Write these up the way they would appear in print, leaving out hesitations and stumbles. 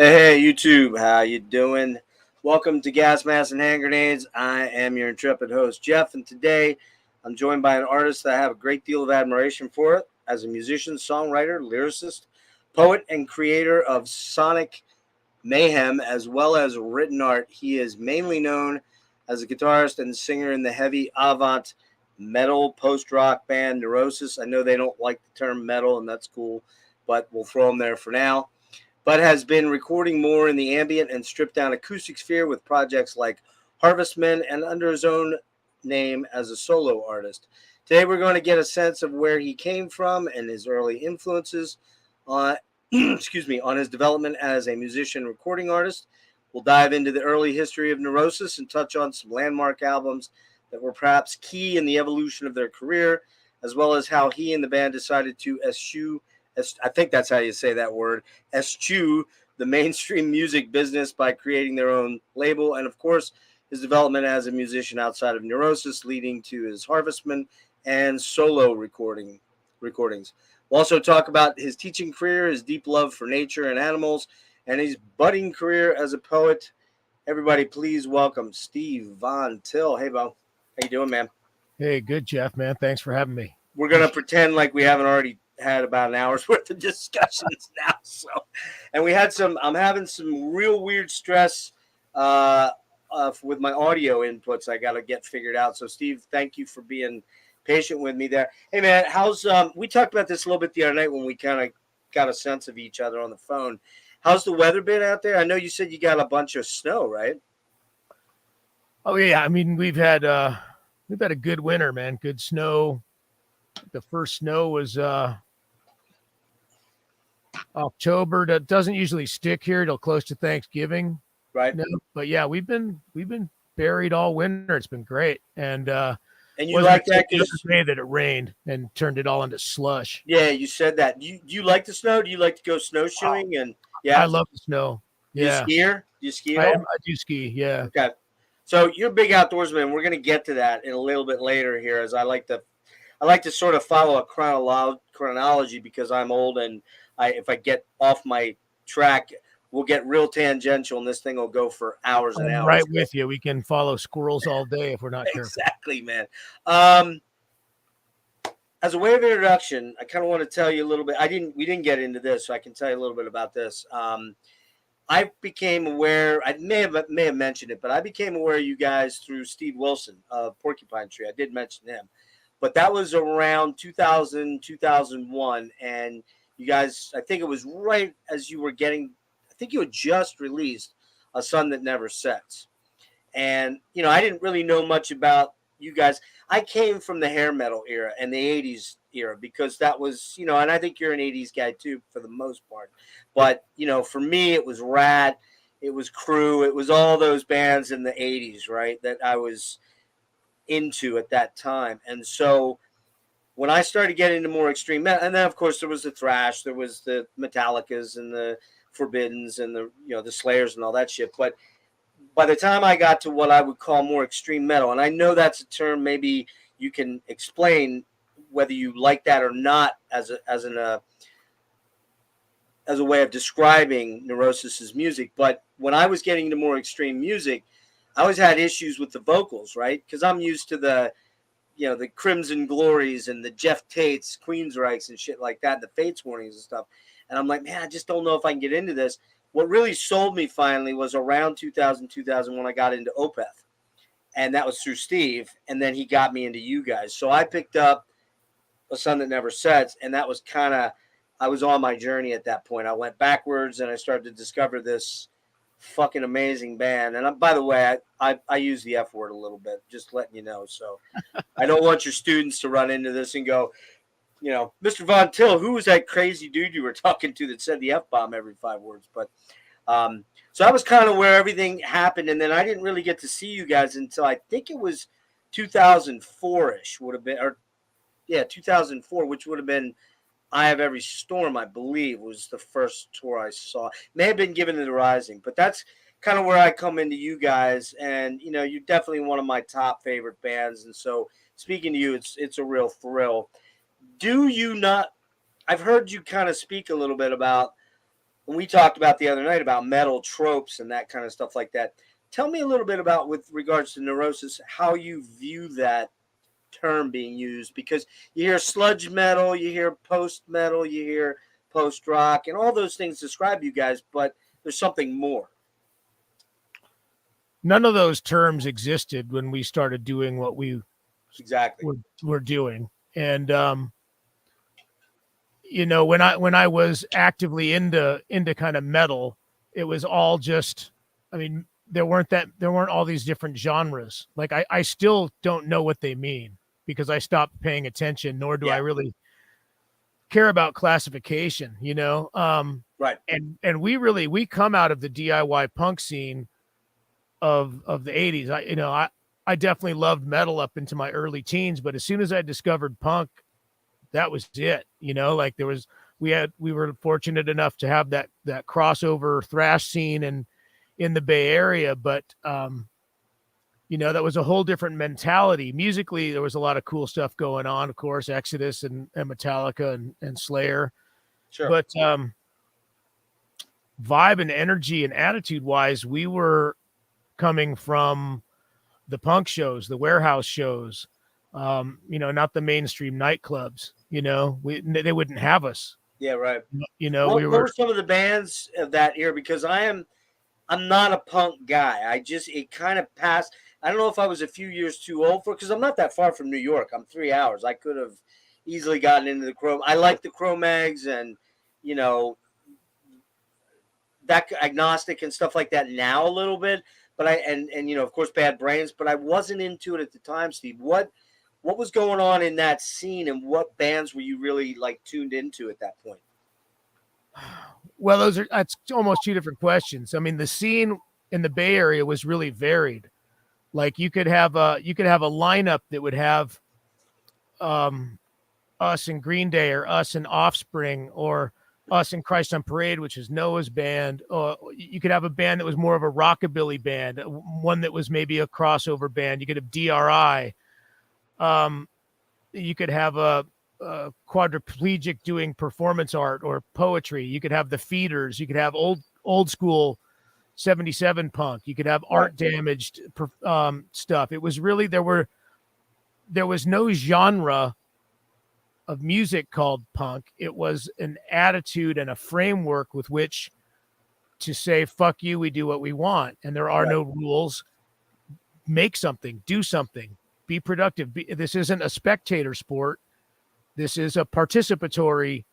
Hey, YouTube, how you doing? Welcome to Gas Masks and Hand Grenades. I am your intrepid host, Jeff, and today I'm joined by an artist that I have a great deal of admiration for as a musician, songwriter, lyricist, poet, and creator of sonic mayhem as well as written art. He is mainly known as a guitarist and singer in the heavy avant metal post-rock band Neurosis. I know they don't like the term metal, and that's cool, but we'll throw them there for now, but has been recording more in the ambient and stripped down acoustic sphere with projects like Harvestman and under his own name as a solo artist. Today we're going to get a sense of where he came from and his early influences on on his development as a musician and recording artist. We'll dive into the early history of Neurosis and touch on some landmark albums that were perhaps key in the evolution of their career, as well as how he and the band decided to eschew, I think that's how you say that word, eschew the mainstream music business by creating their own label, and of course, his development as a musician outside of Neurosis, leading to his Harvestman and solo recordings. We'll also talk about his teaching career, his deep love for nature and animals, and his budding career as a poet. Everybody, please welcome Steve Von Till. Hey, Bo. How you doing, man? Hey, good, Jeff, man. Thanks for having me. We're going to pretend like we haven't already had about an hour's worth of discussions now. So, and I'm having some real weird stress with my audio inputs. I got to get figured out. So, Steve, thank you for being patient with me there. Hey, man, how's we talked about this a little bit the other night when we kind of got a sense of each other on the phone. How's the weather been out there? I know you said you got a bunch of snow, right? Oh yeah, I mean we've had a good winter, man. Good snow. The first snow was October. That doesn't usually stick here till close to Thanksgiving, right? No, but yeah, we've been buried all winter. It's been great, and you like that because day that it rained and turned it all into slush. Yeah, you said that. Do you like the snow? Do you like to go snowshoeing? And yeah, I love the snow. Yeah, do you ski? I do ski. Yeah. Okay. So you're a big outdoorsman. We're going to get to that in a little bit later here, as I like to sort of follow a chronology because I'm old, and if I get off my track, we'll get real tangential, and this thing will go for hours and hours. Right with you. We can follow squirrels all day if we're not careful. Exactly, man. As a way of introduction, I kind of want to tell you a little bit. We didn't get into this, so I can tell you a little bit about this. I became aware. I may have mentioned it, but I became aware of you guys through Steve Wilson of Porcupine Tree. I did mention him, but that was around 2000, 2001, and you guys. I think it was right as you were getting. I think you had just released A Sun That Never Sets, and I didn't really know much about you guys. I came from the hair metal era and the 80s era because that was, and I think you're an 80s guy too for the most part. But, for me, it was Rat, it was Crew, it was all those bands in the 80s, right, that I was into at that time. And so when I started getting into more extreme metal, and then, of course, there was the thrash, there was the Metallicas and the Forbiddens and the Slayers and all that shit. But by the time I got to what I would call more extreme metal, and I know that's a term maybe you can explain whether you like that or not as a way of describing Neurosis's music. But when I was getting into more extreme music, I always had issues with the vocals, right? Because I'm used to the Crimson Glories and the Jeff Tates, Queensryches and shit like that, the Fates Warnings and stuff. And I'm like, man, I just don't know if I can get into this. What really sold me finally was around 2000 when I got into Opeth. And that was through Steve. And then he got me into you guys. So I picked up A Sun That Never Sets. And that was I was on my journey at that point. I went backwards and I started to discover this fucking amazing band. And by the way, I use the F word a little bit, just letting you know. So I don't want your students to run into this and go, Mr. Von Till, who was that crazy dude you were talking to that said the F-bomb every 5 words? But so that was kind of where everything happened. And then I didn't really get to see you guys until I think it was 2004-ish would have been, 2004, which would have been I Have Every Storm, I believe, was the first tour I saw. May have been Given to the Rising, but that's kind of where I come into you guys. And, you're definitely one of my top favorite bands. And so speaking to you, it's a real thrill. Do you not? I've heard you kind of speak a little bit about when we talked about the other night about metal tropes and that kind of stuff like that. Tell me a little bit about, with regards to Neurosis, how you view that term being used, because you hear sludge metal, you hear post metal, you hear post rock, and all those things describe you guys, but there's something more. None of those terms existed when we started doing what we Exactly. were doing. And you know, when I was actively into kind of metal, it was all just, I mean, there weren't all these different genres. Like I still don't know what they mean because I stopped paying attention, nor do I really care about classification, you know? Right. And we come out of the DIY punk scene of the 80s. I definitely loved metal up into my early teens, but as soon as I discovered punk, that was it. You know, like we were fortunate enough to have that crossover thrash scene in the Bay Area, but you know, that was a whole different mentality. Musically, there was a lot of cool stuff going on, of course, Exodus and Metallica and Slayer. Sure. But vibe and energy and attitude wise, we were coming from the punk shows, the warehouse shows, you know, not the mainstream nightclubs. You know, they wouldn't have us. Yeah, right. You know, what were some of the bands of that era? Because I'm not a punk guy. It kind of passed. I don't know if I was a few years too old for it, because I'm not that far from New York. I'm 3 hours. I could have easily gotten into the Chrome. I like the Cro-Mags and, you know, that agnostic and stuff like that now a little bit. But and you know, of course, Bad Brains, but I wasn't into it at the time, Steve. What was going on in that scene, and what bands were you really like tuned into at that point? Well, that's almost two different questions. I mean, the scene in the Bay Area was really varied. Like you could have a lineup that would have us and Green Day, or us and Offspring, or us and Christ on Parade, which is Noah's band. You could have a band that was more of a rockabilly band, one that was maybe a crossover band. You could have DRI. You could have a quadriplegic doing performance art or poetry. You could have the Feeders. You could have old school 77 punk. You could have art damaged stuff. It was really, there was no genre of music called punk. It was an attitude and a framework with which to say, fuck you, we do what we want. And there are no rules. Make something, do something, be productive. This isn't a spectator sport. This is a participatory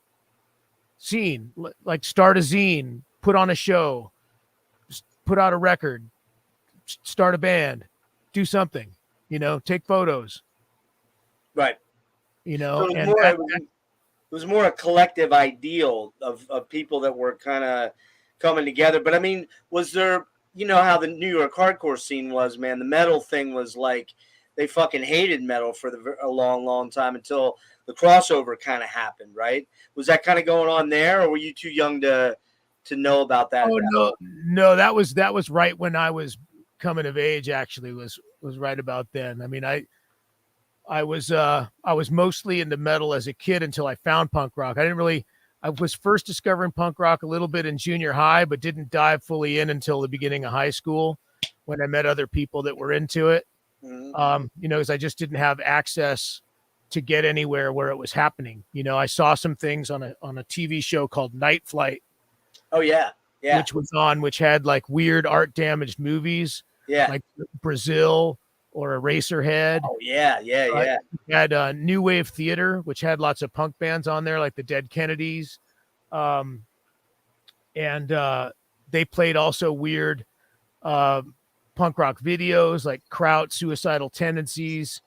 scene. Like start a zine, put on a show, put out a record, start a band, do something, you know, take photos. Right. You know, so it was more a collective ideal of people that were kind of coming together. But I mean, was there, you know, how the New York hardcore scene was, man? The metal thing was like, they fucking hated metal for a long, long time until the crossover kind of happened, right? Was that kind of going on there, or were you too young to know about that? Oh, no, that was right when I was coming of age. Actually, was right about then. I mean, I was mostly into metal as a kid until I found punk rock. I was first discovering punk rock a little bit in junior high, but didn't dive fully in until the beginning of high school when I met other people that were into it. Mm-hmm. You know, because I just didn't have access to get anywhere where it was happening. You know, I saw some things on a TV show called Night Flight. Oh yeah. Yeah. Which had like weird art damaged movies. Yeah. Like Brazil or Eraserhead. Oh yeah. Yeah. We had New Wave Theater, which had lots of punk bands on there, like the Dead Kennedys. And they played also weird punk rock videos like Kraut, Suicidal Tendencies,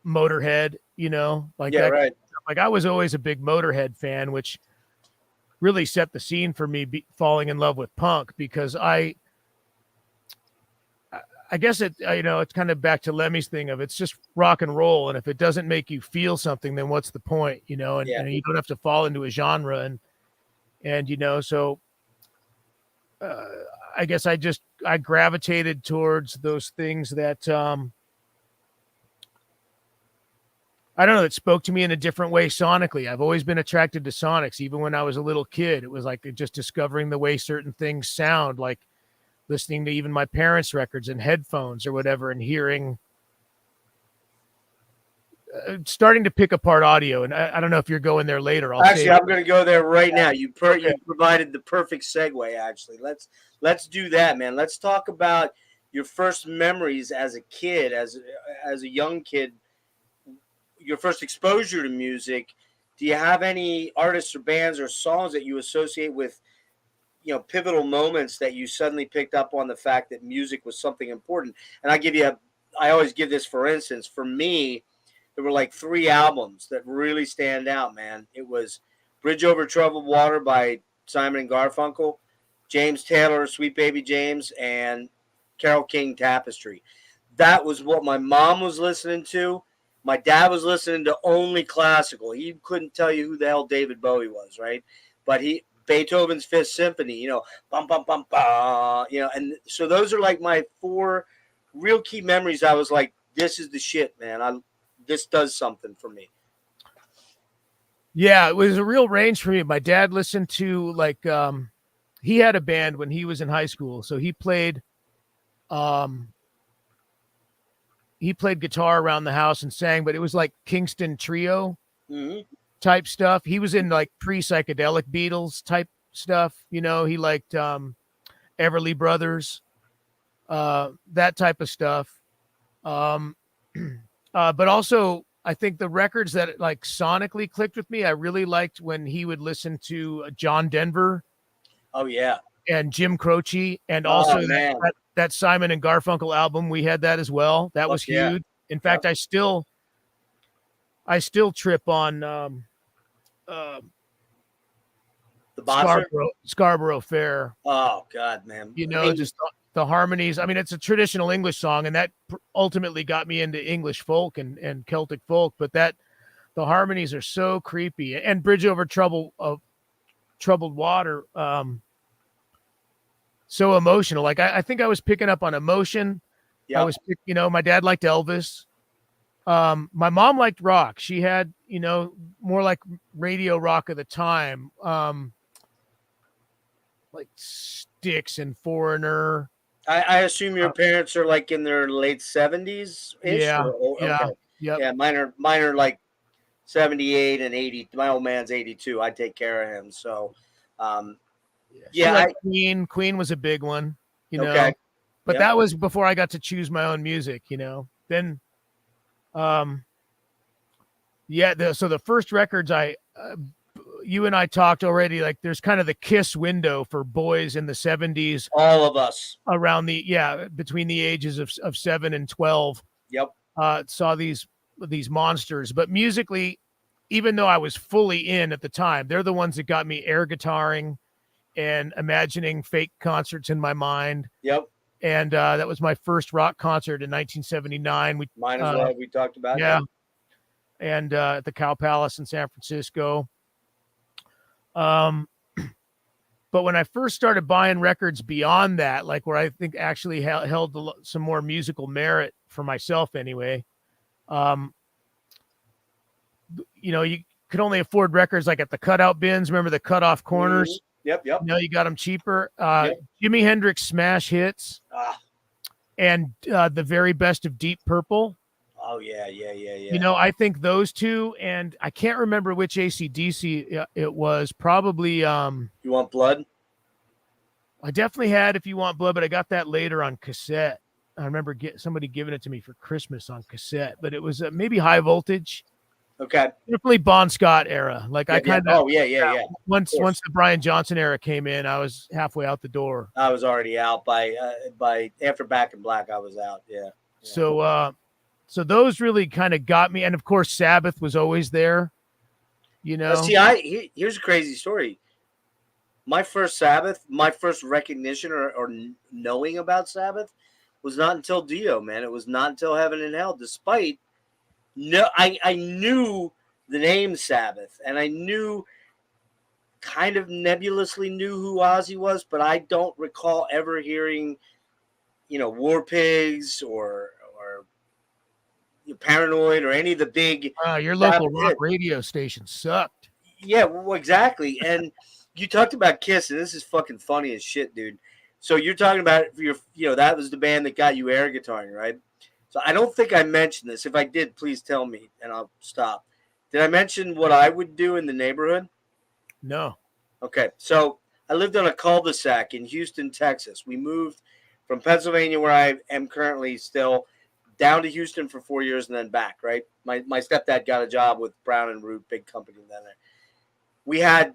Motorhead, you know, like that. Right. Like I was always a big Motorhead fan, which really set the scene for me falling in love with punk, because I guess it, you know, it's kind of back to Lemmy's thing of it's just rock and roll. And if it doesn't make you feel something, then what's the point, you know, and you don't have to fall into a genre and, you know, so I guess I gravitated towards those things that, I don't know, it spoke to me in a different way sonically. I've always been attracted to sonics, even when I was a little kid. It was like just discovering the way certain things sound, like listening to even my parents' records and headphones or whatever, and hearing, starting to pick apart audio. And I don't know if you're going there later. Actually, I'm going to go there right now. You Okay. provided the perfect segue. Actually, let's do that, man. Let's talk about your first memories as a kid, as a young kid. Your first exposure to music. Do you have any artists or bands or songs that you associate with, pivotal moments that you suddenly picked up on the fact that music was something important? And I always give this for instance. For me, there were like 3 albums that really stand out, man. It was Bridge Over Troubled Water by Simon and Garfunkel, James Taylor, Sweet Baby James, and Carole King, Tapestry. That was what my mom was listening to. My dad was listening to only classical. He couldn't tell you who the hell David Bowie was, right? But Beethoven's Fifth Symphony, bum bum bum bum, and so those are like my 4 real key memories. I was like, this is the shit, man. This does something for me. Yeah, it was a real range for me. My dad listened to he had a band when he was in high school, so he played guitar around the house and sang, but it was like Kingston Trio type stuff. He was in like pre-psychedelic Beatles type stuff. He liked Everly Brothers, that type of stuff. But also I think the records that like sonically clicked with me, I really liked when he would listen to John Denver. Oh yeah. And Jim Croce, and also that Simon and Garfunkel album. We had that as well. That was huge. In fact, I still trip on the Scarborough Fair. Oh God, man! Just the harmonies. I mean, it's a traditional English song, and that ultimately got me into English folk and Celtic folk. But the harmonies are so creepy. And Bridge Over Troubled Water. So emotional. Like I think I was picking up on emotion. Yep. I was, my dad liked Elvis. My mom liked rock. She had, more like radio rock of the time. Like Styx and Foreigner. I assume your parents are like in their late 70s. Yeah. Okay. Yeah. Mine are like 78 and 80. My old man's 82. I take care of him. So, Queen was a big one, Okay. But that was before I got to choose my own music, Then, so the first records you and I talked already, like there's kind of the Kiss window for boys in the 70s. All of us. Around between the ages of 7 and 12. Yep. Saw these monsters, but musically, even though I was fully in at the time, they're the ones that got me air guitaring and imagining fake concerts in my mind. Yep. And that was my first rock concert in 1979. Mine as well. We talked about. Yeah. And at the Cow Palace in San Francisco. But when I first started buying records beyond that, like where I think actually held some more musical merit for myself anyway, you could only afford records like at the cutout bins. Remember the cutoff corners? Yep. You got them cheaper. Jimi Hendrix smash hits, and the very best of Deep Purple. Oh yeah. I think those two, and I can't remember which AC/DC it was. Probably. You Want Blood? I definitely had If You Want Blood, but I got that later on cassette. I remember somebody giving it to me for Christmas on cassette, but it was maybe High Voltage. Okay. Definitely Bon Scott era. Like I kind of. Oh yeah. Once the Brian Johnson era came in, I was halfway out the door. I was already out by after Back in Black. I was out. Yeah. So those really kind of got me, and of course Sabbath was always there. See, here's a crazy story. My first Sabbath, my first recognition or knowing about Sabbath was not until Dio, man. It was not until Heaven and Hell. Despite I knew the name Sabbath, and I kind of nebulously knew who Ozzy was, but I don't recall ever hearing, War Pigs or Paranoid or any of the big. Your that local was rock it. radio station sucked. Yeah, well, exactly. And you talked about Kiss, and this is fucking funny as shit, dude. So you're talking about that was the band that got you air guitaring, right? So I don't think I mentioned this. If I did, please tell me, and I'll stop. Did I mention what I would do in the neighborhood? No. Okay, so I lived on a cul-de-sac in Houston, Texas. We moved from Pennsylvania, where I am currently still, down to Houston for 4 years and then back, right? My stepdad got a job with Brown and Root, big company down there. We had,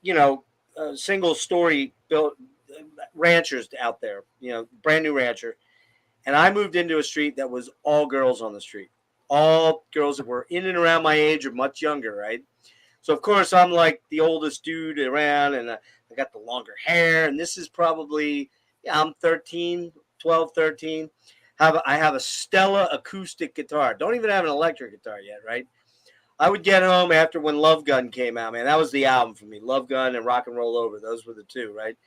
a single-story built ranchers out there, brand new rancher. And I moved into a street that was all girls on the street. All girls that were in and around my age or much younger, right? So, of course, I'm like the oldest dude around, and I got the longer hair. And this is probably, I'm 12, 13. I have a Stella acoustic guitar. Don't even have an electric guitar yet, right? I would get home after when Love Gun came out, man. That was the album for me. Love Gun and Rock and Roll Over. Those were the two, right?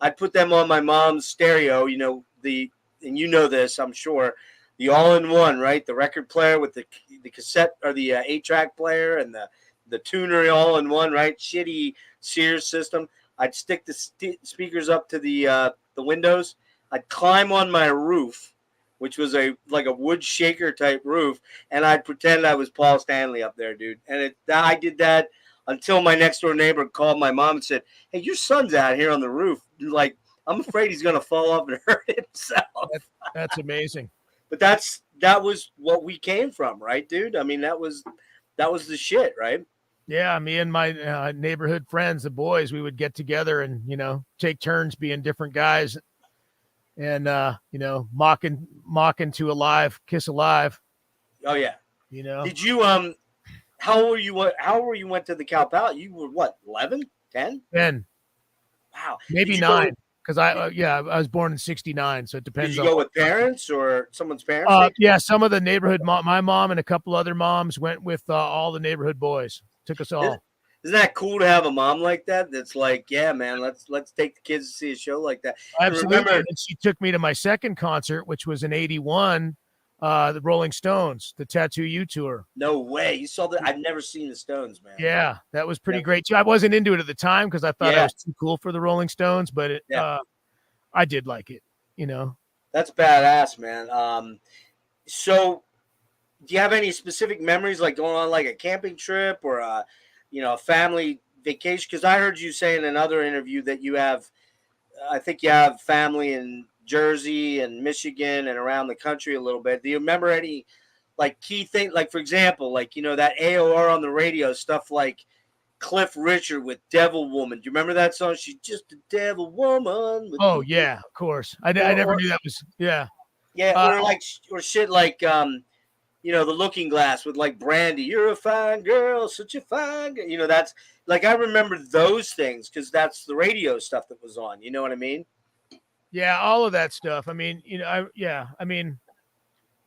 I'd put them on my mom's stereo, and you know this, I'm sure, the all-in-one, right? The record player with the cassette or the 8-track player and the tuner all-in-one, right? Shitty Sears system. I'd stick the speakers up to the windows. I'd climb on my roof, which was like a wood shaker type roof, and I'd pretend I was Paul Stanley up there, dude. And I did that until my next door neighbor called my mom and said, "Hey, your son's out here on the roof. Like, I'm afraid he's gonna fall off and hurt himself." That's amazing. But that was what we came from, right, dude? I mean, that was the shit, right? Yeah, me and my neighborhood friends, the boys, we would get together and take turns being different guys, and mocking to Alive, Kiss Alive. Oh yeah. Did you how old were you? How old were you went to the Cal Pal? You were what, 11, 10? 10. Wow. Maybe 9. Because I was born in '69, so it depends. Did you go with parents or someone's parents? Yeah, some of the neighborhood. My mom and a couple other moms went with all the neighborhood boys. Took us all. Isn't that cool to have a mom like that? That's like, yeah, man, let's take the kids to see a show like that. Absolutely. And she took me to my second concert, which was in '81, the Rolling Stones, the Tattoo You tour. No way, you saw that? I've never seen the Stones, man. Yeah, that was pretty great too. I wasn't into it at the time because I thought I was too cool for the Rolling Stones, but I did like it. That's badass, man. So do you have any specific memories, like going on like a camping trip or a family vacation? Because I heard you say in another interview that I think you have family in Jersey and Michigan and around the country a little bit. Do you remember any like key thing, like for example, like that AOR on the radio stuff, like Cliff Richard with Devil Woman? Do you remember that song? She's just a devil woman. Yeah, of course. I never knew that was or shit like The Looking Glass with like Brandy. You're a fine girl, such a fine girl. That's like, I remember those things because that's the radio stuff that was on. You know what I mean? Yeah, all of that stuff. I mean,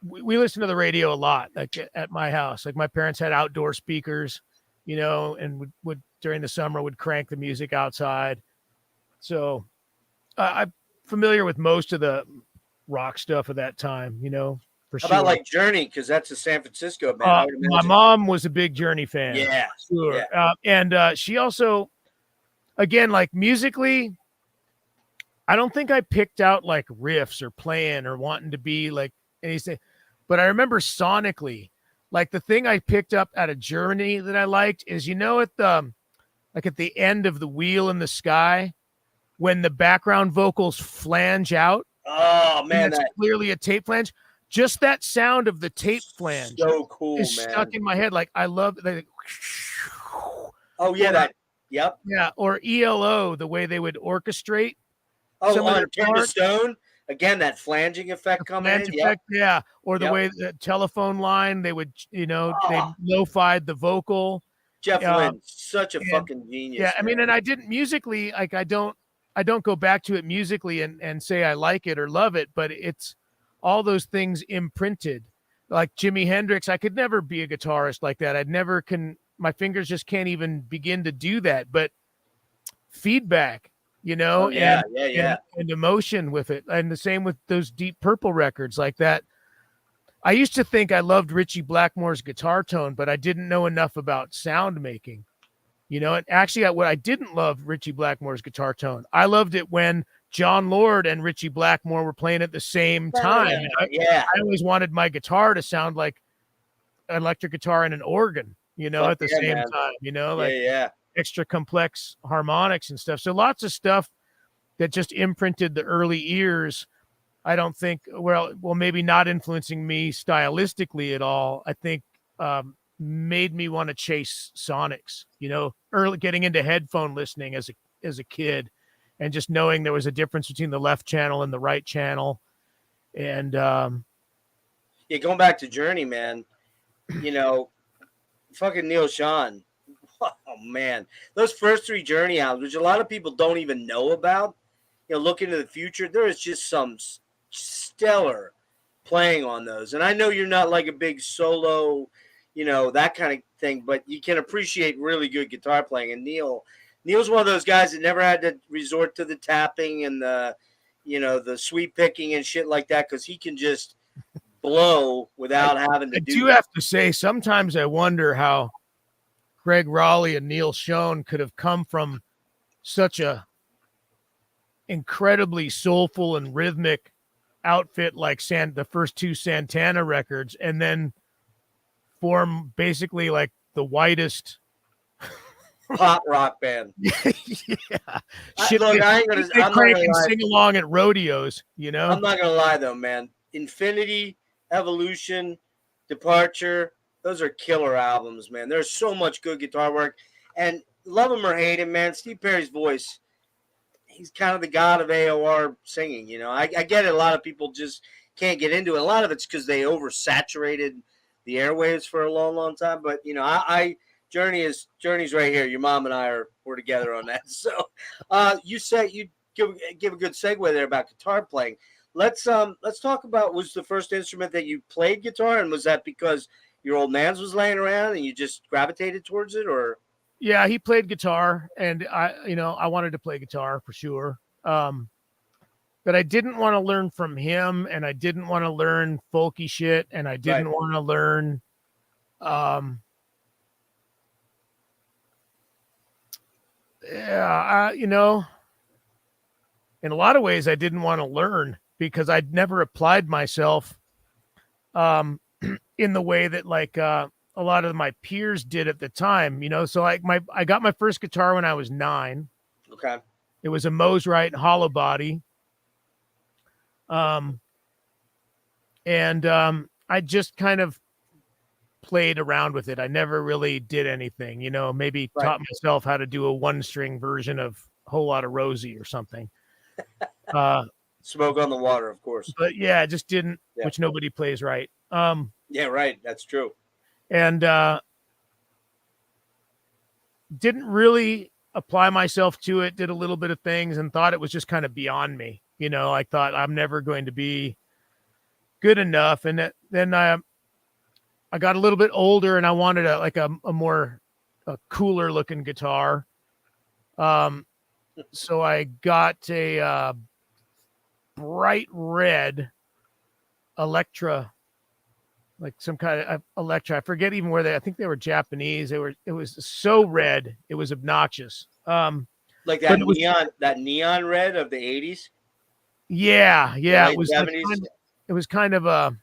we listen to the radio a lot, like at my house. Like my parents had outdoor speakers, and would during the summer would crank the music outside. So I'm familiar with most of the rock stuff of that time, for sure. How about like Journey? Because that's a San Francisco band. My mom was a big Journey fan. Yeah, sure. Yeah. And she also, again, like musically, I don't think I picked out like riffs or playing or wanting to be like anything, but I remember sonically, like the thing I picked up out of Journey that I liked is, at the end of The Wheel in the Sky, when the background vocals flange out. Oh man, that's clearly a tape flange. Just that sound of the tape flange, so cool, is man. Stuck in my head. Like I love that. Oh yeah, yep. Yeah, or ELO, the way they would orchestrate. Oh, on Turn to Stone. Again, that flanging effect coming in. Effect, yeah. Or the way the telephone line, they would, they lo-fi'd the vocal. Jeff Lynne, such a fucking genius. Yeah, I mean, and I didn't musically, like I don't go back to it musically and say I like it or love it, but it's all those things imprinted. Like Jimi Hendrix, I could never be a guitarist like that. My fingers just can't even begin to do that. But feedback, and emotion with it. And the same with those Deep Purple records like that. I used to think I loved Ritchie Blackmore's guitar tone, but I didn't know enough about sound making. You know, and actually, what I didn't love Ritchie Blackmore's guitar tone. I loved it when John Lord and Ritchie Blackmore were playing at the same time. Yeah. I always wanted my guitar to sound like an electric guitar and an organ, you know, at the same time, you know, like extra complex harmonics and stuff. So lots of stuff that just imprinted the early ears. I don't think, well, maybe not influencing me stylistically at all. I think made me want to chase sonics, you know, early getting into headphone listening as a kid, and just knowing there was a difference between the left channel and the right channel. And going back to Journey, man, you know, fucking Neil Schon. Oh man, those first 3 Journey albums, which a lot of people don't even know about, you know, look into the future, there is just some stellar playing on those. And I know you're not like a big solo, you know, that kind of thing, but you can appreciate really good guitar playing. And Neil's one of those guys that never had to resort to the tapping and the, you know, the sweep picking and shit like that, because he can just blow without having to do that. Have to say, sometimes I wonder how Greg Raleigh and Neil Schon could have come from such a incredibly soulful and rhythmic outfit like the first 2 Santana records, and then form basically like the whitest pop rock band. Shit, look, I'm not gonna sing along at rodeos, you know. I'm not gonna lie though, man. Infinity, Evolution, Departure, those are killer albums, man. There's so much good guitar work, and love him or hate him, man, Steve Perry's voice, he's kind of the god of AOR singing, you know. I get it, a lot of people just can't get into it. A lot of it's because they oversaturated the airwaves for a long, long time. But, you know, Journey's right here. Your mom and I we're together on that. So you said you give a good segue there about guitar playing. Let's talk about, was the first instrument that you played guitar, and was that because your old man's was laying around and you just gravitated towards it, or? Yeah, he played guitar, and I wanted to play guitar for sure. But I didn't want to learn from him, and I didn't want to learn folky shit, and I didn't want to learn you know, in a lot of ways I didn't want to learn because I'd never applied myself in the way that like a lot of my peers did at the time, you know. So like I got my first guitar when I was 9. Okay. It was a Mosrite hollow body. I just kind of played around with it. I never really did anything, you know, maybe taught myself how to do a 1-string version of Whole Lotta Rosie or something. Smoke on the Water, of course. But yeah, I just didn't, which nobody plays right. Yeah, right. That's true. And didn't really apply myself to it, did a little bit of things and thought it was just kind of beyond me. You know, I thought I'm never going to be good enough. And then I got a little bit older and I wanted a more cooler looking guitar. So I got a bright red Electra, like some kind of Electra. I forget even where I think they were Japanese. It was so red, it was obnoxious. Like that neon red of the 80s. Yeah. It was it was kind of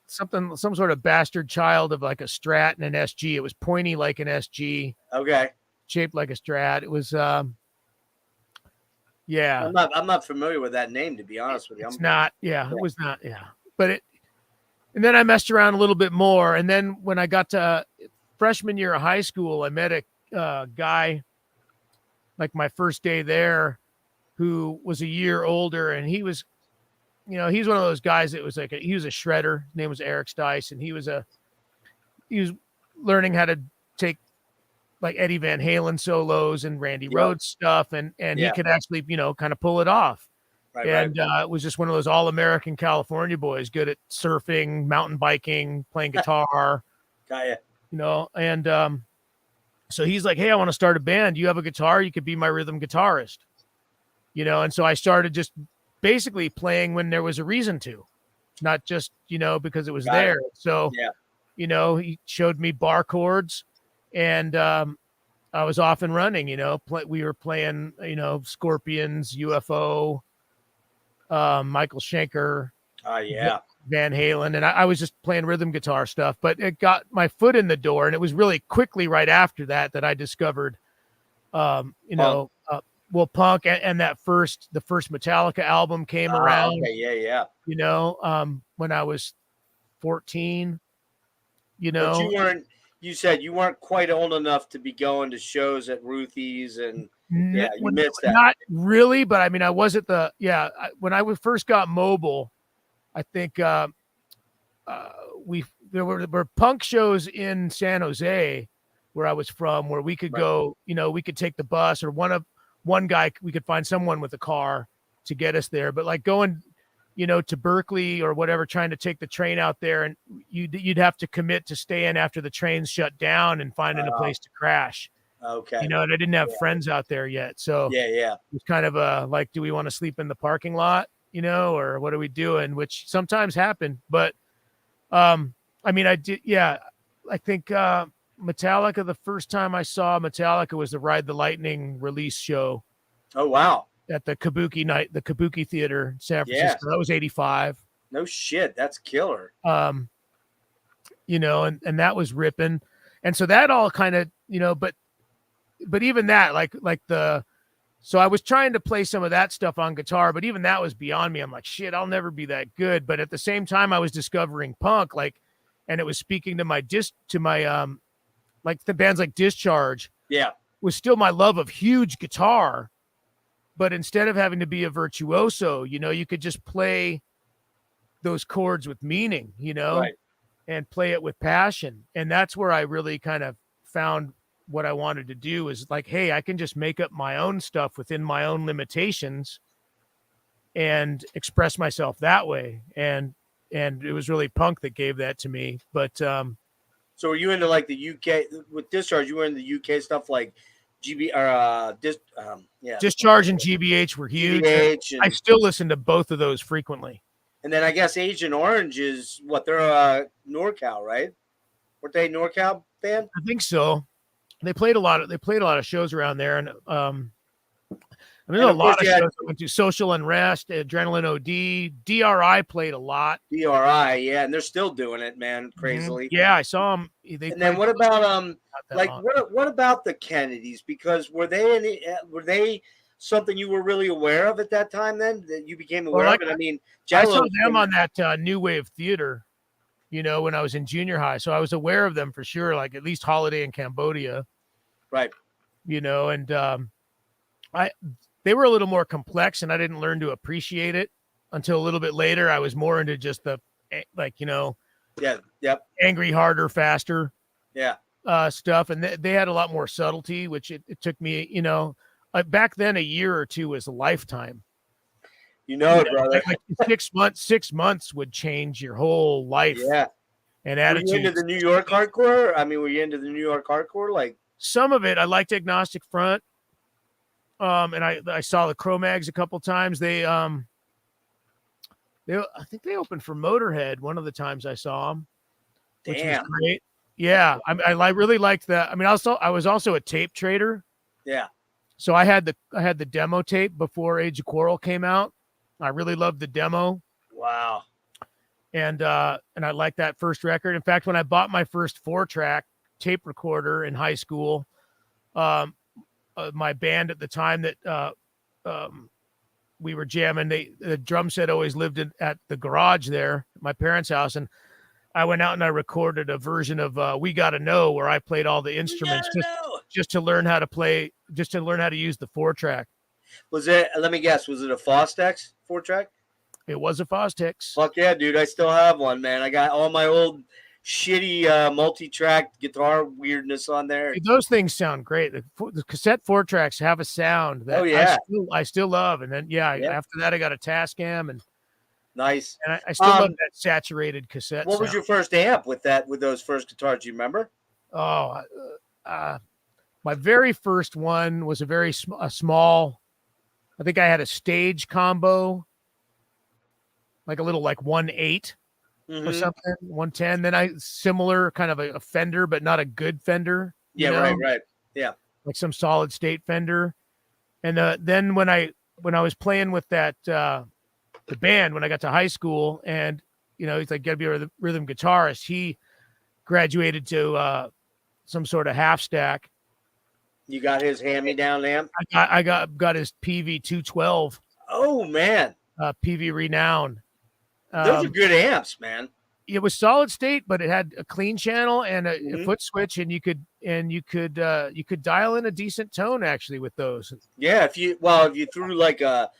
some sort of bastard child of like a Strat and an SG. It was pointy like an SG. Okay. Shaped like a Strat. It was yeah. I'm not familiar with that name, to be honest with you. It was not. Yeah. But and then I messed around a little bit more. And then when I got to freshman year of high school, I met a guy, like my first day there, who was a year older, and he was, you know, he's one of those guys that was he was a shredder. His name was Eric Stice, and he was learning how to take like Eddie Van Halen solos and Randy Rhoads stuff, and he could actually, you know, kind of pull it off. It was just one of those all-American California boys, good at surfing, mountain biking, playing guitar. Got ya. You know, and so he's like, "Hey, I want to start a band. You have a guitar? You could be my rhythm guitarist." You know, and so I started just basically playing when there was a reason to, not just, because it was Got there. it. So, Yeah. He showed me bar chords, and I was off and running, we were playing, Scorpions, UFO, Michael Schenker, Yeah. Van Halen, and I was just playing rhythm guitar stuff, but it got my foot in the door, and it was really quickly right after that I discovered, punk. Punk, and the first Metallica album came around. Okay. Yeah. When I was 14, But you said you weren't quite old enough to be going to shows at Ruthie's, and you missed that. Not really, but I mean, I was at when I first got mobile, I think there were punk shows in San Jose, where I was from, where we could go, we could take the bus, or one guy, we could find someone with a car to get us there. But like going, to Berkeley or whatever, trying to take the train out there, and you'd have to commit to staying after the trains shut down and finding a place to crash. Okay. And I didn't have friends out there yet. So yeah. It was kind of like, do we want to sleep in the parking lot, or what are we doing? Which sometimes happened, but I mean, I did. Yeah. I think Metallica, the first time I saw Metallica was the Ride the Lightning release show. Oh, wow. At the Kabuki Theater in San Francisco. Yeah. That was 85. No shit. That's killer. And that was ripping. And so that all kind of, but even that, so I was trying to play some of that stuff on guitar, but even that was beyond me. I'm like, shit, I'll never be that good. But at the same time, I was discovering punk, and it was speaking to my like the bands like Discharge. Yeah. Was still my love of huge guitar. But instead of having to be a virtuoso, you could just play those chords with meaning, right. And play it with passion. And that's where I really kind of found what I wanted to do, is like, hey, I can just make up my own stuff within my own limitations and express myself that way. And it was really punk that gave that to me. But so were you into like the UK with Discharge? You were in the UK stuff like Discharge and GBH were huge. I still listen to both of those frequently. And then I guess Agent Orange is what, they're NorCal, right? Weren't they a NorCal band? I think so. They played a lot of shows around there, and I mean, a lot of shows I went to. Social Unrest, Adrenaline OD, DRI played a lot. DRI, yeah, and they're still doing it, man, crazily. Mm-hmm. Yeah, I saw them. And then what about what about the Kennedys? Because were they something you were really aware of at that time? Then that you became aware of it. I mean, I saw them on that New Wave Theater, when I was in junior high, so I was aware of them for sure. Like at least Holiday in Cambodia, right? And they were a little more complex, and I didn't learn to appreciate it until a little bit later. I was more into just the angry, harder, faster, stuff, and they had a lot more subtlety, which it took me, back then a year or two was a lifetime. Brother. Like 6 months would change your whole life. Yeah, and attitude. Were you into the New York hardcore? I mean, were you into the New York hardcore? Like some of it, I liked Agnostic Front. And I saw the Cro-Mags a couple times. They I think they opened for Motorhead one of the times I saw them, which was great. Yeah, I really liked that. I mean, I was also a tape trader. Yeah. So I had the demo tape before Age of Quarrel came out. I really loved the demo. Wow. And I liked that first record. In fact, when I bought my first 4-track tape recorder in high school, my band at the time that we were jamming, the drum set always lived at the garage there at my parents' house, and I went out and I recorded a version of We Gotta Know, where I played all the instruments just to learn how to play, just to learn how to use the 4-track. Was it, let me guess, was it a Fostex 4-track? It was a Fostex. Fuck yeah, dude. I still have one, man. I got all my old shitty multi-track guitar weirdness on there. Those things sound great. The cassette 4-tracks have a sound that I still love. And then after that I got a Tascam, and nice. And I still love that saturated cassette. What was your first amp with those first guitars? Do you remember? Oh, my very first one was a small. I think I had a Stage combo. like a little like 1.8 Mm-hmm. or something, 110. Then I similar kind of a Fender, but not a good Fender. Yeah, right. Yeah. Like some solid state Fender. And then when I was playing with that the band when I got to high school, and he's like, gotta be a rhythm guitarist. He graduated to some sort of half stack. You got his hand-me-down amp? I got his PV 212. Oh man. PV Renown. Those are good amps, man. It was solid state, but it had a clean channel and a foot switch, and you could dial in a decent tone actually with those. Yeah, if you threw like a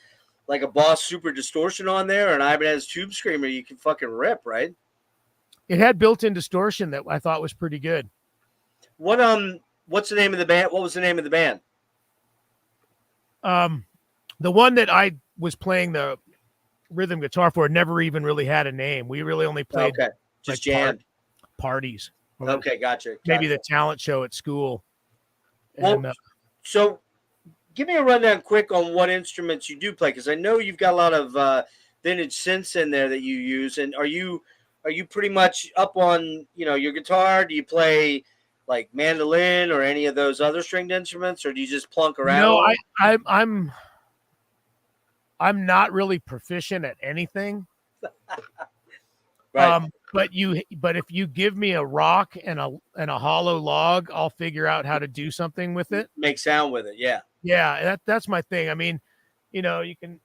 Boss Super Distortion on there or an Ibanez Tube Screamer, you can fucking rip, right? It had built-in distortion that I thought was pretty good. What's the name of the band? What was the name of the band? The one that I was playing the rhythm guitar for never even really had a name. We really only played just jammed parties. Okay, gotcha. Maybe the talent show at school. Well, so give me a rundown quick on what instruments you do play, because I know you've got a lot of vintage synths in there that you use. And are you pretty much up on your guitar? Do you play like mandolin or any of those other stringed instruments, or do you just plunk around? No, I'm not really proficient at anything. Right. But if you give me a rock and a hollow log, I'll figure out how to do something with it. Make sound with it, yeah. Yeah, that's my thing. I mean, you can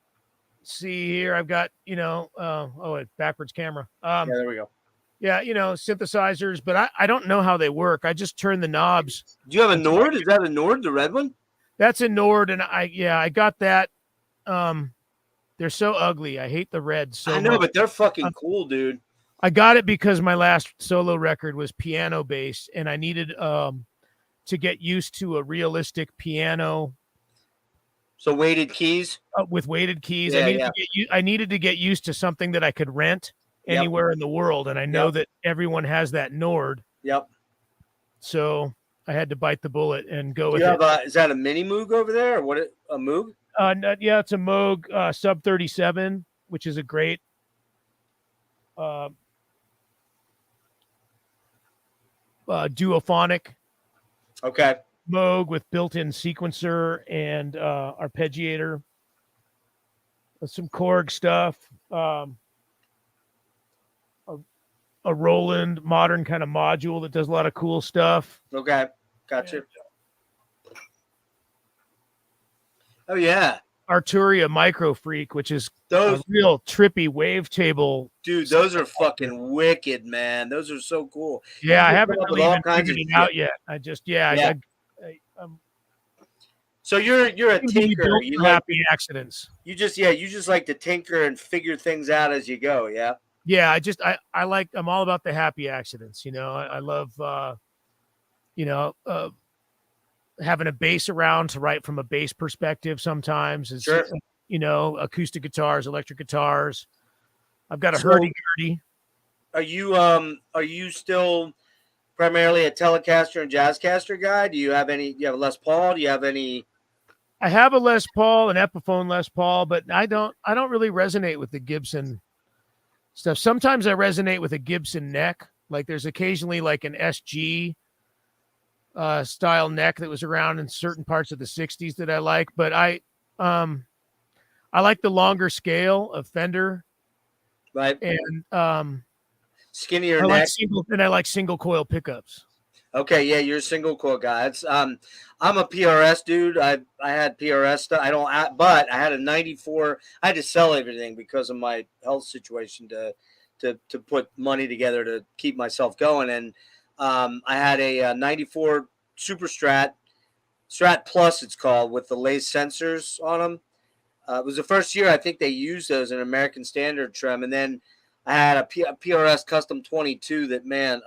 see here I've got a backwards camera. Yeah, there we go. Yeah, synthesizers, but I don't know how they work. I just turn the knobs. Do you have a Nord? Is that a Nord, the red one? That's a Nord, and I got that. They're so ugly. I hate the red so much. I know, but they're fucking cool, dude. I got it because my last solo record was piano based, and I needed to get used to a realistic piano. So weighted keys? With weighted keys. Yeah, I needed to get used to something that I could rent anywhere in the world, and I know that everyone has that Nord. Yep. So I had to bite the bullet and go with it. Is that a mini Moog over there, or what? A Moog? Yeah, it's a Moog Sub 37, which is a great duophonic. Okay. Moog with built-in sequencer and arpeggiator. Some Korg stuff. A Roland modern kind of module that does a lot of cool stuff. Okay, gotcha. Oh yeah, Arturia Micro Freak, which is a real trippy wavetable. Dude, those are fucking wicked, man. Those are so cool. Yeah, I haven't really even figured it out yet. I just So you're a tinker. You happy accidents. You just like to tinker and figure things out as you go. Yeah. Yeah, I'm all about the happy accidents. I love having a bass around to write from a bass perspective sometimes. Sure. Acoustic guitars, electric guitars. I've got a hurdy-gurdy. Are you still primarily a Telecaster and Jazzcaster guy? Do you have a Les Paul? Do you have any? I have a Les Paul, an Epiphone Les Paul, but I don't really resonate with the Gibson stuff. Sometimes I resonate with a Gibson neck. Like there's occasionally like an SG style neck that was around in certain parts of the 60s that I like, but I like the longer scale of Fender. Right. And skinnier neck. I like single coil pickups. Okay, yeah, you're a single coil guy. It's I'm a PRS dude. I had PRS stuff. But I had a 94. I had to sell everything because of my health situation to put money together to keep myself going. And I had a 94 Super Strat Plus, it's called, with the lace sensors on them. It was the first year I think they used those in American Standard trim, and then I had a PRS Custom 22 that, man,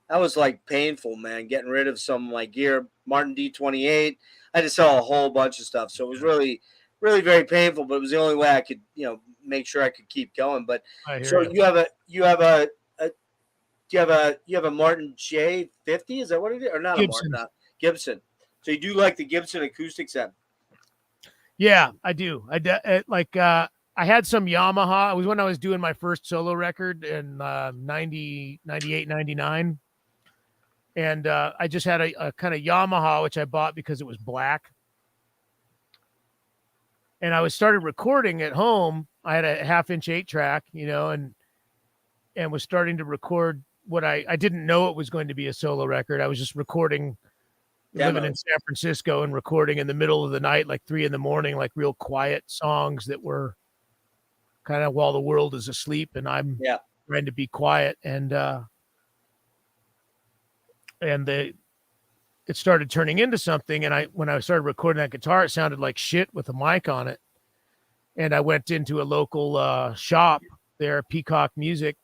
that was like painful, man, getting rid of some of my gear. Martin D28. I had to sell a whole bunch of stuff. So it was really, really very painful, but it was the only way I could, make sure I could keep going. But so you have a Martin J50? Is that what it is? Or not Gibson. A Martin? Gibson. So you do like the Gibson acoustic set? Yeah, I do. I had some Yamaha. It was when I was doing my first solo record in 90, 98, 99. And I just had a kind of Yamaha, which I bought because it was black. And I started recording at home. I had a 1/2-inch 8-track, and was starting to record what I didn't know it was going to be a solo record. I was just recording, living in San Francisco and recording in the middle of the night, like 3 a.m, like real quiet songs that were kind of while the world is asleep and I'm trying to be quiet. And it started turning into something. And when I started recording that guitar, it sounded like shit with a mic on it. And I went into a local shop there, Peacock Music,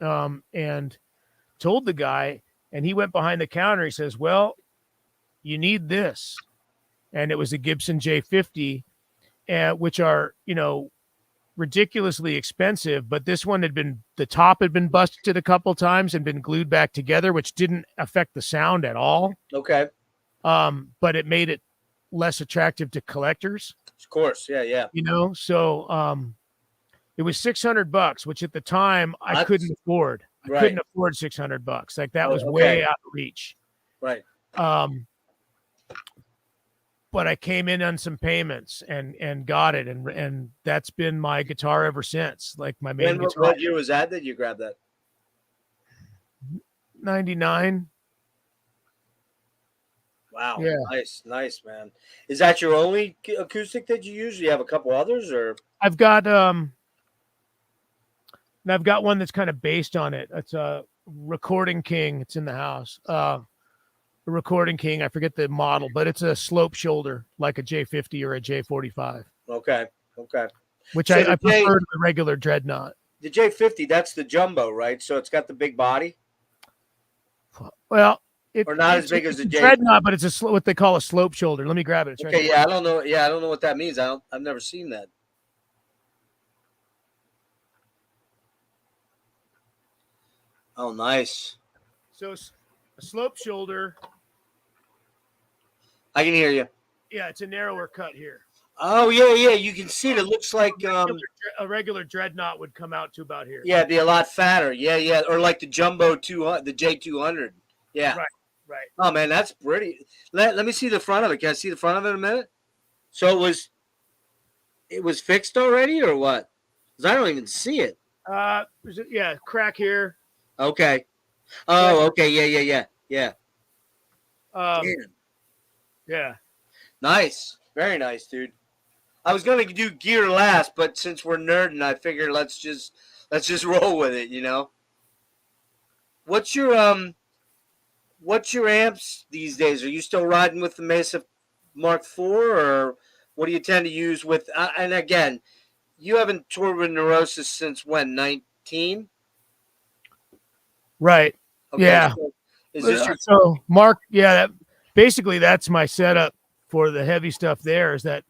and told the guy, and he went behind the counter. He says, "Well, you need this." And it was a Gibson J50, which are, ridiculously expensive, but this one the top had been busted a couple times and been glued back together, which didn't affect the sound at all. Okay. But it made it less attractive to collectors. Of course. Yeah. So it was $600, which at the time I couldn't afford. I couldn't afford $600. Like that was way out of reach. Right. But I came in on some payments and got it. And that's been my guitar ever since. Like my main guitar. What year was that you grabbed that? 99. Wow. Yeah. Nice, man. Is that your only acoustic that you use? Do you have a couple others, or? I've got one that's kind of based on it. It's a Recording King. It's in the house. The Recording King, I forget the model, but it's a slope shoulder like a J50 or a J45. Okay. Which I prefer to the regular Dreadnought. The J50, that's the jumbo, right? So it's got the big body? Well, or not as big as the Dreadnought, but it's what they call a slope shoulder. Let me grab it. It's okay, I don't know. Yeah, I don't know what that means. I've never seen that. Oh, nice. So a slope shoulder. I can hear you. Yeah, it's a narrower cut here. Oh, yeah. You can see it. It looks like a regular Dreadnought would come out to about here. Yeah, it'd be a lot fatter. Yeah. Or like the Jumbo 200, the J200. Yeah. Right. Oh, man, that's pretty. Let me see the front of it. Can I see the front of it in a minute? So it was fixed already or what? Because I don't even see it. Crack here. Okay. Oh, okay. Yeah. Yeah. Nice. Very nice, dude. I was gonna do gear last, but since we're nerding, I figured let's just roll with it, What's your amps these days? Are you still riding with the Mesa Mark IV, or what do you tend to use with? And again, you haven't toured with Neurosis since when? 19. Right. Okay, yeah. So is this your so Mark? Yeah. Basically, that's my setup for the heavy stuff. There is that.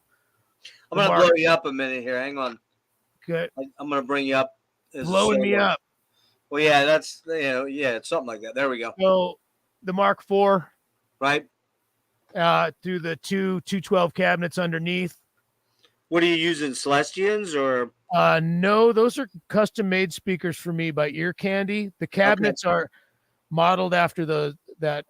I'm gonna blow you up a minute here. Hang on. Good. I'm gonna bring you up. Blowing me up. Well, yeah, that's it's something like that. There we go. So the Mark IV, right? Through the 212 cabinets underneath. What are you using, Celestians or? No, those are custom made speakers for me by Ear Candy. The cabinets are modeled after that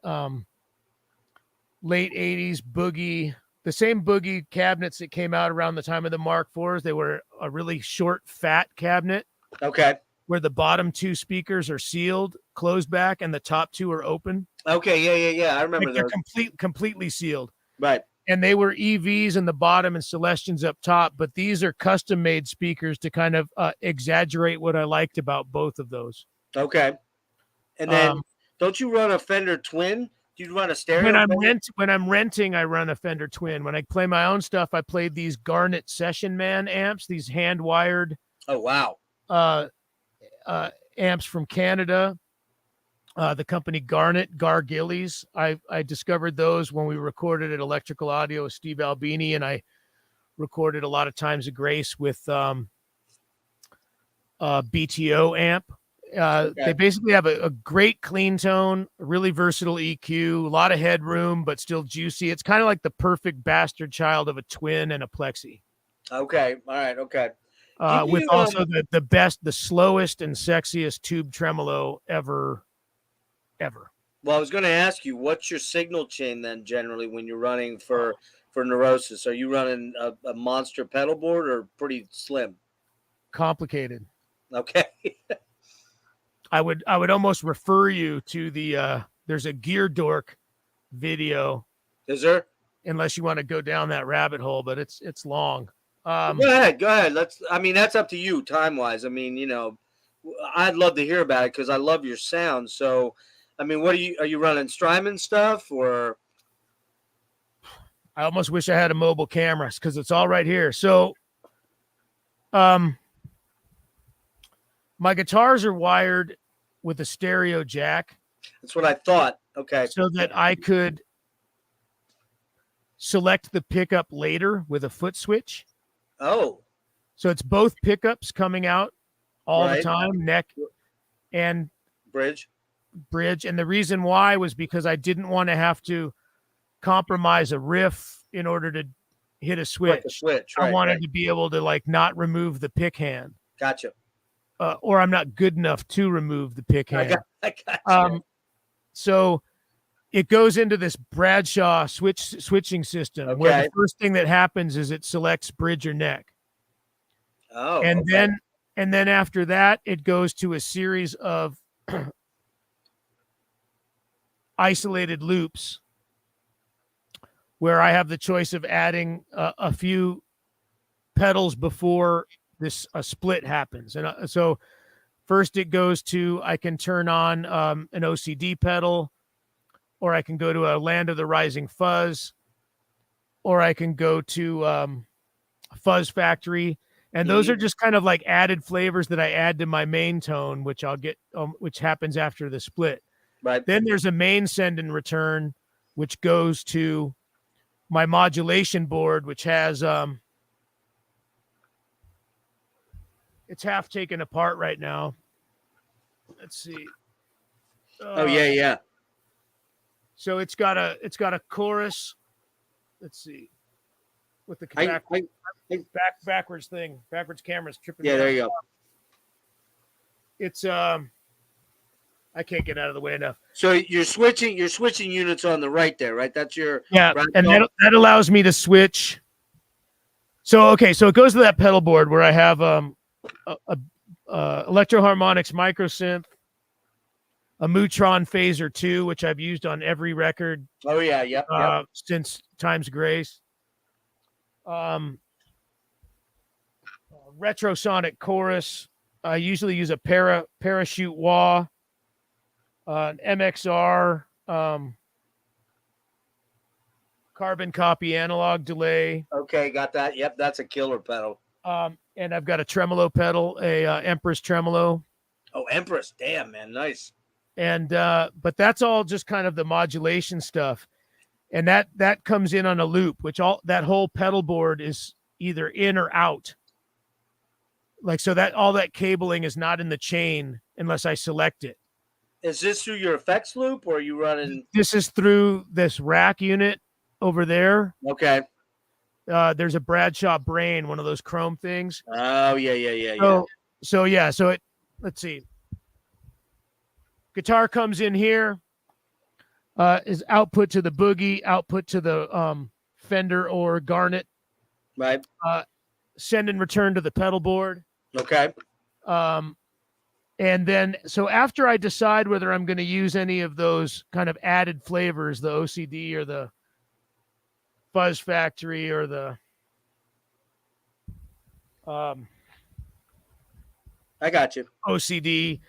late 80s boogie, the same boogie cabinets that came out around the time of the Mark IVs. They were a really short, fat cabinet. Okay. Where the bottom 2 speakers are sealed, closed back, and the top 2 are open. Okay, yeah. I remember those. They're completely sealed. Right. And they were EVs in the bottom and Celestians up top, but these are custom-made speakers to kind of exaggerate what I liked about both of those. Okay. And then, don't you run a Fender Twin? Do you run a stereo? When I'm renting, I run a Fender Twin. When I play my own stuff, I played these Garnet Session Man amps, these hand-wired. Oh, wow. Amps from Canada. The company Gargillies. I discovered those when we recorded at Electrical Audio with Steve Albini, and I recorded a lot of Times of Grace with BTO amp. They basically have a great clean tone, a really versatile EQ, a lot of headroom, but still juicy. It's kind of like the perfect bastard child of a Twin and a Plexi. Okay. All right. Okay. with also the best, the slowest and sexiest tube tremolo ever. Well, I was going to ask you, what's your signal chain then generally when you're running for Neurosis? Are you running a monster pedal board or pretty slim? Complicated. Okay. I would almost refer you to the there's a Gear Dork video. Is there? Unless you want to go down that rabbit hole, but it's long. Go ahead. That's up to you time wise. I mean, I'd love to hear about it because I love your sound. So, I mean, are you running Strymon stuff or? I almost wish I had a mobile camera because it's all right here. So, my guitars are wired with a stereo jack. That's what I thought. Okay. So that I could select the pickup later with a foot switch. Oh. So it's both pickups coming out all right. the time, neck and bridge. And the reason why was because I didn't want to have to compromise a riff in order to hit a switch. Right, I wanted to be able to not remove the pick hand. Gotcha. Or I'm not good enough to remove the pick hand. I got so it goes into this Bradshaw switching system where the first thing that happens is it selects bridge or neck. Oh. And then after that, it goes to a series of isolated loops where I have the choice of adding a few pedals before a split happens. And so first it goes to, I can turn on an OCD pedal, or I can go to a Land of the Rising Fuzz, or I can go to Fuzz Factory. And those are just kind of like added flavors that I add to my main tone, which I'll get, which happens after the split. Right. Then there's a main send and return, which goes to my modulation board, which has, it's half taken apart right now. Let's see. Oh yeah. So it's got a chorus. Let's see. With the backwards thing, backwards camera's tripping. Yeah, there you go. It's I can't get out of the way enough. So you're switching units on the right there, right? That's your and that allows me to switch. So it goes to that pedal board where I have Electro Harmonix microsynth, a Mutron Phaser 2, which I've used on every record. Oh yeah, yep. Since Time's Grace. Retrosonic chorus. I usually use a parachute wah, an MXR, carbon copy analog delay. Okay, got that. Yep, that's a killer pedal. And I've got a tremolo pedal, a Empress tremolo. Oh, Empress, damn man, nice. And but that's all just kind of the modulation stuff. And that comes in on a loop, which that whole pedal board is either in or out. So that all that cabling is not in the chain unless I select it. Is this through your effects loop or are you running? This is through this rack unit over there. Okay. There's a Bradshaw Brain, one of those chrome things. Oh yeah. So let's see. Guitar comes in here. Is output to the boogie, output to the Fender or Garnet. Right. Send and return to the pedal board. Okay. And then, so after I decide whether I'm going to use any of those kind of added flavors, the OCD or the Fuzz Factory or the I got you. OCD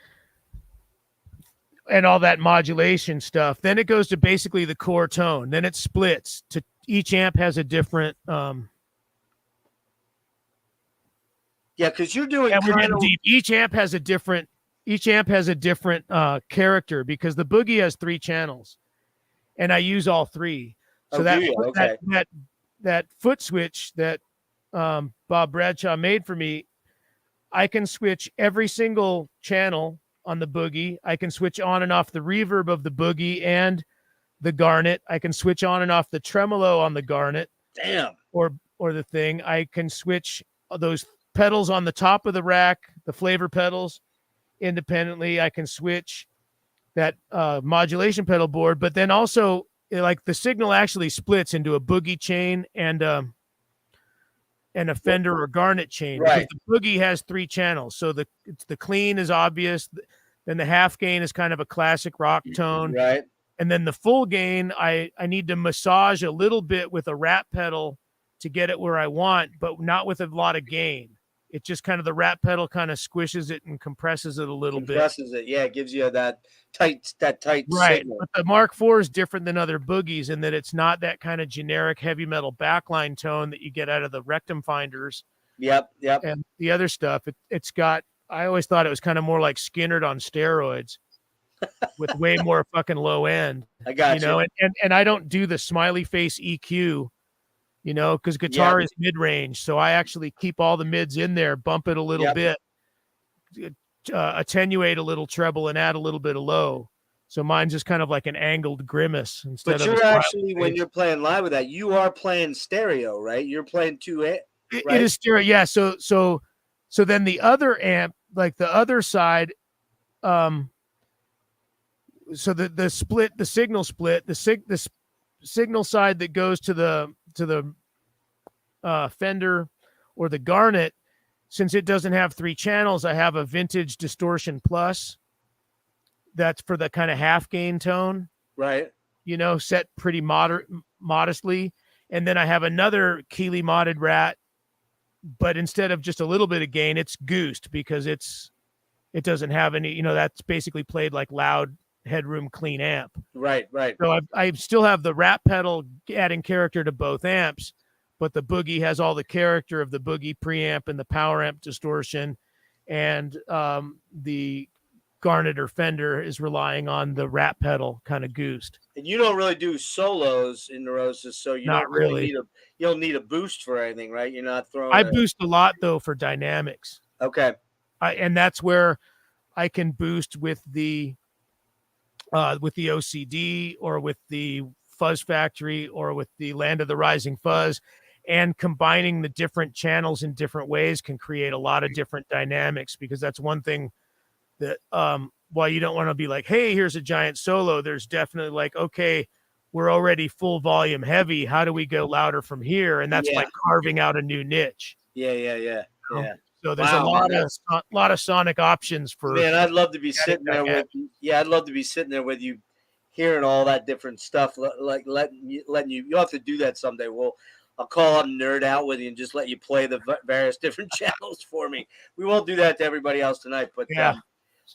and all that modulation stuff, then it goes to basically the core tone. Then it splits to each amp has a different because you're doing we're getting deep. Each amp has a different character because the boogie has 3 channels and I use all 3. So that foot switch that Bob Bradshaw made for me, I can switch every single channel on the boogie. I can switch on and off the reverb of the boogie and the Garnet. I can switch on and off the tremolo on the Garnet. Damn. Or the thing. I can switch those pedals on the top of the rack, the flavor pedals independently. I can switch that modulation pedal board, but then also like the signal actually splits into a boogie chain and a Fender or Garnet chain, Right. because the boogie has 3 channels. So the clean is obvious, then the half gain is kind of a classic rock tone, Right. and then the full gain I need to massage a little bit with a rat pedal to get it where I want, but not with a lot of gain. It just kind of, the rat pedal kind of squishes it and compresses it a little bit. Compresses it, yeah. It gives you that tight Right. signal. But the Mark IV is different than other boogies in that it's not that kind of generic heavy metal backline tone that you get out of the Rectum Finders. Yep. And the other stuff. It's got, I always thought it was kind of more like Skinnerd on steroids with way more fucking low end. I got you. Know, and I don't do the smiley face EQ, because guitar is mid-range. So I actually keep all the mids in there, bump it a little bit, attenuate a little treble, and add a little bit of low. So mine's just kind of like an angled grimace instead of. But you're actually, when you're playing live with that, you are playing stereo, right? You're playing 2A. Right? It is stereo, yeah. So then the other amp, like the other side, so the split, the signal split, the signal side that goes to the Fender or the Garnet, since it doesn't have 3 channels, I have a Vintage Distortion Plus. That's for the kind of half gain tone, right? Set pretty modestly. And then I have another Keeley modded rat, but instead of just a little bit of gain, it's goosed because it doesn't have any, that's basically played like loud headroom clean amp. Right. So I still have the rat pedal adding character to both amps, but the boogie has all the character of the boogie preamp and the power amp distortion, and the Garnet or Fender is relying on the rat pedal kind of goosed. And you don't really do solos in Neurosis, so you don't really you don't need a boost for anything, right? You're not throwing. I boost a lot though for dynamics. Okay. And that's where I can boost with the OCD or with the Fuzz Factory or with the Land of the Rising Fuzz, and combining the different channels in different ways can create a lot of different dynamics, because that's one thing that while you don't want to be like, hey, here's a giant solo, there's definitely like, okay, we're already full volume heavy, how do we go louder from here? And that's like carving out a new niche. Yeah. So there's a lot of sonic options for. Man, I'd love to be sitting there with you. Yeah, I'd love to be sitting there with you, hearing all that different stuff. Like letting you. You'll have to do that someday. I'll call up Nerd Out with you and just let you play the various different channels for me. We won't do that to everybody else tonight, but we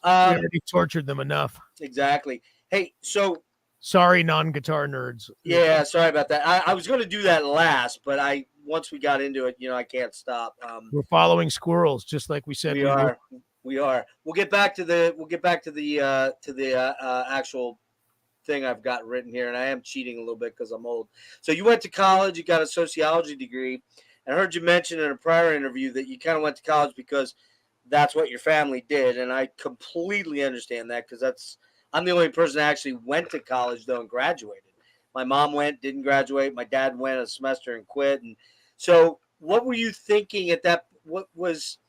already tortured them enough. Exactly. Hey, so sorry, non-guitar nerds. Yeah, sorry about that. I was going to do that last, but once we got into it, I can't stop. We're following squirrels, just like we said. We are. We'll get back to the actual thing I've got written here, and I am cheating a little bit because I'm old. So you went to college, you got a sociology degree. I heard you mention in a prior interview that you kind of went to college because that's what your family did, and I completely understand that, because I'm the only person that actually went to college though and graduated. My mom went, didn't graduate. My dad went a semester and quit. And so, what were you thinking at that? What was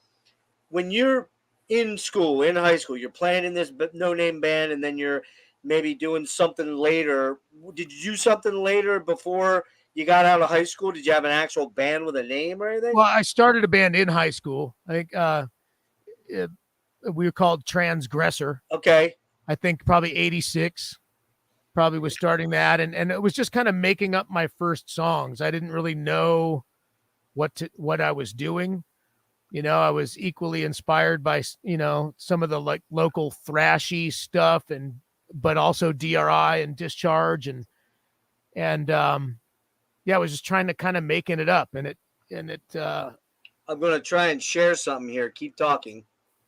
when you're in school, in high school, you're playing in this no-name band, and then you're maybe doing something later. Did you do something later before you got out of high school? Did you have an actual band with a name or anything? Well, I started a band in high school. I think we were called Transgressor. Okay. I think probably 86 probably was starting that. And it was just kind of making up my first songs. I didn't really know what I was doing. I was equally inspired by, some of the like local thrashy stuff, but also DRI and Discharge and I was just trying to kind of making it up, and it I'm going to try and share something here. Keep talking.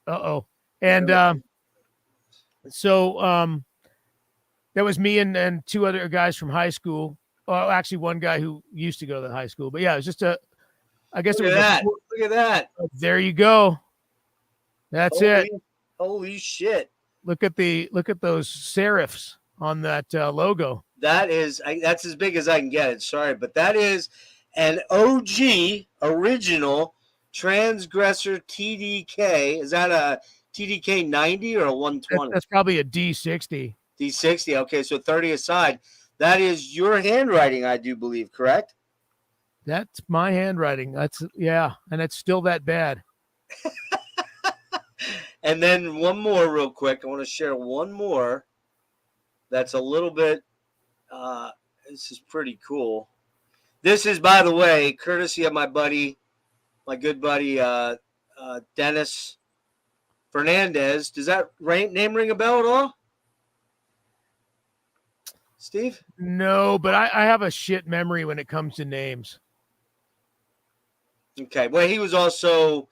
And so that was me and 2 other guys from high school. Well, actually one guy who used to go to the high school, but yeah, it was just I guess Look at that. There you go. That's it. Holy shit. Look at those serifs on that logo. That's as big as I can get it. Sorry, but that is an OG original Transgressor TDK. Is that a TDK 90 or a 120? That's probably a D60. D60. Okay, so 30 aside. That is your handwriting, I do believe, correct? That's my handwriting. Yeah, and it's still that bad. And then one more real quick. I want to share one more that's a little bit, this is pretty cool. This is, by the way, courtesy of my good buddy, Dennis Fernandez. Does that name ring a bell at all? Steve? No, but I have a shit memory when it comes to names. Okay. Well, he was also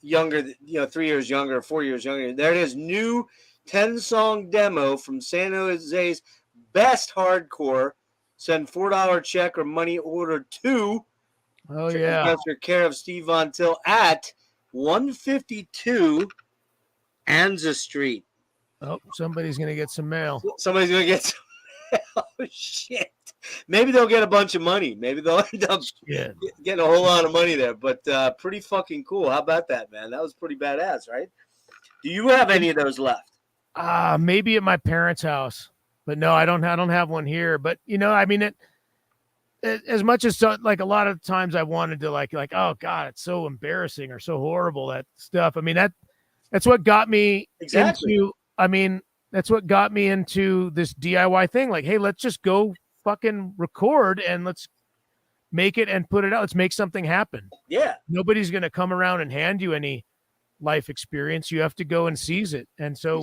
younger, 3 years younger, 4 years younger. There it is. New 10-song demo from San Jose's best hardcore. Send $4 check or money order to care of Steve Von Till at 152 Anza Street. Oh, somebody's going to get some mail. Somebody's going to get some mail. Oh, shit. Maybe they'll get a bunch of money. Maybe they'll end up getting a whole lot of money there. But pretty fucking cool. How about that, man? That was pretty badass, right? Do you have any of those left? Maybe at my parents' house. But no, I don't have one here. But, I mean, as much as like a lot of times I wanted to like, oh God, it's so embarrassing or so horrible, that stuff. I mean, that's what got me that's what got me into this DIY thing. Like, hey, let's just go fucking record and let's make it and put it out. Let's make something happen. Yeah. Nobody's going to come around and hand you any life experience. You have to go and seize it. And so,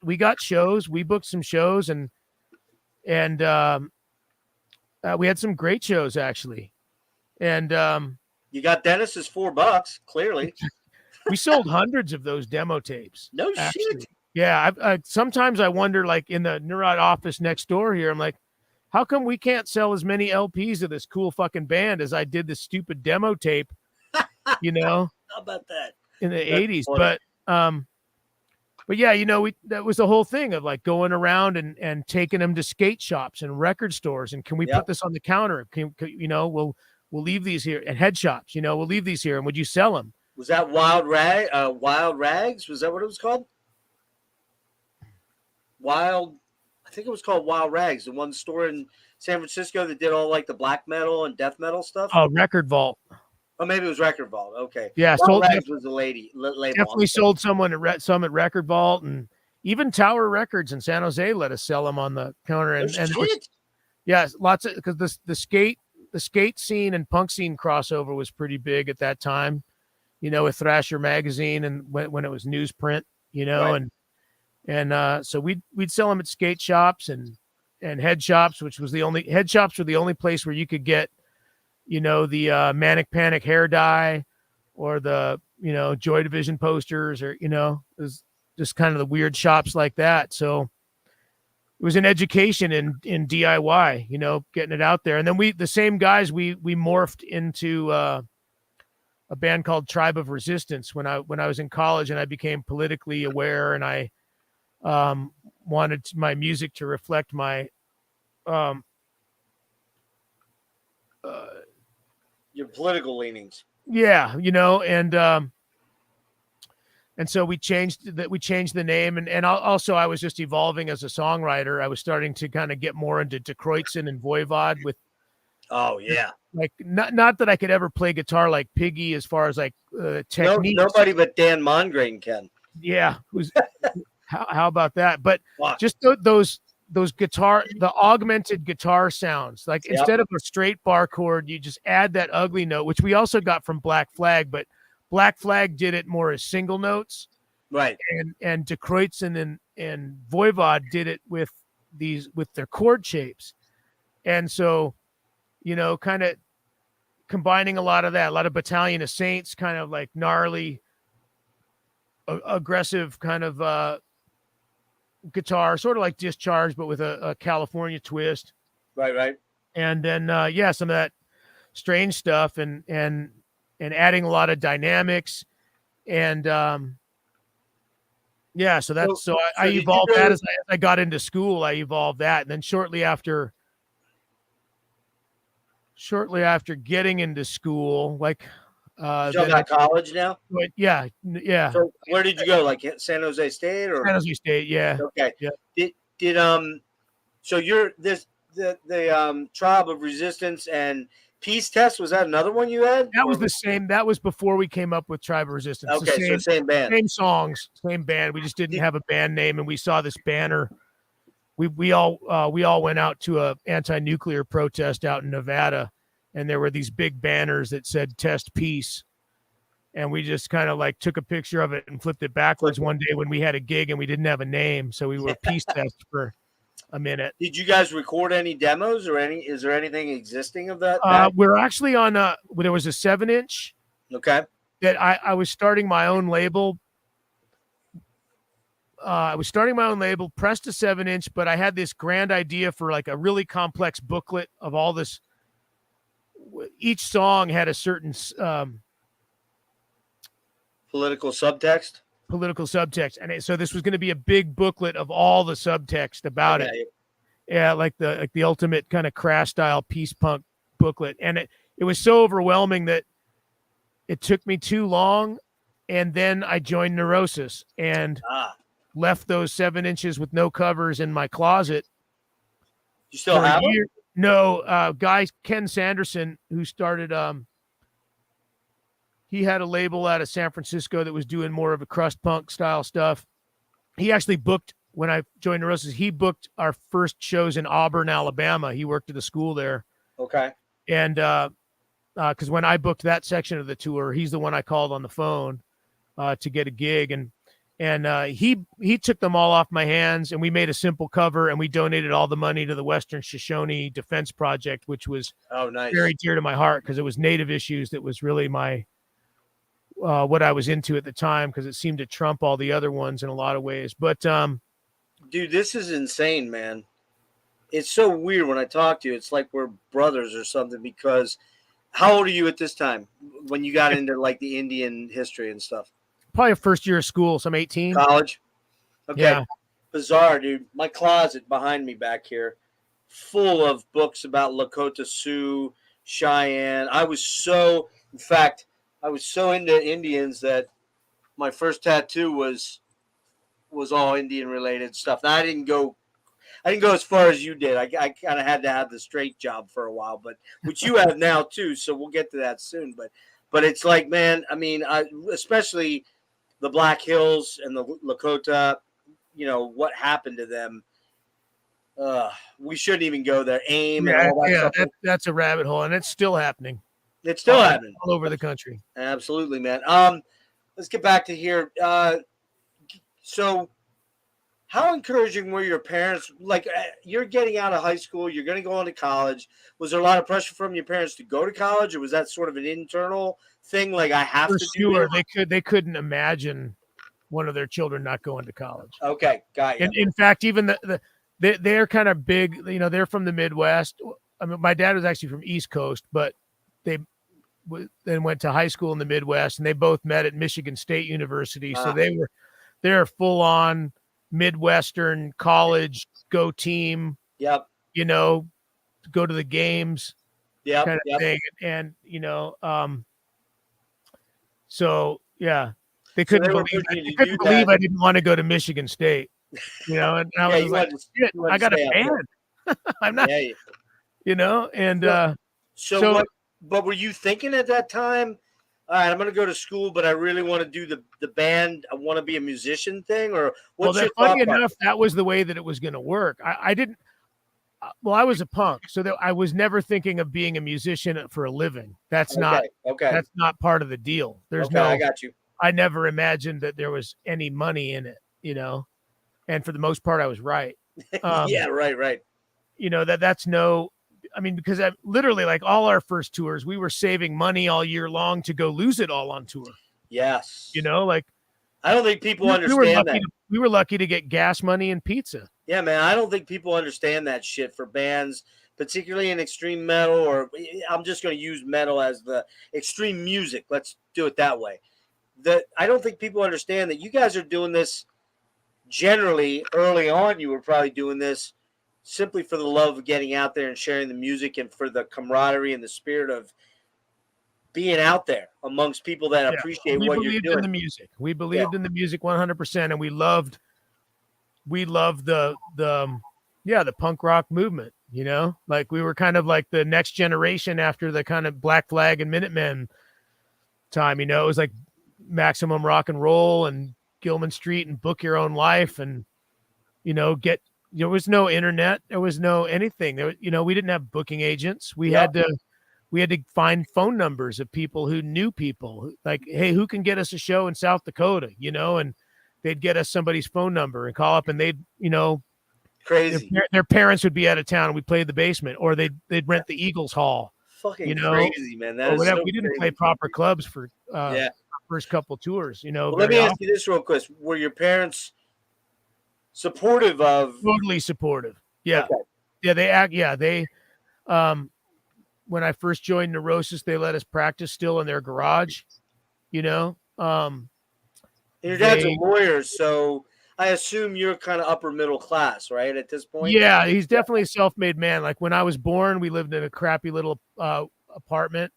we got shows, we booked some shows and we had some great shows actually. And, you got Dennis's $4, clearly. We sold hundreds of those demo tapes. No shit. Yeah. I sometimes I wonder, like in the Neurot office next door here, I'm like, how come we can't sell as many LPs of this cool fucking band as I did this stupid demo tape, How about that? In the 80s. Funny. But yeah, that was the whole thing of like going around and taking them to skate shops and record stores. And can we put this on the counter? We'll leave these here, and head shops, we'll leave these here. And would you sell them? Was that Wild Rags? Was that what it was called? I think it was called Wild Rags, the one store in San Francisco that did all like the black metal and death metal stuff. Oh, Record Vault. Oh, maybe it was Record Vault. Okay. Yeah, Wild Rags was the label. Definitely sold someone at some at Record Vault, and even Tower Records in San Jose let us sell them on the counter. Lots of, because the skate scene and punk scene crossover was pretty big at that time. With Thrasher magazine and when it was newsprint, right. and so we'd sell them at skate shops and head shops, which was head shops were the only place where you could get, the Manic Panic hair dye or the, Joy Division posters, or, it was just kind of the weird shops like that. So it was an education in DIY, getting it out there. And then the same guys, we morphed into, a band called Tribe of Resistance when I was in college, and I became politically aware, and I wanted my music to reflect my your political leanings. Yeah, and so we changed the name, and also I was just evolving as a songwriter. I was starting to kind of get more into De Kreutzen and Voivod with. Oh yeah. Like not that I could ever play guitar like Piggy as far as like technique. Nobody but Dan Mongrain can. Yeah, how about that? But just those guitar, the augmented guitar sounds. Like instead of a straight bar chord, you just add that ugly note, which we also got from Black Flag. But Black Flag did it more as single notes, right? And De Kreutzen and Voivod did it with their chord shapes, and so. Kind of combining a lot of Battalion of Saints, kind of like gnarly, aggressive kind of guitar, sort of like Discharge, but with a California twist. Right. And then, some of that strange stuff and adding a lot of dynamics. And, so I evolved that as I got into school. I evolved that. And then shortly after getting into school, like You talking Then I about college now? went, yeah. So where did you go? Like San Jose State or? San Jose State, yeah. Okay. Yeah. Did so you're this the Tribe of Resistance and Peace Test, was that another one you had? That was the same. That was before we came up with Tribe of Resistance. Okay, so same band. Same songs, same band. We just didn't have a band name, and we saw this banner. We all went out to a anti-nuclear protest out in Nevada, and there were these big banners that said "Test Peace," and we just kind of like took a picture of it and flipped it backwards one day when we had a gig and we didn't have a name, so we were Peace Test for a minute. Did you guys record any demos or is there anything existing of that? We're actually on there was a 7-inch. Okay. That I was starting my own label. Pressed a 7-inch, but I had this grand idea for like a really complex booklet of all this. Each song had a certain political subtext. And so this was going to be a big booklet of all the subtext about it. Yeah, like the ultimate kind of crash style peace punk booklet. And it was so overwhelming that it took me too long. And then I joined Neurosis and left those 7 inches with no covers in my closet. You still have them? No, guy Ken Sanderson, who started he had a label out of San Francisco that was doing more of a crust punk style stuff. He actually booked, when I joined Neurosis, he booked our first shows in Auburn, Alabama. He worked at a school there. Okay. And because when I booked that section of the tour, he's the one I called on the phone to get a gig. And he took them all off my hands, and we made a simple cover, and we donated all the money to the Western Shoshone Defense Project, which was very dear to my heart because it was Native issues that was really my what I was into at the time, because it seemed to trump all the other ones in a lot of ways. But dude, this is insane, man. It's so weird when I talk to you. It's like we're brothers or something, because how old are you at this time when you got into like the Indian history and stuff? Probably a first year of school, so I'm 18. College? Okay. Yeah. Bizarre, dude. My closet behind me back here, full of books about Lakota Sioux, Cheyenne. In fact, I was so into Indians that my first tattoo was all Indian related stuff. Now, I didn't go as far as you did. I kind of had to have the straight job for a while, but which you have now too. So we'll get to that soon. But it's like, man, I mean, especially the Black Hills and the Lakota, you know, what happened to them. We shouldn't even go there. AIM and all that stuff. That's a rabbit hole, and it's still happening. It's still happening all over the country. Absolutely, man. Let's get back to here. So how encouraging were your parents? Like, you're getting out of high school, you're going to go on to college. Was there a lot of pressure from your parents to go to college, or was that sort of an internal thing? Like, I have to do it? They couldn't imagine one of their children not going to college. Okay, got you. In fact, even they're kind of big. You know, they're from the Midwest. I mean, my dad was actually from East Coast, but they then went to high school in the Midwest, and they both met at Michigan State University. So they're full on Midwestern college, go team. Yep. You know, go to the games. Yep. Kind of thing. And you know, so yeah, they couldn't believe I didn't want to go to Michigan State. You know, and I was like, shit, I got a band. I'm not, you know, and so what? But were you thinking at that time, all right, I'm going to go to school, but I really want to do the band, I want to be a musician thing? Or what's your thought? Funny enough, that was the way that it was going to work. I didn't, well, I was a punk, so that I was never thinking of being a musician for a living. That's that's not part of the deal. I got you. I never imagined that there was any money in it, you know, and for the most part, I was right. Yeah, right. You know, that's no, I mean, because I literally, like, all our first tours, we were saving money all year long to go lose it all on tour. Yes. You know, like, I don't think people understand that. We were lucky to get gas money and pizza. Yeah, man. I don't think people understand that shit for bands, particularly in extreme metal, or I'm just going to use metal as the extreme music. Let's do it that way. I don't think people understand that you guys are doing this generally early on. You were probably doing this simply for the love of getting out there and sharing the music, and for the camaraderie and the spirit of being out there. amongst people that appreciate what you're doing. We believed in the music. We believed in the music 100%, and we loved the punk rock movement. You know, like we were kind of like the next generation after the kind of Black Flag and Minutemen time. You know, it was like Maximum Rock and Roll and Gilman Street and Book Your Own Life, and there was no internet, there was no anything. We didn't have booking agents. We had to find phone numbers of people who knew people. Like, hey, who can get us a show in South Dakota? And they'd get us somebody's phone number and call up, and they'd crazy. Their parents would be out of town, and we'd play the basement, or they'd rent the Eagles Hall. Fucking crazy, man. That is so we didn't crazy. play proper clubs for first couple tours. Well, let me ask you this real quick: were your parents supportive of? Totally supportive. Yeah, okay. Yeah, they when I first joined Neurosis, they let us practice still in their garage. Your dad's a lawyer, so I assume you're kind of upper middle class, right? At this point. Yeah, he's definitely a self-made man. Like when I was born, we lived in a crappy little apartment,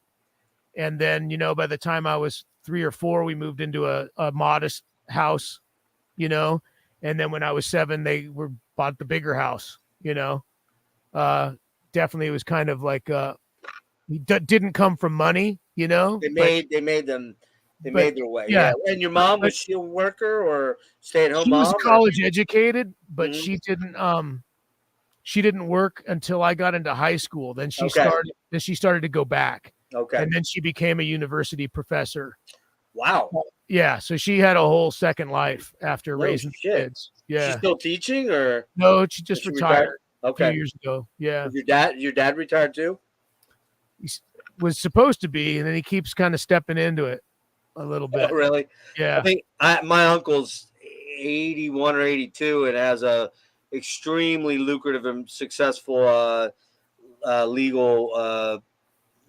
and then by the time I was 3 or 4, we moved into a modest house, and then when I was 7, they bought the bigger house. Definitely, it was kind of like he didn't come from money. They made their way. Yeah. And your mom, was she a worker or stay-at-home mom? She was college educated, but she didn't work until I got into high school. Then she started to go back. Okay. And then she became a university professor. Wow. Yeah. So she had a whole second life after raising kids. Yeah. She's still teaching, or? No, she just retired. Okay. A few years ago. Yeah. Was your dad retired too? He was supposed to be, and then he keeps kind of stepping into it a little bit. Oh, really? Yeah. I think my uncle's 81 or 82 and has a extremely lucrative and successful legal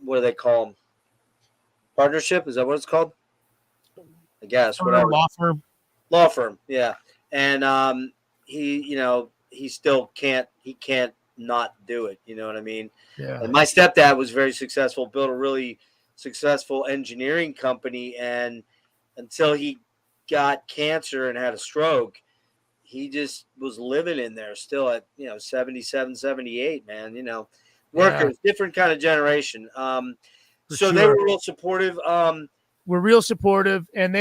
what do they call them? Partnership? Is that what it's called? I guess. Whatever. Law firm. Yeah. And he still can't not do it. You know what I mean? Yeah. And my stepdad was very successful, built a really successful engineering company, and until he got cancer and had a stroke, he just was living in there still at 77, 78, man. Workers, different kind of generation. So they were real supportive. We're real supportive, and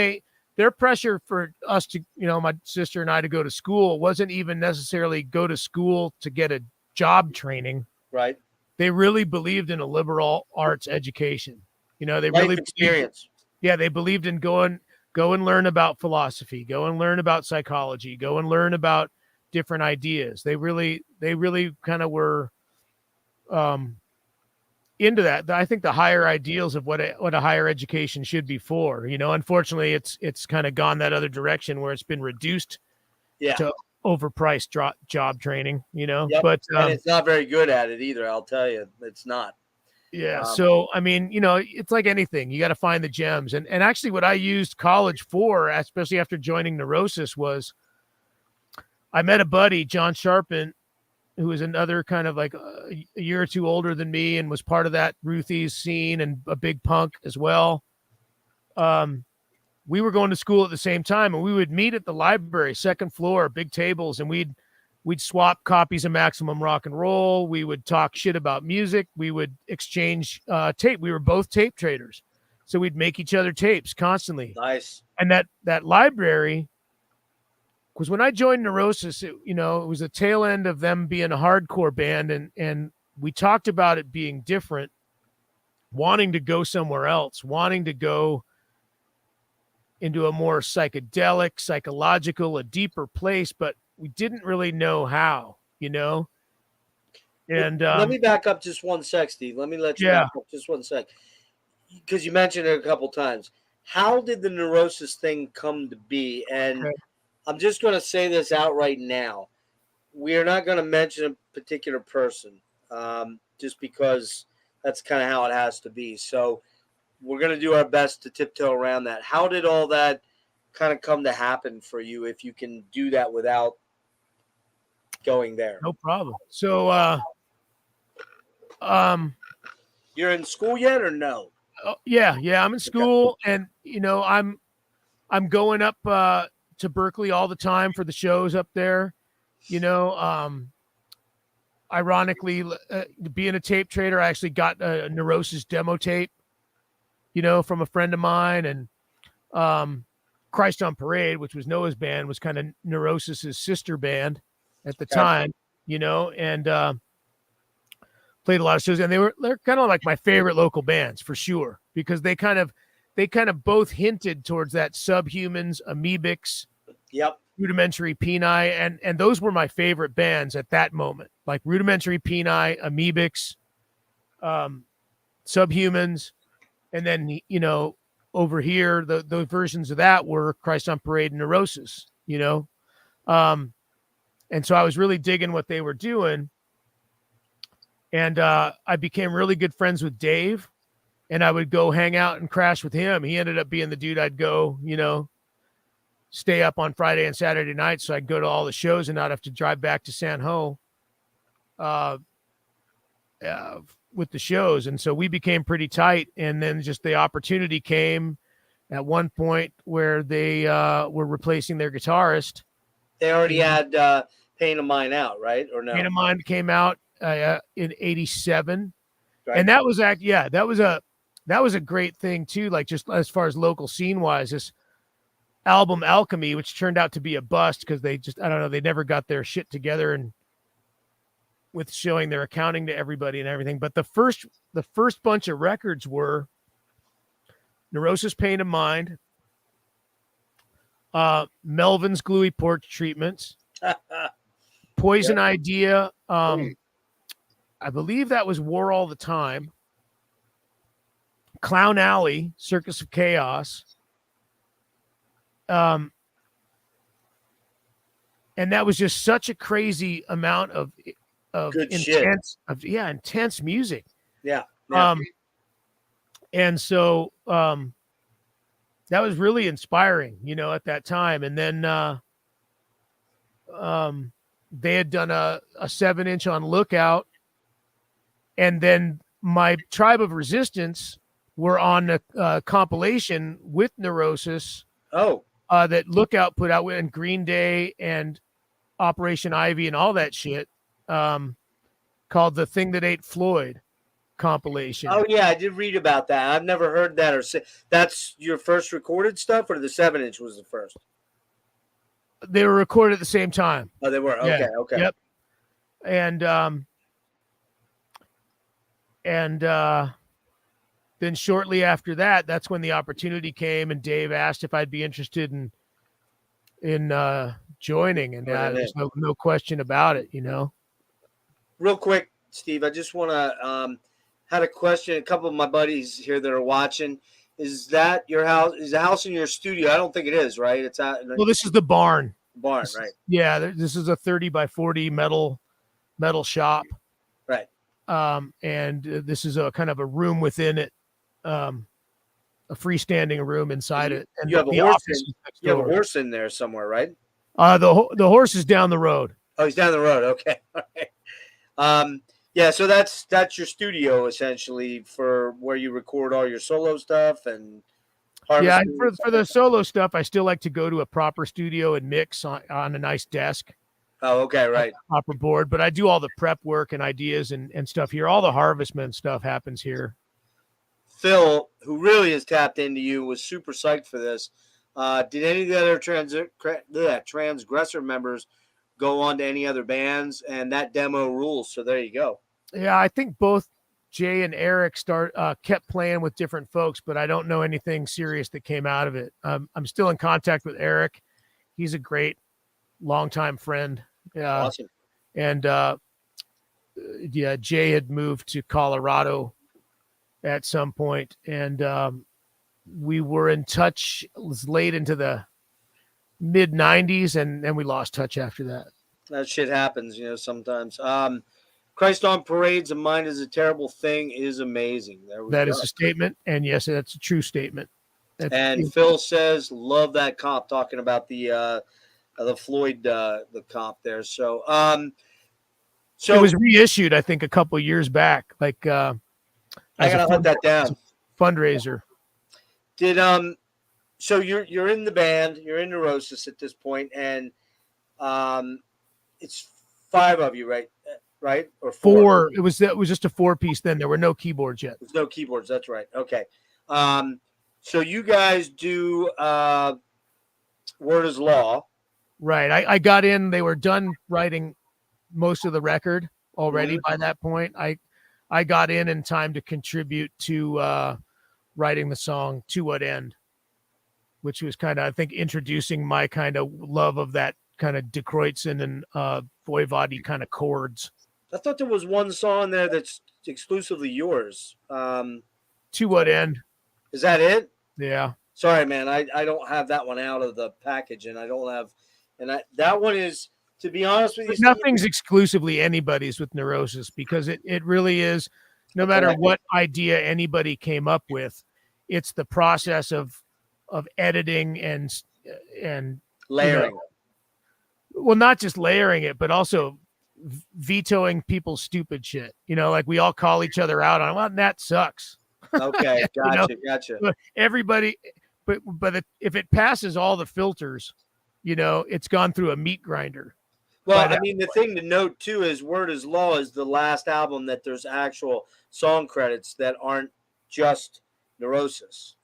their pressure for us to, my sister and I, to go to school wasn't even necessarily go to school to get a job training. Right. They really believed in a liberal arts education. They Life really experience. They believed in go and learn about philosophy, go and learn about psychology, go and learn about different ideas. They really kind of were into that. I think the higher ideals of what a higher education should be for. Unfortunately, it's kind of gone that other direction where it's been reduced to overpriced job training. Yep. But and it's not very good at it either. I'll tell you, it's not. Yeah. So, I mean, it's like anything. You got to find the gems. And actually what I used college for, especially after joining Neurosis, was I met a buddy, John Sharpen, who was another kind of like a year or two older than me and was part of that Ruthie's scene and a big punk as well. We were going to school at the same time, and we would meet at the library, second floor, big tables, and we'd swap copies of Maximum Rock and Roll. We would talk shit about music. We would exchange tape. We were both tape traders. So we'd make each other tapes constantly. Nice. And that library, because when I joined Neurosis, it was the tail end of them being a hardcore band. And we talked about it being different, wanting to go somewhere else, wanting to go into a more psychedelic, psychological, a deeper place, but we didn't really know how, And let me back up just 1 sec, Steve. Let me let you back up just 1 sec, because you mentioned it a couple times. How did the Neurosis thing come to be? And I'm just going to say this out right now. We are not going to mention a particular person, just because that's kind of how it has to be. So we're going to do our best to tiptoe around that. How did all that kind of come to happen for you, if you can do that without going there? No problem. So, you're in school yet or no? Yeah. I'm in school, and I'm going up to Berkeley all the time for the shows up there. Ironically, being a tape trader, I actually got a Neurosis demo tape, from a friend of mine, and Christ on Parade, which was Noah's band, was kind of Neurosis's sister band at the time, and played a lot of shows, and they're kind of like my favorite local bands for sure, because they kind of both hinted towards that Subhumans, Amoebics, Rudimentary Peni, and those were my favorite bands at that moment, like Rudimentary Peni, Amoebics, Subhumans, and then over here those versions of that were Christ on Parade and Neurosis, and so I was really digging what they were doing, and I became really good friends with Dave, and I would go hang out and crash with him. He ended up being the dude I'd go, stay up on Friday and Saturday nights, so I'd go to all the shows and not have to drive back to San Ho with the shows. And so we became pretty tight. And then just the opportunity came at one point where they were replacing their guitarist. They already had Pain of Mine out, right? Or no? Pain of Mine came out in '87. Right. And that was that was a great thing too. Like, just as far as local scene wise, this album Alchemy, which turned out to be a bust because they never got their shit together and with showing their accounting to everybody and everything. But the first bunch of records were Neurosis, Pain of Mind, Melvin's Gluey Porch Treatments, Poison Idea. I believe that was War All the Time. Clown Alley, Circus of Chaos. And that was just such a crazy amount of intense music. Yeah. And so that was really inspiring, at that time. And then they had done a 7-inch on Lookout, and then my Tribe of Resistance were on a compilation with Neurosis. That Lookout put out, and Green Day and Operation Ivy and all that shit, called The Thing That Ate Floyd compilation. Oh yeah, I did read about that. I've never heard that, or that's your first recorded stuff, or the 7-inch was the first? They were recorded at the same time. Oh, they were. Okay. Yeah. Okay. Yep. And then shortly after that, that's when the opportunity came, and Dave asked if I'd be interested in joining, and there's no question about it, Real quick, Steve, I just want to had a question. A couple of my buddies here that are watching. Is that your house? Is the house in your studio? I don't think it is, right? It's out. Well, this is the barn. Right? Yeah, this is a 30 by 40 metal shop. Right. And this is a kind of a room within it. A freestanding room inside it, and you have a horse. You have a horse in there somewhere, right? The horse is down the road. Oh, he's down the road. Okay. All right. Yeah. So that's your studio essentially, for where you record all your solo stuff and. Yeah, for the solo stuff, I still like to go to a proper studio and mix on a nice desk. Oh, okay, right. Proper board, but I do all the prep work and ideas and stuff here. All the Harvestman stuff happens here. Phil, who really has tapped into you, was super psyched for this. Did any of the other Transgressor members go on to any other bands? And that demo rules. So there you go. Yeah, I think both Jay and Eric kept playing with different folks, but I don't know anything serious that came out of it. I'm still in contact with Eric. He's a great longtime friend. Awesome. And Jay had moved to Colorado at some point, and we were in touch. It was late into the mid 90s, and then we lost touch after that. That shit happens, sometimes. Christ on Parade's A Mind Is a Terrible Thing is amazing. That is a statement, and yes, that's a true statement. Phil says, love that comp, talking about the Floyd the comp there. So it was reissued, I think, a couple of years back. Like I gotta hunt that down. fundraiser. Did so you're in the band, you're in Neurosis at this point, and it's 5 of you, right? Right? Or 4? It was just a 4-piece then. There were no keyboards yet. There's no keyboards, that's right. Okay. So you guys do Word is Law. Right. I got in, they were done writing most of the record already by that point. I got in time to contribute to writing the song To What End, which was kind of, I think, introducing my kind of love of that kind of De Kreutzen and Voivody kind of chords. I thought there was one song there that's exclusively yours. To What End. Is that it? Yeah. Sorry, man. I don't have that one out of the package, and I don't have, that one is, to be honest with you, nothing's exclusively anybody's with Neurosis, because it really is, no matter what idea anybody came up with, it's the process of editing and layering. Well, not just layering it, but also vetoing people's stupid shit. Like we all call each other out on, well, that sucks. Okay, gotcha. Everybody, but if it passes all the filters, it's gone through a meat grinder. Well, I mean, the thing to note too is Word is Law is the last album that there's actual song credits that aren't just Neurosis.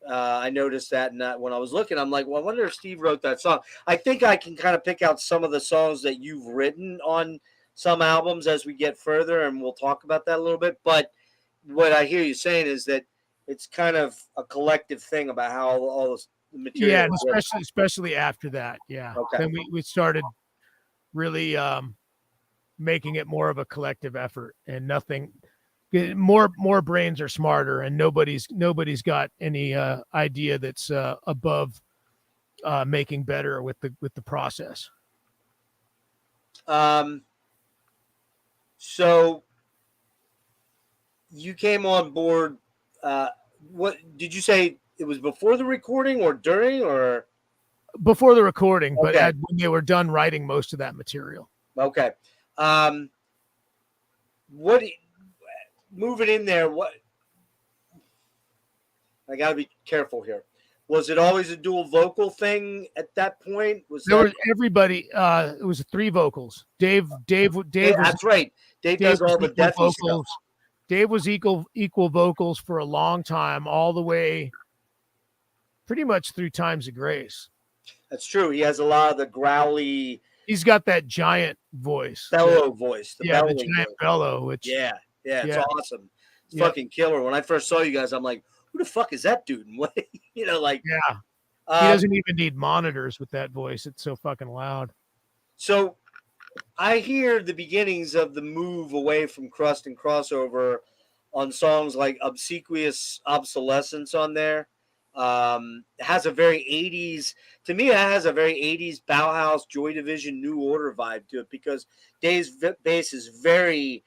I noticed that, when I was looking, I'm like, well, I wonder if Steve wrote that song. I think I can kind of pick out some of the songs that you've written on some albums as we get further, and we'll talk about that a little bit. But what I hear you saying is that it's kind of a collective thing about how all this material. Yeah, especially after that. Yeah. Okay. Then we started really making it more of a collective effort, and nothing more brains are smarter, and nobody's got any idea that's above making better with the process. So you came on board, what did you say, it was before the recording or during, or before the recording? Okay. But when they were done writing most of that material. Okay. Moving in there, what, I got to be careful here. Was it always a dual vocal thing at that point? Was everybody? It was 3 vocals. Dave. That's right. Dave does all the deathy vocals. stuff. Dave was equal vocals for a long time, all the way, pretty much through Times of Grace. That's true. He has a lot of the growly. He's got that giant voice, voice. The giant bellow. Which it's awesome. It's fucking killer. When I first saw you guys, I'm like, who the fuck is that dude? And what, he doesn't even need monitors with that voice. It's so fucking loud. So I hear the beginnings of the move away from crust and crossover on songs like Obsequious Obsolescence on there. It has a very 80s, to me, it has a very 80s Bauhaus, Joy Division, New Order vibe to it, because Dave's bass is very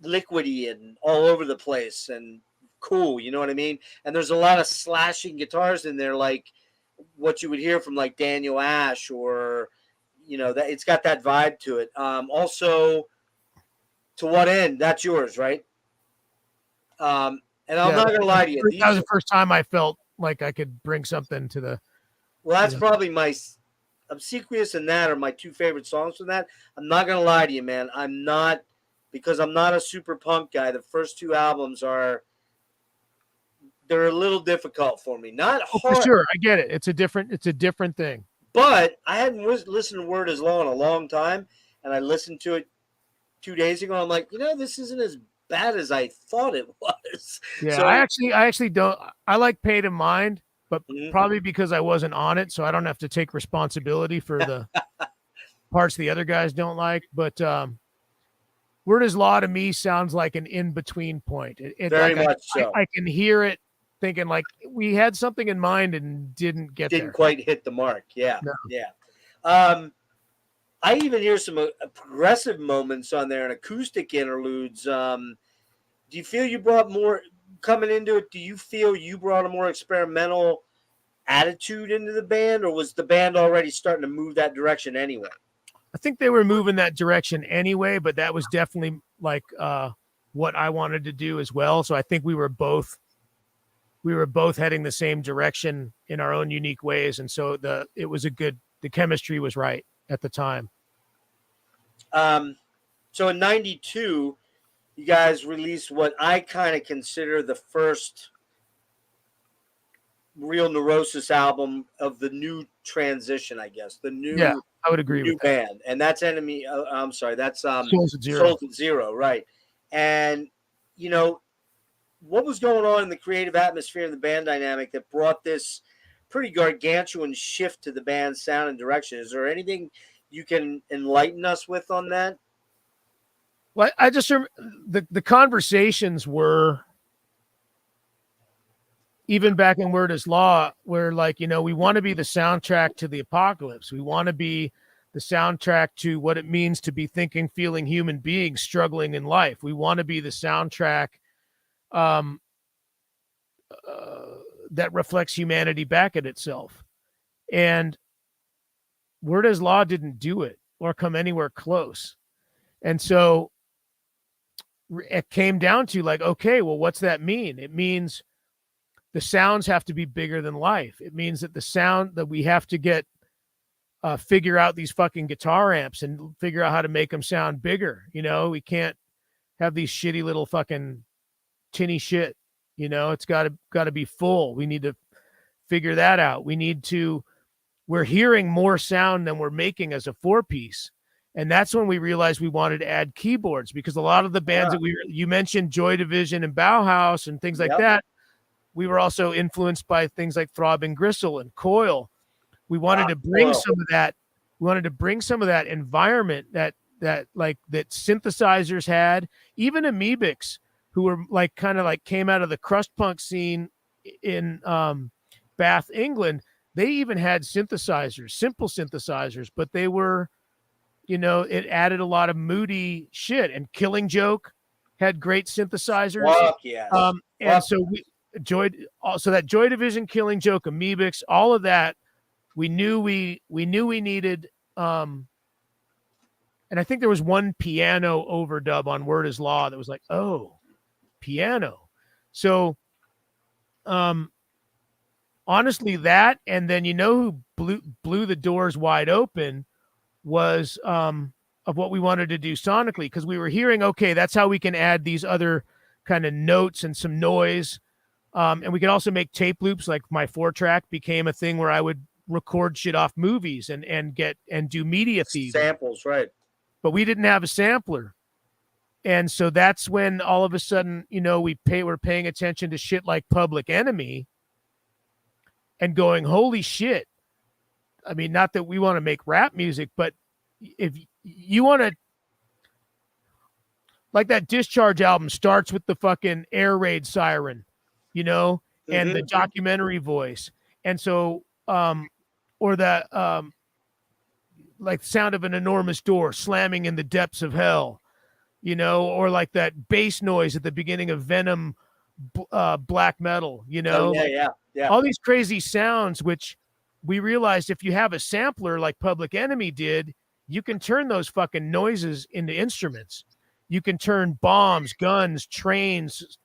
liquidy and all over the place and cool, you know what I mean? And there's a lot of slashing guitars in there, like what you would hear from like Daniel Ash, or that it's got that vibe to it. Also, To What End? That's yours, right? And I'm not gonna lie to you, that was the first time I felt like I could bring something to the. Well, that's probably my Obsequious and that are my 2 favorite songs from that. I'm not gonna lie to you, man. Because I'm not a super punk guy. The first 2 albums they're a little difficult for me. Not hard. For sure, I get it. It's a different thing. But I hadn't listened to Word is Law in a long time, and I listened to it 2 days ago. I'm like, this isn't as bad as I thought it was. Yeah, so, I actually don't. I like Paid in Mind, but probably because I wasn't on it, so I don't have to take responsibility for the parts the other guys don't like. But Word is Law to me sounds like an in-between point. Very much so. I can hear it thinking like we had something in mind and didn't quite hit the mark. Yeah. No. Yeah. I even hear some progressive moments on there and acoustic interludes. Do you feel you brought more coming into it? Do you feel you brought a more experimental attitude into the band, or was the band already starting to move that direction anyway? I think they were moving that direction anyway, but that was definitely like what I wanted to do as well. So I think we were both we were both heading the same direction in our own unique ways. And so the chemistry was right at the time. So in 92, you guys released what I kind of consider the first real Neurosis album of the new transition, I guess. The new, yeah, I would agree with that. Band. And that's Enemy. I'm sorry, that's Souls at Zero. Souls at Zero, right. And, you know, what was going on in the creative atmosphere and the band dynamic that brought this pretty gargantuan shift to the band's sound and direction? Is there anything you can enlighten us with on that? Well, I just remember the conversations were, even back in Word is Law, where like, you know, we want to be the soundtrack to the apocalypse. We want to be the soundtrack to what it means to be thinking, feeling human beings struggling in life. We want to be the soundtrack that reflects humanity back at itself. And Word is Law didn't do it or come anywhere close. And so it came down to like, okay, well, what's that mean? It means the sounds have to be bigger than life. It means that the sound that we have to get, figure out these fucking guitar amps and figure out how to make them sound bigger. You know, we can't have these shitty little fucking tinny shit. You know, it's got to be full. We need to figure that out. We're hearing more sound than we're making as a 4-piece. And that's when we realized we wanted to add keyboards, because a lot of the bands that you mentioned, Joy Division and Bauhaus and things like that, we were also influenced by things like Throbbing Gristle and Coil. We wanted to bring some of that. We wanted to bring some of that environment that synthesizers had. Even Amoebics, who were like kind of like came out of the crust punk scene in Bath, England. They even had synthesizers, simple synthesizers, but they were, you know, it added a lot of moody shit. And Killing Joke had great synthesizers. Fuck yes. And so that Joy Division, Killing Joke, Amoebics, all of that, we knew we needed. And I think there was one piano overdub on Word is Law that was like, oh, piano. So, honestly, that, and then, you know, who blew the doors wide open was of what we wanted to do sonically, because we were hearing, okay, that's how we can add these other kind of notes and some noise. And we could also make tape loops. Like my 4-track became a thing where I would record shit off movies and do media thieving. Samples, right. But we didn't have a sampler. And so that's when all of a sudden, you know, we're paying attention to shit like Public Enemy and going, holy shit. I mean, not that we want to make rap music, but if you want to, like that Discharge album starts with the fucking air raid siren, you know, and the documentary voice. And so, or that, like sound of an enormous door slamming in the depths of hell, you know, or like that bass noise at the beginning of Venom, black metal, you know, yeah. All these crazy sounds, which we realized if you have a sampler like Public Enemy did, you can turn those fucking noises into instruments. You can turn bombs, guns, trains,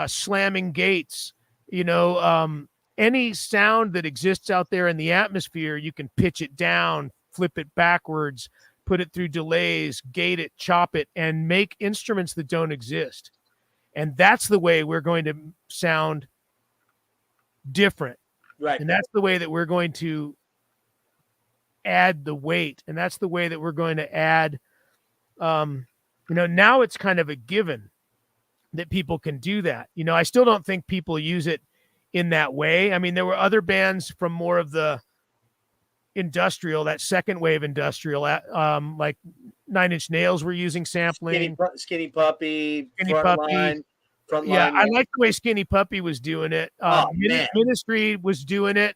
slamming gates, you know, any sound that exists out there in the atmosphere, you can pitch it down, flip it backwards, put it through delays, gate it, chop it, and make instruments that don't exist. And that's the way we're going to sound different. Right. And that's the way that we're going to add the weight. And that's the way that we're going to add, you know, now it's kind of a given that people can do that. You know, I still don't think people use it in that way. I mean, there were other bands from more of the industrial, that second wave industrial, like Nine Inch Nails were using sampling. Skinny Puppy, Frontline. Yeah, I like the way Skinny Puppy was doing it. Ministry was doing it,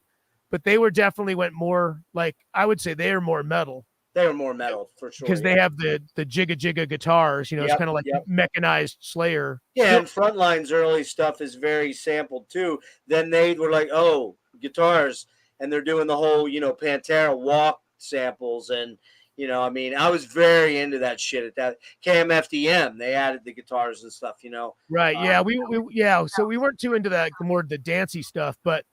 but they went more like, I would say they are more metal. They were more metal for sure. Because they have the jigga jigga guitars, you know, it's kind of like mechanized Slayer. Yeah, and Frontline's early stuff is very sampled too. Then they were like, oh, guitars, and they're doing the whole, you know, Pantera Walk samples and, You know, I mean, I was very into that shit at that KMFDM. They added the guitars and stuff, you know. Right. Yeah. Yeah. So we weren't too into that, more the dancey stuff, but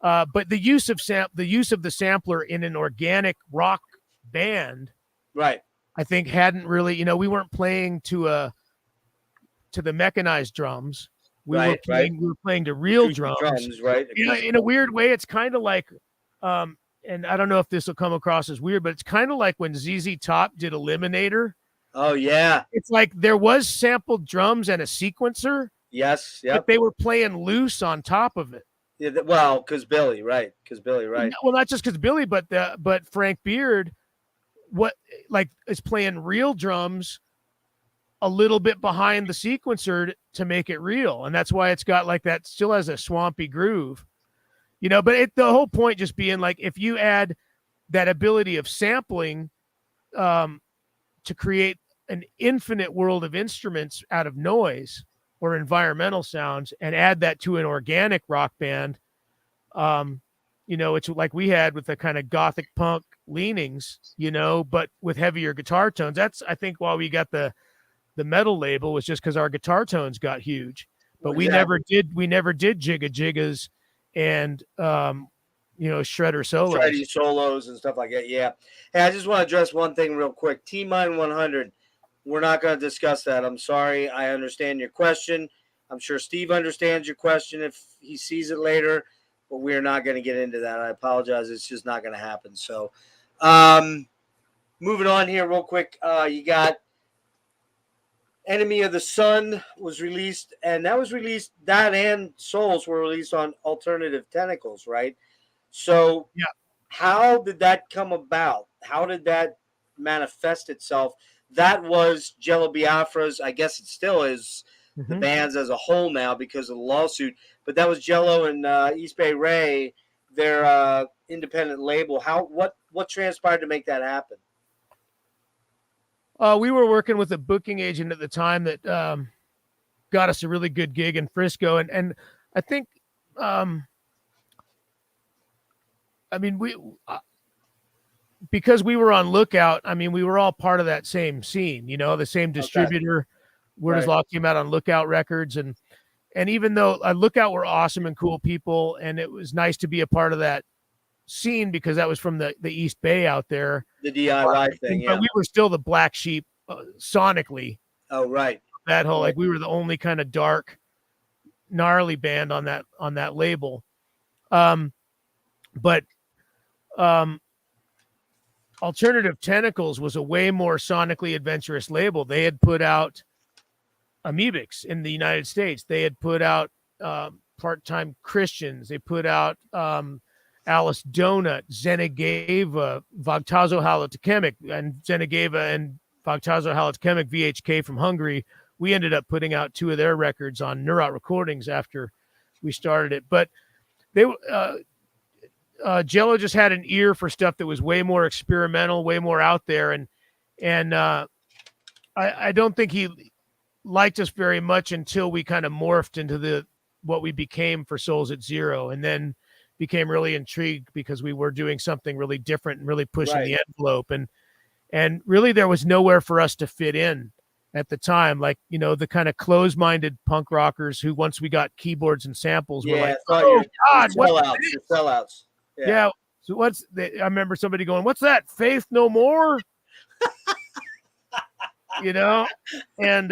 the use of the sampler in an organic rock band, Right. I think hadn't really, we weren't playing to the mechanized drums. We were playing to real drums. Right. You know, in a weird way, it's kind of like, and I don't know if this will come across as weird, but it's kind of like when ZZ Top did Eliminator. Oh yeah. It's like there was sampled drums and a sequencer. Yes. Yeah. But they were playing loose on top of it. Yeah. Well, because Billy, right? Well, not just because Billy, but Frank Beard, is playing real drums a little bit behind the sequencer to make it real, and that's why it's got like that. Still has a swampy groove, But the whole point just being like, if you add that ability of sampling to create an infinite world of instruments out of noise or environmental sounds, and add that to an organic rock band, it's like we had with the kind of gothic punk leanings, but with heavier guitar tones. That's, I think, why we got the metal label, was just because our guitar tones got huge. But we never did jigga jiggas and shredder solos and stuff like that. Yeah. Hey, I just want to address one thing real quick. T-Mine 100. We're not going to discuss that. I'm sorry. I understand your question. I'm sure Steve understands your question if he sees it later, but we're not going to get into that. I apologize. It's just not going to happen. So, moving on here real quick. You got Enemy of the Sun was released, and that and Souls were released on Alternative Tentacles, right? So yeah, how did that come about? How did that manifest itself? That was Jello Biafra's, I guess it still is, the band's as a whole now because of the lawsuit, but that was Jello and East Bay Ray, their independent label. What transpired to make that happen? We were working with a booking agent at the time that got us a really good gig in Frisco, and I think, because we were on Lookout, we were all part of that same scene, the same distributor. Okay. Word is Law came out on Lookout Records, and even though Lookout were awesome and cool people, and it was nice to be a part of that scene because that was from the East Bay out there, the DIY thing. But we were still the black sheep sonically. Oh, right. That whole we were the only kind of dark, gnarly band on that label. But Alternative Tentacles was a way more sonically adventurous label. They had put out Amoebics in the United States. They had put out Part-Time Christians. They put out Alice Donut, Zenegeva, Vagtazo Halotkemic, and Zenegeva and Vagtazo Halotkemic, VHK from Hungary. We ended up putting out 2 of their records on Neurot Recordings after we started it. But they Jello just had an ear for stuff that was way more experimental, way more out there, and I don't think he liked us very much until we kind of morphed into what we became for Souls at Zero, and then became really intrigued because we were doing something really different and really pushing the envelope, and really there was nowhere for us to fit in at the time. Like, the kind of closed-minded punk rockers who, once we got keyboards and samples, were like, "Oh God, what sellouts?" Yeah. So I remember somebody going, "What's that? Faith No More?" And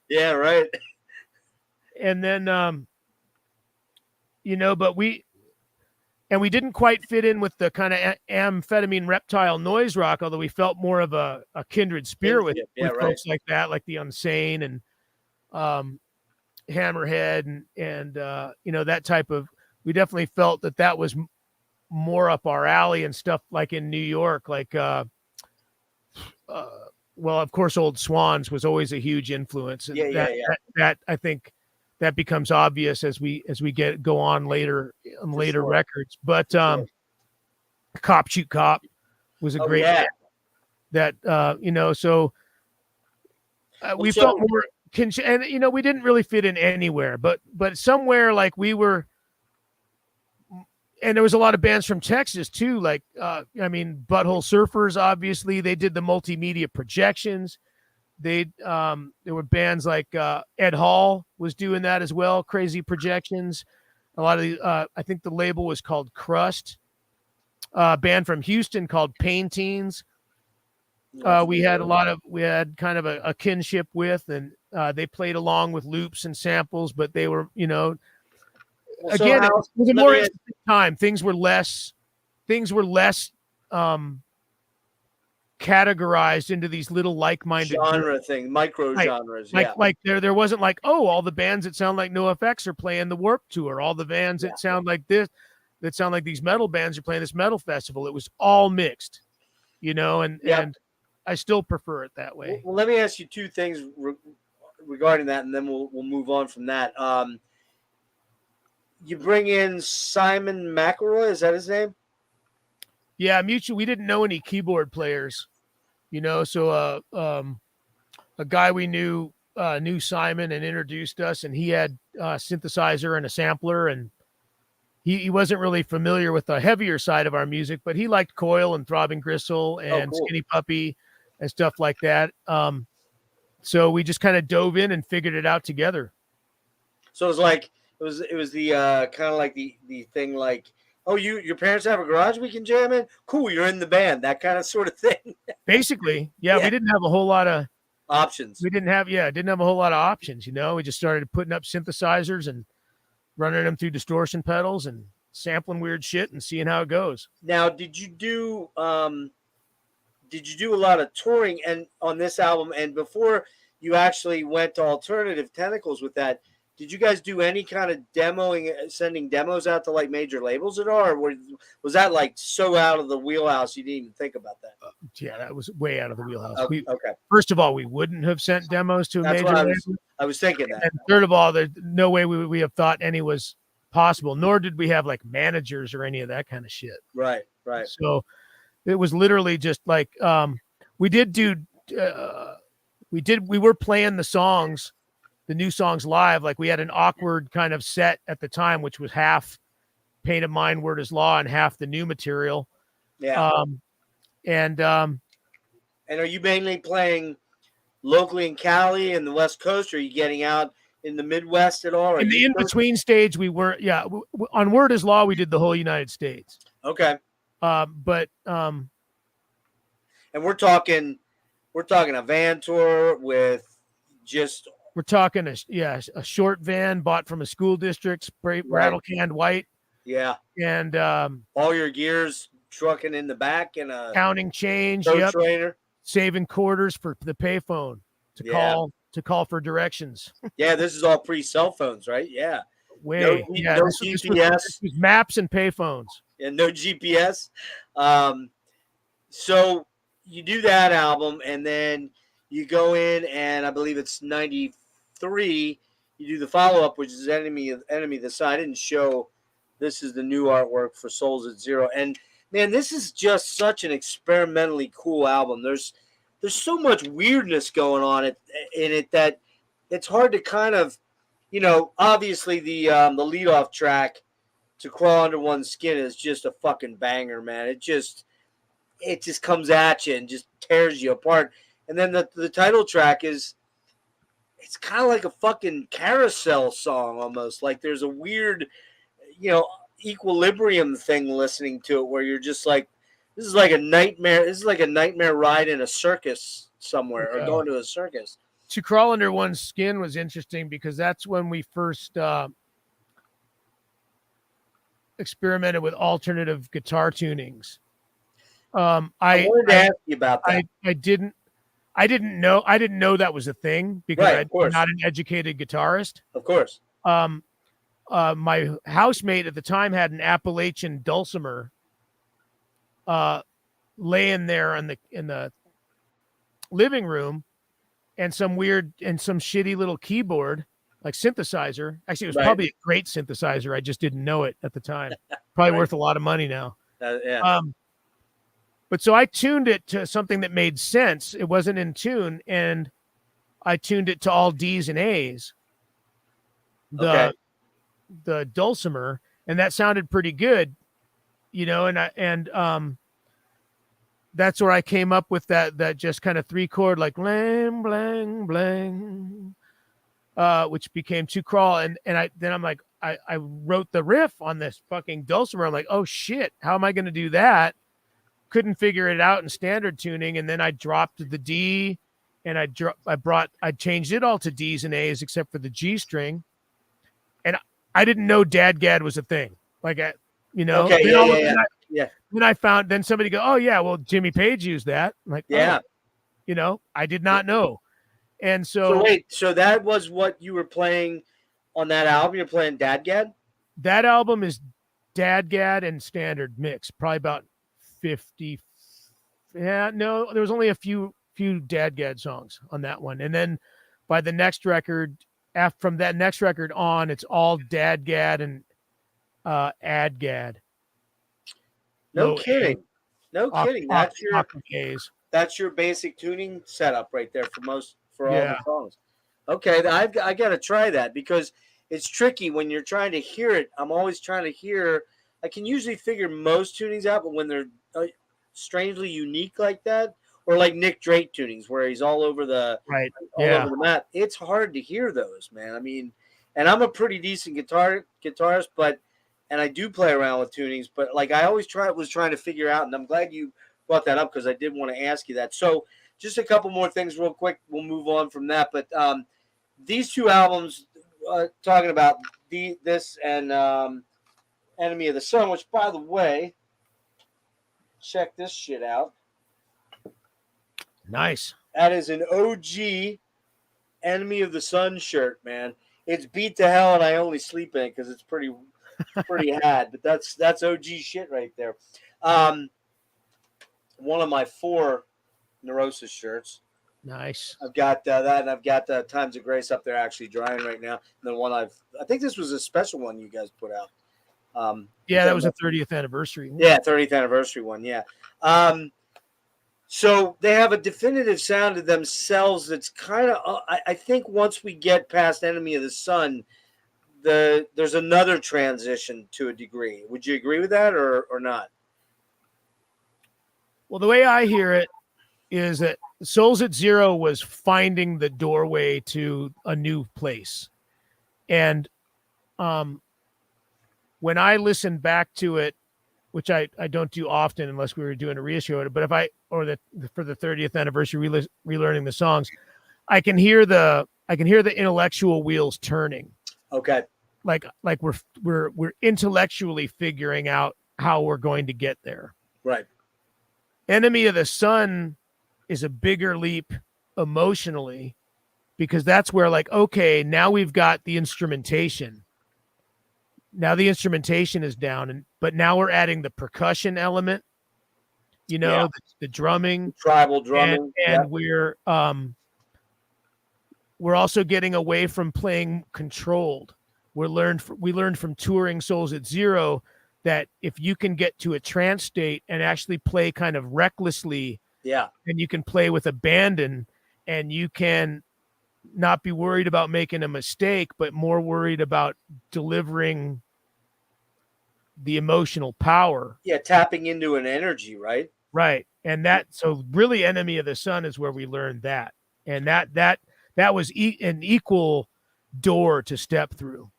yeah, right. And then but we didn't quite fit in with the kind of amphetamine reptile noise rock, although we felt more of a kindred spirit with folks like that, like the Unsane and Hammerhead and that type of. We definitely felt that was more up our alley, and stuff like in New York, like well, of course, Old Swans was always a huge influence, and that I think that becomes obvious as we go on later records. But Cop Shoot Cop was a great band that so we felt more and we didn't really fit in anywhere, but somewhere like we were and there was a lot of bands from Texas too. Like, Butthole Surfers, obviously they did the multimedia projections. There were bands like Ed Hall was doing that as well. Crazy projections. A lot of the, I think the label was called Crust. Band from Houston called Pain Teens. We had kind of a kinship with, and they played along with loops and samples, but they were, again, it was a more interesting time. Things were less categorized into these little like-minded genre thing, micro genres. Like there wasn't like, oh, all the bands that sound like NoFX are playing the Warped Tour. All the bands that sound like this, that sound like these metal bands are playing this metal festival. It was all mixed, and I still prefer it that way. Well, let me ask you two things regarding that, and then we'll move on from that. You bring in Simon McElroy, is that his name? Yeah, mutual. We didn't know any keyboard players, so a guy we knew Simon and introduced us, and he had a synthesizer and a sampler, and he wasn't really familiar with the heavier side of our music, but he liked Coil and Throbbing Gristle and Skinny Puppy and stuff like that. So we just kind of dove in and figured it out together. So it was like it was the kind of like the thing like, oh, your parents have a garage we can jam in? Cool, you're in the band, that kind of sort of thing. Basically, yeah, we didn't have a whole lot of options. We didn't have a whole lot of options, We just started putting up synthesizers and running them through distortion pedals and sampling weird shit and seeing how it goes. Now, did you do a lot of touring and on this album, and before you actually went to Alternative Tentacles with that, did you guys do any kind of demoing, sending demos out to like major labels at all, or was that like so out of the wheelhouse you didn't even think about that? Yeah, that was way out of the wheelhouse. Okay. First of all, we wouldn't have sent demos to a major label. I was thinking that. And third of all, there's no way we have thought any was possible, nor did we have like managers or any of that kind of shit. Right. So it was literally just like we were playing the new songs live. Like we had an awkward kind of set at the time, which was half Pain of Mind, Word is Law, and half the new material. Yeah. And are you mainly playing locally in Cali and the West Coast, or are you getting out in the Midwest at all? In the in-between stage, we were, on Word is Law, we did the whole United States. Okay. And we're talking a van tour with just. We're talking a short van bought from a school district, spray rattle canned white. Yeah. And all your gear's trucking in the back and a counting change. Trainer. Saving quarters for the payphone to call for directions. Yeah, this is all pre-cell phones, right? Yeah. No GPS. This was maps and payphones. And no GPS. So you do that album, and then you go in, and I believe it's 93. You do the follow-up, which is Enemy the Sun. I didn't show. This is the new artwork for Souls at Zero, and man, this is just such an experimentally cool album. There's so much weirdness going on in it that it's hard to kind of, obviously the leadoff track, To Crawl Under One's Skin, is just a fucking banger, man. It just comes at you and just tears you apart. And then the title track it's kind of like a fucking carousel song almost. Like there's a weird, equilibrium thing listening to it where you're just like, this is like a nightmare. This is like a nightmare ride in a circus somewhere or going to a circus. To Crawl Under One's Skin was interesting because that's when we first experimented with alternative guitar tunings. I wanted to ask you about that. I didn't know that was a thing because I'm not an educated guitarist. Of course. My housemate at the time had an Appalachian dulcimer laying there in the living room, and some shitty little keyboard, like synthesizer. Actually, it was probably a great synthesizer. I just didn't know it at the time. Probably worth a lot of money now. Yeah. But so I tuned it to something that made sense. It wasn't in tune, and I tuned it to all D's and A's. The dulcimer, and that sounded pretty good. you know, and that's where I came up with that just kind of 3-chord, like blang, blang, blang, which became 2 crawl. And I'm like, I wrote the riff on this fucking dulcimer. I'm like, oh shit, how am I going to do that? Couldn't figure it out in standard tuning. And then I dropped the D, and I changed it all to D's and A's except for the G string. And I didn't know Dadgad was a thing. Like, you know, Okay, then I found, then somebody go, oh yeah, well, Jimmy Page used that. I'm like, yeah. Oh, you know, I did not know. And So wait, so that was what you were playing on that album? You're playing Dadgad? That album is Dadgad and standard mix, probably about 50. Yeah, no, there was only a few Dadgad songs on that one. And then by the next record, from that next record on, it's all Dadgad and Adgad. No kidding. No kidding. That's your basic tuning setup right there for all the songs. Okay, I got to try that because it's tricky when you're trying to hear it. I'm always trying to hear. I can usually figure most tunings out, but when they're strangely unique like that, or like Nick Drake tunings where he's all over the over the map, it's hard to hear those, man. I mean, and I'm a pretty decent guitarist, and I do play around with tunings, but like I always was trying to figure out, and I'm glad you brought that up because I did want to ask you that. So just a couple more things real quick. We'll move on from that. But these 2 albums, talking about this and Enemy of the Sun, which, by the way, check this shit out. Nice. That is an OG Enemy of the Sun shirt, man. It's beat to hell, and I only sleep in it because it's pretty had. But that's OG shit right there. One of my 4 Neurosis shirts. Nice. I've got that, and I've got Times of Grace up there actually drying right now. And then one I think this was a special one you guys put out. That was a 30th anniversary. Yeah, 30th anniversary one. Yeah. So they have a definitive sound to themselves. That's kind of. I think once we get past Enemy of the Sun, there's another transition to a degree. Would you agree with that or not? Well, the way I hear it is that Souls at Zero was finding the doorway to a new place. And when I listen back to it, which I don't do often unless we were doing a reissue, but for the 30th anniversary relearning the songs, I can hear the intellectual wheels turning. Okay. Like we're intellectually figuring out how we're going to get there. Right. Enemy of the Sun is a bigger leap emotionally because that's where, like, okay, now we've got the instrumentation. Now the instrumentation is down, but now we're adding the percussion element, the drumming, tribal drumming, and we're also getting away from playing controlled. We learned from touring Souls at Zero that if you can get to a trance state and actually play kind of recklessly, and you can play with abandon, and you can not be worried about making a mistake, but more worried about delivering the emotional power. Yeah, tapping into an energy, right? Right. And so really Enemy of the Sun is where we learned that. And that was an equal door to step through.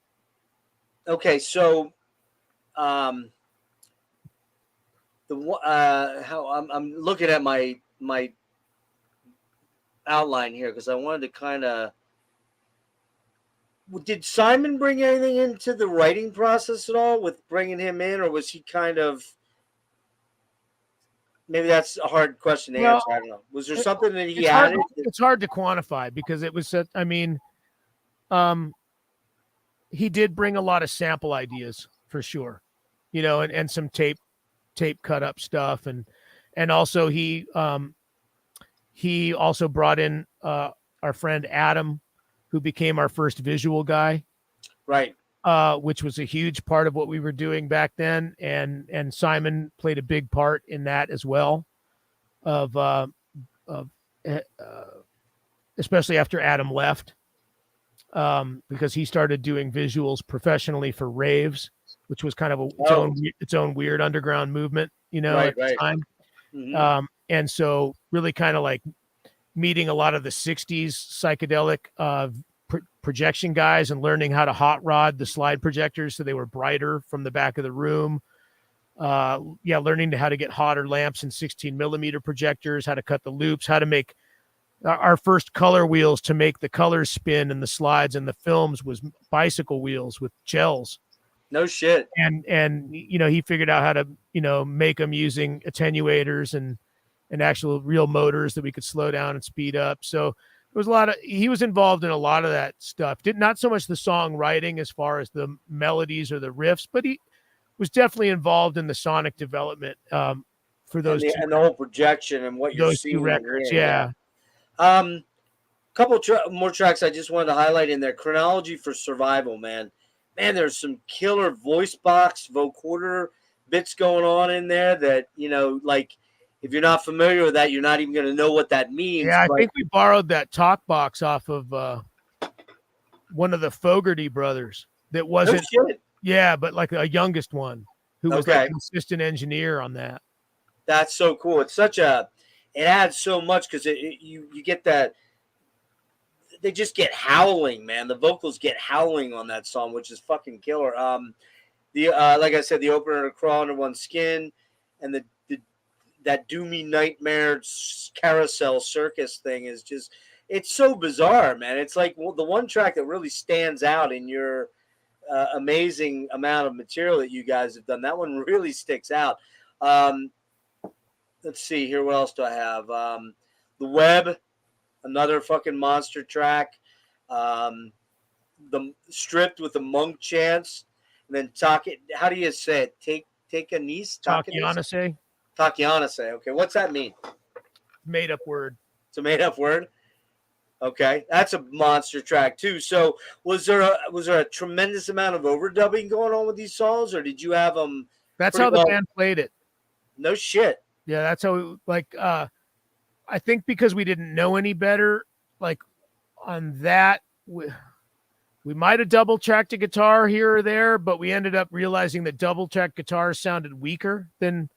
Okay, so how I'm looking at my outline here because I wanted to kind of. Did Simon bring anything into the writing process at all with bringing him in, or was he kind of? Maybe that's a hard question to answer. I don't know. Was there something that he added? It's hard to quantify because it was. He did bring a lot of sample ideas for sure, and some tape cut up stuff, and also he also brought in our friend Adam, who became our first visual guy, right? Which was a huge part of what we were doing back then, and Simon played a big part in that as well, especially after Adam left, because he started doing visuals professionally for raves which was kind of Oh, its own weird underground movement, you know, right, at the right. time. Mhm. And so really kind of like meeting a lot of the 60s psychedelic projection guys and learning how to hot rod the slide projectors so they were brighter from the back of the room. Learning how to get hotter lamps and 16 millimeter projectors, how to cut the loops, how to make our first color wheels to make the colors spin and the slides and the films was bicycle wheels with gels. No shit. And you know, he figured out how to, you know, make them using attenuators and actual real motors that we could slow down and speed up. So there was he was involved in a lot of that stuff. Not so much the songwriting as far as the melodies or the riffs, but he was definitely involved in the sonic development for those And the whole projection and what you're two seeing and records. hearing. Yeah. Couple more tracks I just wanted to highlight in there. Chronology for Survival, man. Man, there's some killer voice box vocoder bits going on in there that, you know, like if you're not familiar with that, you're not even going to know what that means. Yeah, I but think we borrowed that talk box off of one of the Fogerty brothers that wasn't, no shit. yeah, but like a youngest one who was Okay. like an assistant engineer on that. That's so cool. It's such a, it adds so much because you get that, they just get howling, man. The vocals get howling on that song, which is fucking killer. Like I said, the opener to Crawl Under One's Skin, and that doomy nightmare carousel circus thing is just, it's so bizarre, man. It's like the one track that really stands out in your amazing amount of material that you guys have done. That one really sticks out. Let's see here. What else do I have? The Web, another fucking monster track. The Stripped with the Monk chants, and then how do you say it? Take a niece. Takianase. Takianase. Okay, what's that mean? Made up word. It's a made up word. Okay, that's a monster track too. So was there a tremendous amount of overdubbing going on with these songs, or did you have them? That's how the band played it. No shit. Yeah, that's how I think because we didn't know any better, like on that, we might have double tracked a guitar here or there, but we ended up realizing that double track guitars sounded weaker than,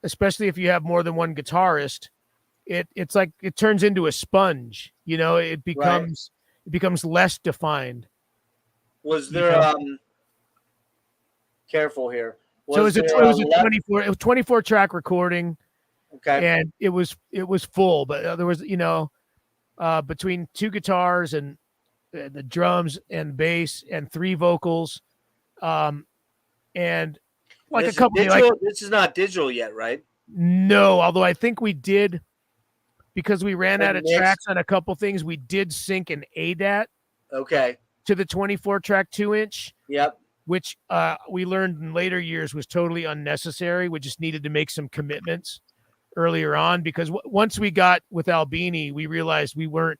especially if you have more than one guitarist. It's like it turns into a sponge, you know. It becomes less defined. Was there careful here? So it was a 24 track recording. Okay. And it was full, but there was, you know, between two guitars and the drums and bass and three vocals, and like this a couple. This is not digital yet, right? No, although I think we did, because we ran out of tracks on a couple things. We did sync an ADAT. Okay. To the 24 track 2-inch. Yep. Which we learned in later years was totally unnecessary. We just needed to make some commitments earlier on, because once we got with Albini, we realized we weren't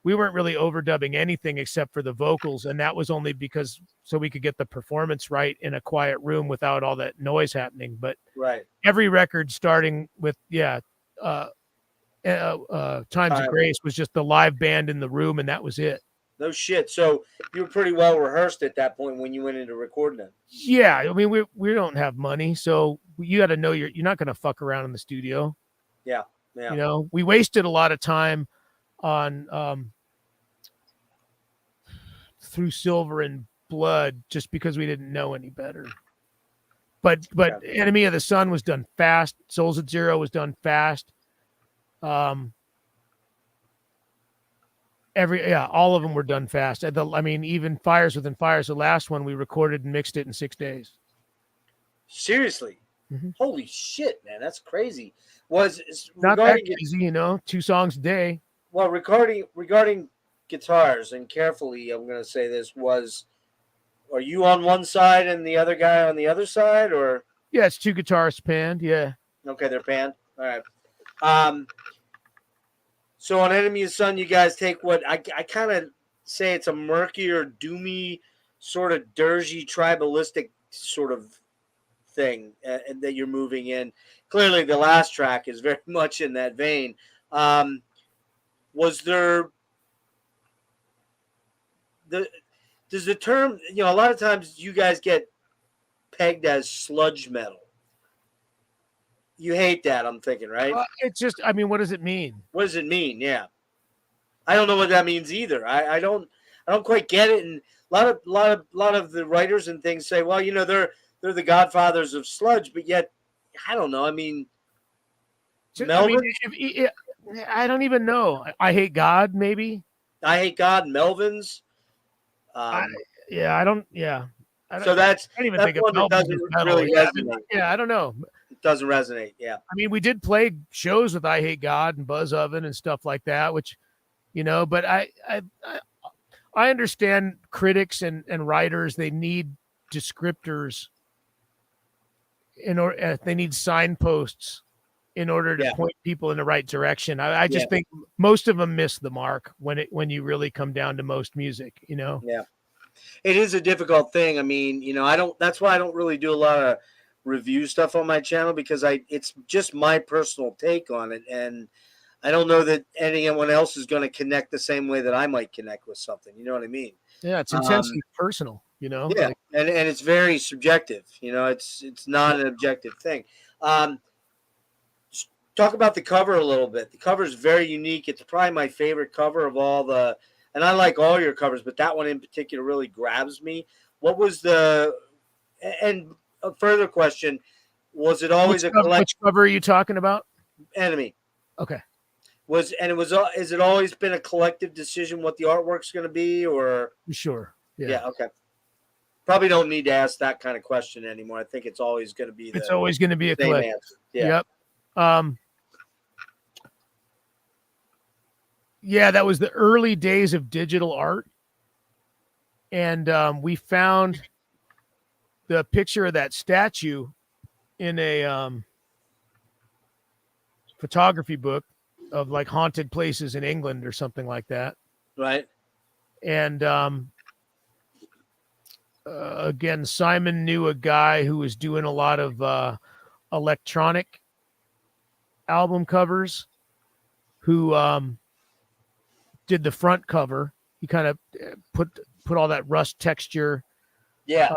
really overdubbing anything except for the vocals, and that was only because so we could get the performance right in a quiet room without all that noise happening. But right, every record starting with Times of Grace was just the live band in the room, and that was it. No shit. So you were pretty well rehearsed at that point when you went into recording them. Yeah, I mean we don't have money, so you got to know you're not going to fuck around in the studio. Yeah. You know, we wasted a lot of time on Through Silver and Blood just because we didn't know any better. But Enemy of the Sun was done fast. Souls at Zero was done fast. All of them were done fast. I mean, even Fires Within Fires, the last one, we recorded and mixed it in 6 days. Seriously? Mm-hmm. Holy shit, man, that's crazy. Was not that easy, you know, 2 songs a day. Well, regarding guitars, and carefully, I'm going to say this, are you on one side and the other guy on the other side, or? Yeah, it's 2 guitarists panned. Yeah. Okay, they're panned. All right. So on Enemy of the Sun, you guys take what I kind of say it's a murkier, doomy, sort of dirgy, tribalistic sort of thing that you're moving in. Clearly, the last track is very much in that vein. Was there does the term, you know, a lot of times you guys get pegged as sludge metal. You hate that, I'm thinking, right? It's just, I mean, what does it mean? What does it mean? Yeah, I don't know what that means either. I don't quite get it. And a lot of the writers and things say, well, they're the godfathers of sludge, but yet I don't know. I mean, Melvin. I don't even know. I Hate God, maybe. I Hate God, Melvins. I don't. Yeah. So I don't even think of one that doesn't really resonate. I don't know. It doesn't resonate. Yeah. I mean, we did play shows with I Hate God and Buzz Oven and stuff like that, which, but I understand critics and writers, they need descriptors they need signposts in order to point people in the right direction. I just think most of them miss the mark when you really come down to most music, Yeah. It is a difficult thing. I mean, that's why I don't really do a lot of review stuff on my channel, because it's just my personal take on it. And I don't know that anyone else is going to connect the same way that I might connect with something. You know what I mean? Yeah. It's intensely personal, Yeah. And it's very subjective, it's not an objective thing. Talk about the cover a little bit. The cover is very unique. It's probably my favorite cover of all and I like all your covers, but that one in particular really grabs me. What was and a further question, was it always which cover are you talking about? Enemy. Okay. Is it always been a collective decision what the artwork's going to be, or? Sure. Yeah. Okay. Probably don't need to ask that kind of question anymore. I think it's always going to be a collective answer. Yeah. Yep. Yeah, that was the early days of digital art. And we found the picture of that statue in a photography book of like haunted places in England or something like that. Right. And again, Simon knew a guy who was doing a lot of electronic album covers, who did the front cover. He kind of put all that rust texture. Yeah.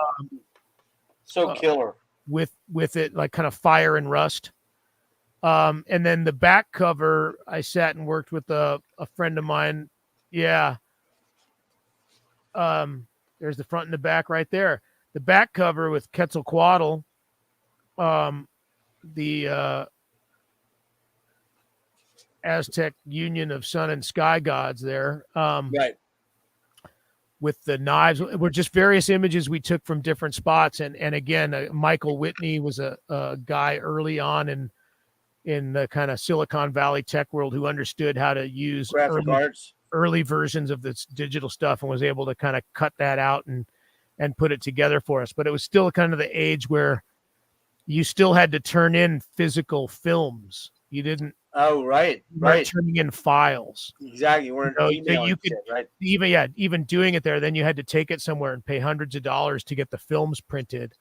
So killer. With it, like kind of fire and rust. And then the back cover, I sat and worked with a friend of mine. Yeah. There's the front and the back right there. The back cover with Quetzalcoatl, the Aztec Union of Sun and Sky gods there. Right. With the knives, were just various images we took from different spots. And again, Michael Whitney was a guy early on in the kind of Silicon Valley tech world who understood how to use early versions of this digital stuff and was able to kind of cut that out and put it together for us. But it was still kind of the age where you still had to turn in physical films. You didn't. Oh, right. Turning in files. Exactly. You weren't emailing shit, right? Even doing it there, then you had to take it somewhere and pay hundreds of dollars to get the films printed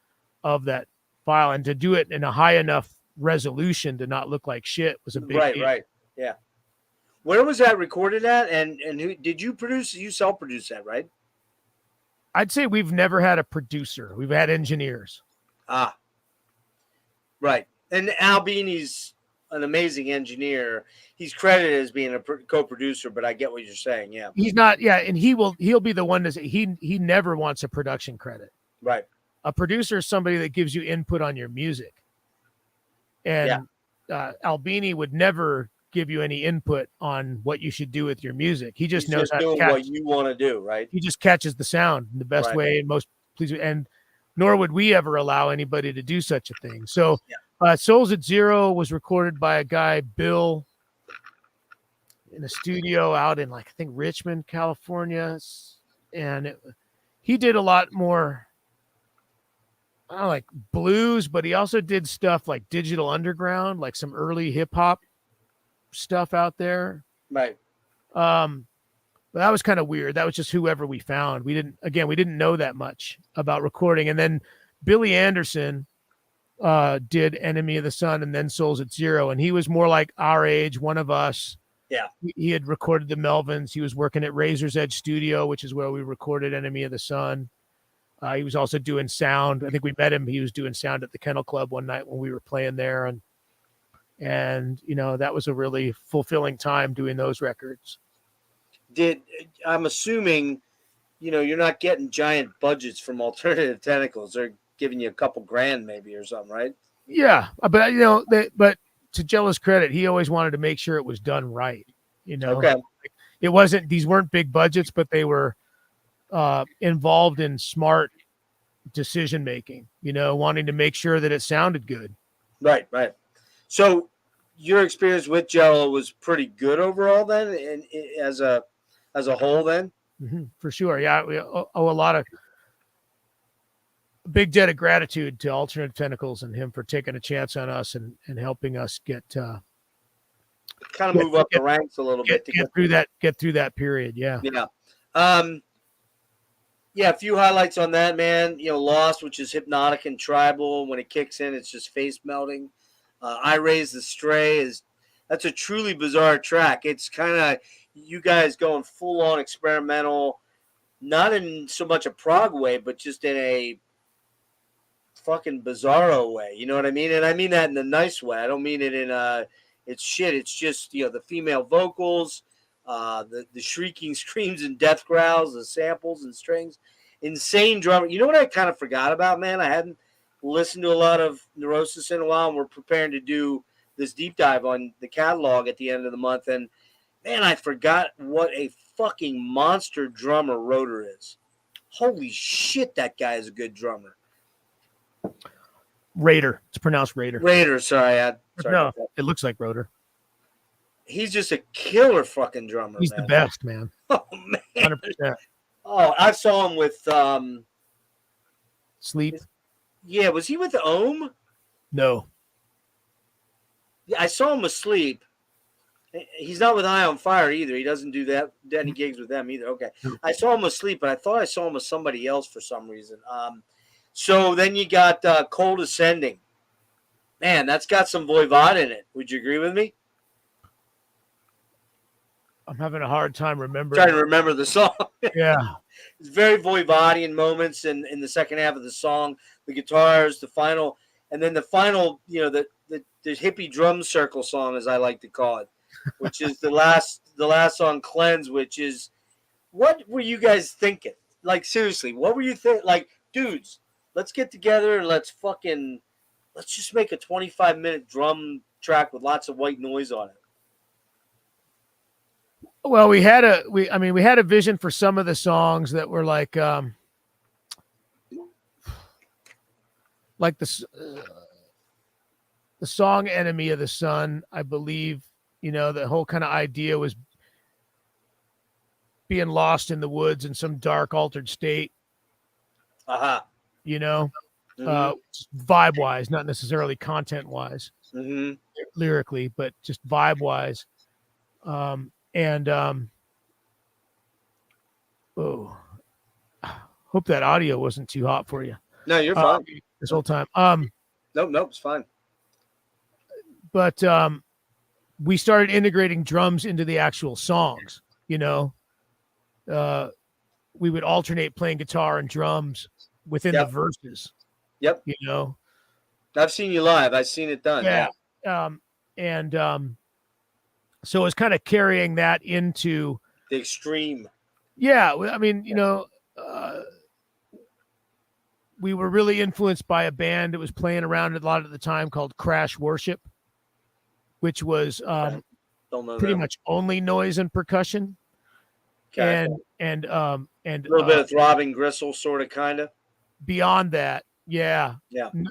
of that file, and to do it in a high enough resolution to not look like shit was a big deal. Right. Yeah. Where was that recorded at? And who did you produce? You self-produced that, right? I'd say we've never had a producer. We've had engineers. Ah. Right. And Albini's an amazing engineer. He's credited as being a co-producer, but I get what you're saying. Yeah. He's not. Yeah. And he'll be the one to say he never wants a production credit. Right. A producer is somebody that gives you input on your music. And Albini would never give you any input on what you should do with your music. He just knows how to catch what you want to do, right? He just catches the sound in the best way and most pleasing. And nor would we ever allow anybody to do such a thing. So Souls at Zero was recorded by a guy, Bill, in a studio out in I think Richmond, California. And he did a lot more like blues, but he also did stuff like Digital Underground, like some early hip hop stuff out there. Right. But that was kind of weird. That was just whoever we found. We didn't know that much about recording. And then Billy Anderson did Enemy of the Sun and then Souls at Zero. And he was more like our age, one of us. Yeah. He had recorded the Melvins. He was working at Razor's Edge Studio, which is where we recorded Enemy of the Sun. He was also doing sound. I think we met him. He was doing sound at the Kennel Club one night when we were playing there, and you know, that was a really fulfilling time doing those records. I'm assuming, you know, you're not getting giant budgets from Alternative Tentacles. They're giving you a couple grand maybe or something, right? Yeah, but you know, but to Jello's credit, he always wanted to make sure it was done right. You know, okay. It wasn't, these weren't big budgets, but they were involved in smart decision making, you know, wanting to make sure that it sounded good. Right. So your experience with Jello was pretty good overall then, and as a whole then? Mm-hmm, for sure. Yeah, we owe a lot of big debt of gratitude to Alternative Tentacles and him for taking a chance on us and helping us get kind of move up the ranks a little bit to get through that period. Yeah. Yeah, a few highlights on that, man. You know, Lost, which is hypnotic and tribal. When it kicks in, it's just face melting. I Raise the Stray that's a truly bizarre track. It's kind of you guys going full on experimental, not in so much a prog way, but just in a fucking bizarro way. You know what I mean? And I mean that in a nice way. I don't mean it in it's shit. It's just, you know, the female vocals, the shrieking screams and death growls, the samples and strings, insane drummer. You know what I kind of forgot about, man? I hadn't listened to a lot of Neurosis in a while, and we're preparing to do this deep dive on the catalog at the end of the month. And man, I forgot what a fucking monster drummer Rotor is. Holy shit, that guy is a good drummer. Raider. It's pronounced Raider. Raider, sorry. No, it looks like Rotor. He's just a killer fucking drummer. He's man. The best, man. Oh man. 100%. Oh, I saw him with Sleep. Yeah, was he with Ohm? No. Yeah, I saw him with Sleep. He's not with Eye on Fire either. He doesn't do that any gigs with them either. Okay. I saw him with Sleep, but I thought I saw him with somebody else for some reason. So then you got Cold Ascending. Man, that's got some Voivod in it. Would you agree with me? I'm having a hard time remembering. Trying to remember the song. Yeah. It's very Voivodian moments in the second half of the song. The guitars, the final, and then the final, you know, the hippie drum circle song, as I like to call it, which is the last song, Cleanse, which is, what were you guys thinking? Like, seriously, what were you thinking? Like, dudes, let's get together and let's just make a 25-minute drum track with lots of white noise on it. Well, we had a vision for some of the songs that were like the song Enemy of the Sun. I believe, you know, the whole kind of idea was being lost in the woods in some dark altered state. You know, vibe wise, not necessarily content wise, lyrically, but just vibe wise. Hope that audio wasn't too hot for you. No, you're fine. This whole time. Nope, it's fine. But we started integrating drums into the actual songs, you know. We would alternate playing guitar and drums within the verses. Yep. You know. I've seen you live. I've seen it done. Yeah. So it's kind of carrying that into the extreme. Yeah. I mean, you know, we were really influenced by a band that was playing around a lot at the time called Crash Worship, which was pretty much only noise and percussion. Okay. And a little bit of throbbing gristle, sort of, kind of. Beyond that, yeah.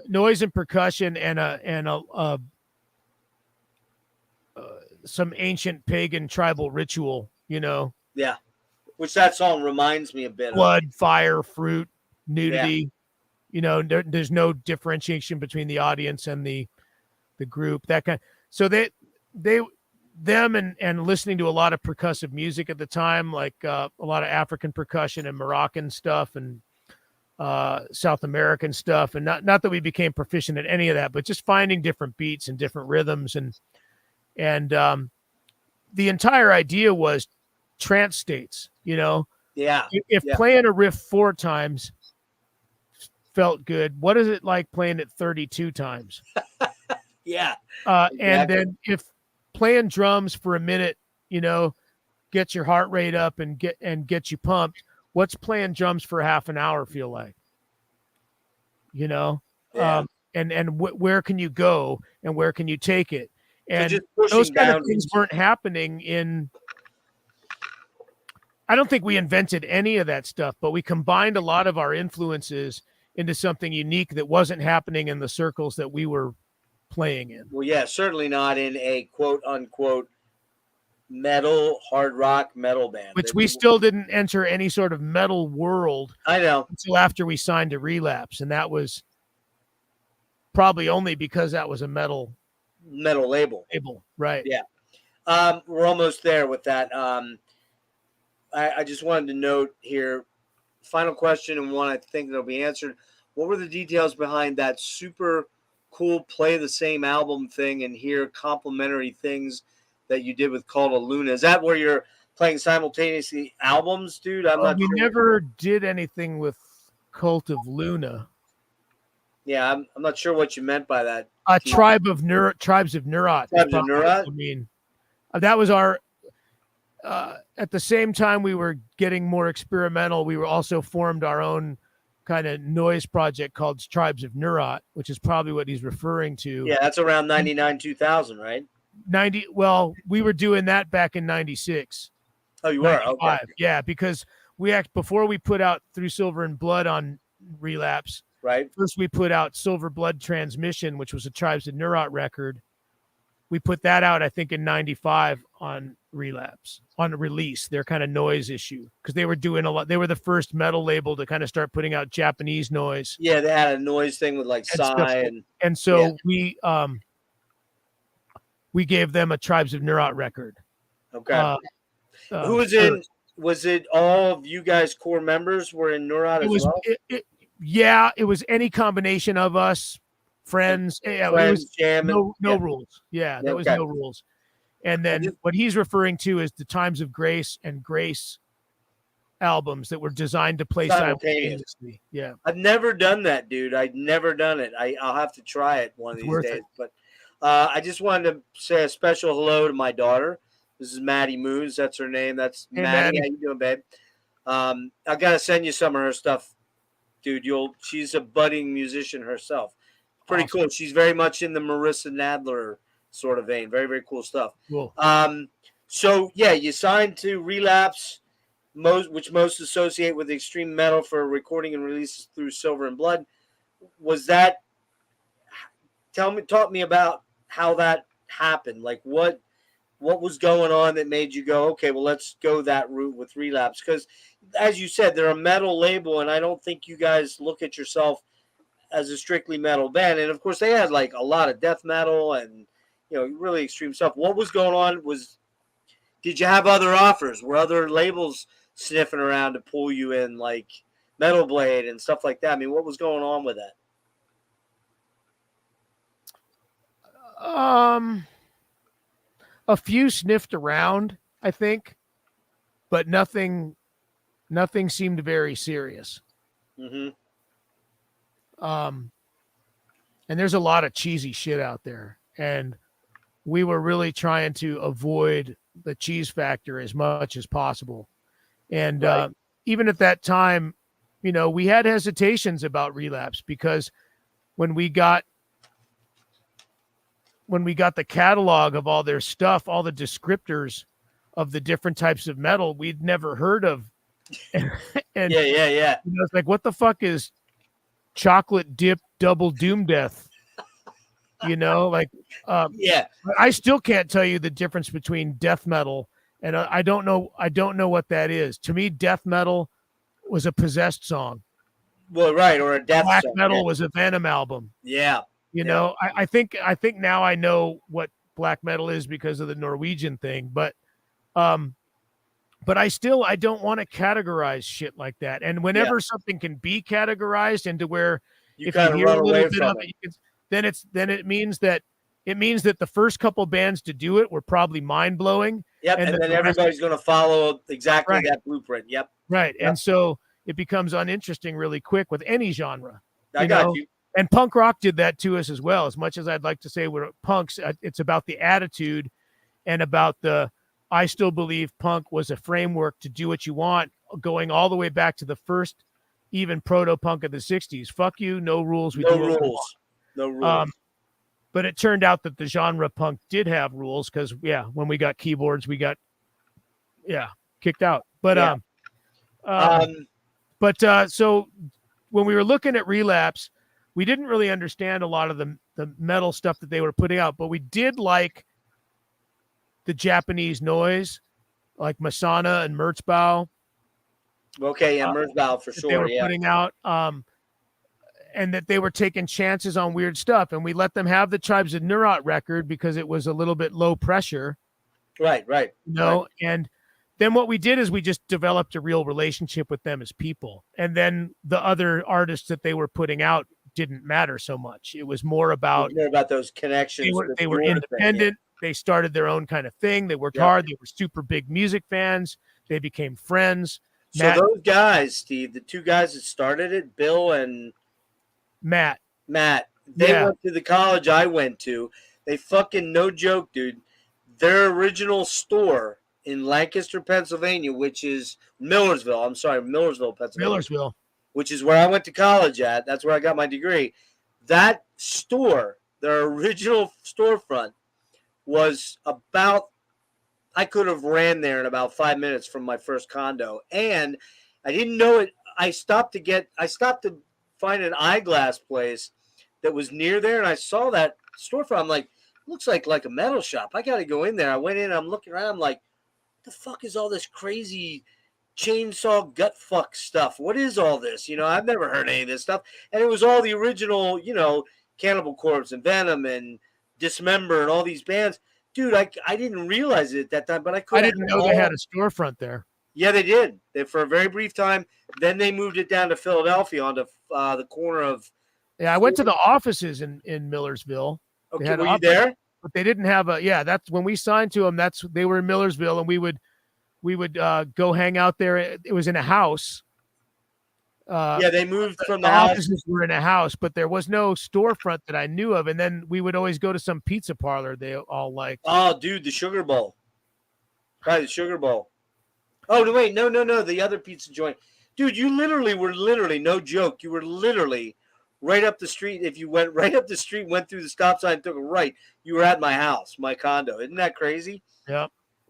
Noise and percussion and some ancient pagan tribal ritual, you know. Yeah, which that song reminds me a bit blood, of. Fire, fruit, nudity. Yeah. You know, there's no differentiation between the audience and the group. That kind. So them and listening to a lot of percussive music at the time, like a lot of African percussion and Moroccan stuff and South American stuff, and not that we became proficient at any of that, but just finding different beats and different rhythms and the entire idea was trance states, you know. Yeah. If playing a riff 4 times felt good. What is it like playing it 32 times? Yeah. And then if playing drums for a minute, you know, gets your heart rate up and get you pumped, what's playing drums for half an hour feel like? You know? Yeah. Where can you go and where can you take it? And so just pushing those kind of boundaries. things weren't happening in. I don't think we invented any of that stuff, but we combined a lot of our influences into something unique that wasn't happening in the circles that we were playing in. Well, yeah, certainly not in a quote unquote metal, hard rock metal band. Which we still didn't enter any sort of metal world. I know. Until after we signed to Relapse, and that was probably only because that was a metal label. Right. Yeah. We're almost there with that. I just wanted to note here, final question, and one I think that'll be answered. What were the details behind that super cool play the same album thing and hear complementary things that you did with Call to Luna? Is that where you're playing simultaneously albums, dude? I'm not we sure. never did anything with Cult of Luna. Yeah, I'm not sure what you meant by that. Tribes of Neurot. Tribes of Neurot? I mean, that was our. At the same time we were getting more experimental, we were also formed our own kind of noise project called Tribes of Neurot, which is probably what he's referring to. Yeah, that's around 99, 2000, right? 90. Well, we were doing that back in 96. Oh, you were? Okay. Yeah, because before we put out Through Silver and Blood on Relapse, right? First we put out Silver Blood Transmission, which was a Tribes of Neurot record. We put that out, I think, in 95 on Relapse, on a release, their kind of noise issue, because they were doing a lot. They were the first metal label to kind of start putting out Japanese noise. Yeah, they had a noise thing with like Psy and so we gave them a Tribes of Neurot record. Okay. Who was in? Was it all of you guys core members were in Neurot as well? It was any combination of us. Friends, it was no rules. Yeah, there was no rules. And then what he's referring to is the Times of Grace and Grace albums that were designed to play simultaneously. Yeah, I've never done that, dude. I've never done it. I'll have to try it one of these days. But I just wanted to say a special hello to my daughter. This is Maddie Moons. That's her name. That's Maddie. How you doing, babe? I gotta send you some of her stuff, dude. She's a budding musician herself. Pretty cool. She's very much in the Marissa Nadler sort of vein. Very, very cool stuff. Cool. So, yeah, you signed to Relapse, which most associate with extreme metal for recording and releases through Silver and Blood. Was that – talk me about how that happened. Like what was going on that made you go, okay, well, let's go that route with Relapse? Because, as you said, they're a metal label, and I don't think you guys look at yourself – as a strictly metal band. And of course they had like a lot of death metal and, you know, really extreme stuff. What was going on? Did you have other offers? Were other labels sniffing around to pull you in, like Metal Blade and stuff like that? I mean, what was going on with that? A few sniffed around, I think, but nothing seemed very serious. Mm-hmm. And there's a lot of cheesy shit out there, and we were really trying to avoid the cheese factor as much as possible. And even at that time, you know, we had hesitations about Relapse, because when we got the catalog of all their stuff, all the descriptors of the different types of metal we'd never heard of, and yeah. You know, it's like, what the fuck is chocolate dip double doom death? You know, like I still can't tell you the difference between death metal and I don't know what that is. To me, death metal was a Possessed song. Well, right, or a death Black song, metal was a Venom album. Yeah. You know, I think now I know what black metal is because of the Norwegian thing, but I don't want to categorize shit like that. And whenever something can be categorized into where you kind of run away from it, then it means that the first couple bands to do it were probably mind blowing. Yep, and then everybody's going to follow exactly that blueprint. Yep. Right, and so it becomes uninteresting really quick with any genre. I got you. And punk rock did that to us as well. As much as I'd like to say we're punks, it's about the attitude and about I still believe punk was a framework to do what you want, going all the way back to the first even proto-punk of the 60s. Fuck you, no rules. No rules. No rules. But it turned out that the genre punk did have rules because, when we got keyboards, we got, kicked out. But, so when we were looking at Relapse, we didn't really understand a lot of the metal stuff that they were putting out, but we did like the Japanese noise, like Masana and Merzbow. Okay, yeah, Merzbow for sure. They were putting out, and that they were taking chances on weird stuff, and we let them have the Tribes of Neurot record because it was a little bit low pressure. Right. And then what we did is we just developed a real relationship with them as people, and then the other artists that they were putting out didn't matter so much. It was more about those connections. They were independent. They started their own kind of thing. They worked hard. They were super big music fans. They became friends. So those guys, Steve, the two guys that started it, Bill and Matt, they went to the college I went to. They fucking, no joke, dude. Their original store in Lancaster, Pennsylvania, which is Millersville, Pennsylvania. Which is where I went to college at. That's where I got my degree. That store, their original storefront, was about, I could have ran there in about 5 minutes from my first condo. And I didn't know it. I stopped to find an eyeglass place that was near there. And I saw that storefront. I'm like, looks like a metal shop. I got to go in there. I went in, I'm looking around. I'm like, what the fuck is all this crazy chainsaw gut fuck stuff? What is all this? I've never heard any of this stuff. And it was all the original, Cannibal Corpse and Venom and Dismember and all these bands. Dude, I didn't realize it at that time, but I didn't know they had a storefront there. Yeah, they did. For a very brief time. Then they moved it down to Philadelphia onto the corner of. Yeah, I went to the offices in Millersville. Okay, were you there? But they didn't have that's when we signed to them. They were in Millersville, and we would go hang out there. It was in a house. They moved from the offices were in a house, but there was no storefront that I knew of. And then we would always go to some pizza parlor they all liked. Oh, dude, the Sugar Bowl. Right, the Sugar Bowl. Oh, no, wait, no, the other pizza joint. Dude, you were no joke. You were literally right up the street. If you went right up the street, went through the stop sign, took a right, you were at my house, my condo. Isn't that crazy? Yeah.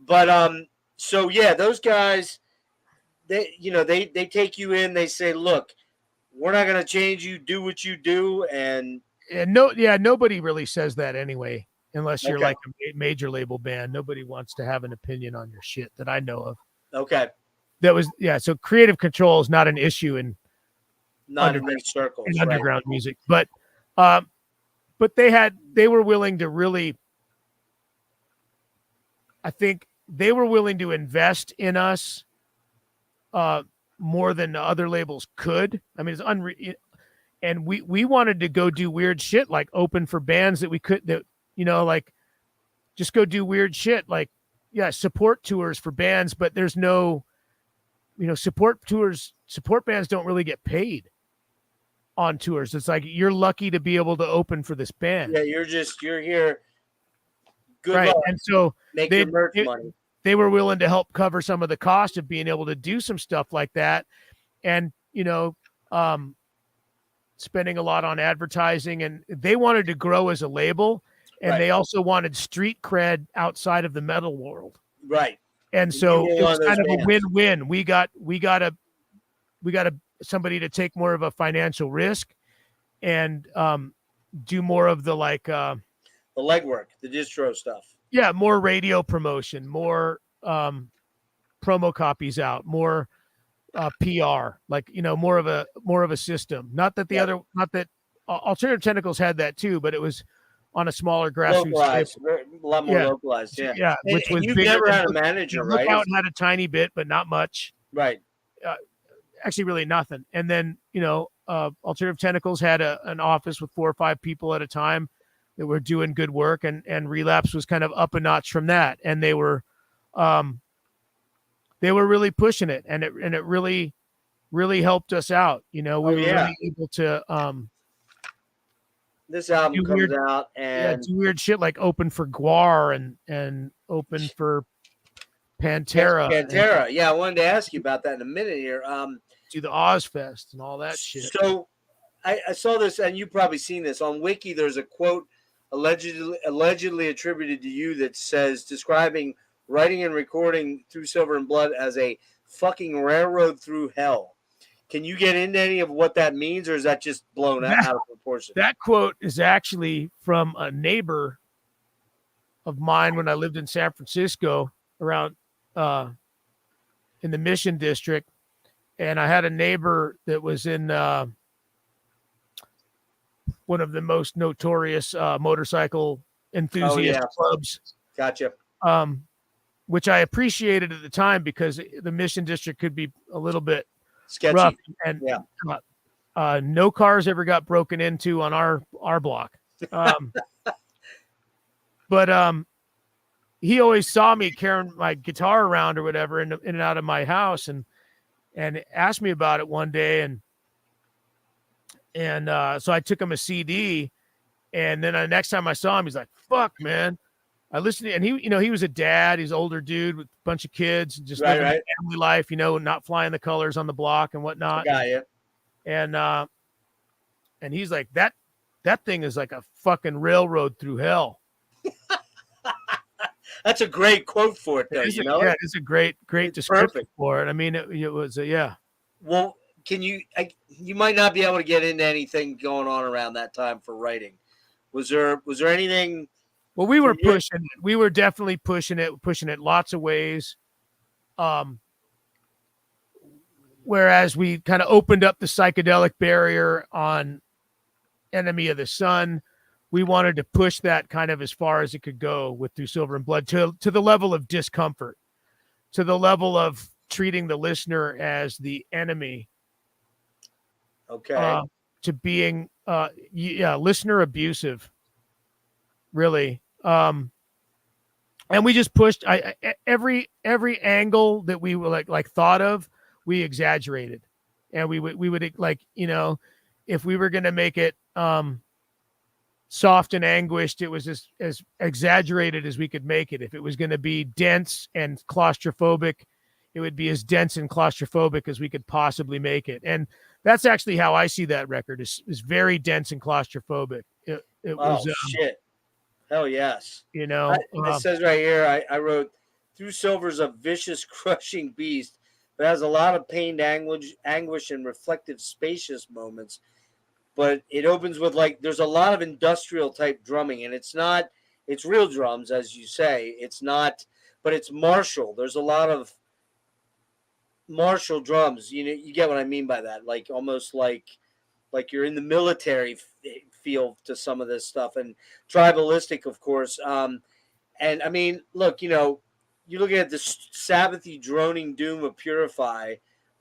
But so yeah, those guys, they take you in. They say, look, we're not going to change you. Do what you do. And nobody really says that anyway, unless you're like a major label band. Nobody wants to have an opinion on your shit that I know of. Okay. So creative control is not an issue in circles, in underground music, but they were willing to really, I think they were willing to invest in us more than the other labels could. I mean, it's unreal. And we wanted to go do weird shit, like open for bands that we could, like just go do weird shit, like, support tours for bands, but there's no, support bands don't really get paid on tours. It's like, you're lucky to be able to open for this band. Yeah. You're here. Good right. luck. And so make your merch money. They were willing to help cover some of the cost of being able to do some stuff like that. And, spending a lot on advertising, and they wanted to grow as a label. And they also wanted street cred outside of the metal world. Right. And so it was kind of a win-win. We got somebody to take more of a financial risk and do more of the the legwork, the distro stuff. Yeah, more radio promotion, more promo copies out, more PR, more of a system. Not that Alternative Tentacles had that too, but it was on a smaller grassroots a lot more localized. Yeah, which was you've never had a manager, right? Lookout had a tiny bit, but not much. Right. Actually, really nothing. And then Alternative Tentacles had an office with 4 or 5 people at a time that were doing good work, and Relapse was kind of up a notch from that. And they were really pushing it, and it really, really helped us out. We were really able to this album do comes weird, out, and do weird shit like open for Guar and open for Pantera and Pantera. Yeah, I wanted to ask you about that in a minute here. do the Ozfest and all that shit. So I saw this, and you've probably seen this on Wiki. There's a quote allegedly attributed to you that says, describing writing and recording Through Silver and Blood as a fucking railroad through hell. Can you get into any of what that means, or is that just blown out of proportion? That quote is actually from a neighbor of mine when I lived in San Francisco, around in the Mission District, and I had a neighbor that was in one of the most notorious motorcycle enthusiast clubs. Gotcha. Which I appreciated at the time because the Mission District could be a little bit sketchy, rough, and no cars ever got broken into on our block. But he always saw me carrying my guitar around or whatever in and out of my house, and asked me about it one day, and so I took him a CD, and then the next time I saw him, he's like, "Fuck, man." I listened to, and he was a dad. He's an older dude with a bunch of kids, just living a family life, not flying the colors on the block and whatnot. Got you. And he's like, that thing is like a fucking railroad through hell. That's a great quote for it, though. Yeah, it's a great description for it. I mean, it was yeah. Well, can you might not be able to get into anything going on around that time for writing. Was there anything? Well, we were pushing it. We were definitely pushing it lots of ways. Whereas we kind of opened up the psychedelic barrier on Enemy of the Sun, we wanted to push that kind of as far as it could go with Through Silver and Blood to the level of discomfort, to the level of treating the listener as the enemy. Okay. To being, listener abusive, really. And we just pushed every angle that we were like thought of, we exaggerated, and we would like, if we were going to make it soft and anguished, it was as exaggerated as we could make it. If it was going to be dense and claustrophobic, it would be as dense and claustrophobic as we could possibly make it. And that's actually how I see that record, is very dense and claustrophobic. It was shit. Hell yes. It says right here, I wrote, Through Silver's a vicious, crushing beast, but has a lot of pained anguish and reflective, spacious moments. But it opens with there's a lot of industrial type drumming, and it's real drums, as you say. It's not, but it's martial. There's a lot of martial drums. You get what I mean by that. Almost like you're in the military feel to some of this stuff, and tribalistic, of course. And I mean, look, you look at the Sabbathy droning doom of Purify,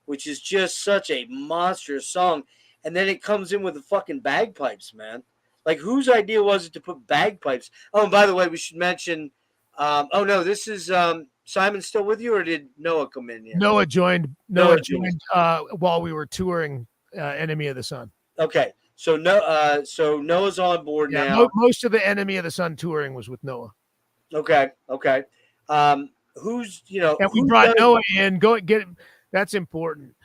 which is just such a monstrous song. And then it comes in with the fucking bagpipes, man. Whose idea was it to put bagpipes? Oh, and by the way, we should mention, this is, Simon still with you, or did Noah come in yet? Noah joined while we were touring Enemy of the Sun. Okay. So Noah's on board now. Most of the Enemy of the Sun touring was with Noah. Okay. And we brought Noah in. Go get him. That's important.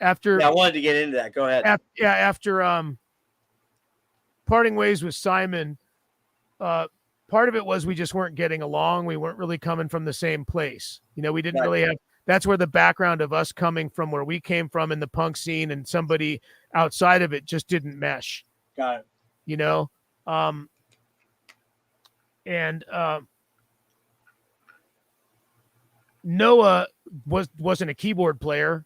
I wanted to get into that. Go ahead. After parting ways with Simon, part of it was we just weren't getting along. We weren't really coming from the same place. We didn't really have. That's where the background of us coming from where we came from in the punk scene and somebody outside of it just didn't mesh. Got it. Noah wasn't a keyboard player,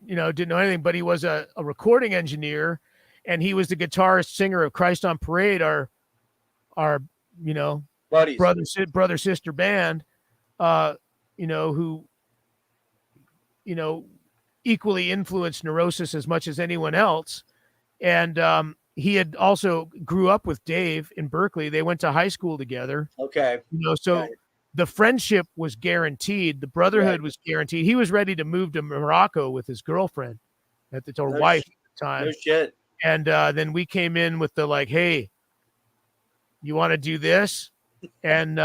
didn't know anything, but he was a recording engineer, and he was the guitarist singer of Christ on Parade, our buddies, brother sister band, who equally influenced Neurosis as much as anyone else. And he had also grew up with Dave in Berkeley. They went to high school together. Okay. The friendship was guaranteed. The brotherhood was guaranteed. He was ready to move to Morocco with his girlfriend wife at the time. No shit. And then we came in with the like, hey, you want to do this? And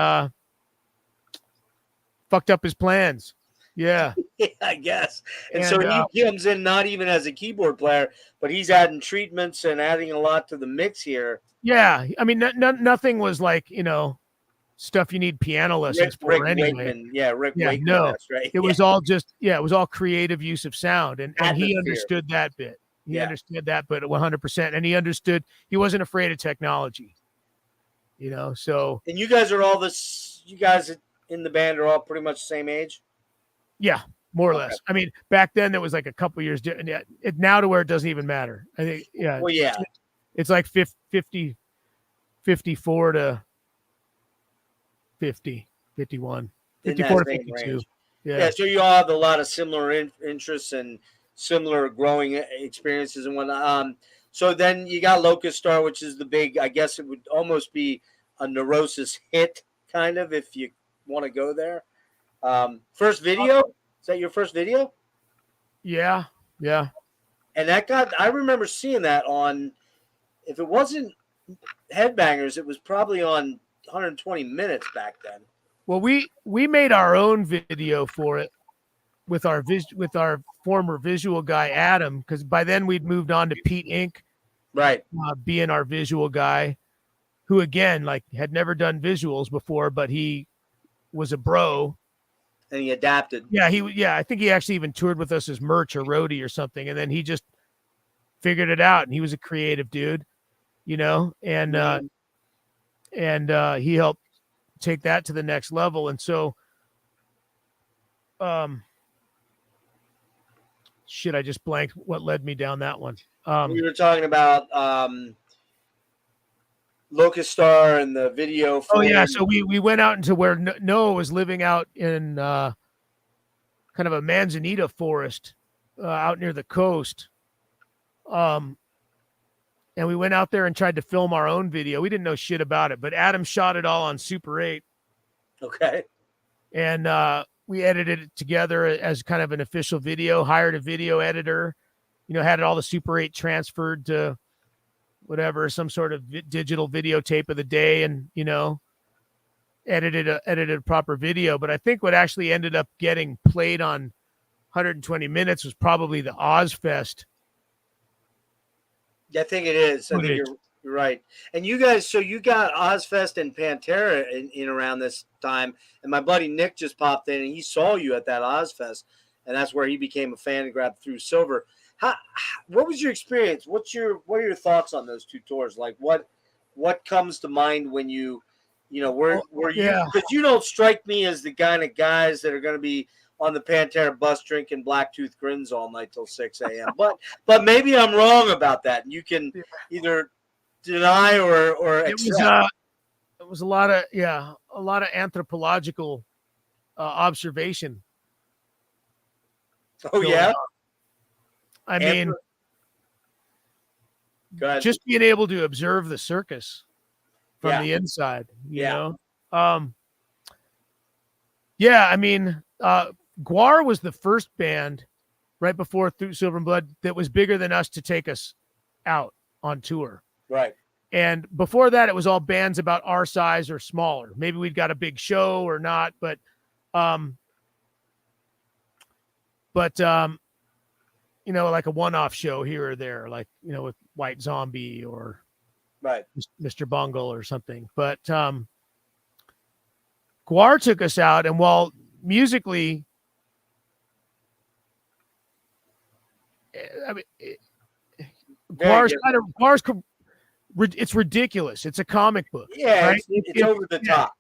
fucked up his plans. Yeah. Yeah, I guess. And so And he comes in not even as a keyboard player, but he's adding treatments and adding a lot to the mix here. yeah, I mean, nothing was like, stuff you need piano lessons for anyway. Wakeman. Yeah, Rick Yeah, Wakeman. no, That's right. it was all just, it was all creative use of sound. And he Atmosphere. understood that bit. He Yeah. understood that, but 100%. And he understood, he wasn't afraid of technology, so. And you guys are all you guys in the band are all pretty much the same age? Yeah, more or less. I mean, back then there was like a couple years. Now to where it doesn't even matter. I think, yeah. Well, yeah. It's like 50, 54 to 50, 51, 54 to 52. Yeah. So you all have a lot of similar interests and similar growing experiences and whatnot. So then you got Locust Star, which is the big, I guess it would almost be a Neurosis hit, kind of, if you want to go there. First video? Is that your first video? Yeah. And I remember seeing that on, if it wasn't Headbangers, it was probably on 120 Minutes back then. Well, we made our own video for it with our former visual guy Adam, because by then we'd moved on to Pete Inc. Right. Being our visual guy, who again like had never done visuals before, but he was a bro. And he adapted. Yeah, I think he actually even toured with us as merch or roadie or something, and then he just figured it out. And he was a creative dude, and he helped take that to the next level. And so, shit, I just blanked what led me down that one. We were talking about Locust Star and the video. Oh yeah, so we went out into where Noah was living out in kind of a manzanita forest out near the coast. And we went out there and tried to film our own video. We didn't know shit about it, but Adam shot it all on Super 8. Okay. And we edited it together as kind of an official video, hired a video editor, had all the Super 8 transferred to whatever, some sort of digital videotape of the day, and edited a proper video. But I think what actually ended up getting played on 120 Minutes was probably the Ozfest. I think it is. I think you're right. And you guys, so you got Ozfest and Pantera in around this time, and my buddy Nick just popped in and he saw you at that Ozfest, and that's where he became a fan and grabbed Through Silver. What was your experience? What are your thoughts on those two tours? Like what comes to mind when you were you, because you don't strike me as the kind of guys that are going to be on the Pantera bus drinking Blacktooth Grins all night till 6 a.m. But maybe I'm wrong about that. You can either deny or accept. It was a lot of anthropological observation. Oh yeah. I mean, just being able to observe the circus from the inside, you know? I mean, Guar was the first band right before Through Silver and Blood that was bigger than us to take us out on tour. Right. And before that, it was all bands about our size or smaller. Maybe we'd got a big show or not, but like a one-off show here or there, like, with White Zombie or right, Mr. Bungle or something. But Guar took us out, and while musically, I mean, Guar's it's ridiculous. It's a comic book. Yeah, right? it's over the top.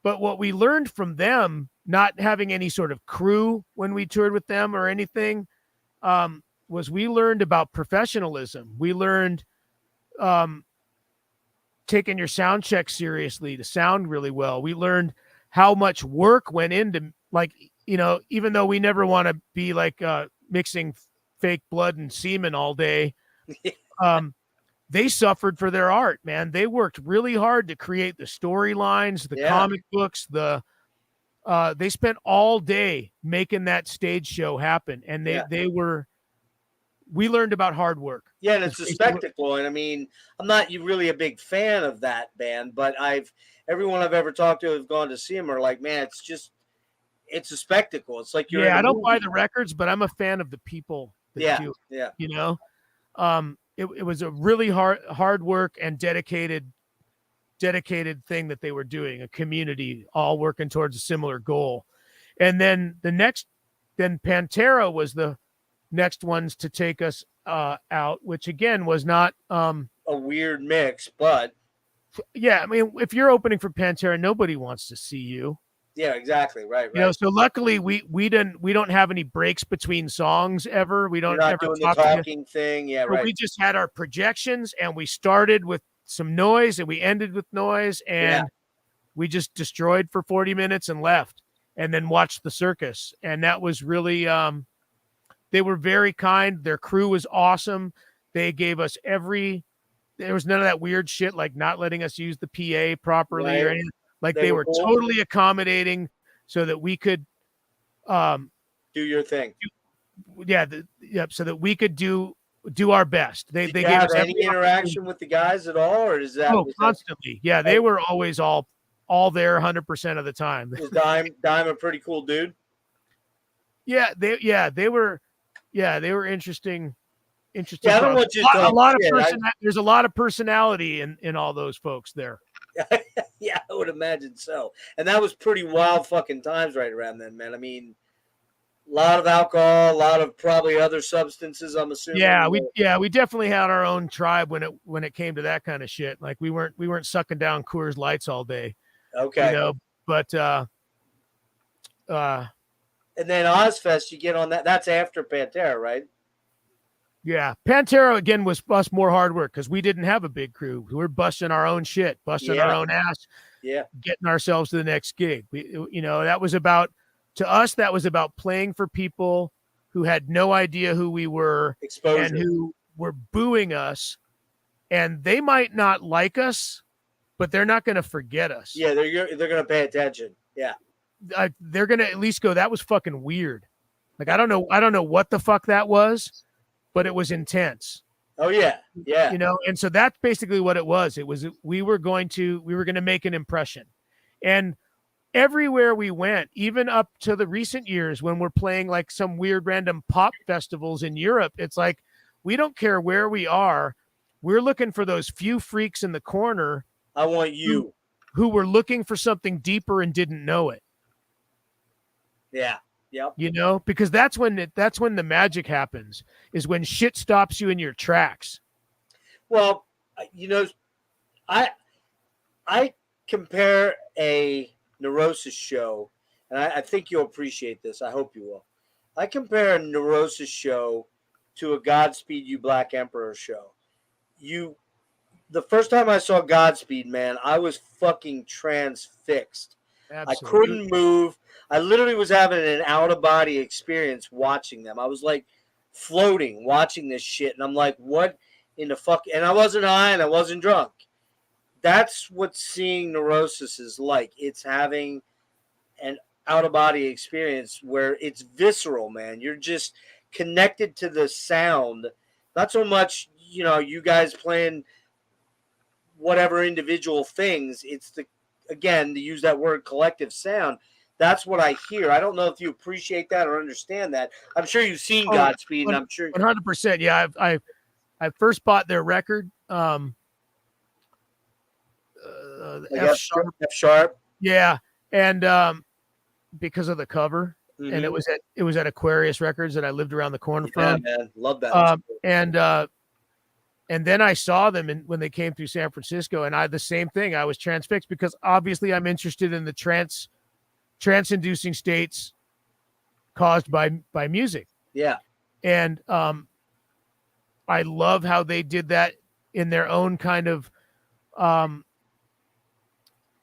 But what we learned from them, not having any sort of crew when we toured with them or anything, was we learned about professionalism. We learned taking your sound check seriously to sound really well. We learned how much work went into, like, even though we never want to be like mixing fake blood and semen all day, they suffered for their art, man. They worked really hard to create the storylines, the comic books, they spent all day making that stage show happen. And they were we learned about hard work. Yeah, and it's a spectacle. And I mean, I'm not really a big fan of that band, but everyone I've ever talked to have gone to see them are like, man, it's a spectacle. It's like you're in a I don't movie. buy the records, but I'm a fan of the people that do it. Yeah. You know, it was a really hard work and dedicated thing that they were doing, a community all working towards a similar goal. And then then Pantera was the next ones to take us out, which again was not a weird mix, but yeah, I mean, if you're opening for Pantera, nobody wants to see you. Yeah, exactly. Right. You know, so luckily we don't have any breaks between songs ever. We don't ever doing the talking thing. Yeah, right. We just had our projections, and we started with some noise and we ended with noise, and we just destroyed for 40 minutes and left, and then watched the circus. And that was really they were very kind. Their crew was awesome. They gave us there was none of that weird shit like not letting us use the PA properly or anything. Like they were totally accommodating so that we could do your thing. So that we could do our best. They gave us any interaction with the guys at all, or is that constantly? Yeah, they were always all there 100% of the time. Was Dime a pretty cool dude? They were interesting. Yeah, I don't want you to there's a lot of personality in all those folks there. Yeah, I would imagine so. And that was pretty wild fucking times right around then, man. I mean, a lot of alcohol, a lot of probably other substances, I'm assuming. Yeah, we definitely had our own tribe when it came to that kind of shit. Like we weren't sucking down Coors Lights all day. Okay. You know, but and then Ozfest, you get on that. That's after Pantera, right? Yeah, Pantera again was us more hard work because we didn't have a big crew. We were busting our own shit, busting our own ass, getting ourselves to the next gig. That was about playing for people who had no idea who we were, exposure, and who were booing us, and they might not like us, but they're not going to forget us. Yeah, they're going to pay attention. Yeah, they're going to at least go, that was fucking weird. Like I don't know what the fuck that was, but it was intense. Oh yeah. Yeah. And so that's basically what it was. It was, we were going to make an impression. And everywhere we went, even up to the recent years when we're playing like some weird random pop festivals in Europe, it's like, we don't care where we are. We're looking for those few freaks in the corner. I want you. Who were looking for something deeper and didn't know it. Yeah. Yep. Because that's when the magic happens, is when shit stops you in your tracks. Well, I compare a Neurosis show, and I think you'll appreciate this. I hope you will. I compare a Neurosis show to a Godspeed You Black Emperor show. The first time I saw Godspeed, man, I was fucking transfixed. Absolutely. I couldn't move. I literally was having an out-of-body experience watching them. I was like floating, watching this shit. And I'm like, what in the fuck? And I wasn't high and I wasn't drunk. That's what seeing Neurosis is like. It's having an out-of-body experience where it's visceral, man. You're just connected to the sound. Not so much, you guys playing whatever individual things. It's again, to use that word, collective sound. That's what I hear. I don't know if you appreciate that or understand that. I'm sure you've seen Godspeed, and I'm sure 100%. Yeah, I first bought their record, F sharp. Yeah, and because of the cover, mm-hmm. and it was at Aquarius Records that I lived around the corner from. Man, love that. And then I saw them when they came through San Francisco, and the same thing. I was transfixed because obviously I'm interested in the trance-inducing states caused by music. Yeah. And I love how they did that in their own kind of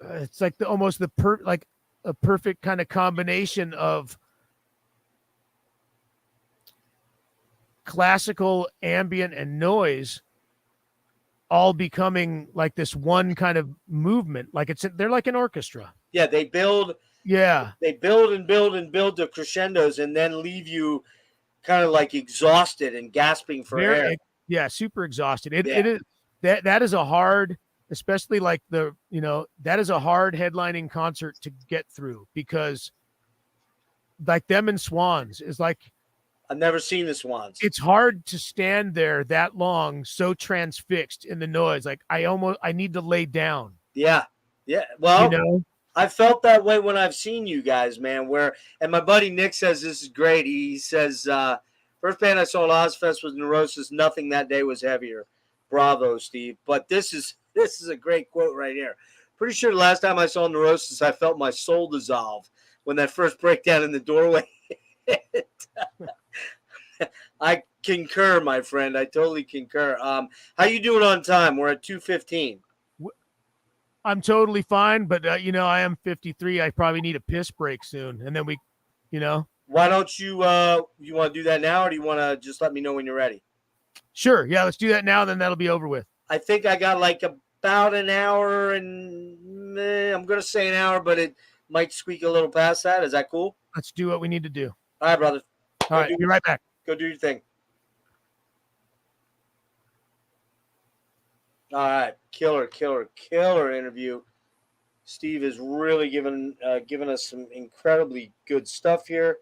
it's like almost like a perfect kind of combination of classical, ambient, and noise all becoming like this one kind of movement. Like they're like an orchestra. Yeah, they build. Yeah. They build and build and build to crescendos and then leave you kind of like exhausted and gasping for air. Yeah, super exhausted. It Yeah. it is that is a hard, especially like that is a hard headlining concert to get through, because like them and Swans is like, I've never seen the Swans. it's hard to stand there that long so transfixed in the noise. Like I need to lay down. Yeah. Well, You know? I felt that way when I've seen you guys, man. And my buddy Nick says this is great. He says, first band I saw at Ozfest was Neurosis. Nothing that day was heavier. Bravo, Steve. But this is a great quote right here. Pretty sure the last time I saw Neurosis, I felt my soul dissolve when that first breakdown in the doorway hit. I concur, my friend. I totally concur. How you doing on time? We're at 2:15. I'm totally fine, but I am 53. I probably need a piss break soon, and then Why don't you you want to do that now, or do you want to just let me know when you're ready? Sure. Yeah, let's do that now. Then that'll be over with. I think I got like about an hour, and I'm going to say an hour, but it might squeak a little past that. Is that cool? Let's do what we need to do. All right, brother. All right, be right back. Go do your thing. All right, killer interview. Steve is really giving us some incredibly good stuff here.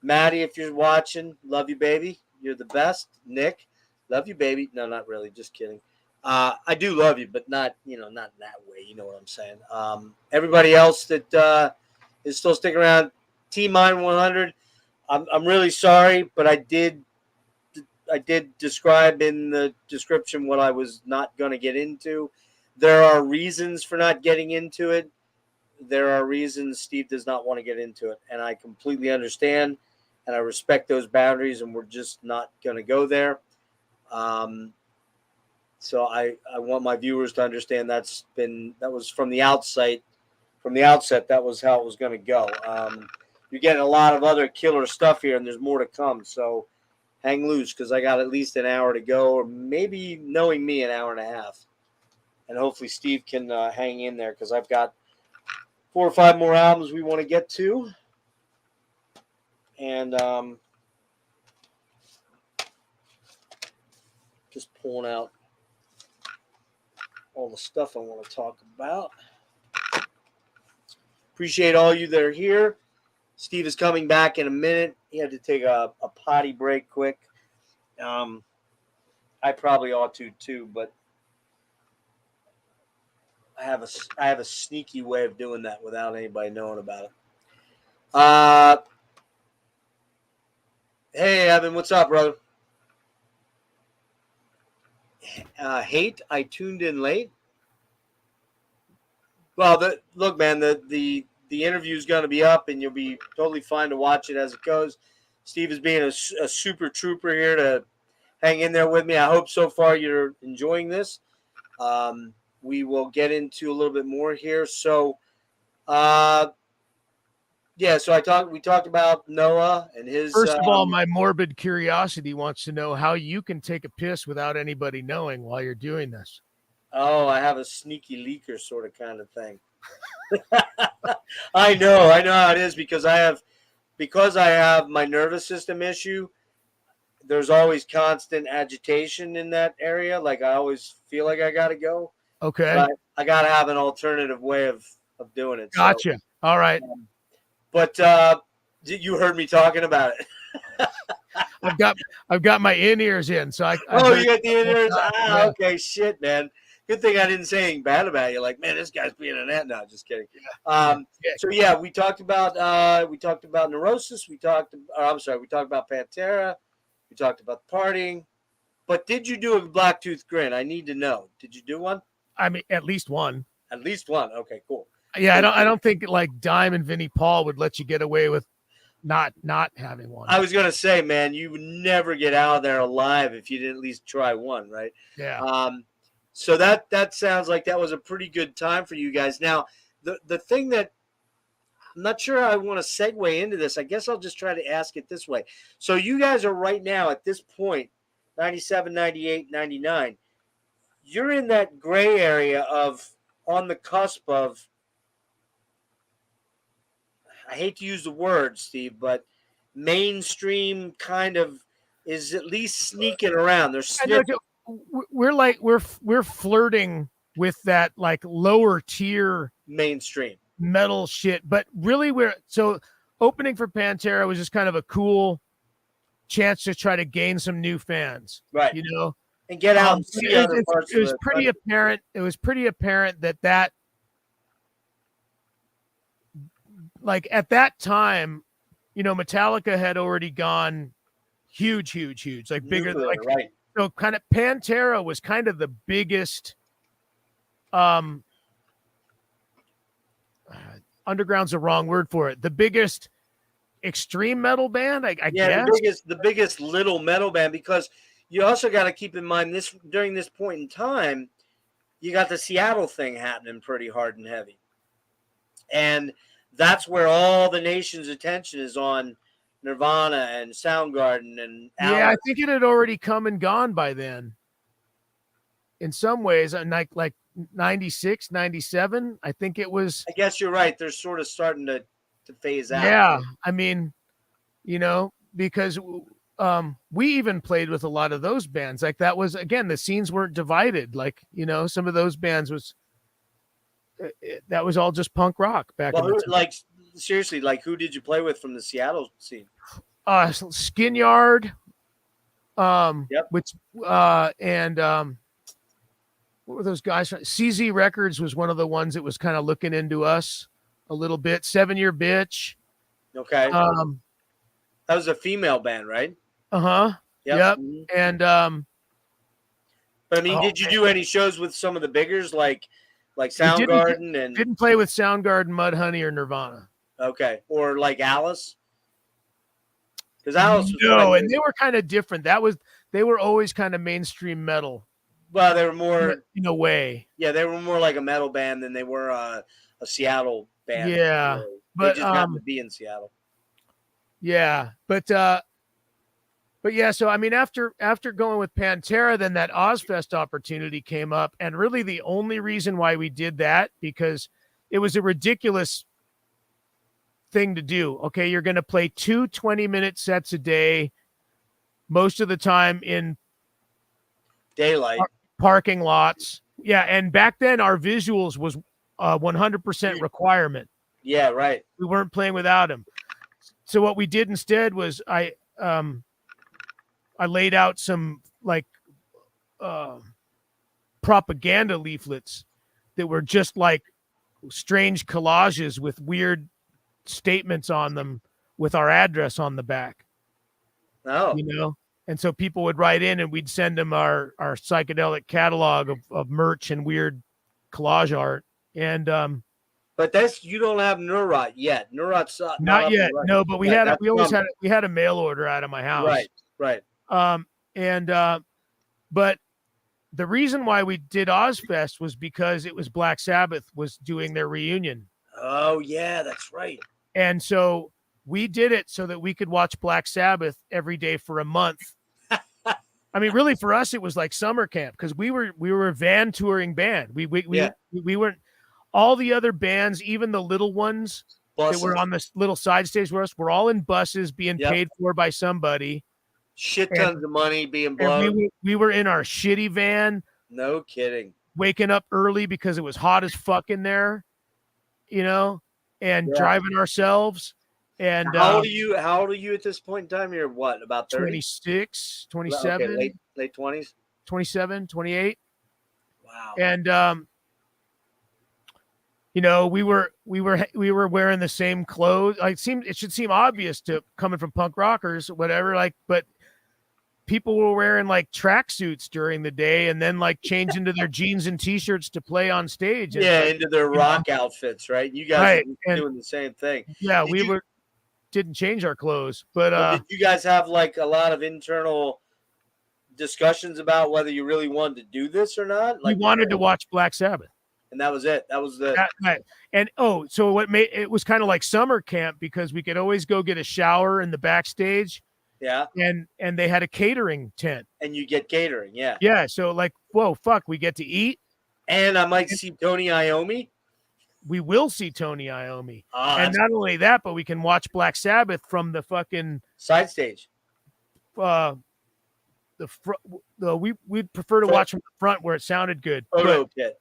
Maddie, if you're watching, love you, baby. You're the best. Nick, love you, baby. No, not really. Just kidding. I do love you, but not in that way. You know what I'm saying? Everybody else that is still sticking around, T-Mine 100. I'm really sorry, but I did describe in the description what I was not going to get into. There are reasons for not getting into it. There are reasons Steve does not want to get into it, and I completely understand, and I respect those boundaries, and we're just not going to go there. So I want my viewers to understand that was from the outset. That was how it was going to go. You're getting a lot of other killer stuff here, and there's more to come. So hang loose, because I got at least an hour to go, or maybe, knowing me, an hour and a half. And hopefully Steve can hang in there, because I've got 4 or 5 more albums we want to get to. And just pulling out all the stuff I want to talk about. Appreciate all you that are here. Steve is coming back in a minute. He had to take a potty break quick. I probably ought to too, but I have a sneaky way of doing that without anybody knowing about it. Hey, Evan, what's up, brother? Hate, I tuned in late. Well, look, man, the interview is going to be up, and you'll be totally fine to watch it as it goes. Steve is being a super trooper here to hang in there with me. I hope so far you're enjoying this. We will get into a little bit more here. So, so we talked about Noah and his. First of all, my morbid curiosity wants to know how you can take a piss without anybody knowing while you're doing this. Oh, I have a sneaky leaker sort of kind of thing. I know how it is, because I have my nervous system issue. There's always constant agitation in that area. Like, I always feel like I got to go. Okay. But I got to have an alternative way of doing it. Gotcha. So, all right. But you heard me talking about it. I've got my in-ears in, so you got the in-ears? Okay, shit, man. Good thing I didn't say anything bad about you. Like, man, this guy's being an ant. No, just kidding. So yeah, we talked about Neurosis. We talked about Pantera. We talked about partying. But did you do a Blacktooth Grin? I need to know. Did you do one? I mean, at least one. At least one. Okay, cool. Yeah, I don't think like Dime and Vinnie Paul would let you get away with not having one. I was gonna say, man, you would never get out of there alive if you didn't at least try one, right? Yeah. So that sounds like that was a pretty good time for you guys. Now, the thing that I'm not sure I want to segue into this. I guess I'll just try to ask it this way. So you guys are right now at this point, 97, 98, 99. You're in that gray area of on the cusp of, I hate to use the word, Steve, but mainstream kind of is at least sneaking around. They're sniffing. We're flirting with that like lower tier mainstream metal shit, but really opening for Pantera was just kind of a cool chance to try to gain some new fans, right? You know, and get out and see other parts. It was pretty apparent. It was pretty apparent that like at that time, you know, Metallica had already gone huge, like bigger, nuclear, like right. So kind of Pantera was kind of the biggest. Underground's the wrong word for it. The biggest extreme metal band, I guess. The biggest little metal band, because you also got to keep in mind this during this point in time, you got the Seattle thing happening pretty hard and heavy, and that's where all the nation's attention is on Nirvana and Soundgarden and Alice. Yeah, I think it had already come and gone by then. In some ways, like 96, 97, I think it was. I guess you're right. They're sort of starting to phase out. Yeah, I mean, you know, because we even played with a lot of those bands. Like that was, again, the scenes weren't divided. Like, you know, some of those bands that was all just punk rock back in the time. Like, seriously, like who did you play with from the Seattle scene? Skin Yard. Yep. Which and what were those guys? CZ Records was one of the ones that was kind of looking into us a little bit. 7 Year Bitch. Okay. That was a female band, right? Uh-huh. Yep. Mm-hmm. And but I mean, did you do any shows with some of the biggers like Soundgarden and didn't play with Soundgarden, Mudhoney, or Nirvana? Okay. Or like Alice? Because Alice was and they were kind of different. They were always kind of mainstream metal. Well, they were more in a way. Yeah, they were more like a metal band than they were a Seattle band. Yeah, really. But they just happened to be in Seattle. Yeah, but yeah. So I mean, after going with Pantera, then that Ozfest opportunity came up, and really the only reason why we did that because it was a ridiculous thing to do. Okay, you're going to play 2 20-minute sets a day, most of the time in daylight. Parking lots. Yeah, and back then our visuals was 100% requirement. Yeah, right. We weren't playing without them. So what we did instead was I laid out some like propaganda leaflets that were just like strange collages with weird statements on them with our address on the back. Oh. You know? And so people would write in and we'd send them our psychedelic catalog of merch and weird collage art. And but you don't have Neurot yet. Neurot's not yet. No, but we had a mail order out of my house. Right. But the reason why we did Ozfest was because it was Black Sabbath was doing their reunion. Oh yeah, that's right. And so we did it so that we could watch Black Sabbath every day for a month. I mean, really, for us, it was like summer camp because we were a van touring band. We weren't all the other bands, even the little ones that were on this little side stage with us. We're all in buses being paid for by somebody. Shit tons of money being blown. We were in our shitty van. No kidding. Waking up early because it was hot as fuck in there, you know, and driving ourselves. And how old are you at this point in time? You're what, about 30? 26, 27. Okay, late 20s? 27, 28. Wow. And you know, we were wearing the same clothes. Like it should seem obvious to coming from punk rockers, whatever, like, but people were wearing like tracksuits during the day and then like change into their jeans and t-shirts to play on stage. And, into their rock outfits, right? You guys are doing the same thing. Yeah, didn't change our clothes, but did you guys have like a lot of internal discussions about whether you really wanted to do this or not? Like we wanted to watch Black Sabbath, and that was it. That was and so what made it was kind of like summer camp because we could always go get a shower in the backstage. Yeah, and they had a catering tent, and you get catering. Yeah. So like, whoa, fuck, we get to eat, and I might see Tony Iommi. we will see Tony Iommi. And that's not only that, but we can watch Black Sabbath from the fucking side stage. We'd prefer to watch from the front where it sounded good. Photo pit.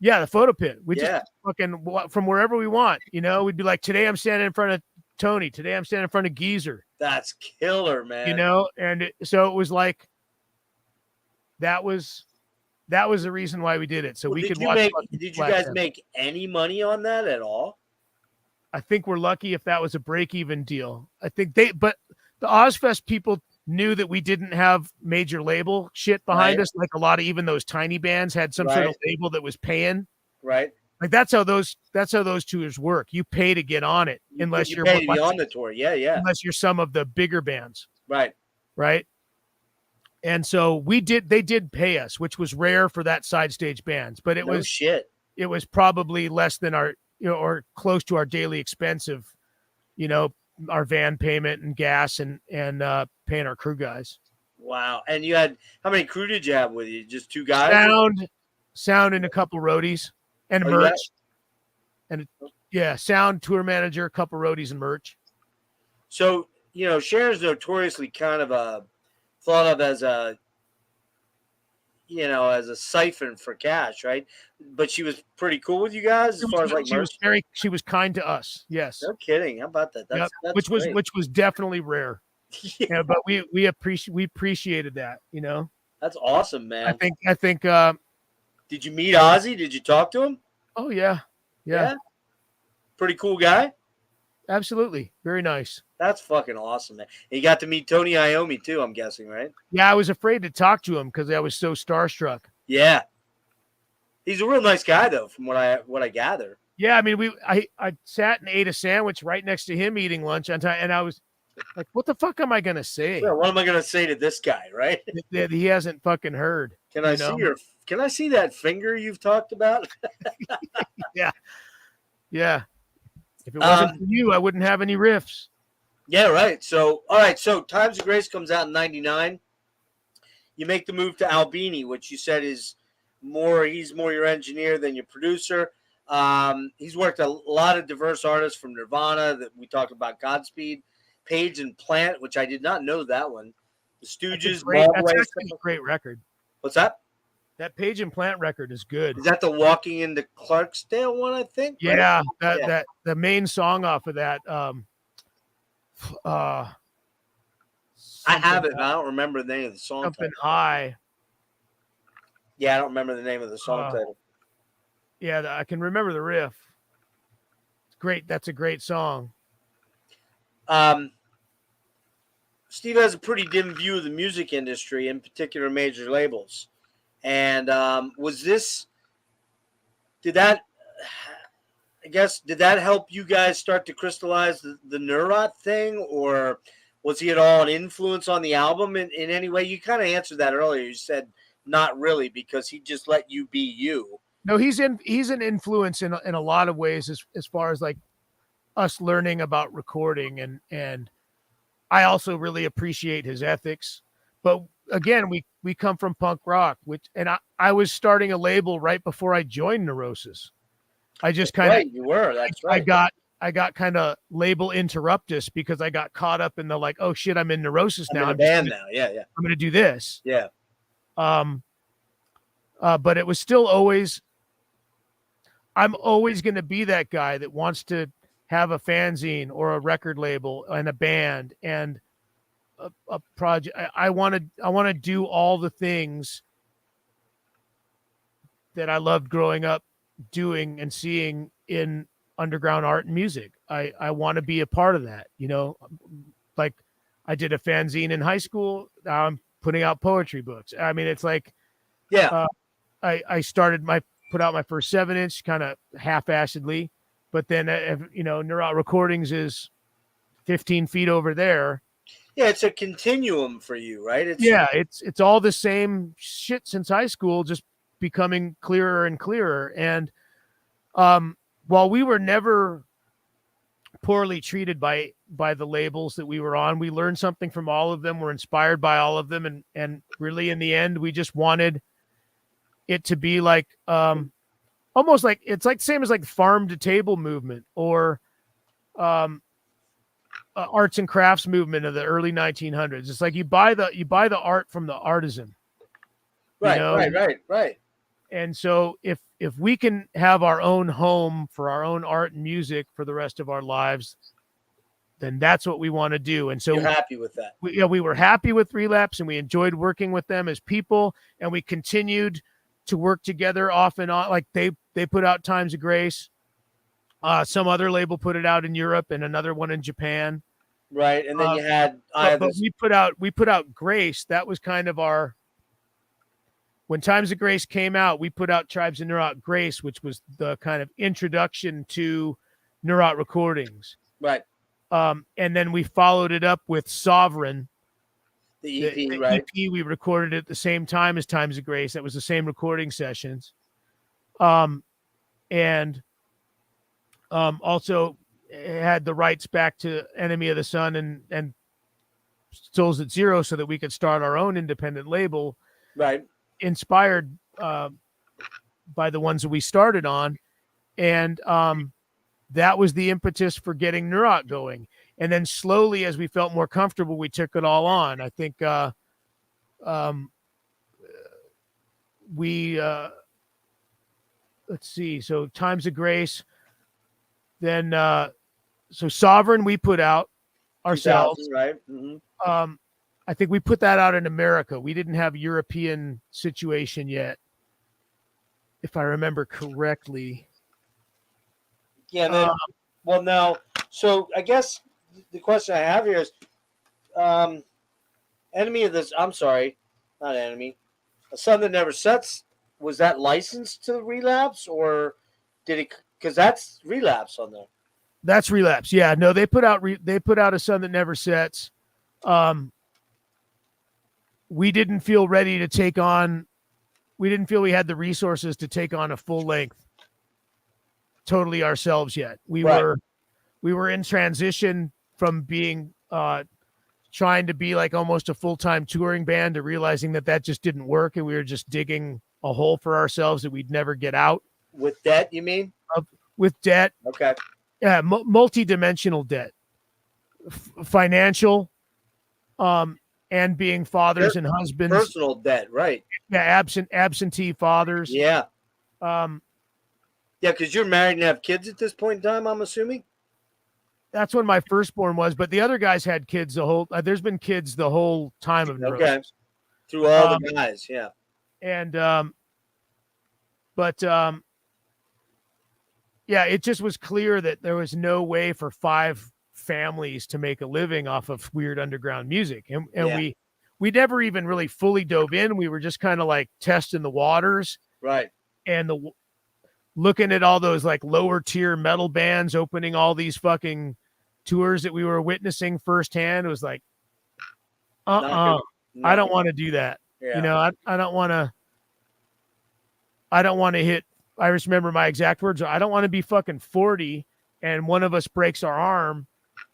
Yeah, the photo pit. We Yeah. just fucking from wherever we want. You know, we'd be like, today I'm standing in front of Tony. Today I'm standing in front of Geezer. That's killer, man. You know, and so it was like that was the reason why we did it. So we could watch. Did you guys make any money on that at all? I think we're lucky if that was a break-even deal. I think but the Ozfest people knew that we didn't have major label shit behind us. Like a lot of even those tiny bands had some sort of label that was paying. Right. Like that's how those tours work. You pay to get on it unless you're pay to be on the tour. Yeah, yeah. Unless you're some of the bigger bands. Right. Right. And so they did pay us, which was rare for that side stage bands, but it was probably less than our, or close to our daily expense of, our van payment and gas and paying our crew guys. Wow. And you had, how many crew did you have with you? Just 2 guys? Sound and a couple roadies and merch. And sound, tour manager, a couple roadies and merch. So, Sharon's notoriously kind of thought of as a siphon for cash, right? But she was pretty cool with you guys as far as like merch. She was kind to us. Yes. No kidding. How about that? That's which was definitely rare. Yeah, but we appreciated that, That's awesome, man. I think did you meet Ozzy? Did you talk to him? Oh yeah. Pretty cool guy. Absolutely. Very nice. That's fucking awesome, man. And you got to meet Tony Iommi too, I'm guessing, right? Yeah, I was afraid to talk to him because I was so starstruck. Yeah. He's a real nice guy though, from what I gather. Yeah, I mean, I sat and ate a sandwich right next to him eating lunch on time, and I was like, what the fuck am I gonna say? Yeah, what am I gonna say to this guy, right? That he hasn't fucking heard. Can I see that finger you've talked about? Yeah. Yeah. If it wasn't for you, I wouldn't have any riffs. Yeah, right. So, all right. So, Times of Grace comes out in '99. You make the move to Albini, which you said he's more your engineer than your producer. He's worked a lot of diverse artists from Nirvana that we talked about, Godspeed, Page and Plant, which I did not know that one. The Stooges. That's actually a great record. What's that? That Page and Plant record is good. Is that the Walking into Clarksdale one, I think? Yeah, right? that the main song off of that. I have it, but I don't remember the name of the song. Something High. Yeah, I don't remember the name of the song title. Yeah, I can remember the riff. It's great. That's a great song. Steve has a pretty dim view of the music industry, in particular major labels. And did that help you guys start to crystallize the Neurot thing, or was he at all an influence on the album in any way? You kind of answered that earlier. You said not really, because he just let you be you. No, he's an influence in a lot of ways as far as like us learning about recording, and I also really appreciate his ethics. But again, we come from punk rock, and I was starting a label right before I joined Neurosis. I just kind of you were. That's right. I got kind of label interruptus because I got caught up in the like, oh shit, I'm in Neurosis now. I'm in a band now. Yeah. I'm going to do this. Yeah. But it was still always. I'm always going to be that guy that wants to have a fanzine or a record label and a band and a project. I want to do all the things that I loved growing up doing and seeing in underground art and music. I want to be a part of that, like I did a fanzine in high school. Now I'm putting out poetry books. I mean, it's like, I put out my first 7-inch kind of half-assedly, but then, Neurot Recordings is 15 feet over there. Yeah, it's a continuum for you, right? It's all the same shit since high school, just becoming clearer and clearer. And while we were never poorly treated by the labels that we were on, we learned something from all of them. We're inspired by all of them, and really in the end, we just wanted it to be like almost like it's like same as like farm to table movement or arts and crafts movement of the early 1900s. It's like you buy the art from the artisan, Right, right. And so if we can have our own home for our own art and music for the rest of our lives, then that's what we want to do. And so you're happy with that. We were happy with Relapse, and we enjoyed working with them as people, and we continued to work together off and on. Like they put out Times of Grace. Some other label put it out in Europe and another one in Japan. Right. And then you had but we put out Grace. That was kind of our, when Times of Grace came out, we put out Tribes and Neurot Grace, which was the kind of introduction to Neurot recordings. Right. And then we followed it up with Sovereign. The EP, right? EP, we recorded at the same time as Times of Grace. That was the same recording sessions. And also had the rights back to Enemy of the Sun and Souls at Zero so that we could start our own independent label. Right. Inspired by the ones that we started on. And that was the impetus for getting Neurot going. And then slowly, as we felt more comfortable, we took it all on. I think let's see. So Times of Grace, then so Sovereign we put out ourselves. Right. Mm-hmm. I think we put that out in America. We didn't have a European situation yet, if I remember correctly. Yeah. Then, well, now, so I guess the question I have here is, Enemy of this. I'm sorry, not Enemy. A Sun That Never Sets. Was that licensed to Relapse, or did it? Because that's Relapse on there. That's Relapse. Yeah. No, they put out A Sun That Never Sets. We didn't feel ready to take on. We didn't feel we had the resources to take on a full length totally ourselves yet. We were in transition from being trying to be like almost a full-time touring band to realizing that just didn't work, and we were just digging a hole for ourselves that we'd never get out. With debt, you mean? With debt. Okay. Yeah, multi-dimensional debt, financial, and being fathers and husbands. Personal debt, right? Yeah, absentee fathers. Yeah. Yeah, because you're married and have kids at this point in time, I'm assuming? That's when my firstborn was, but the other guys had kids there's been kids the whole time of Neurosis. Okay. Through all the guys, yeah. And yeah, it just was clear that there was no way for 5 families to make a living off of weird underground music. And we never even really fully dove in. We were just kind of like testing the waters. Right. And looking at all those like lower tier metal bands opening all these fucking tours that we were witnessing firsthand. It was like, I don't want to do that. Yeah. You know, I don't want to hit. I just remember my exact words. I don't want to be fucking 40 and one of us breaks our arm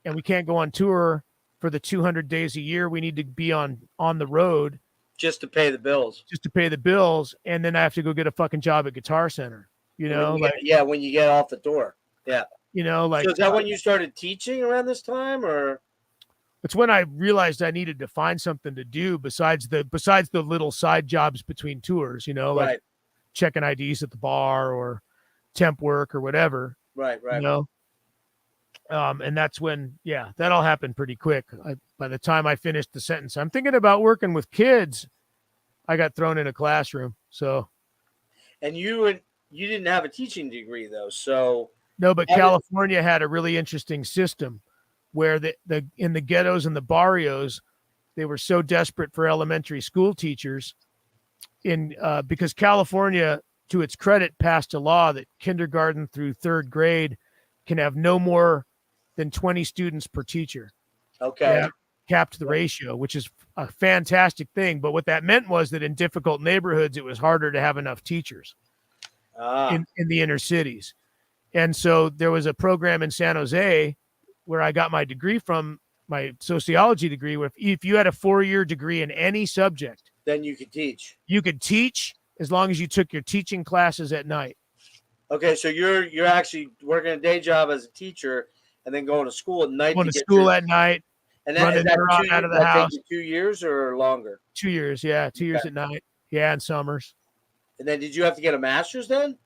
and we can't go on tour for the 200 days a year. We need to be on the road just to pay the bills. And then I have to go get a fucking job at Guitar Center. You know, when you get off the door. Yeah. You know, like, so is that when you started teaching around this time, or? It's when I realized I needed to find something to do besides the little side jobs between tours, you know, like checking IDs at the bar or temp work or whatever. Right. You know? And that's when, that all happened pretty quick. By the time I finished the sentence, I'm thinking about working with kids. I got thrown in a classroom. So. And you didn't have a teaching degree though. So. No, but California had a really interesting system where in the ghettos and the barrios, they were so desperate for elementary school teachers because California, to its credit, passed a law that kindergarten through 3rd grade can have no more than 20 students per teacher. Okay. Capped the ratio, which is a fantastic thing. But what that meant was that in difficult neighborhoods, it was harder to have enough teachers in the inner cities. And so there was a program in San Jose where I got my degree from, my sociology degree, where if you had a 4-year degree in any subject, then you could teach. You could teach as long as you took your teaching classes at night. Okay, so you're actually working a day job as a teacher, and then going to school at night Going to to get school your. at night, And that is running that Neurot out of the that take house. you 2 years or longer? 2 years, yeah, 2 years Okay. at night, yeah, in summers. And then did you have to get a master's then?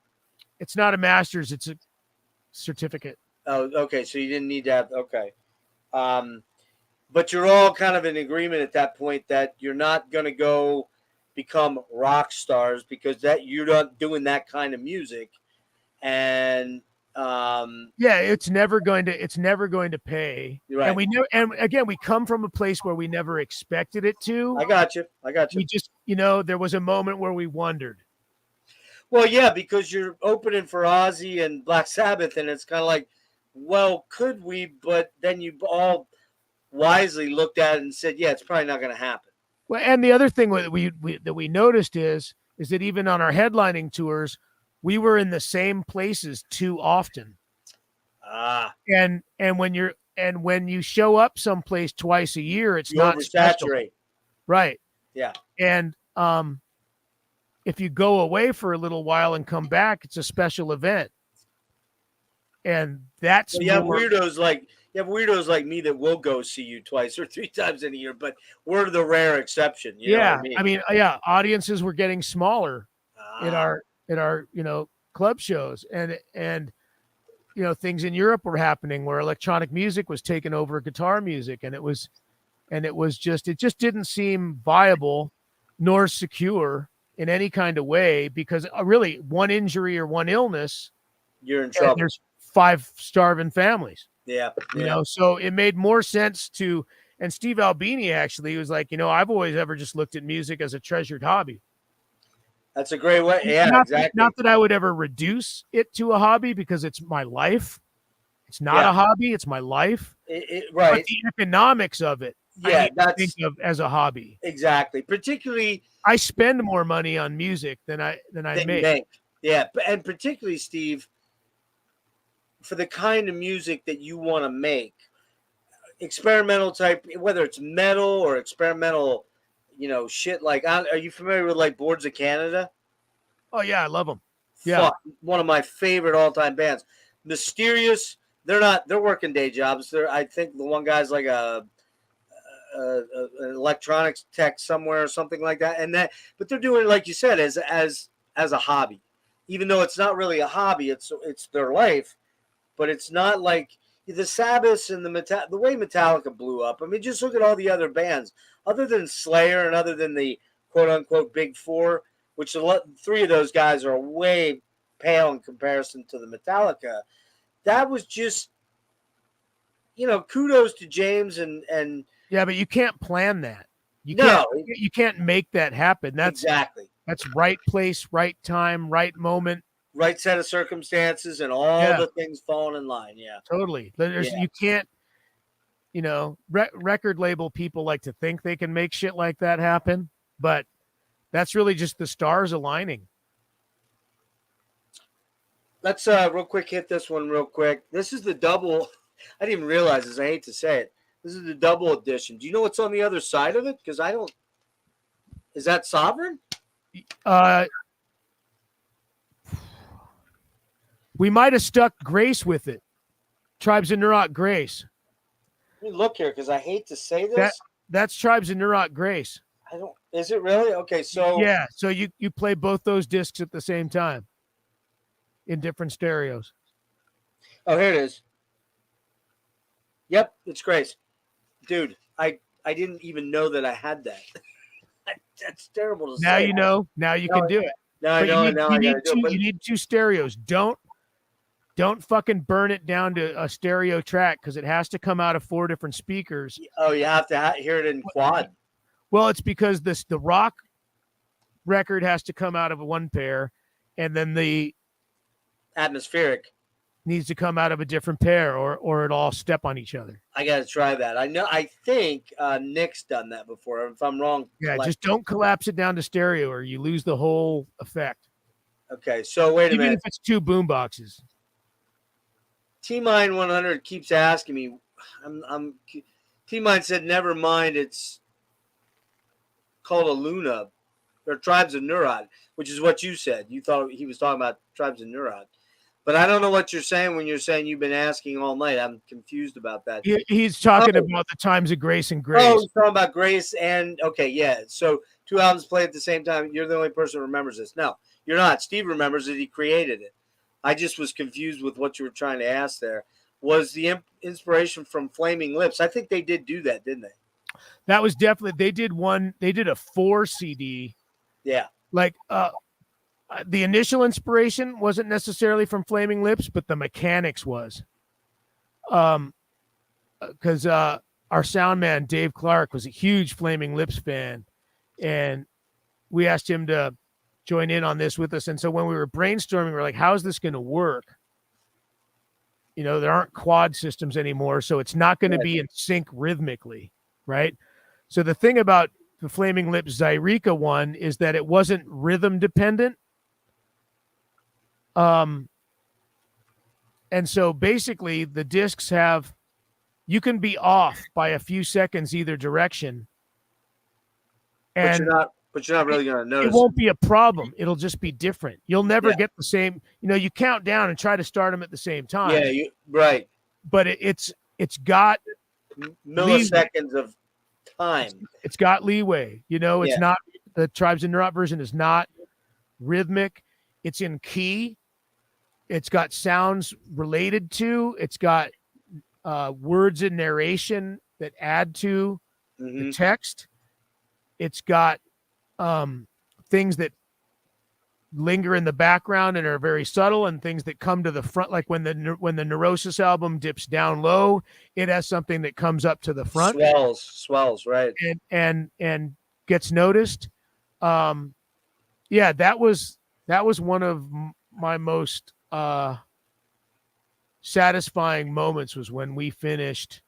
It's not a master's; it's a certificate. Oh, okay. So you didn't need to have. Okay. Um, but you're all kind of in agreement at that point that you're not going to go become rock stars because that you're not doing that kind of music, and Yeah, it's never going to pay. you're right. And we know, and again, we come from a place where we never expected it to. I got you. We just, there was a moment where we wondered. Well, yeah, because you're opening for Ozzy and Black Sabbath, and it's kind of like, well, could we? But then you all wisely looked at it and said, yeah, it's probably not going to happen. Well, and the other thing that we noticed is that even on our headlining tours, we were in the same places too often. And when you show up someplace twice a year, it's not special. Right. Yeah. And if you go away for a little while and come back, it's a special event. And that's you have weirdos like me that will go see you twice or three times in a year, but we're the rare exception. You know what I mean? Audiences were getting smaller at our club shows, and things in Europe were happening where electronic music was taking over guitar music, and it just didn't seem viable nor secure in any kind of way, because really one injury or one illness, you're in trouble. There's 5 starving families. Yeah. So it made more sense to, and Steve Albini actually was like, I've always ever just looked at music as a treasured hobby. That's a great way. Yeah, exactly. Not that I would ever reduce it to a hobby, because it's my life. It's not a hobby. It's my life. Right. But the economics of it, yeah, I think of as a hobby. Exactly. Particularly, I spend more money on music than I make. Yeah, and particularly, Steve, for the kind of music that you want to make, experimental type, whether it's metal or experimental, shit like. Are you familiar with like Boards of Canada? Oh yeah, I love them. Yeah, one of my favorite all-time bands. Mysterious. They're working day jobs. I think the one guy's like an electronics tech somewhere or something like that, but they're doing it, like you said, as a hobby, even though it's not really a hobby. It's their life, but it's not like the Sabbath and the way Metallica blew up. I mean, just look at all the other bands other than Slayer and other than the quote unquote Big Four, which 3 of those guys are way pale in comparison to the Metallica. That was just, kudos to James and yeah, but you can't plan that. You can't make that happen. That's exactly. That's right place, right time, right moment, right set of circumstances, and all the things falling in line. Yeah, totally. You can't, record label people like to think they can make shit like that happen, but that's really just the stars aligning. Let's real quick hit this one real quick. This is the double. I didn't even realize this. I hate to say it. This is the double edition. Do you know what's on the other side of it? Because I don't. Is that Sovereign? We might have stuck Grace with it. Tribes of Neurot Grace. Let me look here, because I hate to say this. That's Tribes of Neurot Grace. I don't. Is it really? Okay, so yeah. So you play both those discs at the same time in different stereos. Oh, here it is. Yep, it's Grace. Dude, I didn't even know that I had that. That's terrible to say. Now you know. Now you can do it. Now I know. Now I gotta do it. You need 2 stereos. Don't fucking burn it down to a stereo track, because it has to come out of 4 different speakers. Oh, you have to hear it in quad. Well, it's because the rock record has to come out of 1 pair, and then the atmospheric needs to come out of a different pair, or it all step on each other. I got to try that. I think Nick's done that before. If I'm wrong. Yeah, just don't collapse it down to stereo, or you lose the whole effect. Okay, so wait a minute. Even if it's 2 boom boxes. T-Mine 100 keeps asking me. T-Mine said, never mind. It's called a Luna, or Tribes of Neurot, which is what you said. You thought he was talking about Tribes of Neurot. But I don't know what you're saying when you're saying you've been asking all night. I'm confused about that. He's talking about the times of grace and grace. Oh, he's talking about grace and okay, yeah. So 2 albums played at the same time. You're the only person who remembers this. No, you're not. Steve remembers it. He created it. I just was confused with what you were trying to ask there. Was the inspiration from Flaming Lips? I think they did do that, didn't they? That was definitely, they did a 4 CD. Yeah. Like the initial inspiration wasn't necessarily from Flaming Lips, but the mechanics was. Because our sound man, Dave Clark, was a huge Flaming Lips fan. And we asked him to join in on this with us. And so when we were brainstorming, we were like, how is this going to work? You know, there aren't quad systems anymore, so it's not going to be in sync rhythmically, right? So the thing about the Flaming Lips Zyreka one is that it wasn't rhythm dependent. And so basically the discs have, you can be off by a few seconds either direction. And but you're not really going to notice. It won't be a problem. It'll just be different. You'll never get the same, you know, you count down and try to start them at the same time. Yeah, right. But it's got milliseconds of time. It's got leeway. You know, it's not, the Tribes and Neurot version is not rhythmic. It's in key. It's got sounds related to, it's got words and narration that add to the text. It's got things that linger in the background and are very subtle, and things that come to the front, like when the Neurosis album dips down low, it has something that comes up to the front, swells, right, and gets noticed. That was one of my most satisfying moments, was when we finished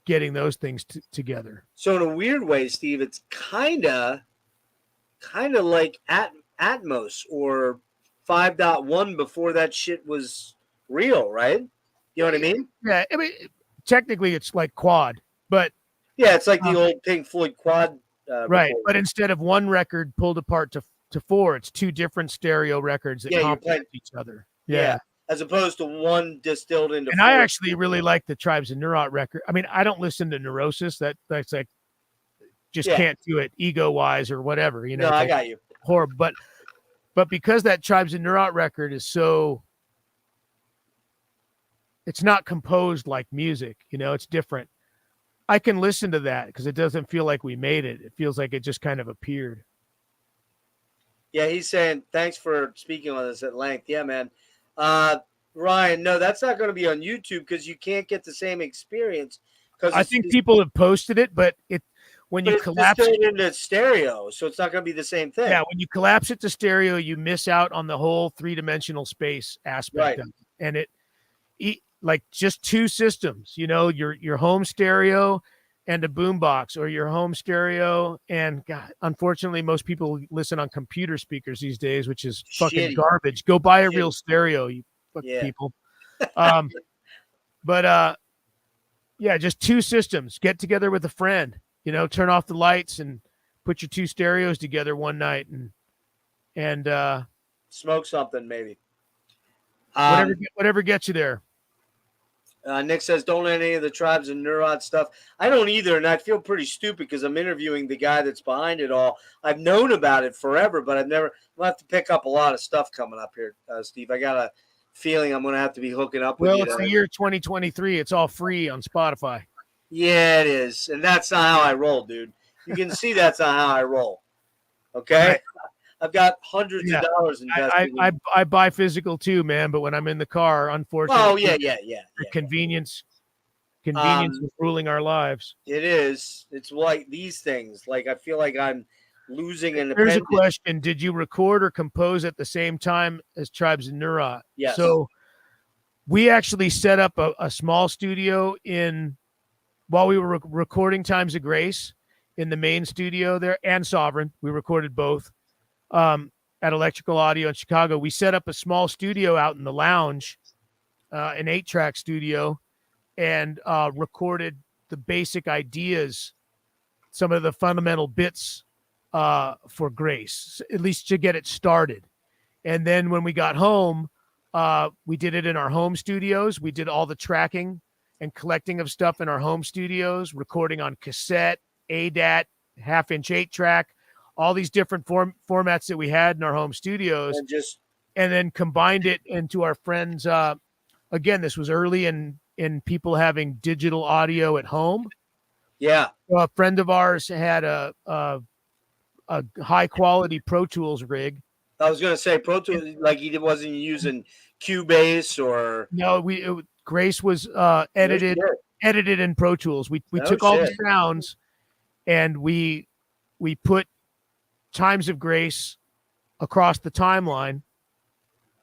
getting those things together. So in a weird way, Steve, it's kind of like Atmos or 5.1 before that shit was real, right? You know what I mean? Yeah, I mean, technically it's like quad, but yeah, it's like the old Pink Floyd quad, right? recording. But instead of one record pulled apart to 4, it's 2 different stereo records that complement each other. Yeah. As opposed to one distilled into. And 4. I actually really like the Tribes and Neurot record. I mean, I don't listen to Neurosis. That's like, just can't do it ego wise or whatever. You know, no, I got you. Horrible, but because that Tribes and Neurot record is so, it's not composed like music. You know, it's different. I can listen to that because it doesn't feel like we made it. It feels like it just kind of appeared. Yeah, he's saying thanks for speaking on this at length. Yeah, man. Ryan, no, that's not going to be on YouTube because you can't get the same experience. Because I think people have posted it, but when you collapse it into stereo, so it's not going to be the same thing. Yeah, when you collapse it to stereo, you miss out on the whole 3-dimensional space aspect of it. And like just 2 systems, you know, your home stereo and a boombox, or your home stereo and, God, unfortunately most people listen on computer speakers these days, which is fucking garbage. Go buy a real stereo, you fucking people. But just 2 systems. Get together with a friend, you know, turn off the lights and put your 2 stereos together one night and smoke something maybe. Whatever gets you there. Nick says, don't let any of the Tribes and Neurot stuff. I don't either, and I feel pretty stupid because I'm interviewing the guy that's behind it all. I've known about it forever, but I'll have to pick up a lot of stuff coming up here, Steve. I got a feeling I'm going to have to be hooking up with you. Well, it's the year 2023. It's all free on Spotify. Yeah, it is, and that's not how I roll, dude. You can see that's not how I roll, okay? Right. I've got hundreds of dollars invested. I buy physical too, man. But when I'm in the car, unfortunately, convenience is ruling our lives. It is. It's like these things. Like I feel like I'm losing an. Here's a question: did you record or compose at the same time as Tribes and Neurot? Yes. So we actually set up a small studio while we were recording Times of Grace in the main studio there, and Sovereign. We recorded both. At Electrical Audio in Chicago, we set up a small studio out in the lounge, an 8-track studio, and recorded the basic ideas, some of the fundamental bits for Grace, at least to get it started. And then when we got home, We did it in our home studios. We did all the tracking and collecting of stuff in our home studios, recording on cassette, ADAT, half-inch 8-track, all these different formats that we had in our home studios, and then combined it into our friends. Again, this was early in people having digital audio at home. Yeah. A friend of ours had a high-quality Pro Tools rig. I was going to say Pro Tools, like he wasn't using Cubase or... No, Grace was edited in Pro Tools. We took all the sounds and we put Times of Grace across the timeline,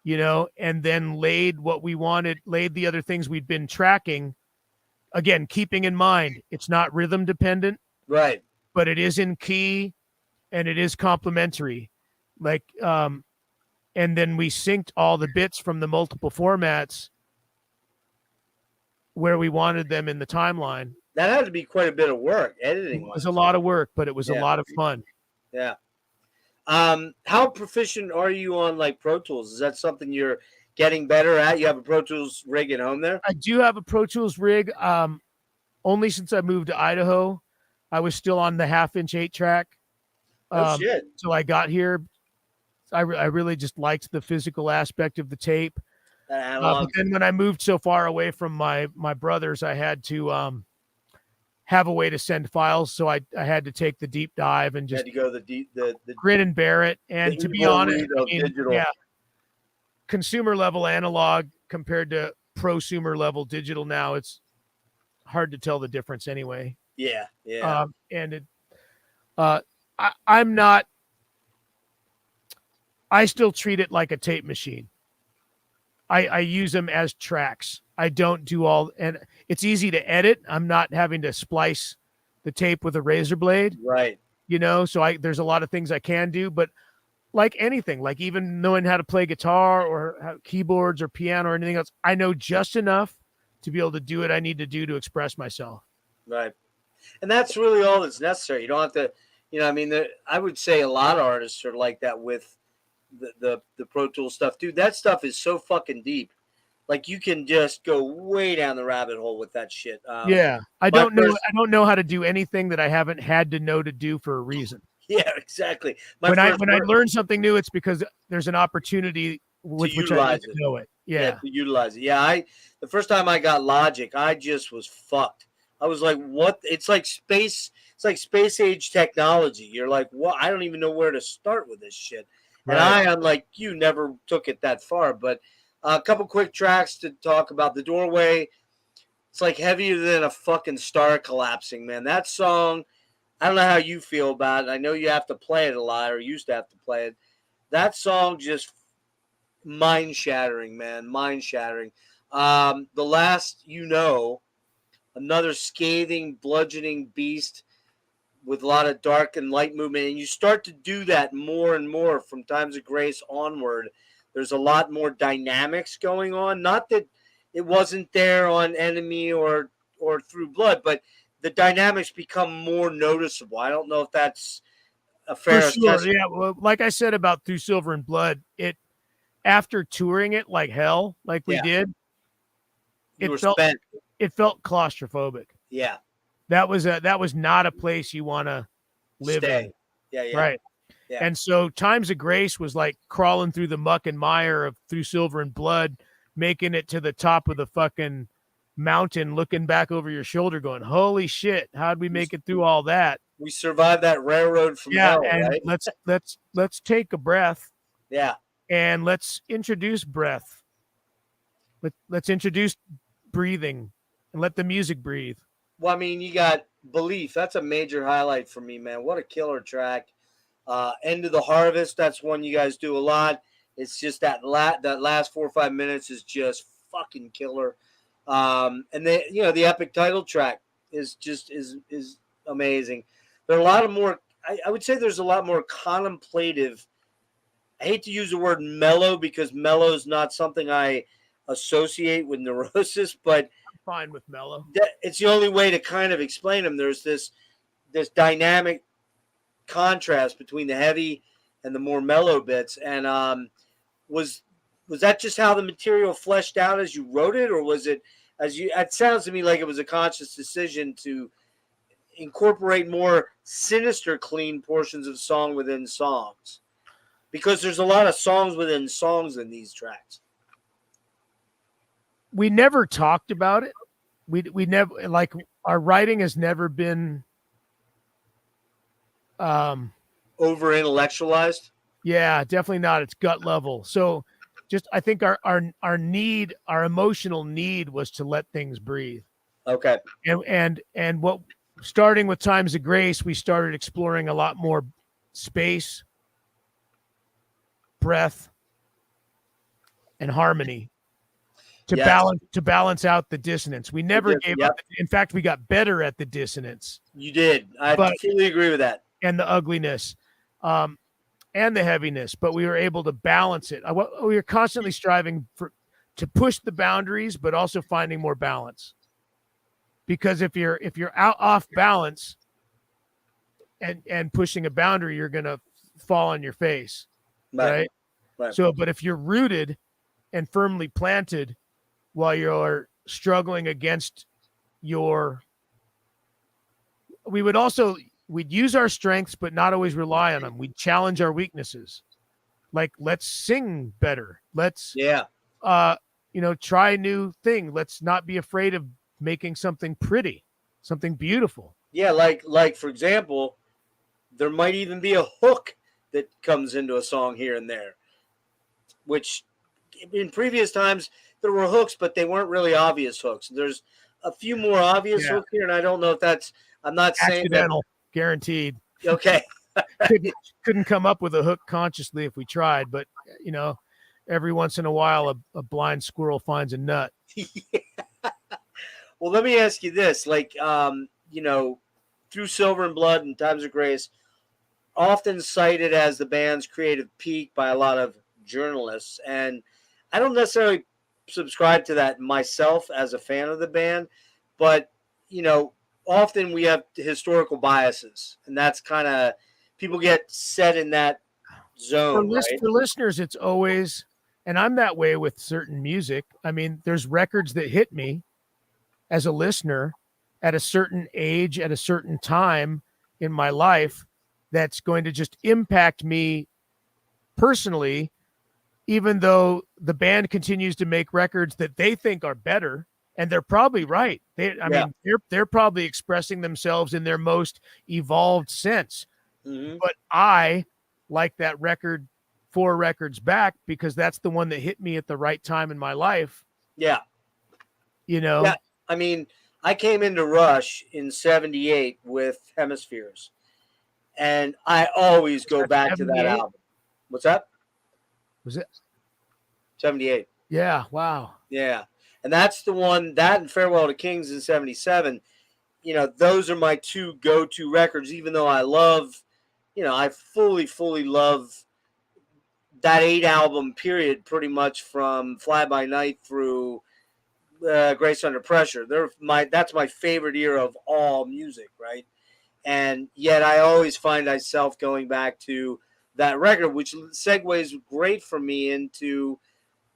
and then laid what we wanted, laid the other things we'd been tracking. Again, keeping in mind, it's not rhythm dependent, right? But it is in key and it is complementary. And then we synced all the bits from the multiple formats where we wanted them in the timeline. That had to be quite a bit of work, editing. It was a lot of work, but it was a lot of fun. Yeah. How proficient are you on like Pro Tools? Is that something you're getting better at? You have a Pro Tools rig at home there? I do have a Pro Tools rig. Only since I moved to Idaho, I was still on the half-inch 8-track. Shit. So I got here. I really just liked the physical aspect of the tape. But then when I moved so far away from my brothers, I had to have a way to send files. So I had to take the deep dive and just go the grin and bear it. And to be honest, consumer level analog compared to prosumer level digital now, it's hard to tell the difference anyway. Yeah. I'm not. I still treat it like a tape machine. I use them as tracks. I don't do all, and it's easy to edit. I'm not having to splice the tape with a razor blade. Right. So there's a lot of things I can do, but like anything, like even knowing how to play guitar or keyboards or piano or anything else, I know just enough to be able to do what I need to do to express myself. Right. And that's really all that's necessary. You don't have to, I would say a lot of artists are like that with the Pro Tools stuff, dude. That stuff is so fucking deep. Like you can just go way down the rabbit hole with that shit. I don't know how to do anything that I haven't had to know to do for a reason. Yeah, exactly. When I learn something new, it's because there's an opportunity with which I need to know it. Yeah, to utilize it. Yeah, the first time I got Logic, I just was fucked. I was like, what? It's like space age technology. You're like, what? I don't even know where to start with this shit. Right. And unlike you, never took it that far. But a couple quick tracks to talk about. The Doorway. It's like heavier than a fucking star collapsing, man. That song, I don't know how you feel about it. I know you have to play it a lot, or used to have to play it. That song just mind-shattering, man. Mind-shattering. The Last another scathing, bludgeoning beast with a lot of dark and light movement. And you start to do that more and more from Times of Grace onward. There's a lot more dynamics going on. Not that it wasn't there on Enemy or Through Blood, but the dynamics become more noticeable. I don't know if that's a fair assessment. Yeah, well, like I said about Through Silver and Blood, after touring it like hell, like we did, it felt claustrophobic. Yeah. That was not a place you want to live in. Yeah. Right. Yeah. And so Times of Grace was like crawling through the muck and mire of Through Silver and Blood, making it to the top of the fucking mountain, looking back over your shoulder going, holy shit, how'd we make it through all that? We survived that railroad from hell, and right? let's take a breath. Yeah. And let's introduce breath. Let's introduce breathing and let the music breathe. Well, I mean, you got Belief. That's a major highlight for me, man. What a killer track. End of the Harvest. That's one you guys do a lot. It's just that last 4 or 5 minutes is just fucking killer. And the epic title track is amazing. There are a lot of more. I would say there's a lot more contemplative. I hate to use the word mellow because mellow is not something I associate with Neurosis, but I'm fine with mellow. It's the only way to kind of explain them. There's this dynamic contrast between the heavy and the more mellow bits, and was was that just how the material fleshed out as you wrote it, or was it it sounds to me like it was a conscious decision to incorporate more sinister, clean portions of song within songs? Because there's a lot of songs within songs in these tracks. We never talked about it. We never, like, our writing has never been over intellectualized. Yeah, definitely not. It's gut level. So just, I think our need, our emotional need was to let things breathe. Okay. And what, starting with Times of Grace, we started exploring a lot more space, breath, and harmony to balance out the dissonance. We never gave up. In fact, we got better at the dissonance. You did. I completely agree with that. And the ugliness, and the heaviness, but we were able to balance it. We were constantly striving to push the boundaries, but also finding more balance. Because if you're off balance and pushing a boundary, you're gonna fall on your face, right? So, but if you're rooted and firmly planted while you're struggling against we'd use our strengths, but not always rely on them. We'd challenge our weaknesses. Like, let's sing better. Let's, try a new thing. Let's not be afraid of making something pretty, something beautiful. Yeah. Like for example, there might even be a hook that comes into a song here and there, which in previous times there were hooks, but they weren't really obvious hooks. There's a few more obvious hooks here. And I don't know if that's, I'm not saying accidental. Guaranteed. Okay. couldn't come up with a hook consciously if we tried, but every once in a while a blind squirrel finds a nut. Well, let me ask you this, like, through Silver and Blood and Times of Grace, often cited as the band's creative peak by a lot of journalists. And I don't necessarily subscribe to that myself as a fan of the band, but, often we have historical biases, and that's kind of, people get set in that zone. For listeners, it's always, and I'm that way with certain music. I mean, there's records that hit me as a listener at a certain age, at a certain time in my life, that's going to just impact me personally, even though the band continues to make records that they think are better. And they're probably right. Mean, they're probably expressing themselves in their most evolved sense. Mm-hmm. But I like that record 4 records back because that's the one that hit me at the right time in my life. Yeah. Yeah. I mean, I came into Rush in 78 with Hemispheres, and I always go back to that album. What's that? Was it 78? Yeah. Wow. Yeah. And that's the one, that and Farewell to Kings in 77, those are my 2 go-to records, even though I love, I fully love that 8 album period, pretty much from Fly By Night through Grace Under Pressure. That's my favorite era of all music, right? And yet I always find myself going back to that record, which segues great for me into,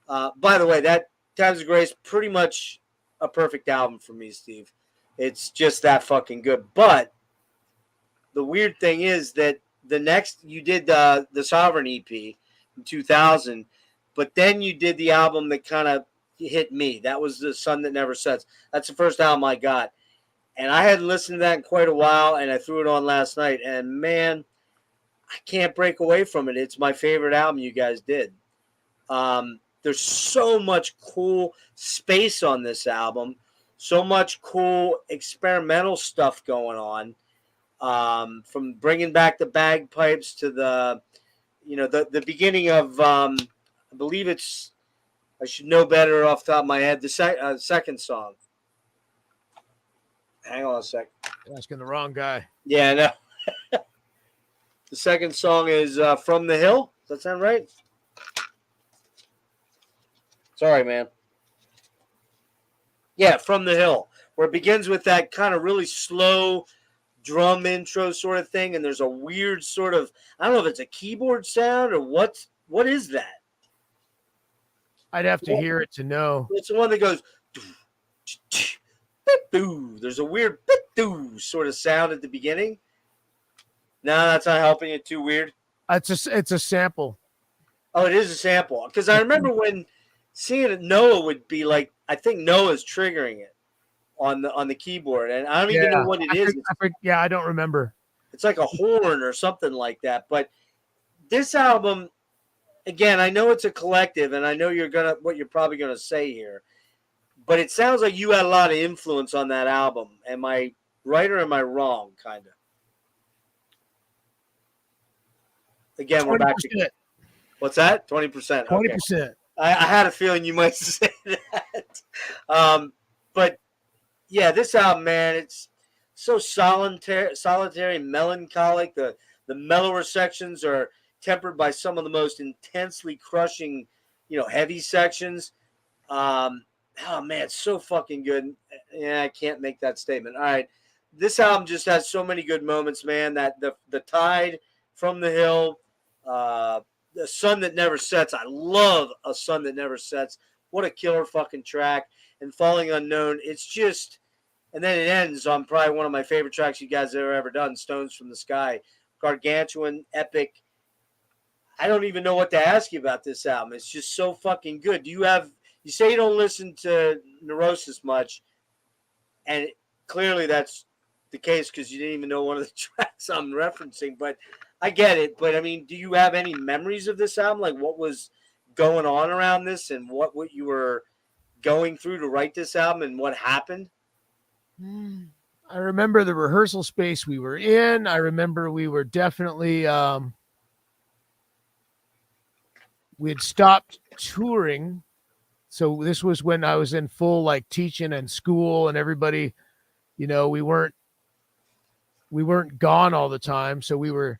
by the way, that Times of Grace, pretty much a perfect album for me, Steve. It's just that fucking good. But the weird thing is that the next, you did the Sovereign EP in 2000, but then you did the album that kind of hit me. That was The Sun That Never Sets. That's the first album I got. And I hadn't listened to that in quite a while, and I threw it on last night. And, man, I can't break away from it. It's my favorite album you guys did. There's so much cool space on this album, so much cool experimental stuff going on, from bringing back the bagpipes to the beginning of, I believe it's, I should know better off the top of my head, the second song. Hang on a sec. You're asking the wrong guy. Yeah, no. The second song is From the Hill. Does that sound right? Sorry, man. Yeah, From the Hill, where it begins with that kind of really slow drum intro sort of thing, and there's a weird sort of, I don't know if it's a keyboard sound or what is that? I'd have to hear it to know. It's the one that goes. There's a weird sort of sound at the beginning. No, that's not helping it. Too weird. It's a sample. Oh, it is a sample. Because I remember when seeing it, Noah would be like, I think Noah's triggering it on the keyboard, and I don't even know what it is. I don't remember. It's like a horn or something like that. But this album, again, I know it's a collective, and I know what you're probably gonna say here, but it sounds like you had a lot of influence on that album. Am I right or am I wrong? Kind of. Again, 20%. We're back to what's that? 20%. 20%. I had a feeling you might say that. But yeah, this album, man, it's so solitary, melancholic. The mellower sections are tempered by some of the most intensely crushing, heavy sections. Oh man, it's so fucking good. Yeah, I can't make that statement. All right, this album just has so many good moments, man. That the Tide, From the Hill, The Sun That Never Sets. I love A Sun That Never Sets. What a killer fucking track. And Falling Unknown. It's just, and then it ends on probably one of my favorite tracks you guys have ever done, Stones from the Sky. Gargantuan, epic. I don't even know what to ask you about this album. It's just so fucking good. You say you don't listen to Neurosis much, and clearly that's the case because you didn't even know one of the tracks I'm referencing, but I get it. But I mean, do you have any memories of this album? Like what was going on around this and what you were going through to write this album and what happened? I remember the rehearsal space we were in. I remember we were definitely, we had stopped touring. So this was when I was in full like teaching and school and everybody, we weren't gone all the time. So we were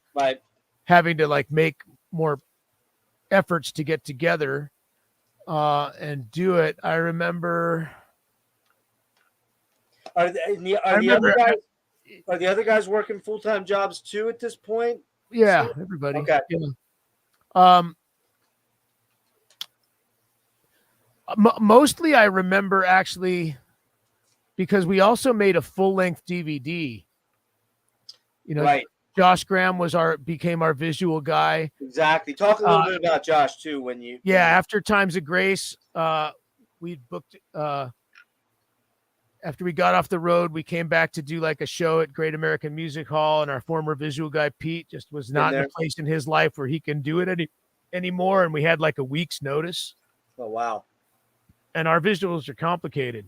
having to like make more efforts to get together and do it. I remember. Are the other guys working full-time jobs too at this point? Yeah, everybody. Okay. Yeah. Mostly I remember actually because we also made a full-length DVD. Right. Josh Graham became our visual guy. Exactly. Talk a little bit about Josh too when you. Yeah, after Times of Grace, we booked. After we got off the road, we came back to do like a show at Great American Music Hall, and our former visual guy Pete just was not in a place in his life where he can do it anymore, and we had like a week's notice. Oh wow! And our visuals are complicated.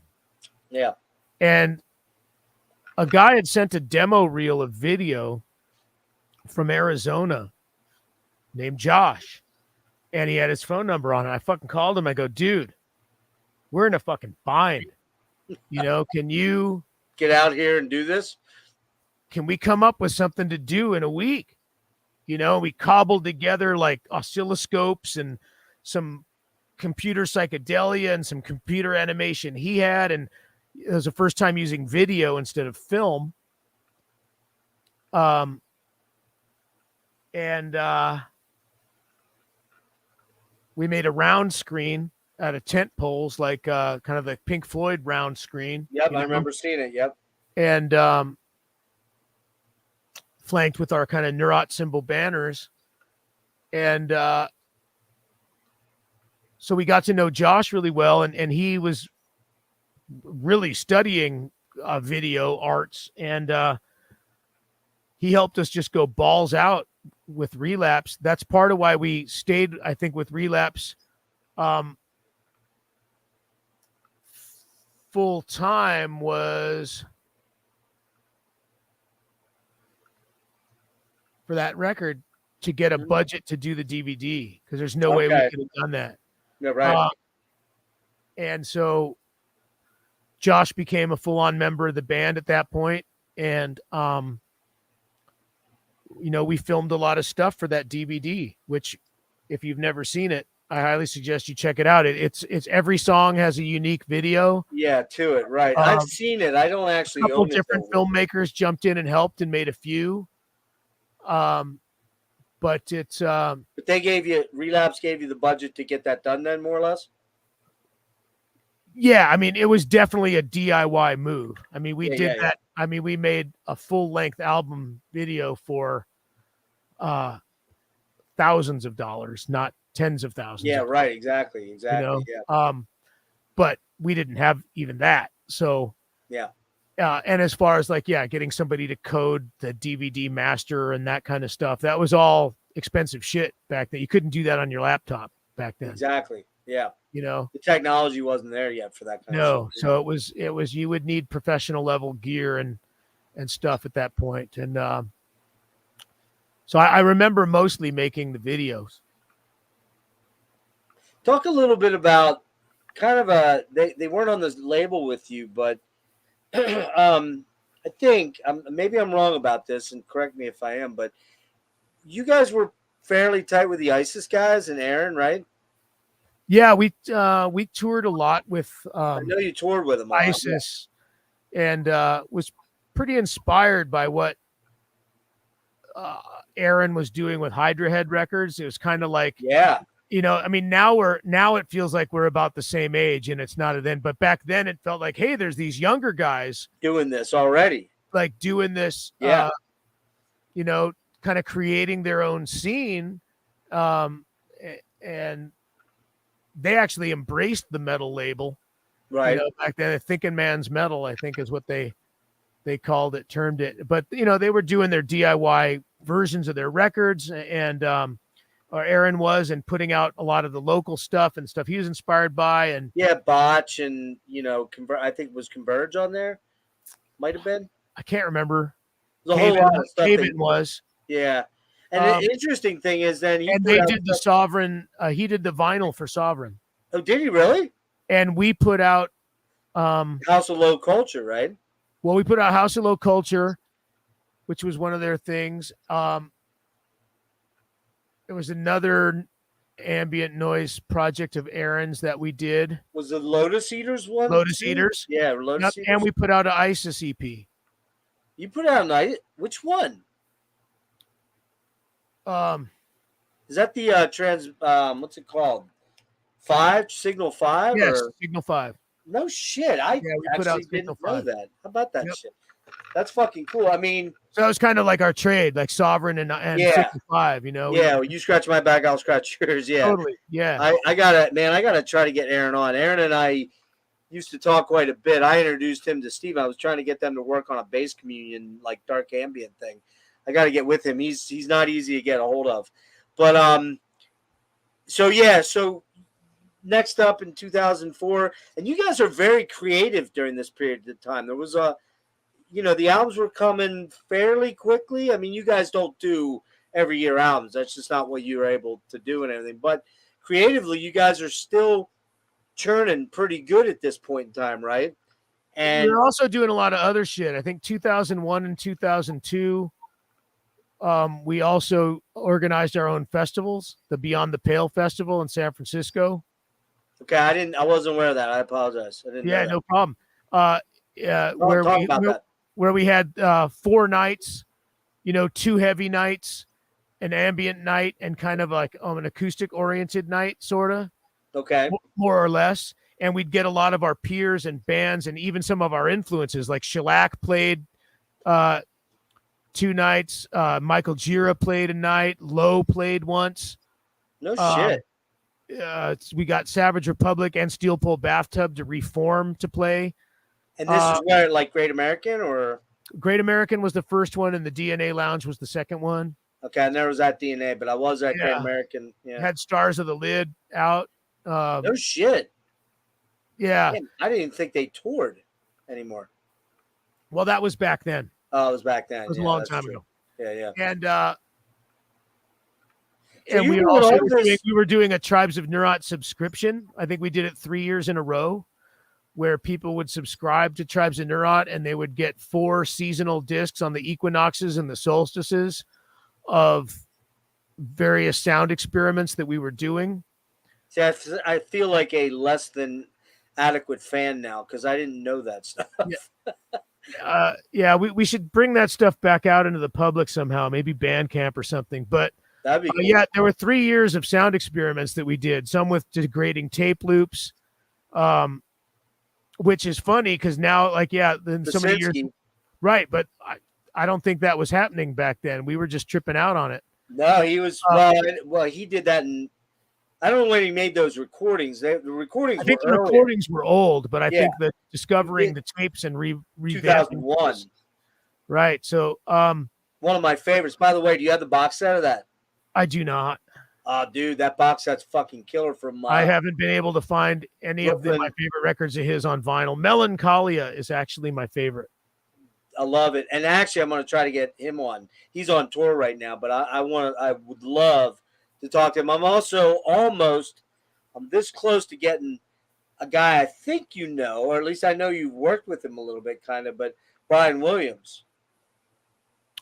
Yeah. And a guy had sent a demo reel of video from Arizona named Josh, and he had his phone number on it. I fucking called him. I go, dude, we're in a fucking bind. Can you get out here and do this? Can we come up with something to do in a week? We cobbled together like oscilloscopes and some computer psychedelia and some computer animation he had. And it was the first time using video instead of film. We made a round screen out of tent poles, like kind of the Pink Floyd round screen. Yep, I remember seeing it. Yep. And flanked with our kind of Neurot symbol banners. And so we got to know Josh really well, and he was really studying video arts, and he helped us just go balls out with Relapse. That's part of why we stayed, I think, with Relapse full time was for that record to get a budget to do the DVD, because there's no way we could have done that. Yeah, right. And so Josh became a full-on member of the band at that point, and we filmed a lot of stuff for that DVD, which if you've never seen it, I highly suggest you check it out. It's every song has a unique video. Yeah, to it, right. I've seen it. I don't actually own it. A couple different filmmakers jumped in and helped and made a few. But it's but Relapse gave you the budget to get that done then, more or less? Yeah, I mean, it was definitely a DIY move. I mean, we did that. Yeah. I mean, we made a full-length album video for thousands of dollars, not tens of thousands. Yeah, of right. Exactly. Yeah. But we didn't have even that. So yeah. And as far as like, getting somebody to code the DVD master and that kind of stuff, that was all expensive shit back then. You couldn't do that on your laptop back then. Exactly. Yeah. The technology wasn't there yet for that kind of stuff. So it was you would need professional level gear and stuff at that point. And so I remember mostly making the videos. Talk a little bit about kind of they weren't on this label with you, but I think maybe I'm wrong about this, and correct me if I am, but you guys were fairly tight with the ISIS guys and Aaron, right? Yeah, we toured a lot with. I know you toured with them. ISIS, and was pretty inspired by what Aaron was doing with Hydra Head Records. It was kind of like, I mean, now it feels like we're about the same age, and it's not then. But back then, it felt like, hey, there's these younger guys doing this already, like doing this, kind of creating their own scene, and they actually embraced the metal label, right? Back then, Thinking Man's Metal, I think, is what they called it, termed it. But they were doing their DIY versions of their records, and or Aaron was, and putting out a lot of the local stuff and stuff he was inspired by, and Botch, and I think it was Converge on there, might have been. I can't remember. There's a whole lot of stuff. It was. Yeah. And the interesting thing is then they did the Sovereign. He did the vinyl for Sovereign. Oh, did he really? And we put out House of Low Culture, right? Well, we put out House of Low Culture, which was one of their things. There was another ambient noise project of Aaron's that we did. Was the Lotus Eaters one? Lotus Eaters? Yeah, Lotus Eaters. And we put out an ISIS EP. You put out an which one? Is that the what's it called? Signal 5? Yes, Signal 5. No shit. I actually didn't know that. How about that shit? That's fucking cool. I mean, so it was kind of like our trade, like Sovereign and Signal 5, Yeah, well, you scratch my back, I'll scratch yours. Yeah. Totally. Yeah. I gotta try to get Aaron on. Aaron and I used to talk quite a bit. I introduced him to Steve. I was trying to get them to work on a bass communion, like dark ambient thing. I got to get with him. He's not easy to get a hold of. But so next up in 2004, and you guys are very creative during this period of time. There was the albums were coming fairly quickly. I mean, you guys don't do every year albums. That's just not what you were able to do and everything. But creatively, you guys are still churning pretty good at this point in time, right? And we're also doing a lot of other shit. I think 2001 and 2002, we also organized our own festivals, the Beyond the Pale Festival in San Francisco. Okay, I wasn't aware of that. I apologize. I didn't know that. No problem. Where we had 4 nights, 2 heavy nights, an ambient night, and kind of like an acoustic oriented night, sort of. Okay. More or less. And we'd get a lot of our peers and bands and even some of our influences, like Shellac played 2 nights. Michael Gira played a night. Low played once. No shit. We got Savage Republic and Steel Pole Bathtub to Reform to play. And this is where, like, Great American, or? Great American was the first one, and the DNA Lounge was the second one. Okay, I never was at DNA, but I was at Great American. Yeah. Had Stars of the Lid out. No shit. Yeah. Man, I didn't even think they toured anymore. Well, that was back then. Oh, it was back then. It was a long time ago. Yeah. And we were doing a Tribes of Neurot subscription. I think we did it 3 years in a row, where people would subscribe to Tribes of Neurot and they would get 4 seasonal discs on the equinoxes and the solstices of various sound experiments that we were doing. See, I feel like a less than adequate fan now because I didn't know that stuff. We should bring that stuff back out into the public somehow, maybe Bandcamp or something. But that'd be cool. There were 3 years of sound experiments that we did, some with degrading tape loops, which is funny because now, like, yeah, then so many years, right? But I don't think that was happening back then. We were just tripping out on it. No, he was well. He did that in. I don't know when he made those recordings. The recordings I think were the earlier. recordings were old, but I Yeah. think that discovering the tapes and revamping 2001. Right. So, one of my favorites. By the way, do you have the box set of that? I do not. Oh, dude, that box set's fucking killer from. I haven't been able to find any of my favorite records of his on vinyl. Melancholia is actually my favorite. I love it, and actually, I'm going to try to get him on. He's on tour right now, but I would love to talk to him. I'm this close to getting a guy I think you know, or at least I know you've worked with him a little bit, kind of, but Brian Williams.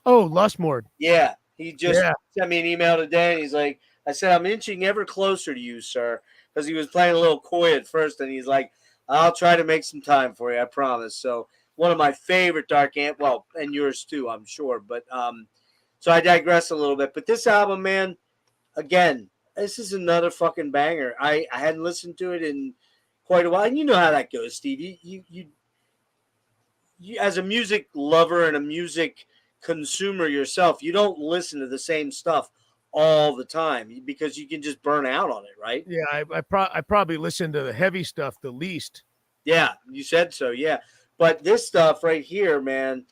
Oh, Lustmord. Yeah, he just sent me an email today, and he's like, I said, I'm inching ever closer to you, sir, because he was playing a little coy at first, and he's like, I'll try to make some time for you, I promise. So one of my favorite dark and yours too, I'm sure. But so I digress a little bit. But this album, man, again, this is another fucking banger. I hadn't listened to it in quite a while, and you know how that goes, Steve. You as a music lover and a music consumer yourself, you don't listen to the same stuff all the time because you can just burn out on it, right? Yeah, I probably listen to the heavy stuff the least. Yeah, you said so. Yeah, but this stuff right here, man,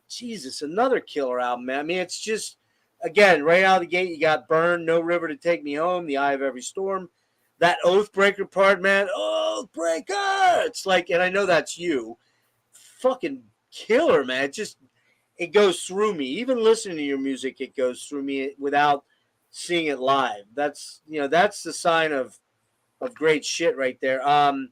Jesus, another killer album, man. I mean, it's just, again, right out of the gate, you got Burn, No River to Take Me Home, The Eye of Every Storm, that Oathbreaker part, man, Oathbreaker. It's like, and I know that's you, fucking killer, man. It goes through me. Even listening to your music, it goes through me without seeing it live. That's the sign of great shit right there. And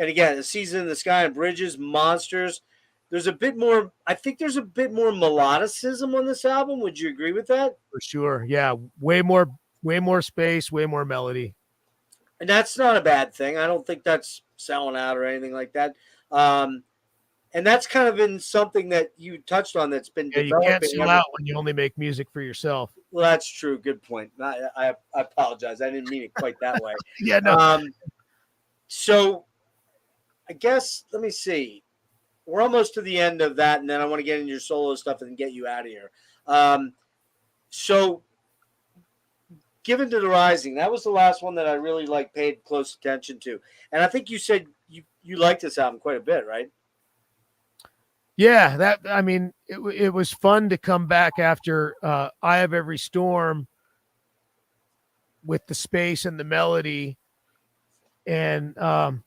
again, A Season in the Sky and Bridges, Monsters. There's a bit more. I think there's a bit more melodicism on this album. Would you agree with that? For sure. Yeah, way more space, way more melody. And that's not a bad thing. I don't think that's selling out or anything like that. And that's kind of been something that you touched on that's been developing. You can't sell out when you only make music for yourself. Well, that's true. Good point. I apologize. I didn't mean it quite that way. Yeah, no. So I guess, let me see. We're almost to the end of that, and then I want to get into your solo stuff and get you out of here. So Given to the Rising, that was the last one that I really paid close attention to. And I think you said you liked this album quite a bit, right? Yeah, it was fun to come back after Eye of Every Storm with the space and the melody. And not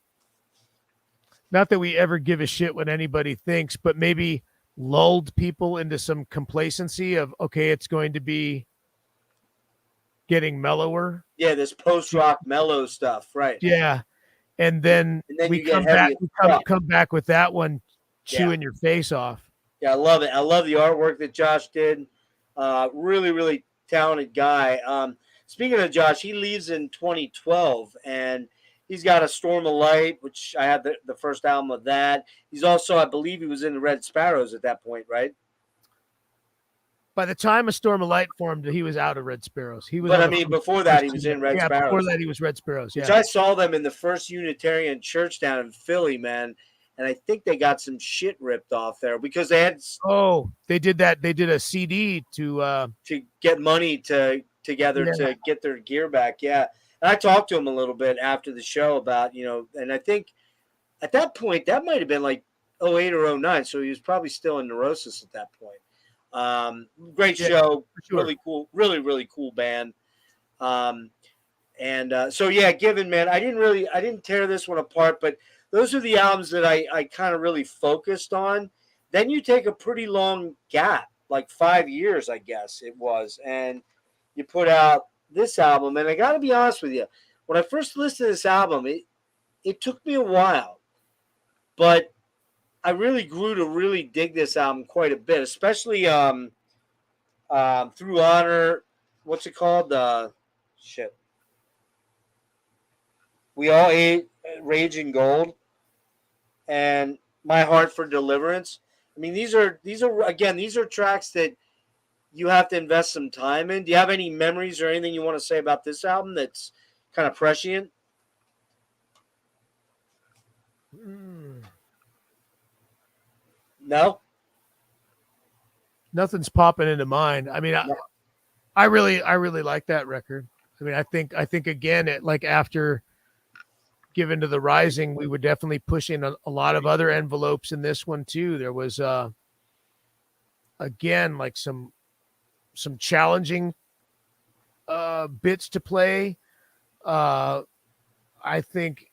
that we ever give a shit what anybody thinks, but maybe lulled people into some complacency of, okay, it's going to be getting mellower. Yeah, this post-rock mellow stuff, right? Yeah. And then we come back with that one, chewing your face off. Yeah, I love it. I love the artwork that Josh did. Really, really talented guy. Speaking of Josh, he leaves in 2012, and he's got A Storm of Light, which I had the first album of that. He's also, I believe he was in the Red Sparrows at that point, right? By the time A Storm of Light formed, he was out of Red Sparrows. Before that, he was in Red Sparrows. Before that, he was Red Sparrows, Which I saw them in the first Unitarian church down in Philly, man. And I think they got some shit ripped off there because they had. Oh, they did that. They did a CD to get money together to get their gear back. Yeah, and I talked to him a little bit after the show about and I think at that point that might have been like 08 or 09, so he was probably still in Neurosis at that point. Great show, sure. Really cool, really cool band. So yeah, Given, man, I didn't tear this one apart, but those are the albums that I kind of really focused on. Then you take a pretty long gap, like 5 years, I guess it was, and you put out this album. And I got to be honest with you, when I first listened to this album, it took me a while, but I really grew to really dig this album quite a bit, especially Through Honor. What's it called? We All Ate Raging Gold, and My Heart for Deliverance. I mean, these are tracks that you have to invest some time in. Do you have any memories or anything you want to say about this album that's kind of prescient? No? Nothing's popping into mind. I mean, No. I really like that record. I mean, I think again, it like after Given to the Rising, we were definitely pushing a lot of other envelopes in this one too. There was again like some challenging bits to play. I think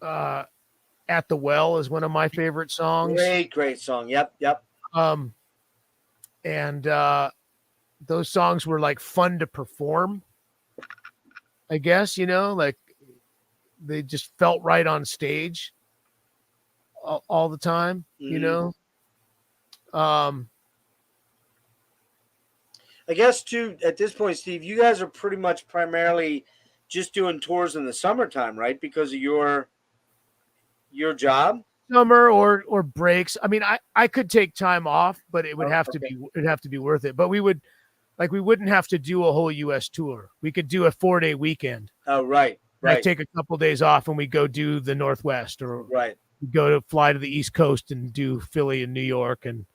At the Well is one of my favorite songs. Great song. Yep. And those songs were like fun to perform, I guess, like they just felt right on stage all the time, I guess too, at this point, Steve, you guys are pretty much primarily just doing tours in the summertime, right? Because of your job. Summer or breaks. I mean, I could take time off, but it would have to be worth it. But we wouldn't have to do a whole US tour. We could do a 4-day weekend. Oh, right. I take a couple days off and we go do the Northwest, or we go to fly to the East Coast and do Philly and New York and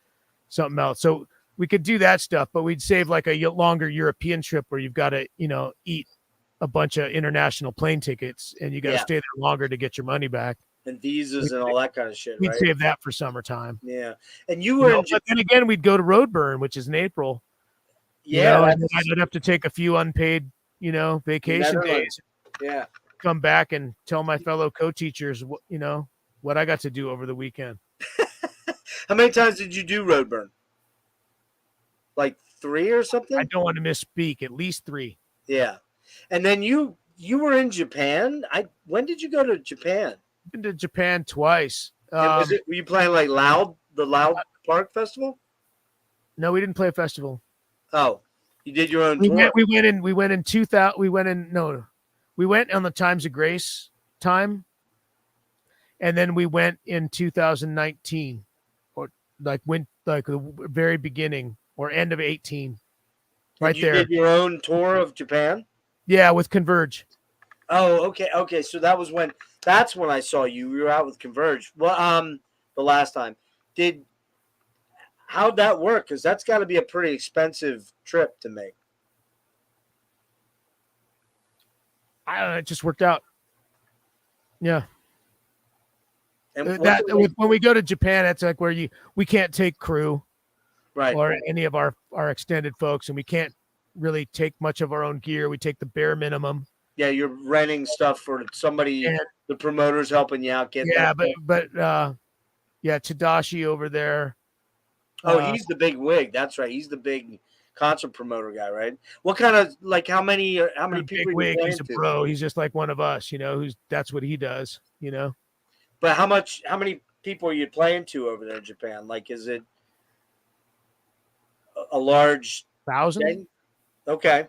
something else. So we could do that stuff, but we'd save like a longer European trip where you've got to, eat a bunch of international plane tickets and you got to stay there longer to get your money back. And visas and all that kind of shit. We'd save that for summertime. Yeah. And you were but then again, we'd go to Roadburn, which is in April. Yeah. And I'd have to take a few unpaid, vacation days. Yeah. Come back and tell my fellow co-teachers, what I got to do over the weekend. How many times did you do Roadburn? Like 3 or something? I don't want to misspeak. At least 3. Yeah. And then you were in Japan. When did you go to Japan? I've been to Japan twice. Were you playing like the Loud Park Festival? No, we didn't play a festival. Oh, you did your own tour. We went in 2000. We went on the Times of Grace time, and then we went in 2019, or went the very beginning or end of 18. Right there. You did your own tour of Japan? Yeah, with Converge. Oh, okay. So that's when I saw you. You were out with Converge. Well, the last time. How'd that work? Because that's got to be a pretty expensive trip to make. I don't know. It just worked out. Yeah. And when we go to Japan, it's like where we can't take crew, right, or any of our extended folks, and we can't really take much of our own gear. We take the bare minimum. Yeah, you're renting stuff for somebody. The promoter's helping you out. Tadashi over there. Oh, he's the big wig. That's right. He's the big concert promoter guy, right? What kind of how many people? Big wig. He's a bro. He's just like one of us, that's what he does, But how many people are you playing to over there in Japan? Like, is it a large 1,000? thing? Okay.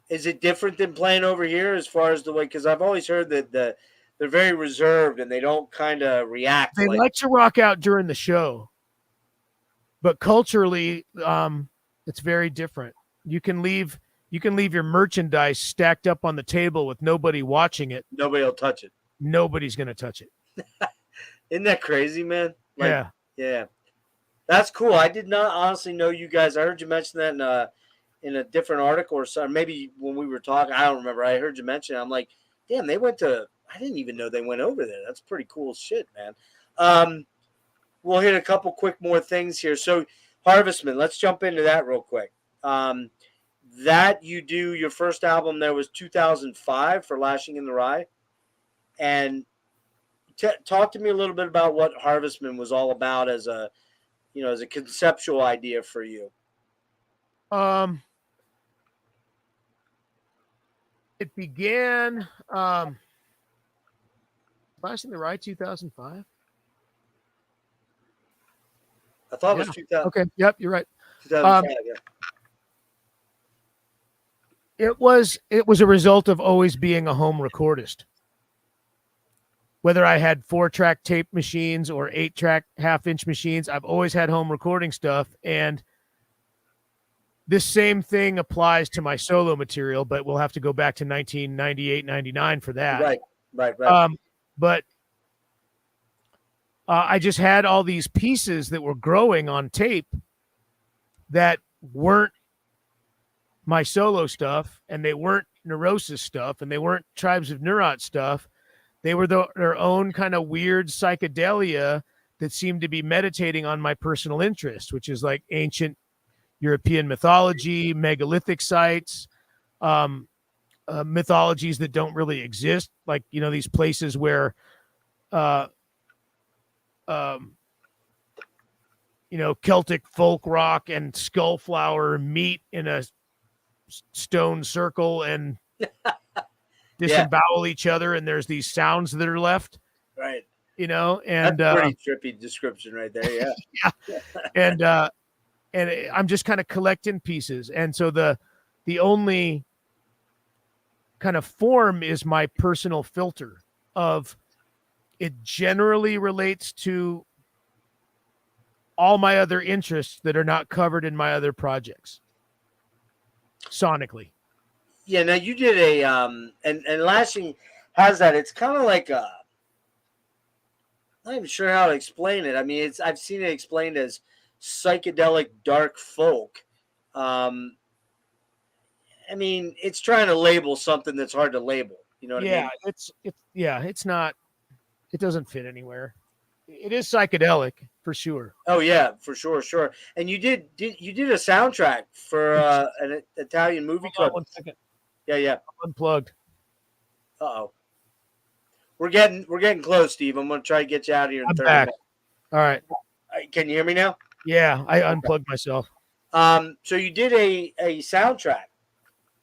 Is it different than playing over here as far as the way? Because I've always heard that they're very reserved and they don't kind of react. They like to rock out during the show, but culturally, it's very different. You can leave your merchandise stacked up on the table with nobody watching it. Nobody will touch it. Nobody's gonna touch it. Isn't that crazy, man? Yeah. That's cool. I did not honestly know you guys. I heard you mention that in a different article or something. Maybe when we were talking, I don't remember. I heard you mention it. I'm like, damn, they went to. I didn't even know they went over there. That's pretty cool shit, man. We'll hit a couple quick more things here. So, Harvestman, let's jump into that real quick. That you do your first album there was 2005 for Lashing in the Rye, and talk to me a little bit about what Harvestman was all about as a conceptual idea for you. It began Lashing the Rye 2005. I thought it was 2000. Okay, yep, you're right. 2005, yeah. It was a result of always being a home recordist. Whether I had 4-track tape machines or 8-track half-inch machines, I've always had home recording stuff. And this same thing applies to my solo material, but we'll have to go back to 1998, 99 for that. Right. But I just had all these pieces that were growing on tape that weren't my solo stuff, and they weren't Neurosis stuff, and they weren't Tribes of Neurot stuff. They were their own kind of weird psychedelia that seemed to be meditating on my personal interest, which is like ancient European mythology, megalithic sites, mythologies that don't really exist, like, you know, these places where you know, Celtic folk rock and skullflower meet in a stone circle and disembowel each other, and there's these sounds that are left, right? You know, and that's a pretty trippy description right there. Yeah. Yeah. And I'm just kind of collecting pieces, and so the only kind of form is my personal filter of it generally relates to all my other interests that are not covered in my other projects sonically. Yeah. Now you did a and Lashing has that. It's kind of like a, I'm not even sure how to explain it. I mean, I've seen it explained as psychedelic dark folk. I mean, it's trying to label something that's hard to label. You know what I mean? It's not. It doesn't fit anywhere. It is psychedelic for sure. Oh yeah, for sure, sure. And you did a soundtrack for an Italian movie called. 1 second. Yeah. I'm unplugged. Uh-oh. We're getting close, Steve. I'm gonna try to get you out of here in 30 back. minutes. All right. Can you hear me now? Yeah, I unplugged myself. So you did a soundtrack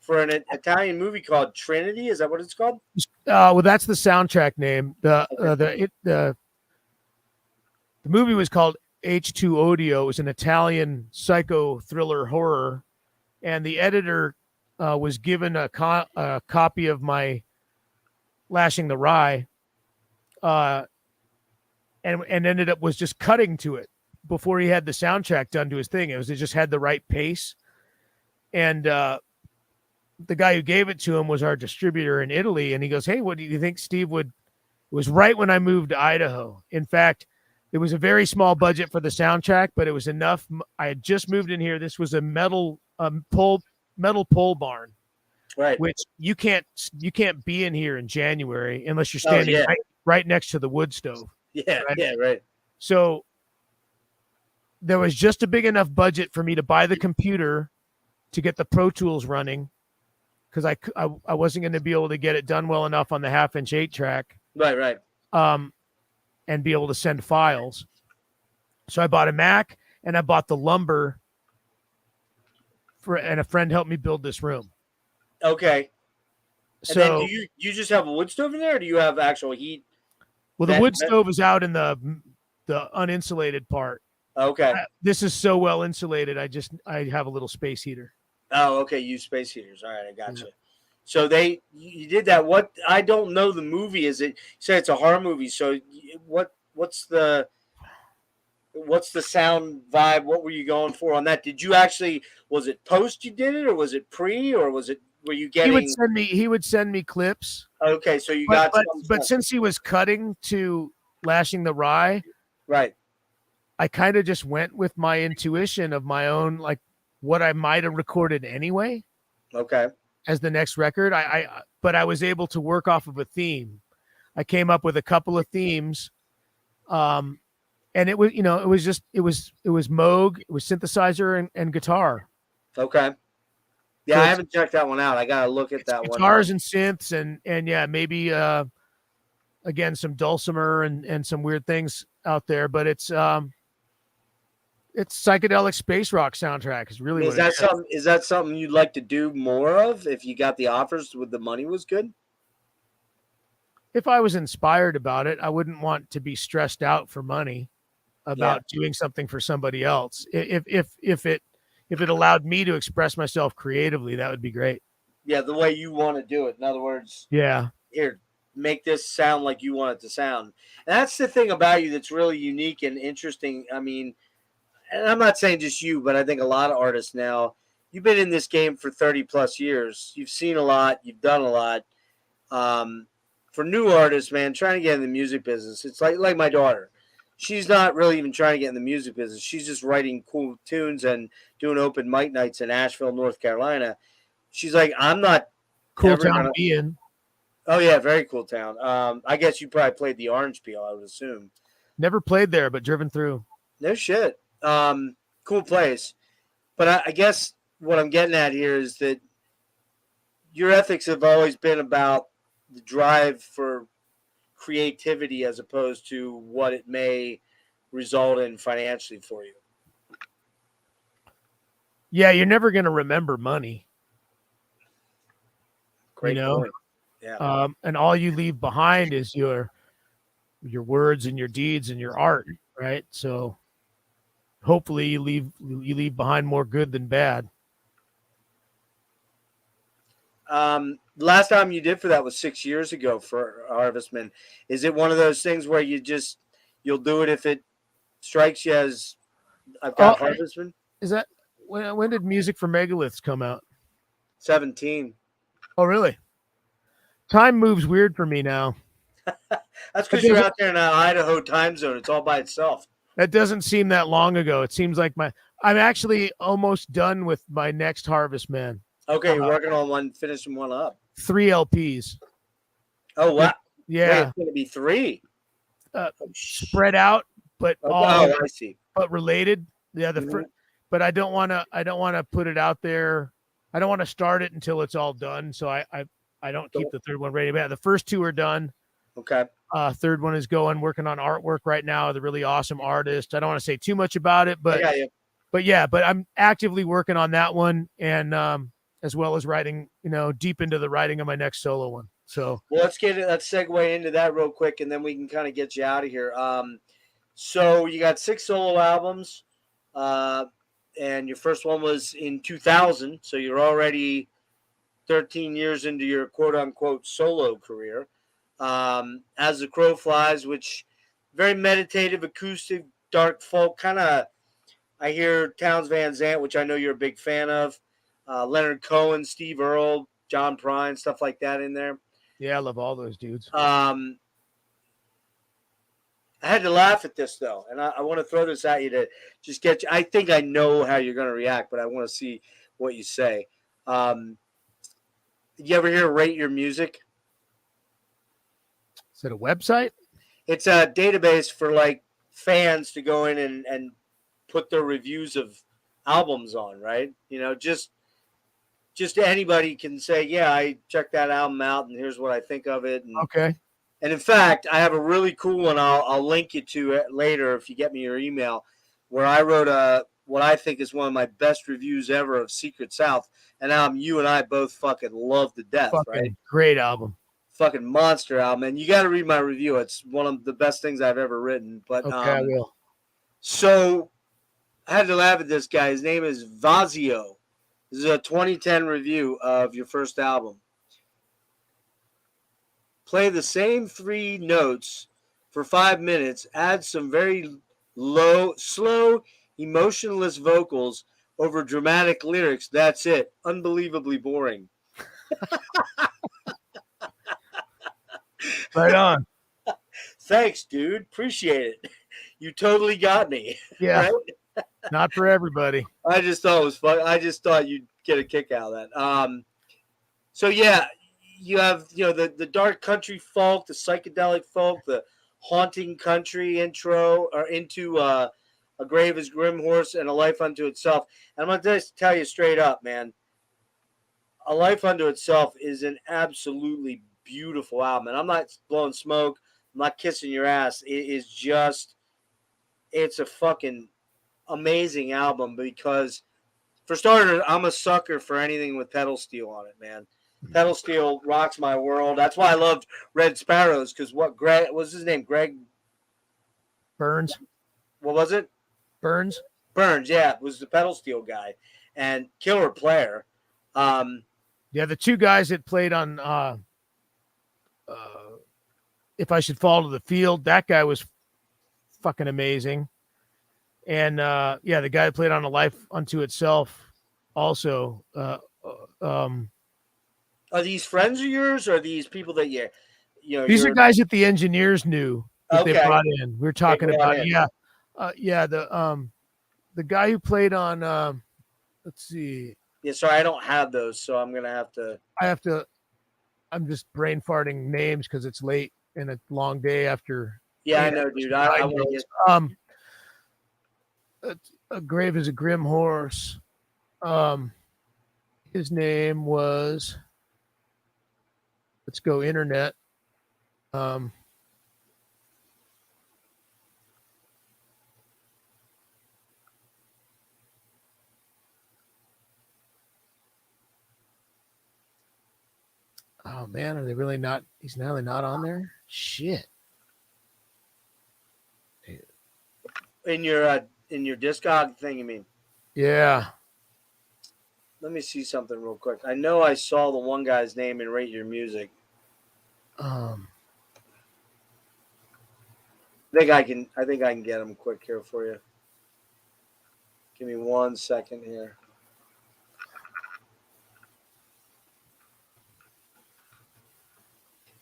for an Italian movie called Trinity. Is that what it's called? Well, that's the soundtrack name. The movie was called H2 Odio. It was an Italian psycho thriller horror, and the editor was given a copy of my Lashing the Rye, and ended up was just cutting to it before he had the soundtrack done to his thing. It just had the right pace, and the guy who gave it to him was our distributor in Italy, and he goes, "Hey, what do you think Steve would?" It was right when I moved to Idaho. In fact, it was a very small budget for the soundtrack, but it was enough. I had just moved in here. This was a metal pole barn, right? Which you can't be in here in January unless you're standing right next to the wood stove. Yeah, right. So there was just a big enough budget for me to buy the computer to get the Pro Tools running, because I wasn't going to be able to get it done well enough on the 1/2-inch 8-track. Right. And be able to send files. So I bought a Mac and I bought the lumber and a friend helped me build this room. Okay. So and then do you just have a wood stove in there, or do you have actual heat? Well, the wood stove is out in the uninsulated part. Okay. This is so well insulated. I have a little space heater. Oh, okay. Use space heaters. All right, I got you. So you did that. What, I don't know the movie. Is it? You say it's a horror movie. So what's the sound vibe? What were you going for on that? Did you actually, was it post you did it, or was it pre, or were you getting? He would send me clips. Okay, so but since he was cutting to Lashing the Rye, right, I kind of just went with my intuition of my own, like what I might have recorded anyway. Okay. As the next record, but I was able to work off of a theme. I came up with a couple of themes, and it was it was Moog, it was synthesizer and guitar. Okay. Yeah, so I haven't checked that one out. I gotta look at that one. Guitars and synths and yeah, maybe again some dulcimer and some weird things out there, but it's psychedelic space rock soundtrack is really is that something you'd like to do more of if you got the offers with the money was good? If I was inspired about it, I wouldn't want to be stressed out for money about doing something for somebody else. If it allowed me to express myself creatively, that would be great. Yeah, the way you want to do it. In other words, here, make this sound like you want it to sound. And that's the thing about you that's really unique and interesting. I mean, and I'm not saying just you, but I think a lot of artists now, you've been in this game for 30 plus years. You've seen a lot. You've done a lot. For new artists, man, trying to get in the music business, it's like my daughter. she's not really even trying to get in the music business. She's just writing cool tunes and doing open mic nights in Asheville, North Carolina. She's like, I'm not Cool ever town gonna. to be in. Oh yeah, very cool town. I guess you probably played the Orange Peel, I would assume. Never played there, but driven through. No shit. Cool place. But I guess what I'm getting at here is that your ethics have always been about the drive for creativity as opposed to what it may result in financially for you. Yeah, you're never going to remember money. Great point. Yeah. And all you leave behind is your words and your deeds and your art, right? So hopefully you leave behind more good than bad. Last time you did for that was 6 years ago for Harvestman. Is it one of those things where you'll do it if it strikes you as I've got Harvestman? Is that when did Music for Megaliths come out? 17. Oh, really? Time moves weird for me now. That's because you're out there in an Idaho time zone. It's all by itself. That doesn't seem that long ago. It seems like I'm actually almost done with my next Harvestman. Okay, you're working on finishing one up. 3 LPs. Oh, wow. Yeah. Wait, it's going to be 3. Spread out, but I see. But related. Yeah, but I don't want to put it out there. I don't want to start it until it's all done. So I don't keep the third one ready. But yeah, the first 2 are done. Okay. Third one is working on artwork right now. The really awesome artist. I don't want to say too much about it, but but I'm actively working on that one, and as well as writing, deep into the writing of my next solo one. So let's segue into that real quick, and then we can kind of get you out of here. So you got 6 solo albums, and your first one was in 2000. So you're already 13 years into your quote unquote solo career. As the Crow Flies, which very meditative, acoustic, dark folk kind of. I hear Townes Van Zandt, which I know you're a big fan of. Leonard Cohen, Steve Earle, John Prine, stuff like that in there. Yeah, I love all those dudes. I had to laugh at this, though, and I want to throw this at you to just get you. I think I know how you're going to react, but I want to see what you say. You ever hear Rate Your Music? Is it a website? It's a database for, like, fans to go in and put their reviews of albums on, right? Just anybody can say, yeah, I checked that album out, and here's what I think of it. And, okay. And in fact, I have a really cool one. I'll link you to it later if you get me your email, where I wrote what I think is one of my best reviews ever of Secret South, an album you and I both fucking love to death, right? Great album. Fucking monster album. And you got to read my review. It's one of the best things I've ever written. But okay, I will. So I had to laugh at this guy. His name is Vazio. This is a 2010 review of your first album. Play the same 3 notes for 5 minutes. Add some very slow, emotionless vocals over dramatic lyrics. That's it. Unbelievably boring. Right on. Thanks, dude. Appreciate it. You totally got me. Yeah. Right? Not for everybody. I just thought it was fun. I just thought you'd get a kick out of that. So yeah, you have the dark country folk, the psychedelic folk, the haunting country intro or into A Grave is Grim Horse and A Life Unto Itself. And I'm gonna just tell you straight up, man. A Life Unto Itself is an absolutely beautiful album, and I'm not blowing smoke. I'm not kissing your ass. It's a fucking amazing album because, for starters, I'm a sucker for anything with pedal steel on it, man. Pedal steel rocks my world. That's why I loved Red Sparrows, because what was his name? Greg Burns. What was it? Burns, yeah, was the pedal steel guy and killer player. Yeah, the 2 guys that played on If I Should Fall to the Field, that guy was fucking amazing. And the guy that played on A Life Unto Itself also. Are these friends of yours, or are these people that you know? These are guys that the Engineers knew. that they Okay. brought in. We were talking brought about in. the guy who played on let's see. Yeah, sorry, I don't have those, so I'm gonna have to. I'm just brain farting names because it's late and a long day after. Yeah, I know, dude. I want to get. A grave is a grim horse. His name was. Let's go internet. Oh man, are they really not? He's now not on there. Shit. In your Discog thing, you mean? Yeah. Let me see something real quick. I know I saw the one guy's name in Rate Your Music. I think I can get him quick here for you. Give me 1 second here.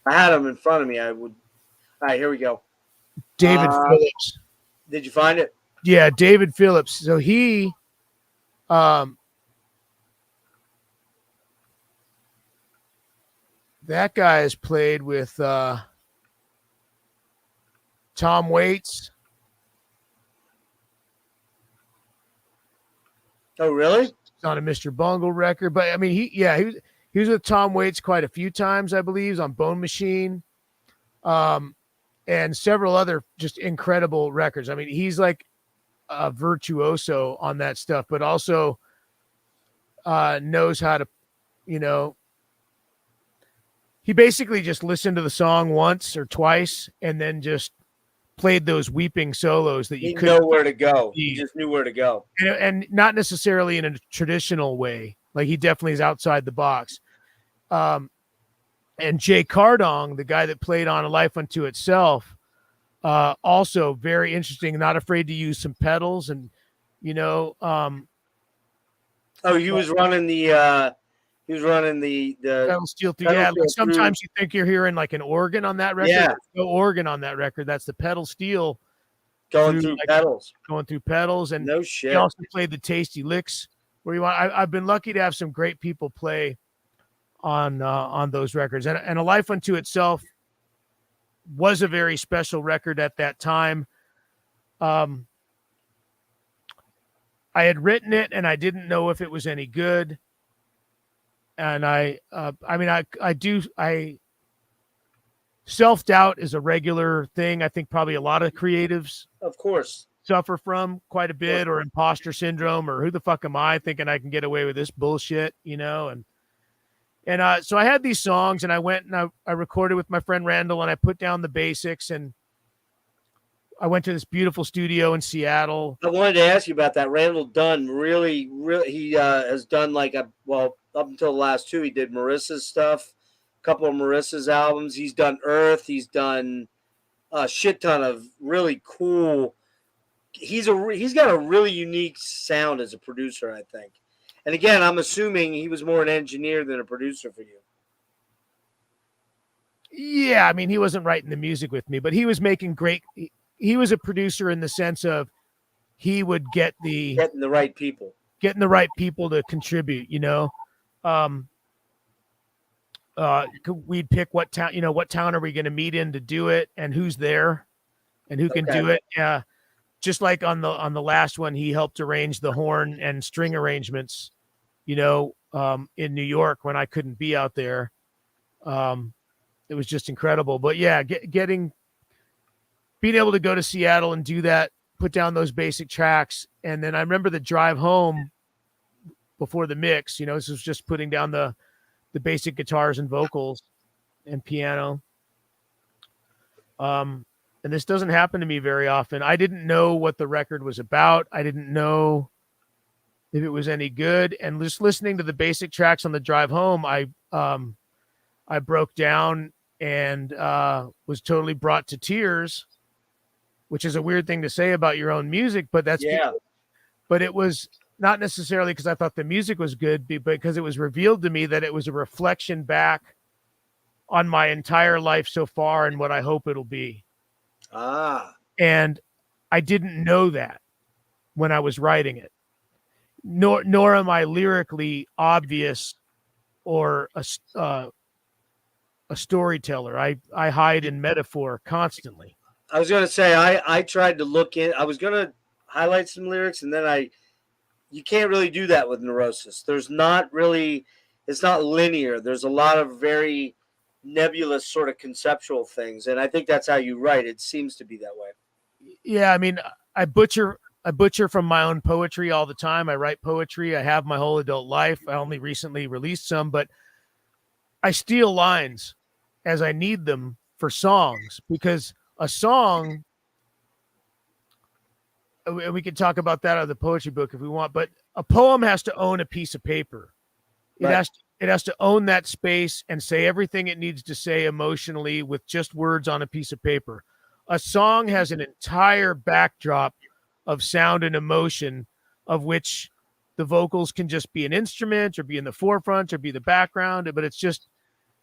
I had him in front of me. I would. All right, here we go. David Phillips. Did you find it? Yeah, David Phillips. So he, that guy has played with Tom Waits. Oh, really? It's on a Mr. Bungle record, but I mean, he was with Tom Waits quite a few times, I believe, on Bone Machine, and several other just incredible records. I mean, he's like a virtuoso on that stuff, but also knows how to, he basically just listened to the song once or twice and then just played those weeping solos that you couldn't know where to go. He just knew where to go. And not necessarily in a traditional way. Like he definitely is outside the box. And Jay Cardong, the guy that played on A Life Unto Itself, also very interesting, not afraid to use some pedals and, he was running the pedal steel through. Yeah, like sometimes you think you're hearing like an organ on that record. Yeah. There's no organ on that record. That's the pedal steel going through pedals. And no shit. He also played the Tasty Licks where you want. I've been lucky to have some great people play on those records, and A Life Unto Itself was a very special record at that time. I had written it and I didn't know if it was any good. And self-doubt is a regular thing. I think probably a lot of creatives, of course, suffer from quite a bit, or imposter syndrome, or who the fuck am I thinking I can get away with this bullshit, and so I had these songs and I went and I recorded with my friend Randall and I put down the basics and I went to this beautiful studio in Seattle. I wanted to ask you about that. Randall Dunn really, he has done up until the last two, he did Marissa's stuff, a couple of Marissa's albums. He's done Earth. He's done a shit ton of really cool. He's got a really unique sound as a producer, I think. And again, I'm assuming he was more an engineer than a producer for you. Yeah, I mean, he wasn't writing the music with me, but he was making great. He was a producer in the sense of he would getting the right people to contribute. We'd pick what town are we going to meet in to do it, and who's there, and who can do it. Just like on the last one, he helped arrange the horn and string arrangements, in New York when I couldn't be out there. It was just incredible. But yeah, being able to go to Seattle and do that, put down those basic tracks. And then I remember the drive home before the mix, this was just putting down the basic guitars and vocals and piano. And this doesn't happen to me very often. I didn't know what the record was about. I didn't know if it was any good. And just listening to the basic tracks on the drive home, I broke down and was totally brought to tears, which is a weird thing to say about your own music, but but it was not necessarily because I thought the music was good, but because it was revealed to me that it was a reflection back on my entire life so far and what I hope it'll be. Ah, And I didn't know that when I was writing it. Nor am I lyrically obvious or a storyteller. I hide in metaphor constantly. I was gonna say I tried to look in. I was gonna highlight some lyrics, and then you can't really do that with Neurosis. There's not really, it's not linear. There's a lot of very nebulous sort of conceptual things, and I think that's how you write. It seems to be that way. Yeah, I mean, I butcher from my own poetry all the time. I write poetry. I have my whole adult life. I only recently released some, but I steal lines as I need them for songs, because a song, we can talk about that out of the poetry book if we want, but a poem has to own a piece of paper. Right. It has to own that space and say everything it needs to say emotionally with just words on a piece of paper. A song has an entire backdrop of sound and emotion, of which the vocals can just be an instrument or be in the forefront or be the background, but it's just,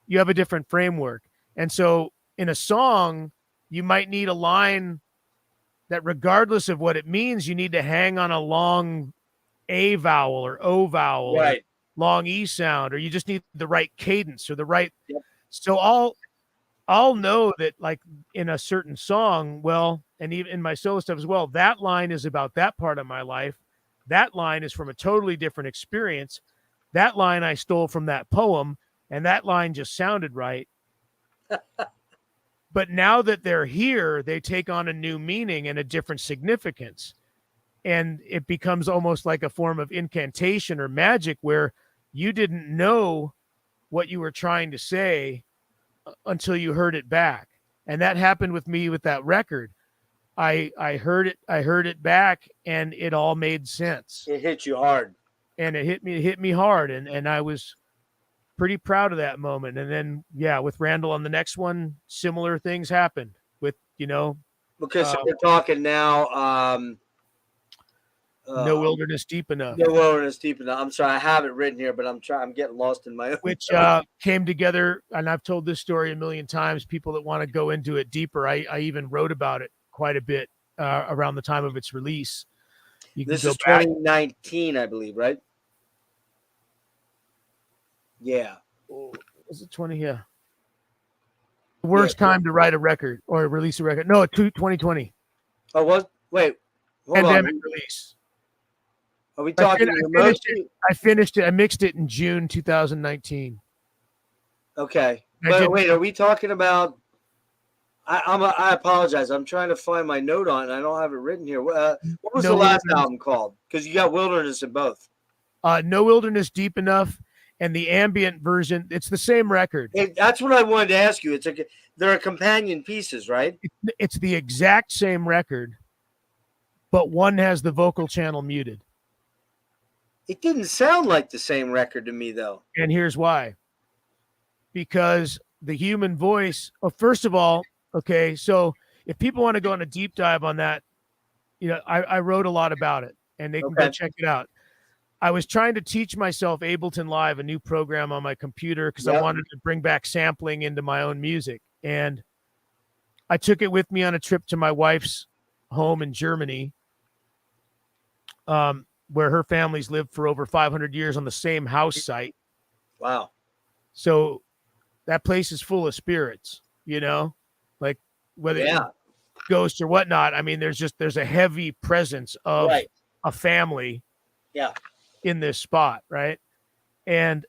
you have a different framework. And so in a song, you might need a line that, regardless of what it means, you need to hang on a long A vowel or O vowel, Right. or long E sound, or you just need the right cadence or the right. Yep. So I'll know that, like, in a certain song, well, and even in my solo stuff as well, that line is about that part of my life. That line is from a totally different experience. That line I stole from that poem, and that line just sounded right. But now that they're here, they take on a new meaning and a different significance. And it becomes almost like a form of incantation or magic, where you didn't know what you were trying to say until you heard it back. And that happened with me with that record. I heard it back, and it all made sense. It hit you hard. And it hit me hard. And I was pretty proud of that moment. And then, yeah, with Randall on the next one, similar things happened with, Because we're talking now. No Wilderness Deep Enough. No Wilderness Deep Enough. I'm sorry, I have it written here, but I'm getting lost in my own. Which came together, and I've told this story a million times. People that want to go into it deeper, I even wrote about it quite a bit around the time of its release. This is 2019, I believe, right? Yeah. Was it 20? Yeah. The worst time to write a record or release a record. No, 2020. Oh, what? Wait. Pandemic release. Are we talking? I finished it. I mixed it in June 2019. Okay. But wait, are we talking about? I apologize. I'm trying to find my note on it. I don't have it written here. What was the last album called? Because you got Wilderness in both. No Wilderness Deep Enough, and the ambient version. It's the same record. That's what I wanted to ask you. They're companion pieces, right? It's the exact same record, but one has the vocal channel muted. It didn't sound like the same record to me, though. And here's why. Because the human voice, first of all, okay, so if people want to go on a deep dive on that, I wrote a lot about it, and they can go check it out. I was trying to teach myself Ableton Live, a new program on my computer, because I wanted to bring back sampling into my own music. And I took it with me on a trip to my wife's home in Germany, where her family's lived for over 500 years on the same house site. Wow. So that place is full of spirits, like whether it's ghosts or whatnot. I mean, there's a heavy presence of a family in this spot, right? And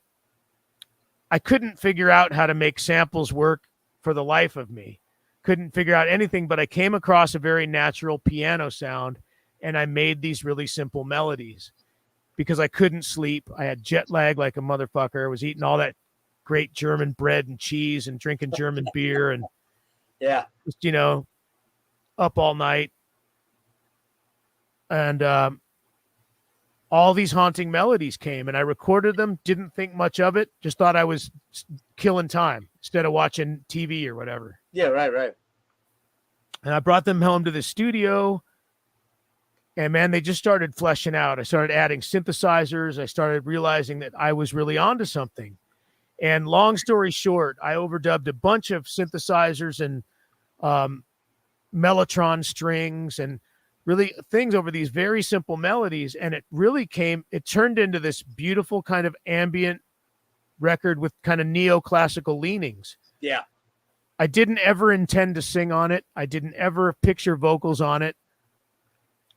I couldn't figure out how to make samples work for the life of me. Couldn't figure out anything, but I came across a very natural piano sound, and I made these really simple melodies because I couldn't sleep. I had jet lag like a motherfucker. I was eating all that great German bread and cheese and drinking German beer and just, up all night. And all these haunting melodies came, and I recorded them, didn't think much of it, just thought I was killing time instead of watching TV or whatever. Yeah, right. And I brought them home to the studio, and man, they just started fleshing out. I started adding synthesizers. I started realizing that I was really onto something. And long story short, I overdubbed a bunch of synthesizers and mellotron strings and really things over these very simple melodies. And it turned into this beautiful kind of ambient record with kind of neoclassical leanings. Yeah. I didn't ever intend to sing on it. I didn't ever picture vocals on it,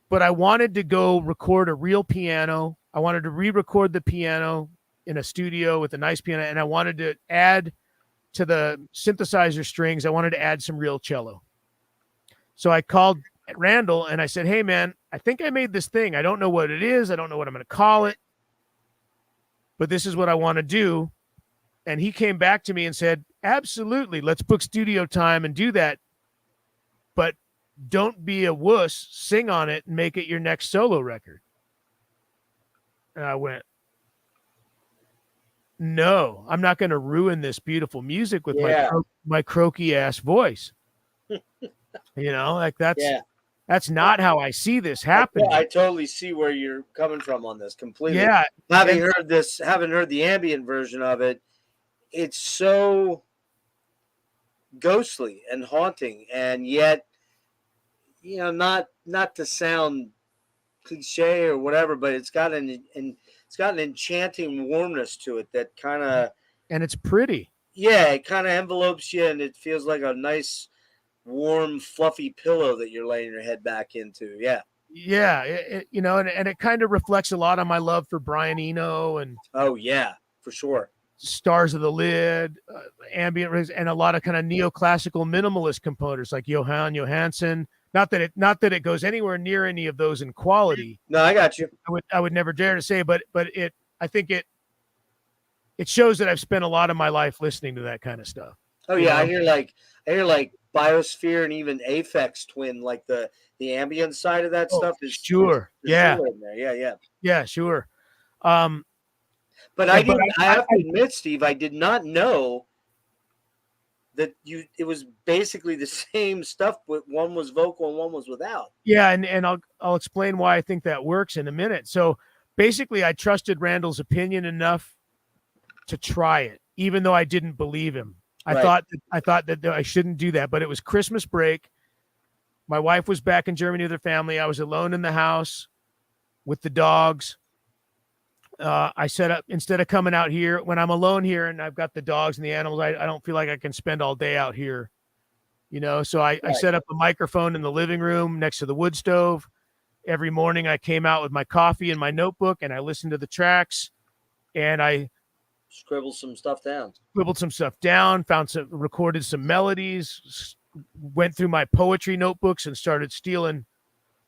but I wanted to go record a real piano. I wanted to re-record the piano in a studio with a nice piano. And I wanted to add to the synthesizer strings. I wanted to add some real cello. So I called Randall and I said, hey man, I think I made this thing. I don't know what it is. I don't know what I'm going to call it, but this is what I want to do. And he came back to me and said, absolutely, let's book studio time and do that. But don't be a wuss, sing on it and make it your next solo record. And I went, no, I'm not going to ruin this beautiful music with my croaky ass voice. Like that's not how I see this happening. I totally see where you're coming from on this completely. Yeah. Having heard the ambient version of it, it's so ghostly and haunting, and yet, not to sound cliche or whatever, but it's got an enchanting warmness to it that kind of, and it's pretty. Yeah, it kind of envelopes you, and it feels like a nice, warm, fluffy pillow that you're laying your head back into. Yeah. Yeah, and it kind of reflects a lot on my love for Brian Eno and. Oh yeah, for sure. Stars of the Lid, ambient, and a lot of kind of neoclassical minimalist composers like Johann Johansson. Not that it goes anywhere near any of those in quality. No, I got you. I would never dare to say, but I think it shows that I've spent a lot of my life listening to that kind of stuff. Oh yeah, I hear like Biosphere and even Aphex Twin, like the ambient side of that stuff is sure. Yeah. In there. Yeah, sure. But I have to admit, Steve, I did not know that it was basically the same stuff, but one was vocal and one was without. Yeah, and I'll explain why I think that works in a minute. So basically, I trusted Randall's opinion enough to try it, even though I didn't believe him. I thought that I shouldn't do that, but it was Christmas break. My wife was back in Germany with her family. I was alone in the house with the dogs. I set up, instead of coming out here when I'm alone here and I've got the dogs and the animals, I don't feel like I can spend all day out here, so I set up a microphone in the living room next to the wood stove. Every morning I came out with my coffee and my notebook and I listened to the tracks and I scribbled some stuff down, recorded some melodies, went through my poetry notebooks and started stealing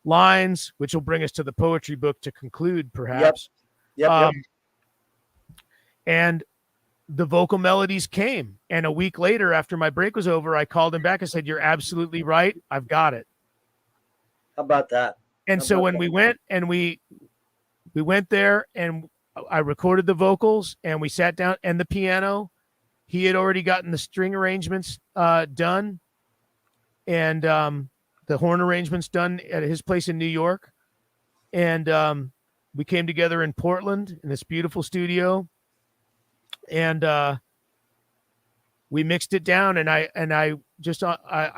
lines, which will bring us to the poetry book to conclude perhaps. Yep. And the vocal melodies came. And a week later, after my break was over, I called him back and said, you're absolutely right. I've got it. How about that? And so when we went and we went there and I recorded the vocals and we sat down and the piano, he had already gotten the string arrangements done and the horn arrangements done at his place in New York. And we came together in Portland in this beautiful studio, and we mixed it down. And I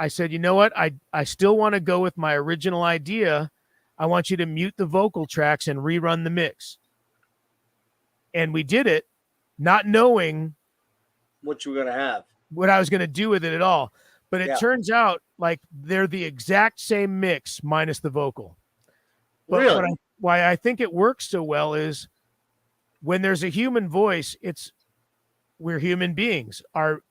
said, you know what? I still want to go with my original idea. I want you to mute the vocal tracks and rerun the mix. And we did it, not knowing what you were going to have, what I was going to do with it at all. But it turns out like they're the exact same mix minus the vocal. But really? Why I think it works so well is when there's a human voice, we're human beings. Our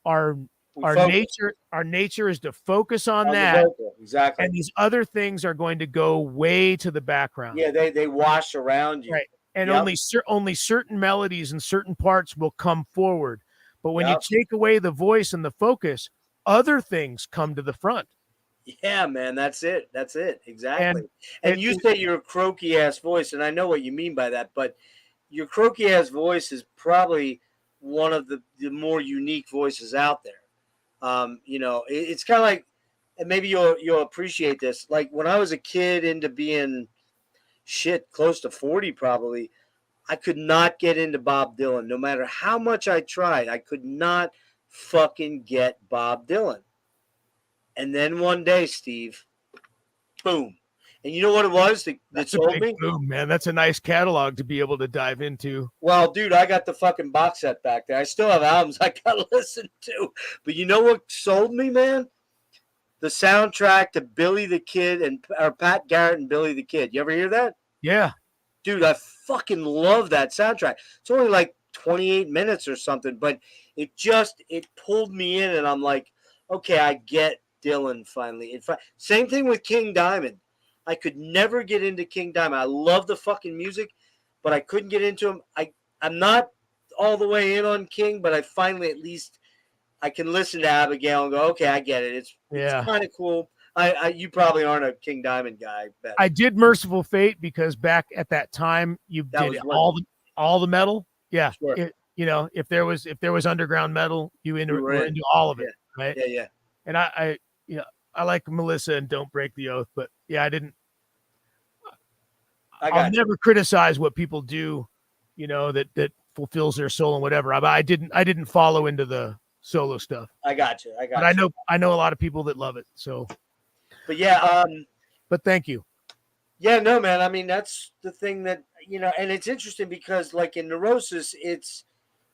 nature is to focus on that. Exactly. And these other things are going to go way to the background. Yeah, they wash around you. Right. And only certain melodies and certain parts will come forward. But when you take away the voice and the focus, other things come to the front. Yeah, man, that's it. Exactly. And you say you're a croaky ass voice, and I know what you mean by that, but your croaky ass voice is probably one of the more unique voices out there. It's kind of like, and maybe you'll appreciate this. Like when I was a kid into being close to 40 probably, I could not get into Bob Dylan. No matter how much I tried, I could not fucking get Bob Dylan. And then one day, Steve, boom. And you know what it was that sold me? Boom, man. That's a nice catalog to be able to dive into. Well, dude, I got the fucking box set back there. I still have albums I gotta listen to. But you know what sold me, man? The soundtrack to Billy the Kid or Pat Garrett and Billy the Kid. You ever hear that? Yeah. Dude, I fucking love that soundtrack. It's only like 28 minutes or something, but it pulled me in, and I'm like, okay, I get Dylan finally. Same thing with King Diamond. I could never get into King Diamond. I love the fucking music, but I couldn't get into him. I'm not all the way in on King, but I finally at least I can listen to Abigail and go, okay, I get it. It's kind of cool. You probably aren't a King Diamond guy. But I did Merciful Fate because back at that time you did all the metal. Yeah. Sure. If there was underground metal, were into all of it. Yeah. Right. Yeah. And I like Melissa and Don't Break the Oath, but yeah, I'll never criticize what people do, that fulfills their soul and whatever. I didn't follow into the solo stuff. I got you. But I know a lot of people that love it. So, but yeah. But thank you. Yeah, no, man. I mean, that's the thing that, and it's interesting because like in Neurosis, it's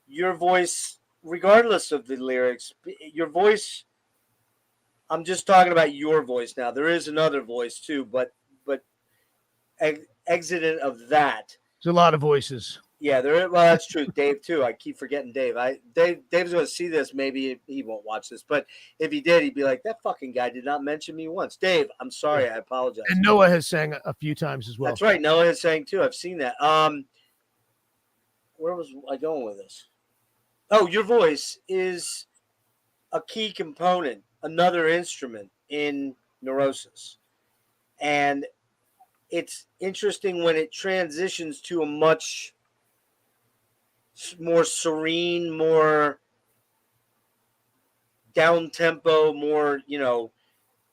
your voice, regardless of the lyrics, your voice. I'm just talking about your voice now. There is another voice too, but exited of that. There's a lot of voices. Yeah, well, that's true. Dave too. I keep forgetting Dave. Dave's going to see this. Maybe he won't watch this, but if he did, he'd be like, "That fucking guy did not mention me once." Dave, I'm sorry. I apologize. And Noah has sang a few times as well. That's right. Noah has sang too. I've seen that. Where was I going with this? Oh, your voice is a key component, another instrument in Neurosis, and it's interesting when it transitions to a much more serene, more down tempo, more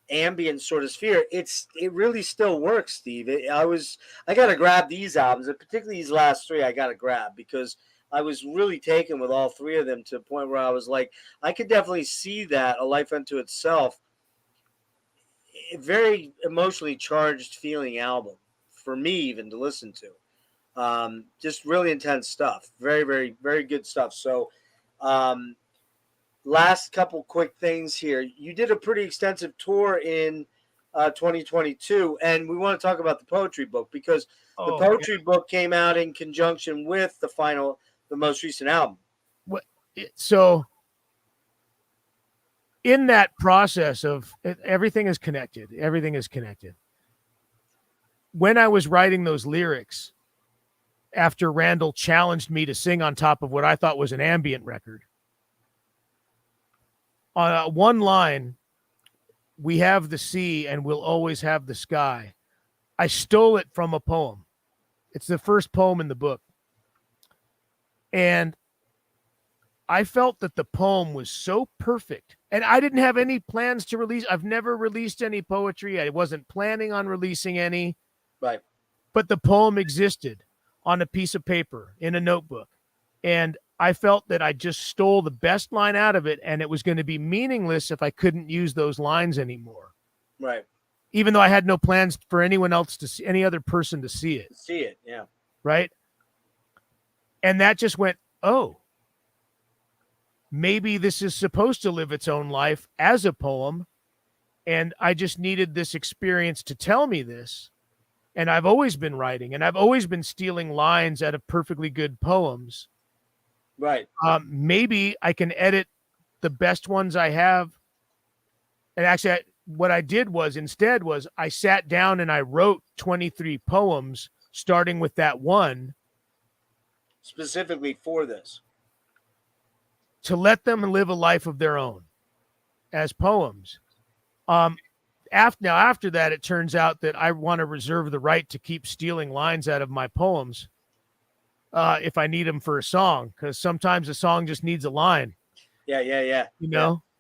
ambient sort of sphere. It really still works, Steve. I got to grab these albums, and particularly these last three. I got to grab because I was really taken with all three of them to the point where I was like, I could definitely see that A Life Unto Itself, a very emotionally charged feeling album for me even to listen to. Just really intense stuff. Very, very, very good stuff. So, last couple quick things here. You did a pretty extensive tour in 2022, and we want to talk about the poetry book because the poetry book came out in conjunction with the most recent album. So, in that process of everything is connected. When I was writing those lyrics, after Randall challenged me to sing on top of what I thought was an ambient record, on one line, "We have the sea and we'll always have the sky," I stole it from a poem. It's the first poem in the book. And I felt that the poem was so perfect. And I didn't have any plans to release. I've never released any poetry. I wasn't planning on releasing any. Right. But the poem existed on a piece of paper in a notebook. And I felt that I just stole the best line out of it, and it was going to be meaningless if I couldn't use those lines anymore. Right. Even though I had no plans for anyone else to see, any other person to see it. Yeah. Right. And that just went, oh, maybe this is supposed to live its own life as a poem. And I just needed this experience to tell me this. And I've always been writing, and I've always been stealing lines out of perfectly good poems. Right. Maybe I can edit the best ones I have. And actually, what I did was I sat down and I wrote 23 poems, starting with that one. Specifically for this. To let them live a life of their own as poems. After that, it turns out that I want to reserve the right to keep stealing lines out of my poems if I need them for a song, because sometimes a song just needs a line. Yeah.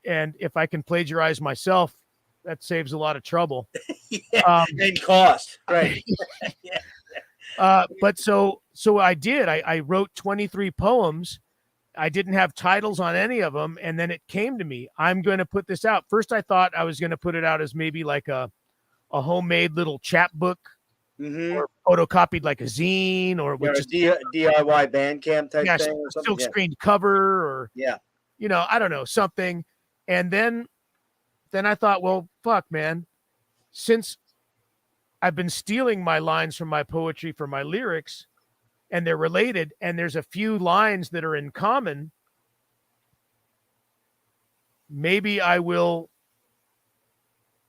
And if I can plagiarize myself, that saves a lot of trouble. And cost. Right. But so I did. I wrote 23 poems. I didn't have titles on any of them. And then it came to me, I'm going to put this out. First, I thought I was going to put it out as maybe like a a homemade little chapbook Mm-hmm. or photocopied like a zine or Yeah, with just DIY Bandcamp type thing or a something. silk screened cover or Yeah. I don't know, something. And then I thought, well, fuck, man, since I've been stealing my lines from my poetry for my lyrics and they're related and there's a few lines that are in common, maybe I will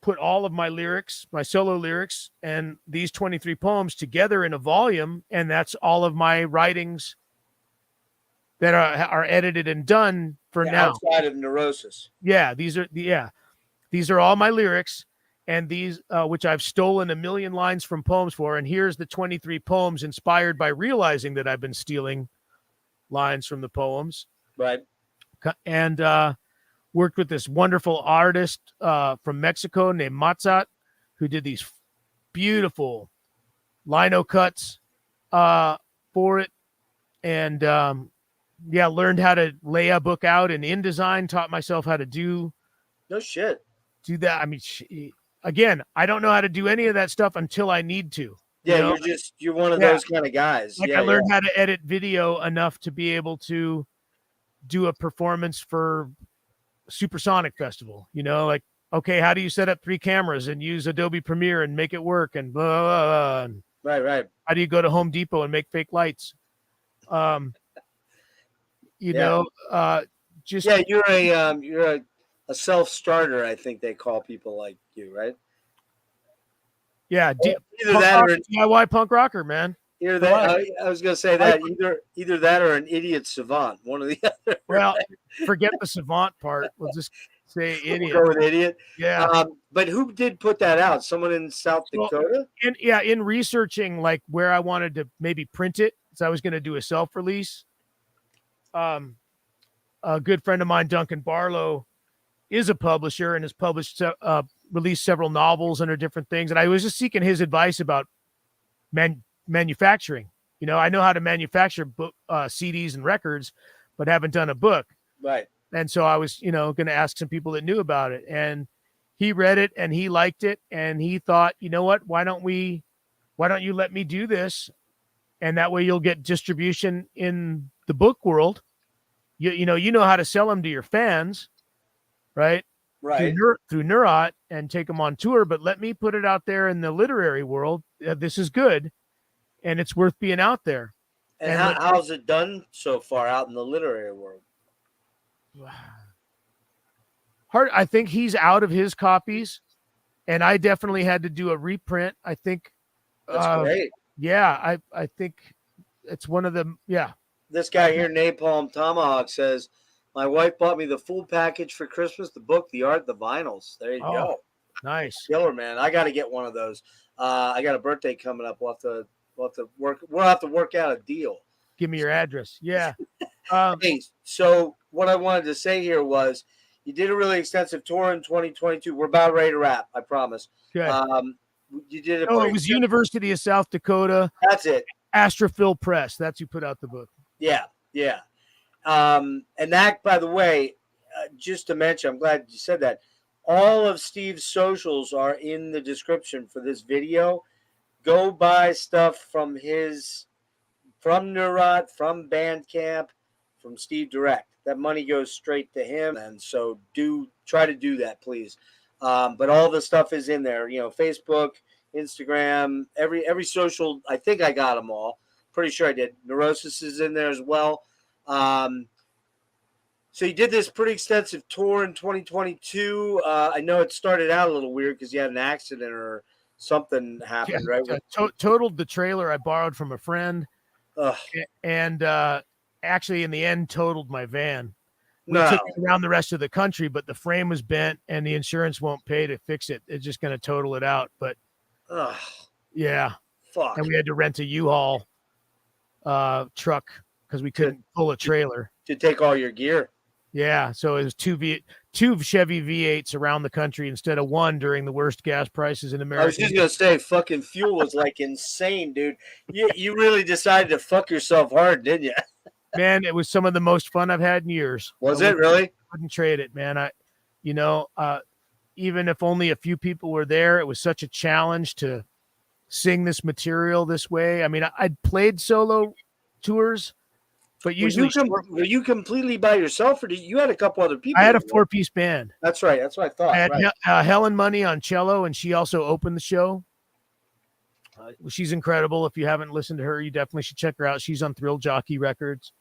put all of my lyrics, my solo lyrics, and these 23 poems together in a volume, and that's all of my writings that are edited and done for now. Outside of Neurosis. Yeah, these are all my lyrics, and these which I've stolen a million lines from poems for, and here's the 23 poems inspired by realizing that I've been stealing lines from the poems. Right. And worked with this wonderful artist from Mexico named Matzat, who did these beautiful lino cuts for it. And learned how to lay a book out in InDesign, taught myself how to do that. I mean, again, I don't know how to do any of that stuff until I need to. Yeah, you're one of those kind of guys. Like I learned how to edit video enough to be able to do a performance for Supersonic Festival, like, okay, how do you set up 3 cameras and use Adobe Premiere and make it work and blah, blah, blah, and right. How do you go to Home Depot and make fake lights? You're a self-starter, I think they call people like you, right? Yeah, either that or DIY punk rocker, man. Either that, I was going to say that either that or an idiot savant, one or the other. Well, forget the savant part. We'll just say idiot. We'll go with idiot. Yeah. But who did put that out? Someone in South Dakota? In researching like where I wanted to maybe print it, so I was going to do a self-release. A good friend of mine, Duncan Barlow, is a publisher and has released several novels under different things. And I was just seeking his advice about manufacturing. I know how to manufacture CDs and records, but haven't done a book. Right. And so I was, going to ask some people that knew about it, and he read it and he liked it. And he thought, you know what, why don't you let me do this? And that way you'll get distribution in the book world. You know how to sell them to your fans, right? Right. Through Neurot and take them on tour, but let me put it out there in the literary world. This is good, and it's worth being out there. And how's it done so far out in the literary world? Hard. I think he's out of his copies, and I definitely had to do a reprint. I think that's great. Yeah, I think it's one of them. Yeah. This guy here, Napalm Tomahawk, says, my wife bought me the full package for Christmas, the book, the art, the vinyls. There you go. Nice. Killer, man. I got to get one of those. I got a birthday coming up. We'll have to work out a deal. Give me your address. Yeah. Hey, so what I wanted to say here was you did a really extensive tour in 2022. We're about ready to wrap, I promise. Okay. You did it. Oh, it was University of South Dakota. That's it. Astrophil Press. That's who put out the book. Yeah. And that, by the way, just to mention, I'm glad you said that. All of Steve's socials are in the description for this video. Go buy stuff from Neurot, from Bandcamp, from Steve Direct. That money goes straight to him, and so try to do that, please. But all the stuff is in there. Facebook, Instagram, every social. I think I got them all. Pretty sure I did. Neurosis is in there as well. So you did this pretty extensive tour in 2022. I know it started out a little weird because you had an accident or something happened, right? Totaled the trailer I borrowed from a friend. And actually, in the end, totaled my van. We took it around the rest of the country, but the frame was bent and the insurance won't pay to fix it. It's just going to total it out. But yeah. Fuck. And we had to rent a U-Haul truck because we couldn't pull a trailer. To take all your gear. Yeah. So it was two Chevy V8s around the country instead of one during the worst gas prices in America. I was just going to say, fucking fuel was like insane, dude. You really decided to fuck yourself hard, didn't you? Man, it was some of the most fun I've had in years. Was it really? I wouldn't trade it, man. even if only a few people were there, it was such a challenge to sing this material this way. I mean, I'd played solo tours, but usually were you completely by yourself, or you had a couple other people? I had a 4-piece band. That's right. That's what I thought. I had Helen Money on cello, and she also opened the show. She's incredible. If you haven't listened to her, you definitely should check her out. She's on Thrill Jockey Records.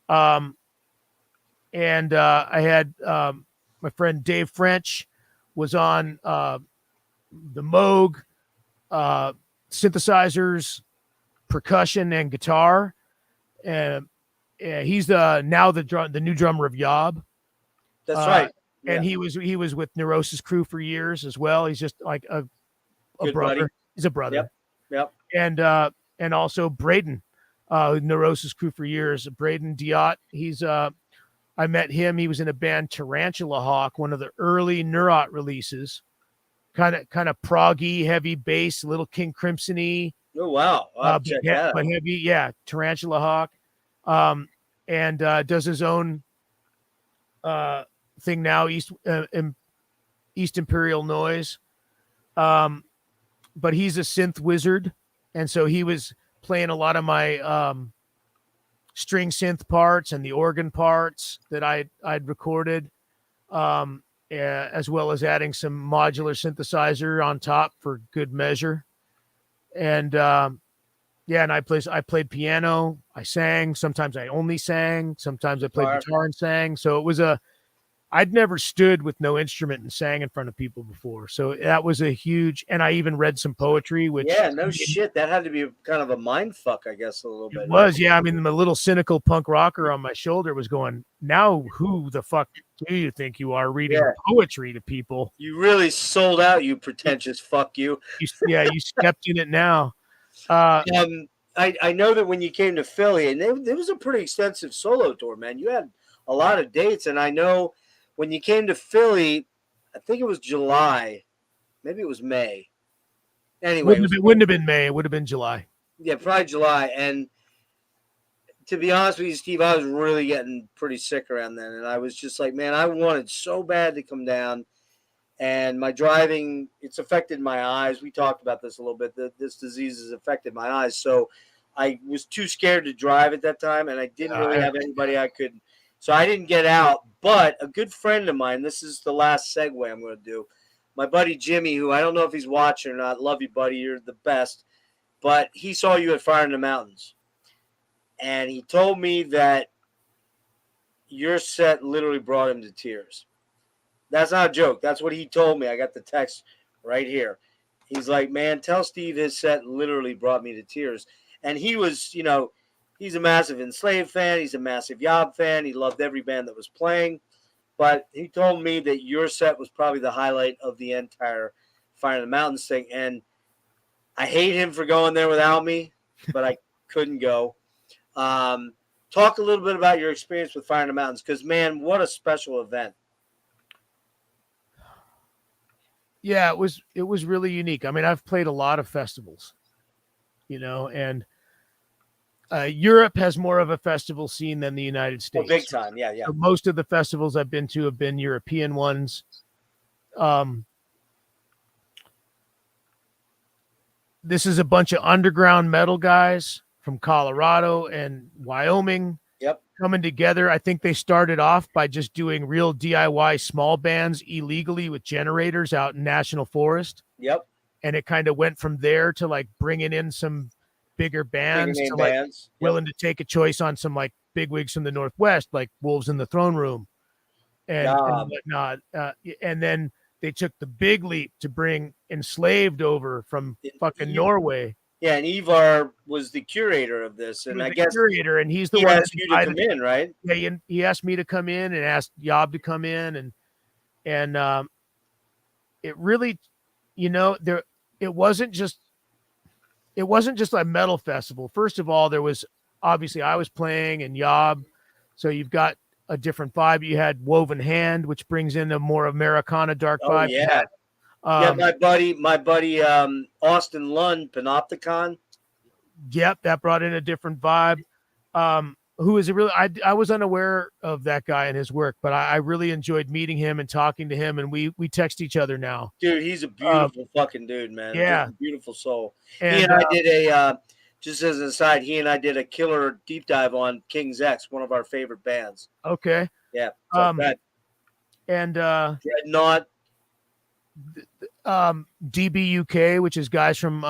And I had my friend Dave French was on the Moog, synthesizers, percussion, and guitar. And he's the new drummer of Yob. That's right. Yeah. And he was with Neurosis crew for years as well. He's just like a brother. Buddy. He's a brother. Yep. And also Braden, Neurosis crew for years. Braden Diot. He's I met him. He was in a band Tarantula Hawk, one of the early Neurot releases. Kind of proggy, heavy bass, little King Crimson-y. Oh wow! But heavy, yeah. Tarantula Hawk, and does his own thing now. East Imperial Noise, but he's a synth wizard, and so he was playing a lot of my string synth parts and the organ parts that I'd recorded, as well as adding some modular synthesizer on top for good measure. And and I played piano. I sang. Sometimes I only sang. Sometimes I played guitar and sang. So it was I'd never stood with no instrument and sang in front of people before. So that was a huge, and I even read some poetry, which shit. That had to be kind of a mind fuck, I guess, a little bit. It was, yeah. I mean, the little cynical punk rocker on my shoulder was going, now who the fuck do you think you are reading poetry to people? You really sold out, you pretentious fuck you. You stepped in it now. I know that when you came to Philly, and it was a pretty extensive solo tour, man. You had a lot of dates, and I know when you came to Philly, I think it was July, maybe it was May. Anyway, it wouldn't have been May. It would have been July. Yeah, probably July. And to be honest with you, Steve, I was really getting pretty sick around then, and I was just like, man, I wanted so bad to come down. And my driving, it's affected my eyes. We talked about this a little bit. This disease has affected my eyes. So I was too scared to drive at that time, and I didn't really have anybody I could. So I didn't get out. But a good friend of mine, this is the last segue I'm going to do. My buddy Jimmy, who I don't know if he's watching or not. Love you, buddy. You're the best. But he saw you at Fire in the Mountains. And he told me that your set literally brought him to tears. That's not a joke. That's what he told me. I got the text right here. He's like, man, tell Steve his set literally brought me to tears. And he was, he's a massive Enslaved fan. He's a massive Yob fan. He loved every band that was playing. But he told me that your set was probably the highlight of the entire Fire in the Mountains thing. And I hate him for going there without me, but I couldn't go. Talk a little bit about your experience with Fire in the Mountains, because, man, what a special event. Yeah, it was really unique. I mean, I've played a lot of festivals, and Europe has more of a festival scene than the United States. Oh, big time, yeah. So most of the festivals I've been to have been European ones. This is a bunch of underground metal guys from Colorado and Wyoming. Yep. Coming together. I think they started off by just doing real DIY small bands illegally with generators out in National Forest. Yep. And it kind of went from there to like bringing in some bigger bands, willing to take a choice on some like bigwigs from the Northwest, like Wolves in the Throne Room and whatnot. And then they took the big leap to bring Enslaved over from fucking Norway. Yeah, and Ivar was the curator of this, and I guess curator, and he's the one asked you to come in, right? Yeah, he asked me to come in and asked Yob to come in, and it really, it wasn't just a metal festival. First of all, there was obviously I was playing and Yob, so you've got a different vibe. You had Woven Hand, which brings in a more Americana dark vibe. Yeah. My buddy, Austin Lund, Panopticon. Yep, that brought in a different vibe. who is a really, I was unaware of that guy and his work, but I really enjoyed meeting him and talking to him, and we text each other now. Dude, he's a beautiful fucking dude, man. Yeah. Just a beautiful soul. And He and I did a just as an aside, he and I did a killer deep dive on King's X, one of our favorite bands. okay. Yeah. So that And Dreadnought. DBUK, which is guys from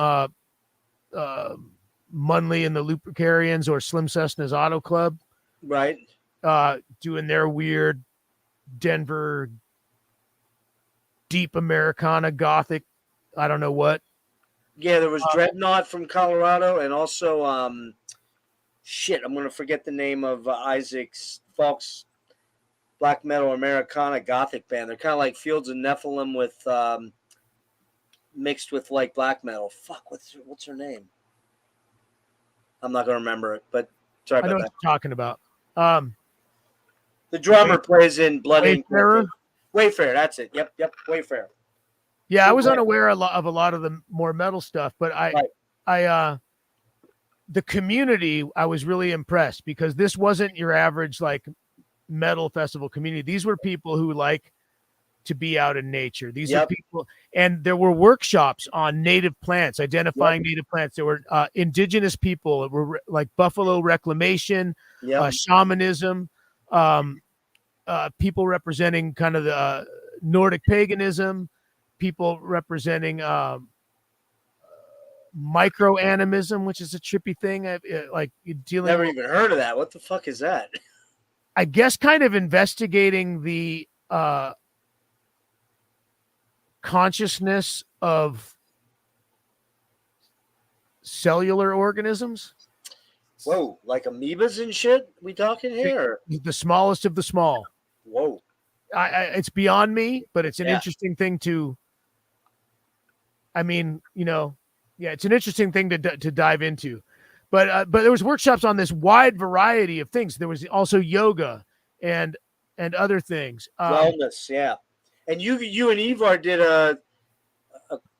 Munley and the Lupercarians or Slim Cessna's Auto Club, Right. doing their weird Denver deep Americana gothic, I don't know what. Yeah, there was Dreadnought from Colorado, and also shit, I'm gonna forget the name of Isaac Falk's black metal Americana gothic band. They're kind of like Fields of Nephilim with mixed with like black metal. Fuck, what's her name? I'm not gonna remember it, but sorry I know about what that. you're talking about. The drummer plays in Blood Ink. Wayfarer? Wayfarer, that's it. Yep, Wayfarer. Yeah, I was unaware of a lot of the more metal stuff, but the community, I was really impressed because this wasn't your average like metal festival community. These were people who like to be out in nature. These are people, and there were workshops on native plants, identifying native plants. There were indigenous people. It were like buffalo reclamation, shamanism, people representing kind of the Nordic paganism, people representing micro-animism, which is a trippy thing. Like dealing. Never even heard of that. What the fuck is that? I guess kind of investigating the consciousness of cellular organisms. Whoa, like amoebas and shit? We talking here? The smallest of the small. Whoa. It's beyond me, but it's an interesting thing to. I mean, it's an interesting thing to dive into, but there was workshops on this wide variety of things. There was also yoga and other things. Wellness, yeah. And you and Ivar did a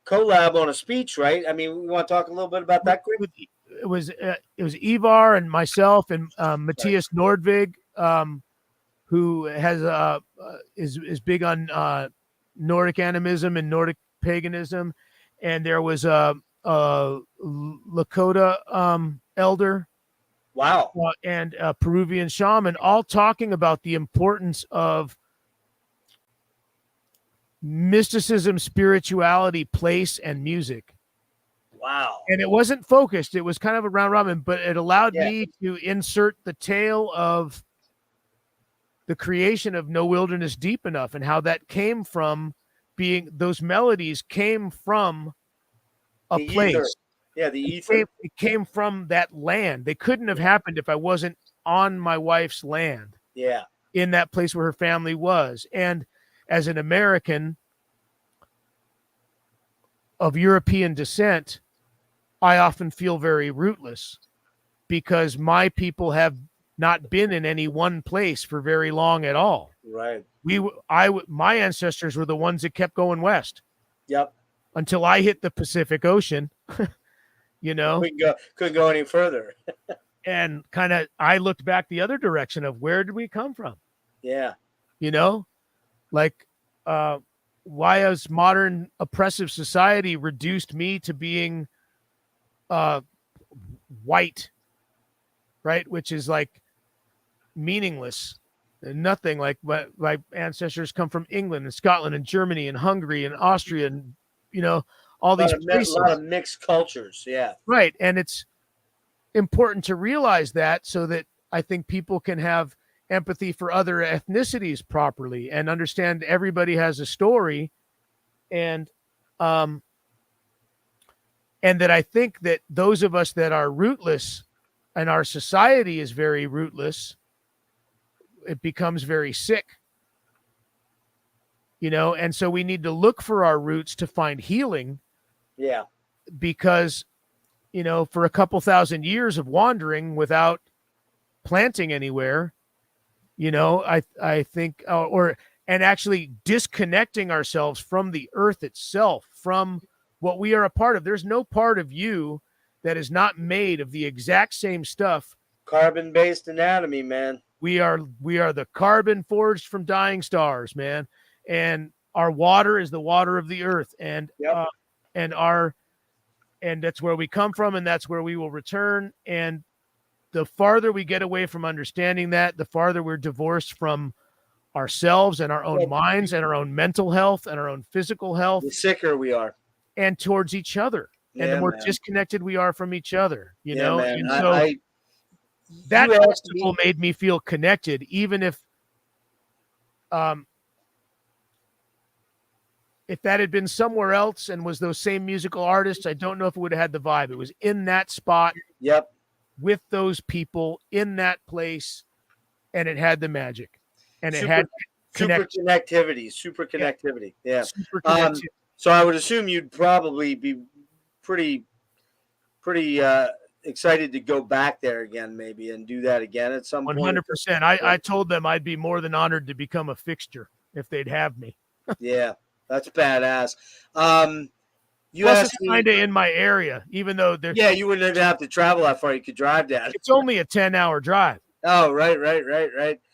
collab on a speech, right? I mean, we want to talk a little bit about that quick. It was Ivar and myself and Matthias Nordvig, who has is big on Nordic animism and Nordic paganism, and there was a Lakota elder, wow, and a Peruvian shaman, all talking about the importance of mysticism, spirituality, place, and music. Wow. And it wasn't focused. It was kind of a round robin, but it allowed me to insert the tale of the creation of No Wilderness Deep Enough and how that came from being, those melodies came from a place. Ether. Yeah, the ether. It came from that land. They couldn't have happened if I wasn't on my wife's land. Yeah. In that place where her family was. And as an American of European descent, I often feel very rootless because my people have not been in any one place for very long at all. Right. My ancestors were the ones that kept going west. Yep. Until I hit the Pacific Ocean, couldn't go any further. And kind of, I looked back the other direction of where did we come from? Yeah. Like, why has modern oppressive society reduced me to being white, right? Which is like meaningless and nothing. Like my ancestors come from England and Scotland and Germany and Hungary and Austria and, all these places. A lot of mixed cultures. Yeah. Right. And it's important to realize that so that I think people can have empathy for other ethnicities properly and understand everybody has a story. And that I think that those of us that are rootless and our society is very rootless, it becomes very sick, and so we need to look for our roots to find healing. Yeah. Because, for a couple thousand years of wandering without planting anywhere, I think, and actually disconnecting ourselves from the earth itself, from what we are a part of. There's no part of you that is not made of the exact same stuff Carbon-based anatomy, man. We are the carbon forged from dying stars, man. And our water is the water of the earth, and Yep. and that's where we come from, and that's where we will return. And the farther we get away from understanding that, the farther we're divorced from ourselves and our own minds and our own mental health and our own physical health, the sicker we are, and towards each other. And the more disconnected we are from each other, you know. Man. And so that festival made me feel connected, even if that had been somewhere else and was those same musical artists, I don't know if it would have had the vibe. It was in that spot. Yep. With those people in that place, and it had the magic, and it had super connectivity. Yeah. Super connectivity. So I would assume you'd probably be pretty excited to go back there again, maybe, and do that again at some point. 100%. I told them I'd be more than honored to become a fixture if they'd have me. Yeah, that's badass. You Plus, it's kind of in my area, even though there's. Yeah, you wouldn't have to travel that far. You could drive down. It's only a 10-hour drive. Oh, right.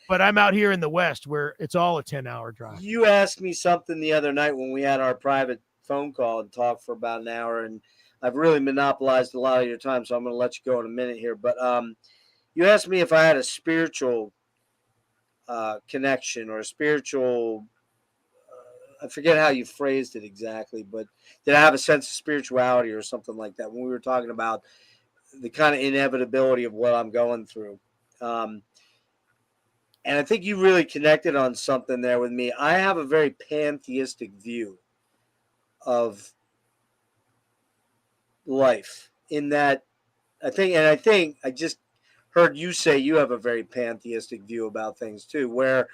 But I'm out here in the West where it's all a 10-hour drive. You asked me something the other night when we had our private phone call and talked for about an hour, and I've really monopolized a lot of your time, so I'm going to let you go in a minute here. But you asked me if I had a spiritual connection or a spiritual. I forget how you phrased it exactly, but did I have a sense of spirituality or something like that when we were talking about the kind of inevitability of what I'm going through? And I think you really connected on something there with me. I have a very pantheistic view of life in that I think I just heard you say you have a very pantheistic view about things too, where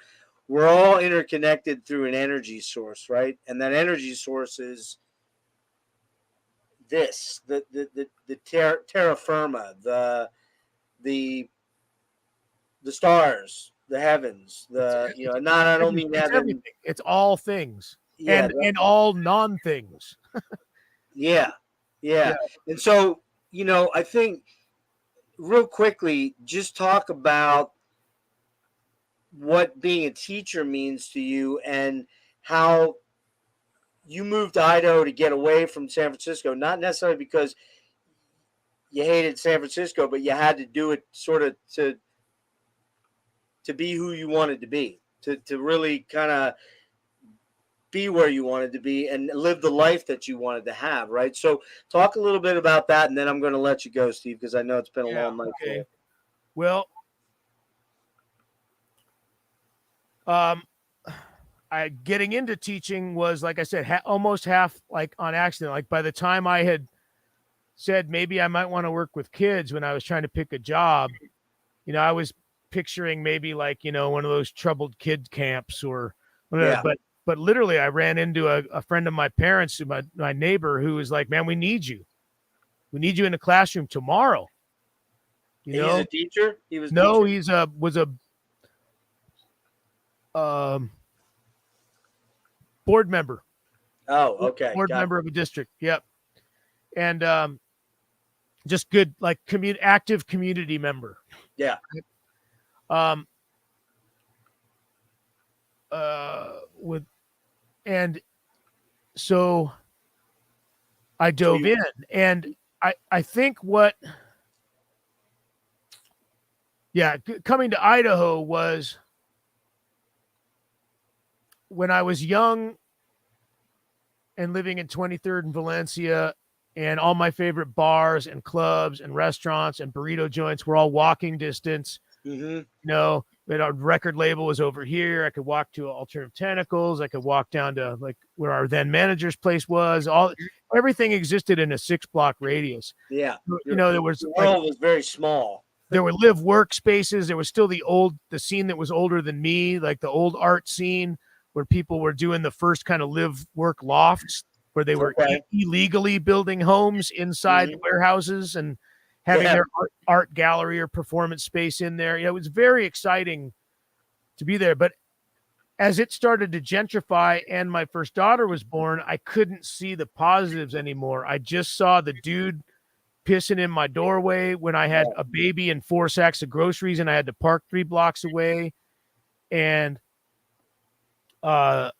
we're all interconnected through an energy source, right? And that energy source is this, the terra firma, the stars, the heavens, I don't mean heaven. Everything. It's all things, and all non-things. Yeah. And so, I think real quickly, just talk about what being a teacher means to you and how you moved to Idaho to get away from San Francisco, not necessarily because you hated San Francisco, but you had to do it sort of to be who you wanted to be, to really kind of be where you wanted to be and live the life that you wanted to have, right? So talk a little bit about that, and then I'm going to let you go, Steve, because I know it's been a long night. Okay. Well, getting into teaching was, like I said, almost half like on accident. Like by the time I had said maybe I might want to work with kids when I was trying to pick a job, I was picturing maybe like, one of those troubled kid camps or whatever. But literally I ran into a friend of my parents, my neighbor, who was like, man, we need you. We need you in the classroom tomorrow. He's a teacher? He was a board member. Oh, okay. Board member of a district. Yep. And just good, like active community member. Yeah. So I dove in, and I think coming to Idaho was when I was young and living in 23rd and Valencia, and all my favorite bars and clubs and restaurants and burrito joints were all walking distance. Mm-hmm. Our record label was over here. I could walk to Alternative Tentacles. I could walk down to like where our then manager's place was. Everything existed in a 6-block radius. Yeah. There was the world was very small. There were live work spaces. There was still the scene that was older than me, like the old art scene where people were doing the first kind of live work lofts where they were illegally building homes inside warehouses and having their art gallery or performance space in there. It was very exciting to be there. But as it started to gentrify and my first daughter was born, I couldn't see the positives anymore. I just saw the dude pissing in my doorway when I had a baby and 4 sacks of groceries and I had to park 3 blocks away. And the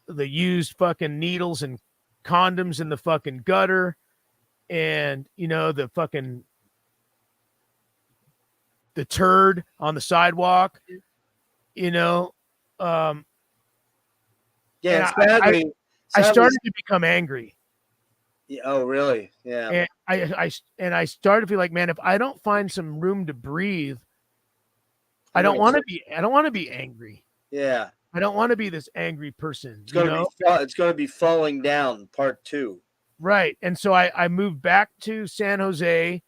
used fucking needles and condoms in the fucking gutter. And, you know, the turd on the sidewalk, you know. Yeah, I started to become angry. Yeah, oh, really? Yeah. And I started to feel like, man, if I don't find some room to breathe, I don't want to be angry. Yeah. I don't want to be this angry person. It's going to be falling down, part 2. Right. And so I moved back to San Jose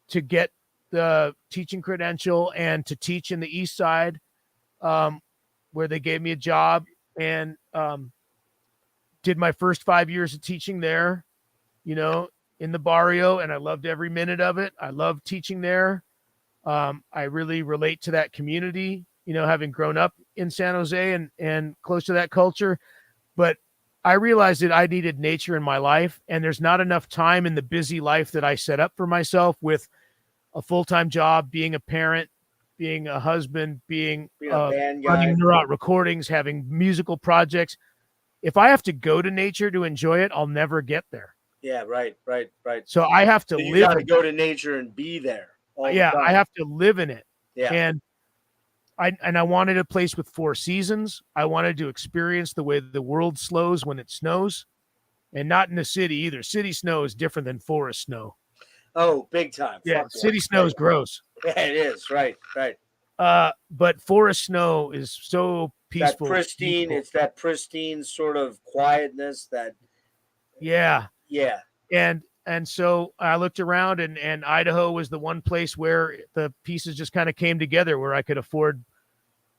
to get the teaching credential and to teach in the East Side, where they gave me a job, and did my first 5 years of teaching there, you know, in the barrio. And I loved every minute of it. I loved teaching there. I really relate to that community, you know, having grown up in San Jose and close to that culture. But I realized that I needed nature in my life, and there's not enough time in the busy life that I set up for myself with a full-time job, being a parent, being a husband, being a band guy, running Neurot recordings, having musical projects. If I have to go to nature to enjoy it, I'll never get there. Yeah, right. So I have to You got to go to nature and be there. Yeah, I have to live in it. Yeah. And I wanted a place with 4 seasons. I wanted to experience the way the world slows when it snows, and not in the city either. City snow is different than forest snow. Oh, big time. Yeah, city snow is gross. Yeah, it is. Right. But forest snow is so peaceful. That pristine, it's that pristine sort of quietness that. Yeah. Yeah. And so I looked around, and Idaho was the one place where the pieces just kind of came together, where I could afford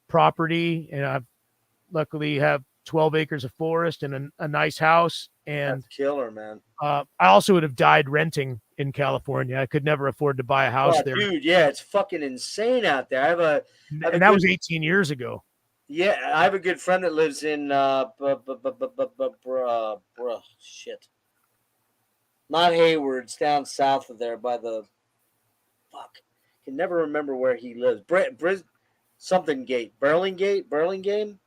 property, and I luckily have 12 acres of forest and a nice house. And that's killer, man. I also would have died renting in California. I could never afford to buy a house there. Dude, yeah, it's fucking insane out there. And that was 18 years ago. Yeah, I have a good friend that lives in shit. Not Hayward, it's down south of there by the fuck. I can never remember where he lives. Something gate. Burlingame.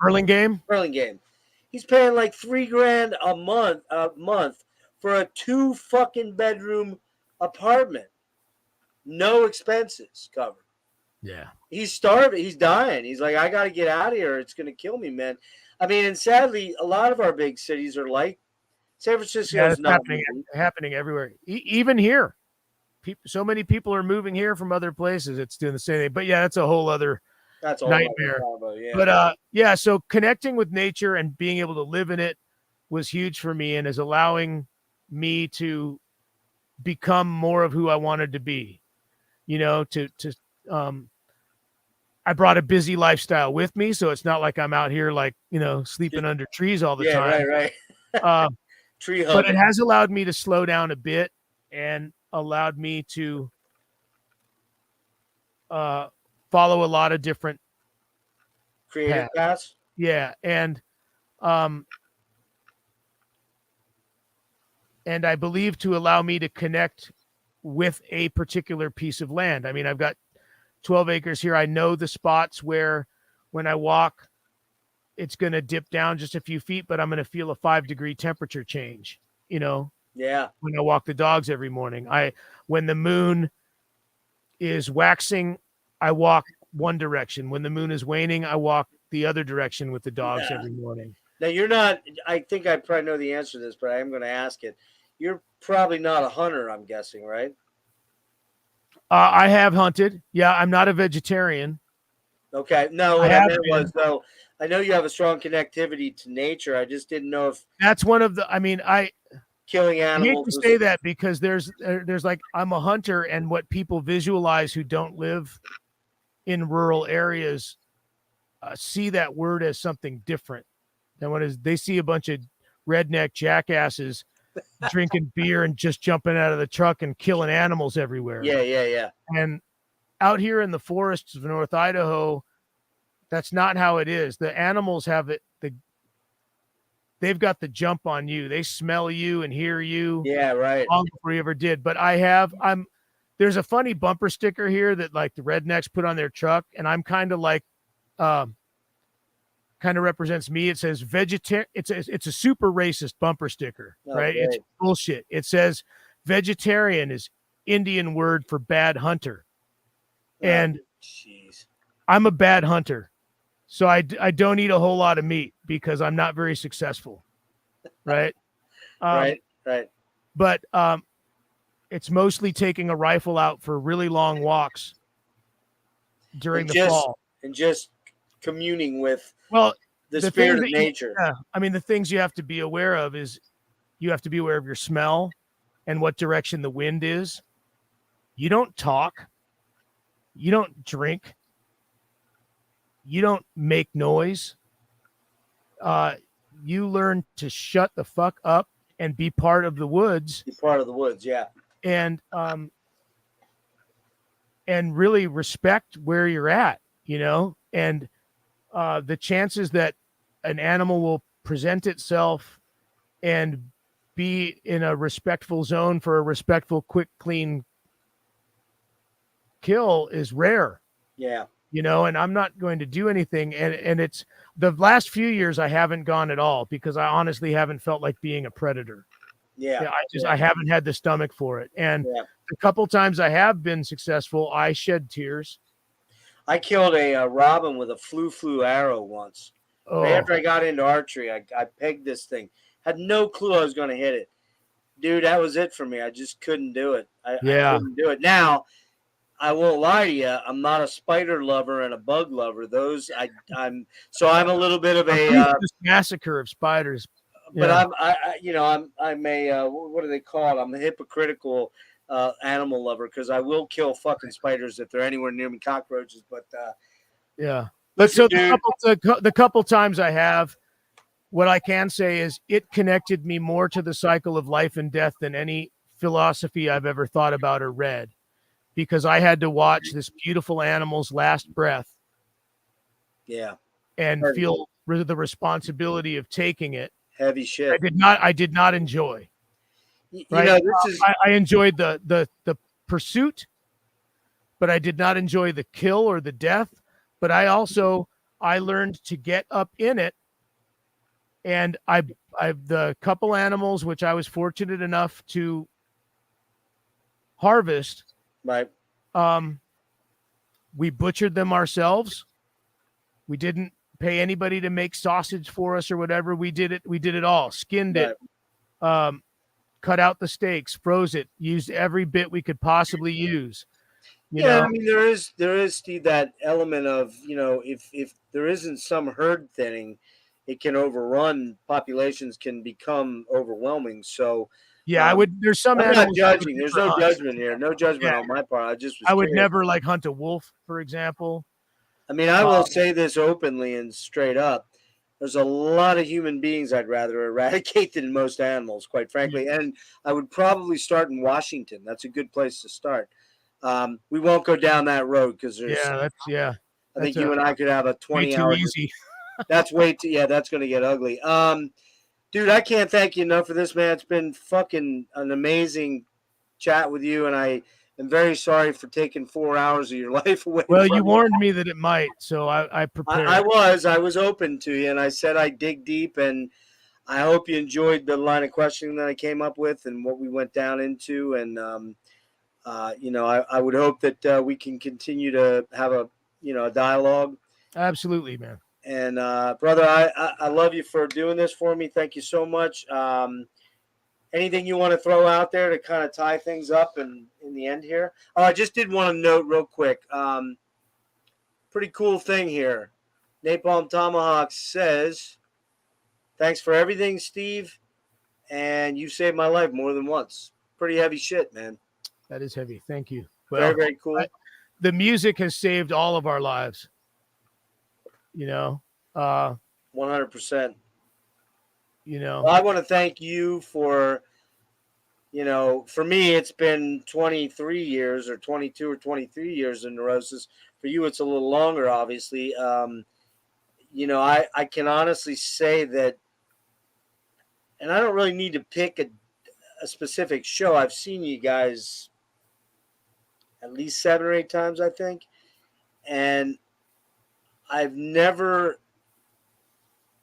He's paying like $3,000 a month for a 2 fucking bedroom apartment. No expenses covered. Yeah. He's starving. He's dying. He's like, I got to get out of here. It's going to kill me, man. I mean, and sadly, a lot of our big cities are like San Francisco. Is not happening everywhere. Even here. So many people are moving here from other places. It's doing the same thing. But yeah, that's a whole other nightmare. But so connecting with nature and being able to live in it was huge for me, and is allowing me to become more of who I wanted to be. You know, I brought a busy lifestyle with me, so it's not like I'm out here like, you know, sleeping under trees all the time. Right. Tree hugging. But it has allowed me to slow down a bit and allowed me to follow a lot of different creative paths. Yeah, and I believe to allow me to connect with a particular piece of land. I mean, I've got 12 acres here. I know the spots where when I walk, it's going to dip down just a few feet, but I'm going to feel a 5-degree temperature change, you know? Yeah. When I walk the dogs every morning, when the moon is waxing, I walk one direction. When the moon is waning, I walk the other direction with the dogs every morning. Now you're not, I think I probably know the answer to this, but I am going to ask it. You're probably not a hunter, I'm guessing, right? I have hunted. Yeah. I'm not a vegetarian. Okay. No, what I meant was, though, I know you have a strong connectivity to nature. I just didn't know if that's one of the, killing animals. I hate to say that because there's like, I'm a hunter, and what people visualize who don't live in rural areas see that word as something different than what is. They see a bunch of redneck jackasses drinking beer and just jumping out of the truck and killing animals everywhere. Yeah. And out here in the forests of North Idaho, that's not how it is. The animals have it. They've got the jump on you. They smell you and hear you. Yeah, right. Long before you ever did. But I'm there's a funny bumper sticker here that like the rednecks put on their truck, and I'm kind of like, kind of represents me. It says vegetarian. It's a super racist bumper sticker, right? Great. It's bullshit. It says vegetarian is Indian word for bad hunter, and jeez. I'm a bad hunter, so I don't eat a whole lot of meat because I'm not very successful, right? Right. But it's mostly taking a rifle out for really long walks during the fall and just communing with the spirit of nature. I mean, the things you have to be aware of is you have to be aware of your smell and what direction the wind is. You don't talk. You don't drink. You don't make noise. You learn to shut the fuck up and be part of the woods. Be part of the woods, yeah. And really respect where you're at, you know, and the chances that an animal will present itself and be in a respectful zone for a respectful, quick, clean kill is rare. Yeah. You know, and I'm not going to do anything. And it's the last few years I haven't gone at all because I honestly haven't felt like being a predator. Yeah. I haven't had the stomach for it. And the couple times I have been successful, I shed tears. I killed a robin with a flu arrow once. Right after I got into archery, I pegged this thing. Had no clue I was going to hit it. Dude, that was it for me. I just couldn't do it. I couldn't do it. Now, I won't lie to you. I'm not a spider lover and a bug lover. Those I'm a little bit of a massacre of spiders. But I'm a what do they call it? I'm a hypocritical animal lover because I will kill fucking spiders if they're anywhere near me, cockroaches. But But so the couple times I have, what I can say is it connected me more to the cycle of life and death than any philosophy I've ever thought about or read, because I had to watch this beautiful animal's last breath. Yeah. And feel the responsibility of taking it. Heavy shit. I did not enjoy. Right? You know, I enjoyed the pursuit, but I did not enjoy the kill or the death. But I learned to get up in it. And the couple animals which I was fortunate enough to harvest, right? We butchered them ourselves. We didn't pay anybody to make sausage for us or whatever. We did it all. Skinned it, cut out the steaks, froze it, used every bit we could possibly use. You know? I mean, there is Steve, that element of, you know, if there isn't some herd thinning, it can overrun. Populations can become overwhelming. So there's some I'm animals not judging. There's no judgment here. No judgment on my part. I would never like hunt a wolf, for example. I mean, I will say this openly and straight up. There's a lot of human beings I'd rather eradicate than most animals, quite frankly. And I would probably start in Washington. That's a good place to start. We won't go down that road because there's. I think you and I could have a 20-hour. Easy. That's way too. Yeah, that's going to get ugly. Dude, I can't thank you enough for this, man. It's been fucking an amazing chat with you, and I am very sorry for taking 4 hours of your life away. Well, you warned me that it might, so I prepared. I was open to you, and I said I'd dig deep, and I hope you enjoyed the line of questioning that I came up with and what we went down into, and I would hope that we can continue to have a dialogue. Absolutely, man. And brother, I love you for doing this for me. Thank you so much. Anything you want to throw out there to kind of tie things up in the end here? Oh, I just did want to note real quick. Pretty cool thing here. Napalm Tomahawk says, "Thanks for everything, Steve, and you saved my life more than once." Pretty heavy shit, man. That is heavy. Thank you. Well, very, very cool. The music has saved all of our lives. 100%. Well, I want to thank you for, for me, it's been 23 years or 22 or 23 years in Neurosis. For you, it's a little longer, obviously. I can honestly say that, and I don't really need to pick a specific show. I've seen you guys at least 7 or 8 times, I think. And I've never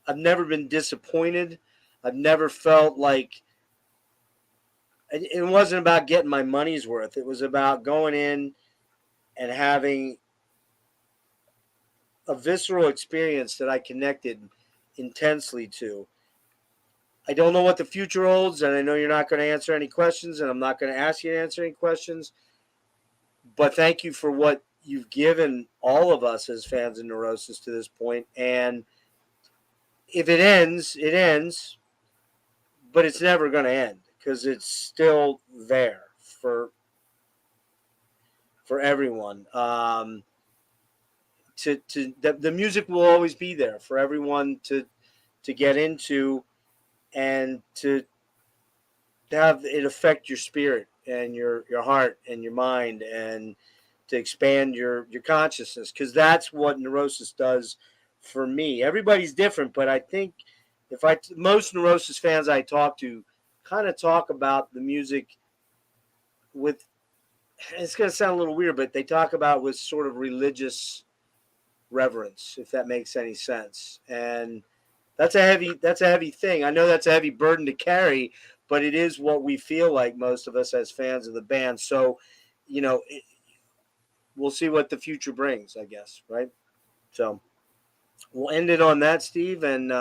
been disappointed. I've never felt like it wasn't about getting my money's worth. It was about going in and having a visceral experience that I connected intensely to. I don't know what the future holds, and I know you're not going to answer any questions, and I'm not going to ask you to answer any questions. But thank you for what you've given all of us as fans of Neurosis to this point. And if it ends, it ends, but it's never going to end because it's still there for everyone. The music will always be there for everyone to get into and to have it affect your spirit and your heart and your mind and to expand your consciousness, because that's what Neurosis does for me. Everybody's different, but I think most Neurosis fans I talk to kind of talk about the music with, it's going to sound a little weird, but they talk about it with sort of religious reverence, if that makes any sense. And that's a heavy thing. I know that's a heavy burden to carry, but it is what we feel like, most of us as fans of the band. So, we'll see what the future brings, I guess, right? So we'll end it on that, Steve. And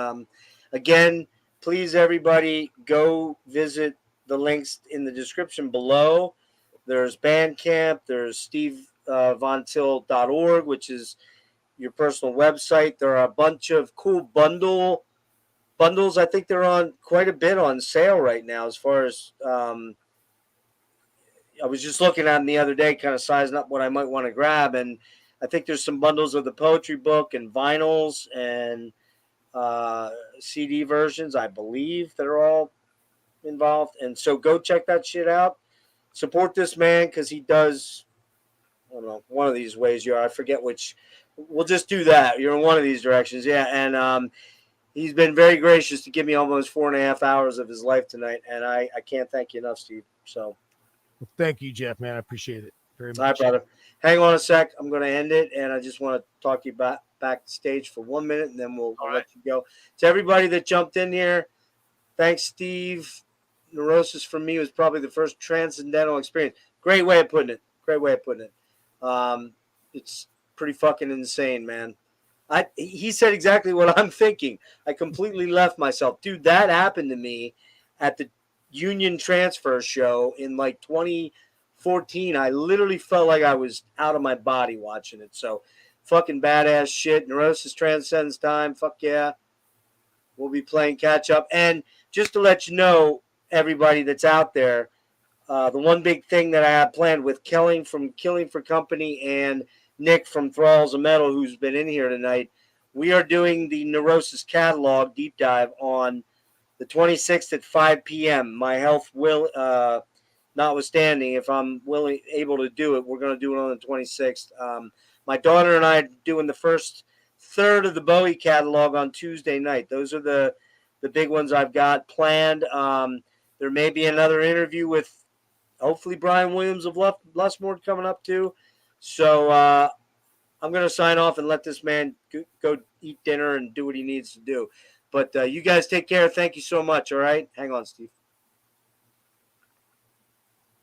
again, please, everybody, go visit the links in the description below. There's Bandcamp. There's stevevontil.org, which is your personal website. There are a bunch of cool bundles. I think they're on quite a bit on sale right now. As far as I was just looking at them the other day, kind of sizing up what I might want to grab, and I think there's some bundles of the poetry book and vinyls and CD versions, I believe, that are all involved. And so go check that shit out. Support this man because he does, I don't know, one of these ways you are. I forget which. We'll just do that. You're in one of these directions, yeah. And he's been very gracious to give me almost 4.5 hours of his life tonight, and I can't thank you enough, Steve. So. Well, thank you, Jeff, man. I appreciate it very much. All right, brother. Hang on a sec. I'm going to end it, and I just want to talk to you backstage for 1 minute, and then we'll let you go. To everybody that jumped in here, thanks, Steve. Neurosis for me was probably the first transcendental experience. Great way of putting it. It's pretty fucking insane, man. He said exactly what I'm thinking. I completely left myself. Dude, that happened to me at the Union Transfer show in like 2014. I literally felt like I was out of my body watching it. So fucking badass shit. Neurosis transcends time. Fuck yeah. We'll be playing catch up. And just to let you know, everybody that's out there, the one big thing that I have planned with Kelly from Killing for Company and Nick from Thralls of Metal, who's been in here tonight, we are doing the Neurosis catalog deep dive on the 26th at 5 p.m. My health will, notwithstanding, if I'm able to do it, we're going to do it on the 26th. My daughter and I are doing the first third of the Bowie catalog on Tuesday night. Those are the big ones I've got planned. There may be another interview with hopefully Brian Williams of Lustmore coming up too. So I'm going to sign off and let this man go eat dinner and do what he needs to do. But you guys take care. Thank you so much. All right. Hang on, Steve.